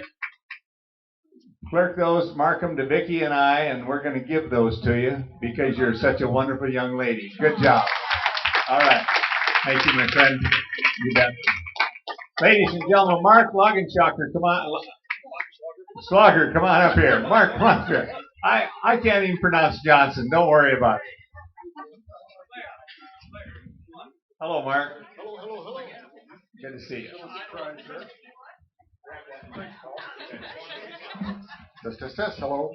clerk those, mark them to Vicki and I, and we're going to give those to you because you're such a wonderful young lady. Good job. All right. Thank you, my friend. You bet. Ladies and gentlemen, Mark Logenshocker, come on. Slogger, come on up here. Mark, come on up here. I can't even pronounce Johnson. Don't worry about it. Hello, Mark. Hello. Good to see you. Test. Hello.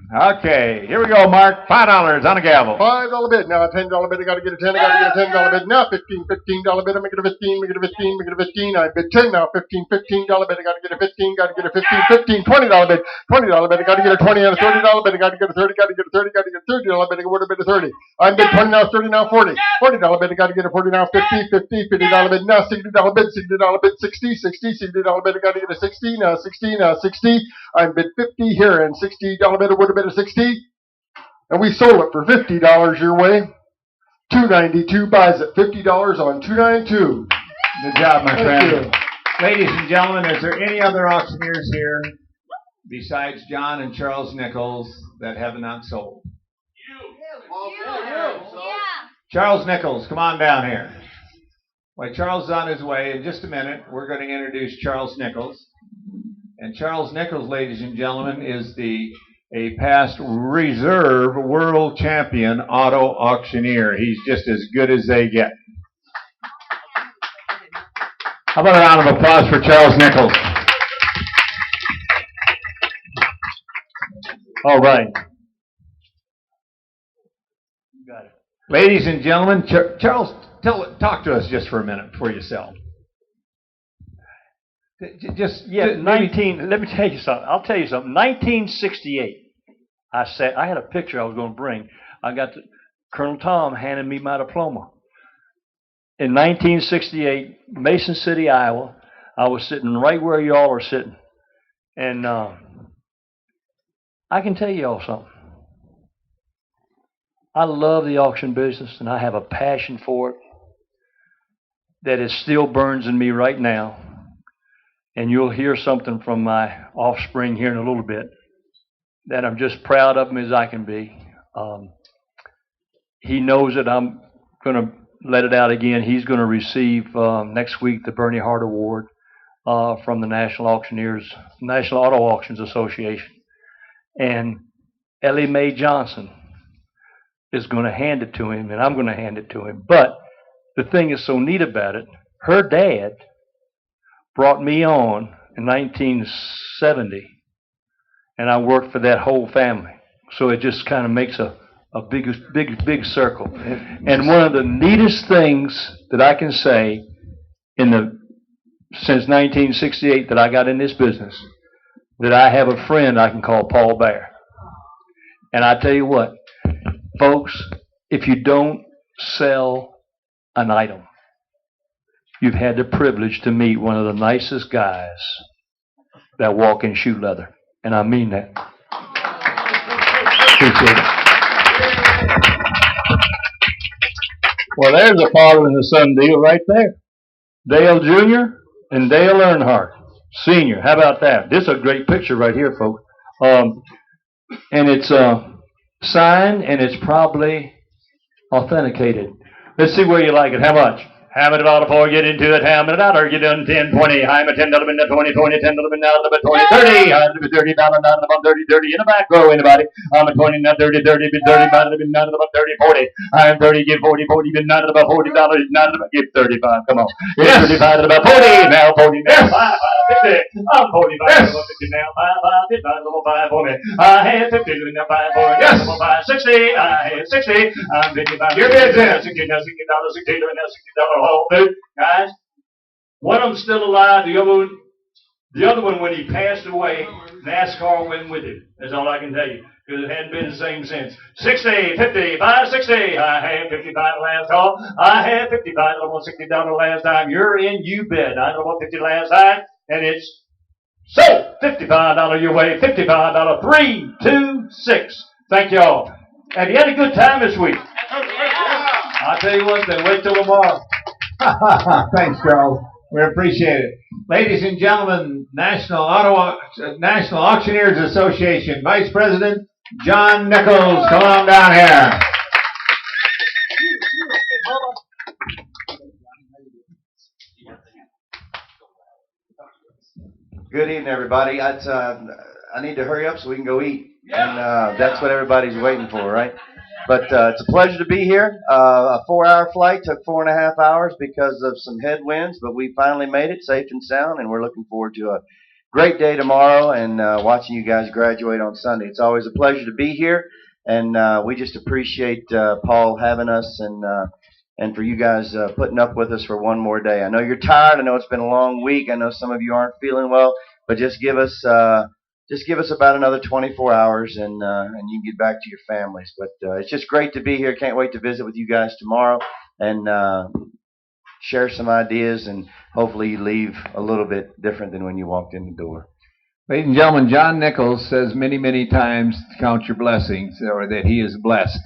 Okay, here we go, Mark. $5 on a gavel. $5 bid. Now a $10 bid. I got to get a 10. I got to get a $10 bid. Now $15 bid. I make it a 15. Make it a 15. Make it a 15. I bid 10 now. $15 bid. I got to get a 15. Got to get a 15. $20 bid. $20 bid. I got to get a 20 and a $30 bid. I got to get a 30. Got to get a 30. Got to get a $30 bid. I would have bid a 30. I bid 20 now. 30 now. 40. $40 bid. I got to get a 40 now. 50. $50 bid. Now $60 bid. $60 bid. 60. $60 bid. I got to get a 60 now. 60 now. 60. I bid 50 here and $60 bid. I would have bid a 60. And we sold it for $50 your way. $292 buys it. $50 on $292. Good job, my friend. Ladies and gentlemen, is there any other auctioneers here besides John and Charles Nichols that have not sold? Charles Nichols, come on down here. While Charles is on his way, in just a minute, we're going to introduce Charles Nichols. And Charles Nichols, ladies and gentlemen, is a past reserve world champion auto auctioneer. He's just as good as they get. How about a round of applause for Charles Nichols? All right. Got it. Ladies and gentlemen, Charles, talk to us just for a minute before you sell. Let me tell you something. I'll tell you something. 1968. I had a picture I was going to bring. Colonel Tom handed me my diploma. In 1968, Mason City, Iowa, I was sitting right where y'all are sitting. And I can tell y'all something. I love the auction business, and I have a passion for it that it still burns in me right now. And you'll hear something from my offspring here in a little bit that I'm just proud of him as I can be. He knows that I'm going to let it out again. He's going to receive next week the Bernie Hart Award from the National Auto Auctions Association. And Ellie Mae Johnson is going to hand it to him, and I'm going to hand it to him. But the thing is so neat about it, her dad brought me on in 1970, and I worked for that whole family. So it just kind of makes a big circle. And one of the neatest things that I can say since 1968 that I got in this business, that I have a friend I can call Paul Bear. And I tell you what, folks, if you don't sell an item, you've had the privilege to meet one of the nicest guys that walk in shoe leather. And I mean that. Appreciate it. Well, there's a father and a son deal right there. Dale Jr. and Dale Earnhardt Sr. How about that? This is a great picture right here, folks. And it's signed, and it's probably authenticated. Let's see where you like it. How much? How much about before you get into it? How much dollar you done? 10, 20. I'm a $10 bin, 20, 20, $10 bin, now $20, 30. I'm a $30, not about 30, 30 in the back row. Anybody? I'm a 20, not 30, 30, bin, 30, not about 30, 40. I'm 30, give 40, 40, bin, not about $40, not about give 35. Come on. It's 35 and about 40. Now 40, now 5, 50. I'm 45, 50 now 5, 5, 5 for me. I had 50, now 5 for me. Yes. 5, 60. I had 60. I'm 55. You're dead, $60, now $60, $60. Guys, one of them's still alive. The other one, when he passed away, NASCAR went with him. That's all I can tell you, because it hadn't been the same since. 60, 55, 60. I had 55 last call. I had 55. I want $60 last time. You're in, you bet. I don't want 50 last time, and it's so $55 your way. $55. 3, 2, 6. Thank y'all. Have you had a good time this week? I'll tell you what, then wait till tomorrow. Thanks, Charles. We appreciate it. Ladies and gentlemen, National Auctioneers Association Vice President John Nichols, come on down here. Good evening, everybody. I need to hurry up so we can go eat, and that's what everybody's waiting for, right? But it's a pleasure to be here. A 4-hour flight took 4.5 hours because of some headwinds, but we finally made it safe and sound, and we're looking forward to a great day tomorrow and watching you guys graduate on Sunday. It's always a pleasure to be here, and we just appreciate Paul having us and for you guys putting up with us for one more day. I know you're tired. I know it's been a long week. I know some of you aren't feeling well, but just give us about another 24 hours and you can get back to your families. But it's just great to be here. Can't wait to visit with you guys tomorrow and share some ideas, and hopefully you leave a little bit different than when you walked in the door. Ladies and gentlemen, John Nichols says many, many times to count your blessings, or that he is blessed.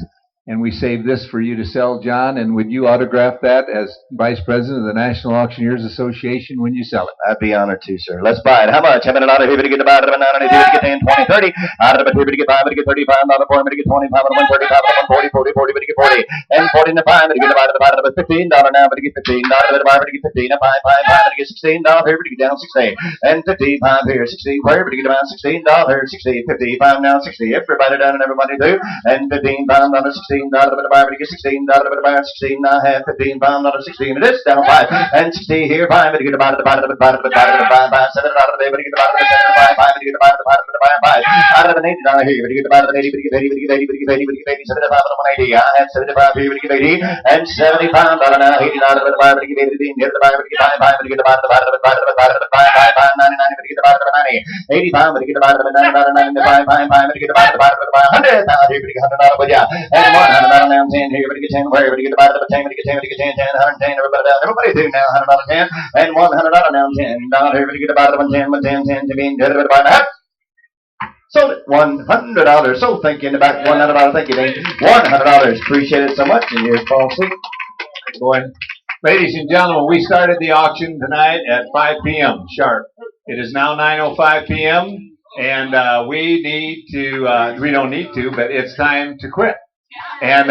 And we saved this for you to sell, John, and would you autograph that as Vice President of the National Auctioneers Association when you sell it? I'd be honored to, sir. Let's buy it. How much? I'm in an out of here to get about it, 9, to get 10, 20, 30. Out of it here to get 5, to get 35, out of 4, to get 25, out of 135, out of 40, 40, 40, to get 40. And 40 to 5, to get about it, $15 now, but to get 15. Out of it, 5, to get 15. 5, to get $16 here, to get down 60. And 55 here, 16 here, to get about $16 here, 60, 55 now, 60. Everybody down and everybody do. And 15 pounds under 16. Out of it, to get 16. Out of it, 16. I have 15 pounds under 16. It is down 5 and 60 here. 5, to get about it, 5, 7 out of the day, but to get about it, 5, to get about it, 5. Out of an $80 here, but to get about it, 80, but to get 80, but to get 80, but to get 80, but to get 80, 75 out of 180. I have 75 here, but to get 80, and 70 pounds out of now, 80 out of it, 5, but to get 80, here to the 5, but to get 5, but to get about it, 5, 99, but to get about it, 90, 80 pounds, but to get about it, 90, 95, 5, but to get about it, 100 pounds here, but to get 100 out of it, yeah, and 100 out of now, 10 here, but to get 10 where, but to get about it, 10, but to get 10, but to get 10, 10, 110, everybody do now, 100 out of 10, and 100 out of now, 10 down here, but to get about it, 10, 10, to be dead about that. Sold it, $100. So thank you in the back, $100. Thank you, Dave. $100. Appreciate it so much. And here's Paul C. Boy. Ladies and gentlemen, we started the auction tonight at 5 p.m. sharp. It is now 9:05 p.m. and we need to, we don't need to, but it's time to quit. And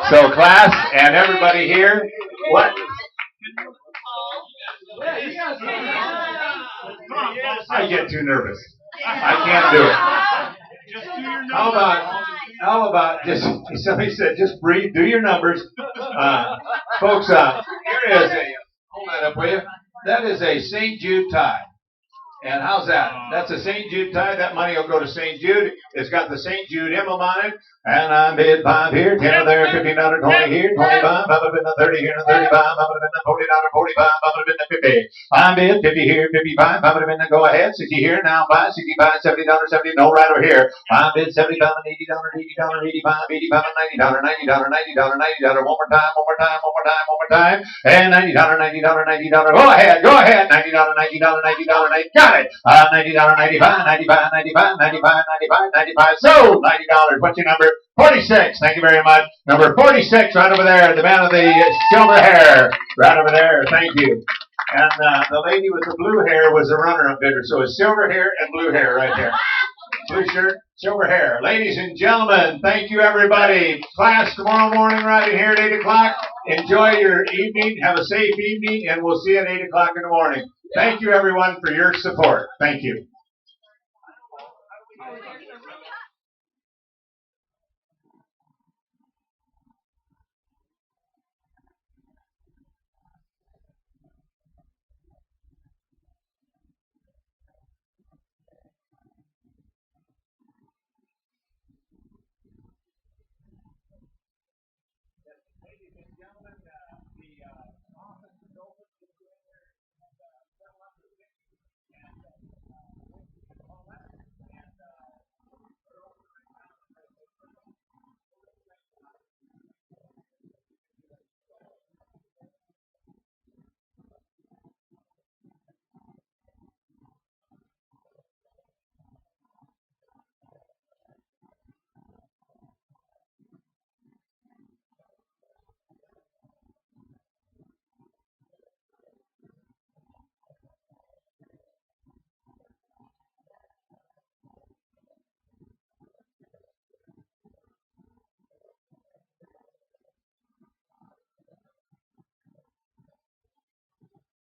so class and everybody here, what? I get too nervous. I can't do it. How about just, somebody said, just breathe, do your numbers. Folks, here is a, hold that up, will you? That is a St. Jude tie. And how's that? That's a St. Jude tie. That money will go to St. Jude. It's got the St. Jude emblem on it. And I'm bid 5 here, 10 there, 15 under 20 here, 25. I'm bid the 30 here, and 35. I'm bid the 40 under 45. I'm bid the 50. I'm bid 50 here, 55. I'm bid the go ahead, 60 here, now 5, 65, $70, 70. No, right over here. I'm bid 75 and $80, $80, 85, 85 and $90, $90, $90, $90. One more time, one more time, one more time, one more time. And $90, $90, $90. Go ahead, go ahead. $90, $90, $90, $90. Got it. $90, 95, 95, 95, 95, 95, 95. Sold $90. What's your number? 46. Thank you very much. Number 46, right over there. The man with the silver hair, right over there. Thank you. And the lady with the blue hair was the runner-up bidder. So it's silver hair and blue hair right there. Blue shirt, silver hair. Ladies and gentlemen, thank you everybody. Class tomorrow morning right in here at 8 o'clock. Enjoy your evening. Have a safe evening, and we'll see you at 8 o'clock in the morning. Thank you everyone for your support. Thank you.